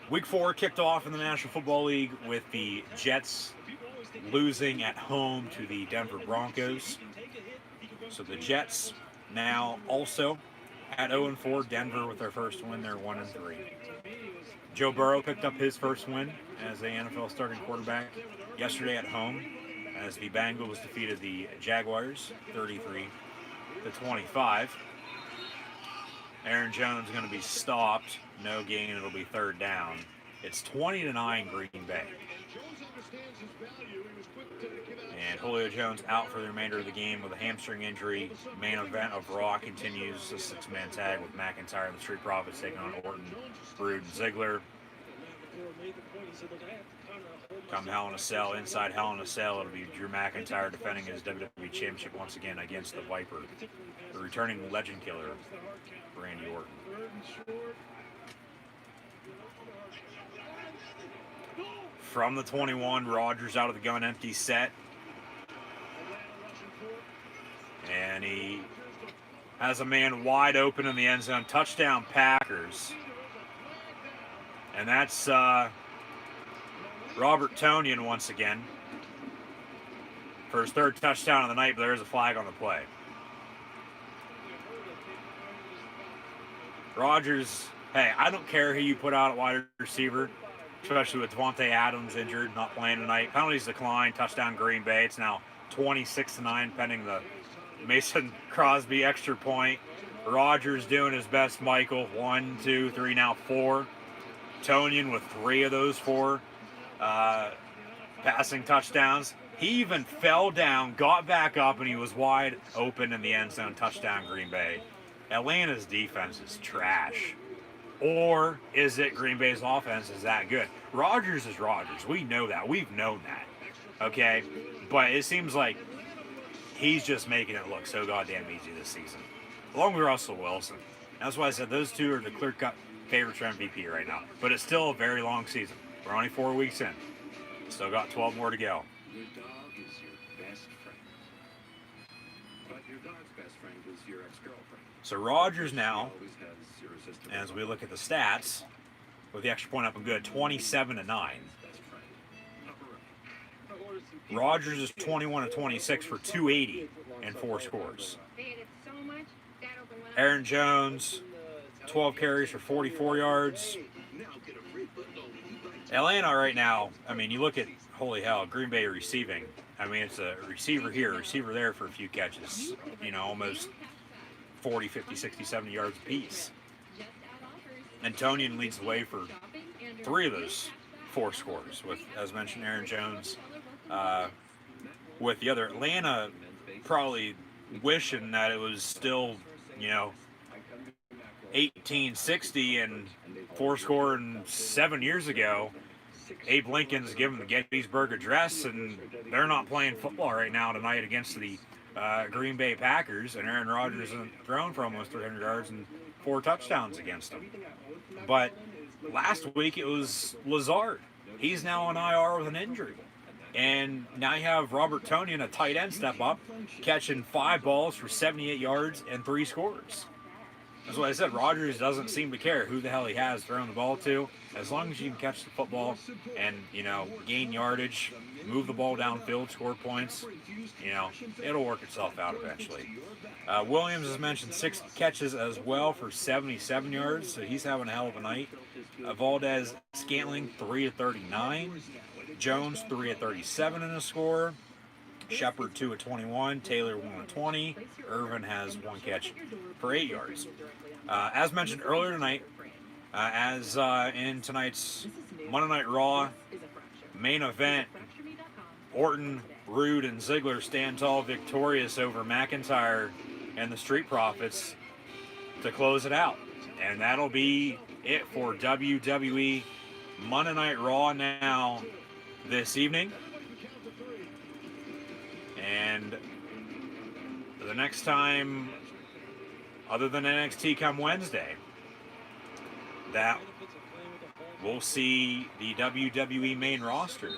Week 4 kicked off in the National Football League with the Jets losing at home to the Denver Broncos. So the Jets now also at 0-4. Denver with their first win, they're 1-3. Joe Burrow picked up his first win as the NFL starting quarterback yesterday at home as the Bengals defeated the Jaguars 33-25. Aaron Jones is going to be stopped. No gain. It'll be 3rd down. It's 20-9 Green Bay. And Julio Jones out for the remainder of the game with a hamstring injury. Main event of Raw continues. A 6-man tag with McIntyre and the Street Profits taking on Orton, Rude, and Ziggler. Come Hell in a Cell, inside Hell in a Cell, it'll be Drew McIntyre defending his WWE Championship once again against the Viper, the returning legend killer, Randy Orton. From the 21, Rodgers out of the gun, empty set. And he has a man wide open in the end zone. Touchdown Packers. And that's Robert Tonyan once again for his third touchdown of the night, but there is a flag on the play. Rodgers, hey, I don't care who you put out at wide receiver, especially with Devontae Adams injured, not playing tonight. Penalties decline, touchdown Green Bay. It's now 26-9 pending the Mason Crosby extra point. Rodgers doing his best, Michael. 1, 2, 3, now 4. Tonyan with 3 of those 4 passing touchdowns. He even fell down, got back up, and he was wide open in the end zone. Touchdown Green Bay. Atlanta's defense is trash. Or is it Green Bay's offense is that good? Rodgers is Rodgers. We know that. We've known that. Okay? But it seems like he's just making it look so goddamn easy this season. Along with Russell Wilson. That's why I said those two are the clear-cut favorites for MVP right now. But it's still a very long season. We're only 4 weeks in. Still got 12 more to go. Your dog is your best friend. But your dog's best friend is your ex-girlfriend. So Rodgers now, as we look at the stats, with the extra point up and good, 27-9. Rodgers is 21-26 for 280 and 4 scores. Aaron Jones, 12 carries for 44 yards. Atlanta right now, I mean, you look at, holy hell, Green Bay receiving. I mean, it's a receiver here, a receiver there for a few catches. You know, almost 40, 50, 60, 70 yards apiece. And Tonyan leads the way for 3 of those 4 scores, with, as mentioned, Aaron Jones. With the other, Atlanta probably wishing that it was still, you know, 1860 and 4 scoring 7 years ago. Abe Lincoln's given the Gettysburg Address, and they're not playing football right now tonight against the Green Bay Packers, and Aaron Rodgers hasn't thrown for almost 300 yards and 4 touchdowns against them. But last week it was Lazard. He's now on IR with an injury. And now you have Robert Tonyan, a tight end, step up, catching 5 balls for 78 yards and 3 scores. That's what I said. Rodgers doesn't seem to care who the hell he has throwing the ball to. As long as you can catch the football and, you know, gain yardage, move the ball downfield, score points, you know, it'll work itself out eventually. Williams has mentioned 6 catches as well for 77 yards, so he's having a hell of a night. Valdez Scantling, 3 of 39. Jones, 3 of 37 in a score. Shepard, 2 of 21. Taylor, 1 of 20. Irvin has 1 catch for 8 yards. As mentioned earlier tonight, as in tonight's Monday Night Raw main event, Orton, Rude, and Ziggler stand tall victorious over McIntyre and the Street Profits to close it out. And that'll be it for WWE Monday Night Raw now this evening. And the next time, other than NXT come Wednesday, that we'll see the WWE main roster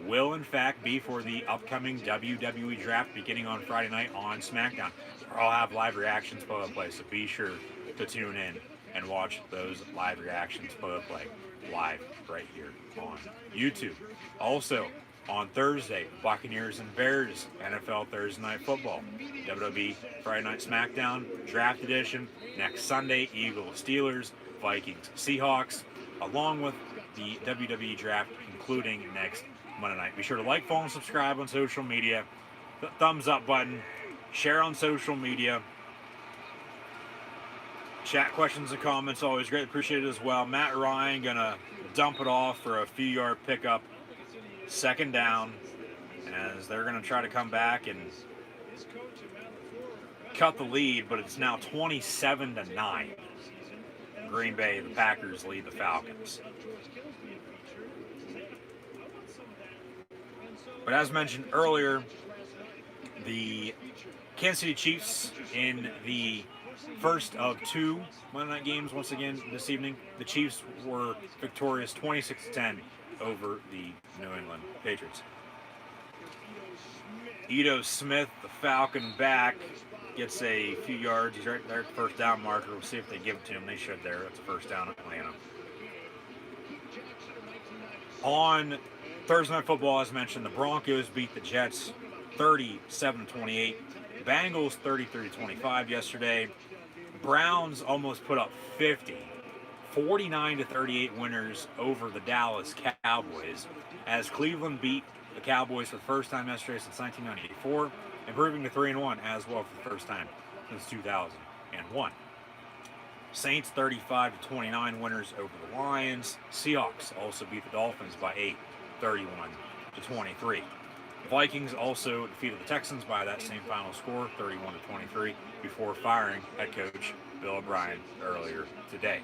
will in fact be for the upcoming WWE draft beginning on Friday night on SmackDown. I'll have live reactions play, so be sure to tune in and watch those live reactions play live right here on YouTube. Also, on Thursday, Buccaneers and Bears, NFL Thursday Night Football, WWE Friday Night SmackDown, Draft Edition, next Sunday, Eagles, Steelers, Vikings, Seahawks, along with the WWE Draft, including next Monday night. Be sure to like, follow, and subscribe on social media, the thumbs up button, share on social media, chat questions and comments, always great, appreciated as well. Matt Ryan gonna dump it off for a few yard pickup, 2nd down, as they're going to try to come back and cut the lead, but it's now 27-9. Green Bay, the Packers lead the Falcons. But as mentioned earlier, the Kansas City Chiefs in the first of 2 Monday night games once again this evening. The Chiefs were victorious 26-10 over the New England Patriots. Ito Smith, the Falcon back, gets a few yards. He's right there at the first down marker. We'll see if they give it to him. They should there. That's a first down at Atlanta. On Thursday Night Football, as mentioned, the Broncos beat the Jets 37-28. Bengals 33-25 yesterday. Browns almost put up 50. 49-38 winners over the Dallas Cowboys as Cleveland beat the Cowboys for the first time yesterday since 1994, improving to 3-1 as well for the first time since 2001. Saints 35-29 winners over the Lions. Seahawks also beat the Dolphins by 8, 31-23. Vikings also defeated the Texans by that same final score, 31-23, before firing head coach Bill O'Brien earlier today.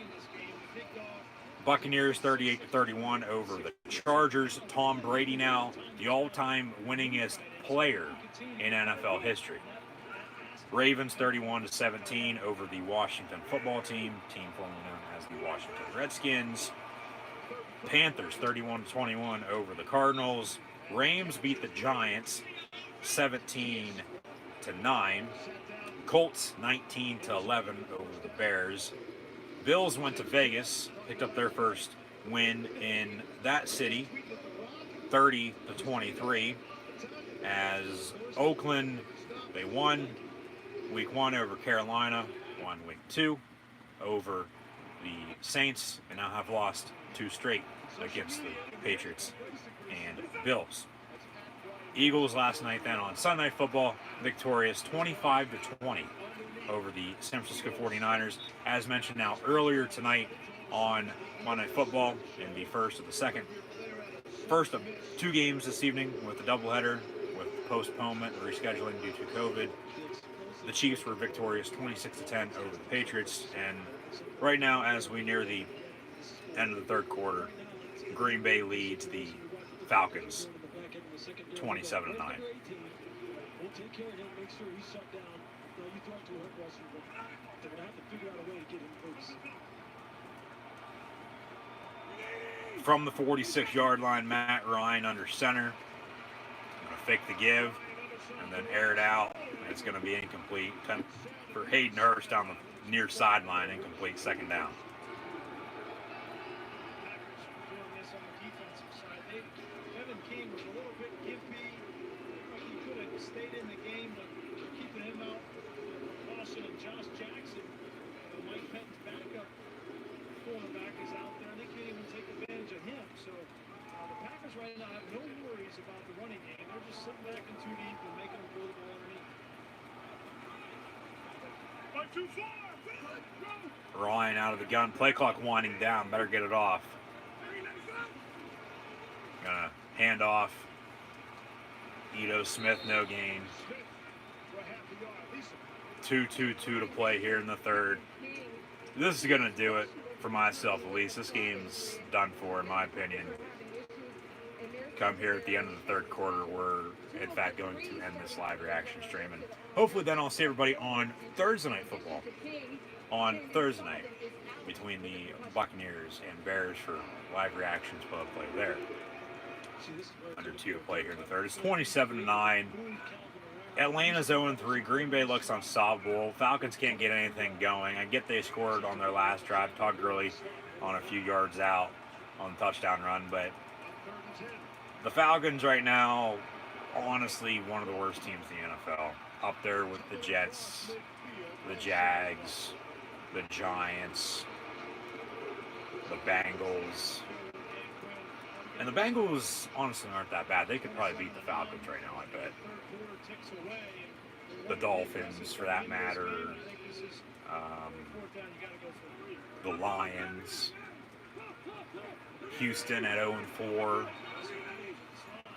Buccaneers 38-31 over the Chargers. Tom Brady now the all-time winningest player in NFL history. Ravens 31-17 over the Washington Football Team formerly known as the Washington Redskins. Panthers 31-21 over the Cardinals. Rams beat the Giants 17-9. Colts 19-11 over the Bears. Bills went to Vegas, picked up their first win in that city, 30-23. As Oakland, they won week 1 over Carolina, won week 2 over the Saints, and now have lost 2 straight against the Patriots and Bills. Eagles last night then on Sunday Night Football, victorious 25-20 over the San Francisco 49ers. As mentioned now earlier tonight on Monday Night Football in the first of the second. First of 2 games this evening with a doubleheader with postponement and rescheduling due to COVID. The Chiefs were victorious 26-10 over the Patriots, and right now as we near the end of the third quarter, Green Bay leads the Falcons 27-9. We'll take care of him, make sure he's shut down. You talk to a hurt rusher, but they're going to have to figure out a way to get him loose. From the 46-yard line, Matt Ryan under center. Going to fake the give and then air it out. It's going to be incomplete. For Hayden Hurst on the near sideline, incomplete, second down. Stayed in the game, but keeping him out. Lawson and Josh Jackson, Mike Pettin's backup cornerback is out there, and they can't even take advantage of him. So the Packers right now have no worries about the running game. They're just sitting back in too deep and making them throw the ball underneath. But too far. Ryan out of the gun. Play clock winding down. Better get it off. Gonna hand off. Ito Smith, no gain. 2-2-2 to play here in the third. This is going to do it for myself, at least. This game's done for, in my opinion. Come here at the end of the third quarter, we're, in fact, going to end this live reaction stream. And hopefully then I'll see everybody on Thursday Night Football. On Thursday night, between the Buccaneers and Bears for live reactions, play there. Under 2 to play here in the third. It's 27-9. Atlanta's 0-3. Green Bay looks unstoppable. Falcons can't get anything going. I get they scored on their last drive. Todd Gurley on a few yards out on the touchdown run, but the Falcons right now, honestly, one of the worst teams in the NFL. Up there with the Jets, the Jags, the Giants, the Bengals. And the Bengals, honestly, aren't that bad. They could probably beat the Falcons right now, I bet. The Dolphins, for that matter. The Lions. Houston at 0-4.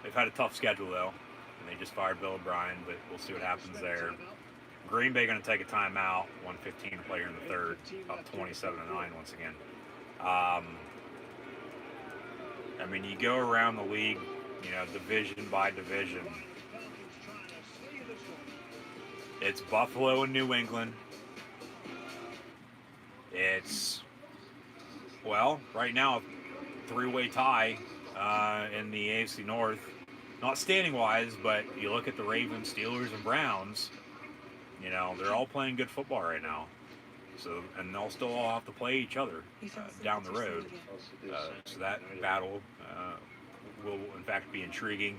They've had a tough schedule, though. And they just fired Bill O'Brien, but we'll see what happens there. Green Bay going to take a timeout. 1:15 to play here in the third. Up 27-9 once again. I mean, you go around the league, division by division. It's Buffalo and New England. It's, right now, a 3-way tie in the AFC North. Not standing-wise, but you look at the Ravens, Steelers, and Browns. You know, they're all playing good football right now. So, and they'll still all have to play each other down the road. So that battle will, in fact, be intriguing.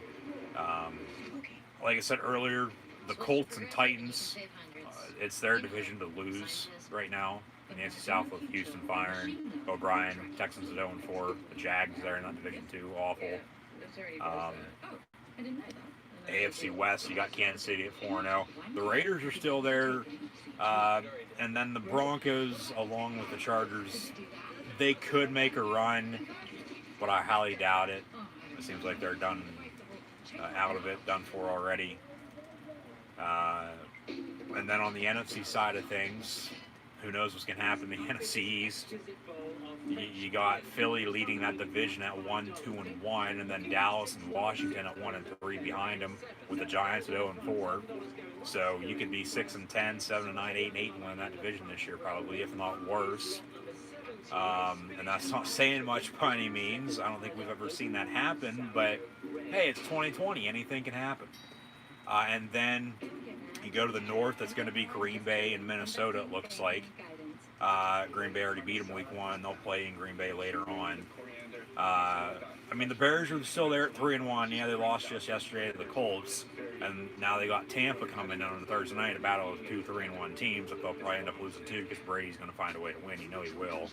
Like I said earlier, the Colts and Titans, it's their division to lose right now. In the NFC South with Houston firing, O'Brien, Texans at 0-4, the Jags there in that division too, awful. AFC West, you got Kansas City at 4-0. The Raiders are still there, and then the Broncos, along with the Chargers, they could make a run, but I highly doubt it. It seems like they're done out of it, done for already. And then on the NFC side of things, who knows what's going to happen in the NFC East. You got Philly leading that division at 1-2-1, and then Dallas and Washington at 1-3 behind them, with the Giants at 0-4. So you could be 6-10, 7-9, 8-8, and win that division this year, probably, if not worse. And that's not saying much by any means. I don't think we've ever seen that happen, but hey, it's 2020. Anything can happen. And then you go to the north, it's going to be Green Bay and Minnesota, it looks like. Green Bay already beat them week 1. They'll play in Green Bay later on. I mean, the Bears are still there at 3-1. Yeah, they lost just yesterday to the Colts. And now they got Tampa coming in on Thursday night, a battle of 2 3-1 teams that they'll probably end up losing to because Brady's going to find a way to win. You know he will.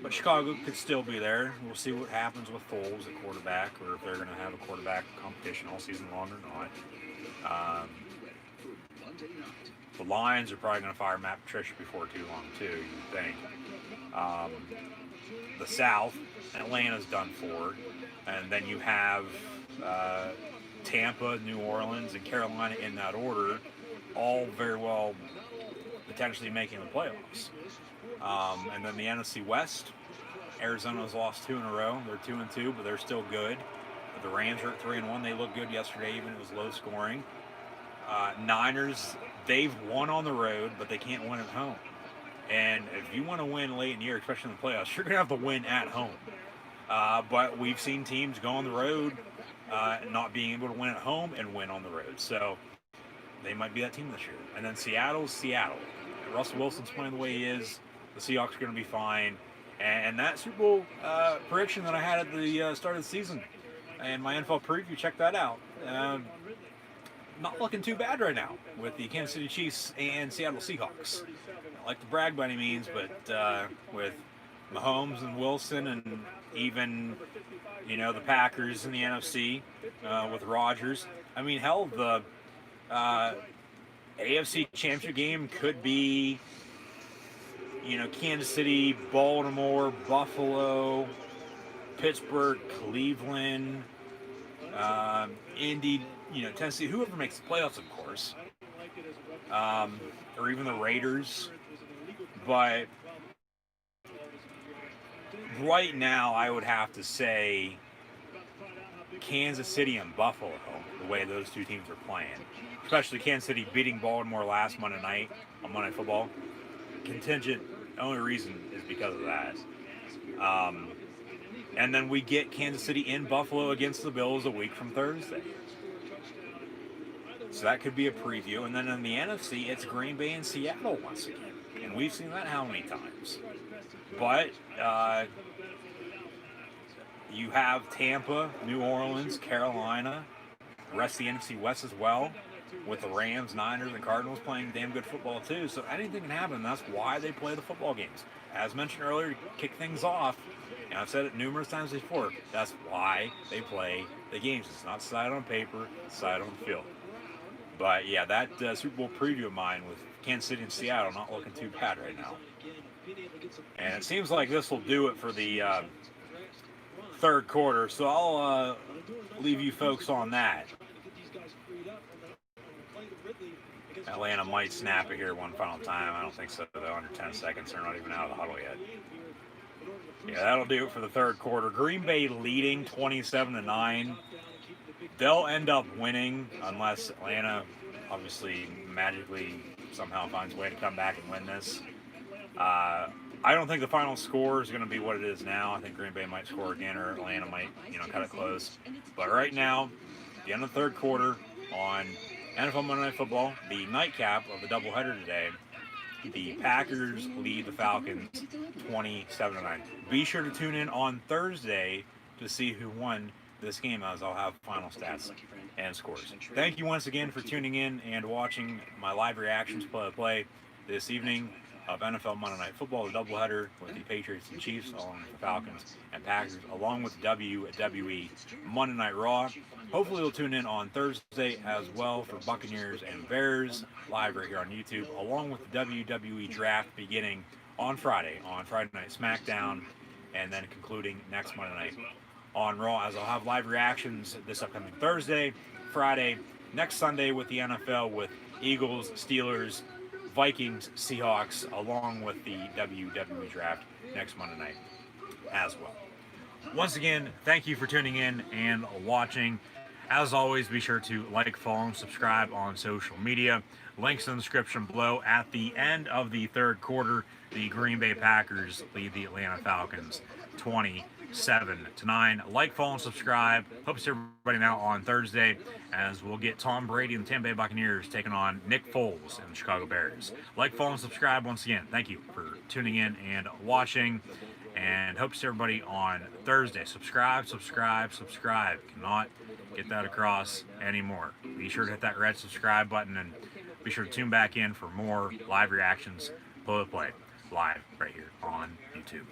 But Chicago could still be there. We'll see what happens with Foles at quarterback, or if they're going to have a quarterback competition all season long or not. The Lions are probably going to fire Matt Patricia before too long, too, you'd think. The South, Atlanta's done for. And then you have Tampa, New Orleans, and Carolina in that order, all very well potentially making the playoffs. And then the NFC West, Arizona's lost 2 in a row. They're 2-2, but they're still good. The Rams are at 3-1. They looked good yesterday, even it was low scoring. Niners, they've won on the road, but they can't win at home. And if you want to win late in the year, especially in the playoffs, you're going to have to win at home. But we've seen teams go on the road, not being able to win at home and win on the road. So they might be that team this year. And then Seattle's Seattle. Russell Wilson's playing the way he is. The Seahawks are going to be fine. And that Super Bowl prediction that I had at the start of the season and my NFL preview, check that out. Not looking too bad right now with the Kansas City Chiefs and Seattle Seahawks. I like to brag by any means, but with Mahomes and Wilson and even, you know, the Packers in the NFC with Rodgers. I mean, hell, the AFC Championship game could be, you know, Kansas City, Baltimore, Buffalo, Pittsburgh, Cleveland, Indy, you know, Tennessee, whoever makes the playoffs, of course, or even the Raiders. But right now, I would have to say Kansas City and Buffalo, the way those two teams are playing. Especially Kansas City beating Baltimore last Monday night on Monday Night Football. Contingent, the only reason is because of that. And then we get Kansas City in Buffalo against the Bills a week from Thursday. So that could be a preview. And then in the NFC, it's Green Bay and Seattle once again. And we've seen that how many times? But you have Tampa, New Orleans, Carolina, the rest of the NFC West as well, with the Rams, Niners, and Cardinals playing damn good football too. So anything can happen. That's why they play the football games. As mentioned earlier, to kick things off, and I've said it numerous times before, that's why they play the games. It's not decided on paper, it's decided on the field. But yeah, that Super Bowl preview of mine with Kansas City and Seattle not looking too bad right now. And it seems like this will do it for the third quarter, so I'll leave you folks on that. Atlanta might snap it here one final time. I don't think so, though. Under 10 seconds. They're not even out of the huddle yet. Yeah, that'll do it for the third quarter. Green Bay leading 27-9. They'll end up winning unless Atlanta obviously magically somehow finds a way to come back and win this. I don't think the final score is going to be what it is now. I think Green Bay might score again, or Atlanta might, cut it close. But right now, the end of the third quarter on NFL Monday Night Football, the nightcap of the doubleheader today. The Packers lead the Falcons 27-9. Be sure to tune in on Thursday to see who won this game, as I'll have final stats and scores. Thank you once again for tuning in and watching my live reactions play this evening of NFL Monday Night Football, the doubleheader with the Patriots and Chiefs, along with the Falcons and Packers, along with the WWE Monday Night Raw. Hopefully you'll tune in on Thursday as well for Buccaneers and Bears, live right here on YouTube, along with the WWE Draft beginning on Friday Night SmackDown, and then concluding next Monday night on Raw, as I'll have live reactions this upcoming Thursday, Friday, next Sunday with the NFL with Eagles, Steelers, Vikings, Seahawks, along with the WWE Draft next Monday night as well. Once again, thank you for tuning in and watching. As always, be sure to like, follow, and subscribe on social media. Links in the description below. At the end of the third quarter, the Green Bay Packers lead the Atlanta Falcons 27-9. Like, follow, and subscribe. Hope to see everybody now on Thursday, as we'll get Tom Brady and the Tampa Bay Buccaneers taking on Nick Foles and the Chicago Bears. Like, follow, and subscribe once again. Thank you for tuning in and watching, and hope to see everybody on Thursday. Subscribe. Cannot get that across anymore. Be sure to hit that red subscribe button, and be sure to tune back in for more live reactions, play live right here on YouTube.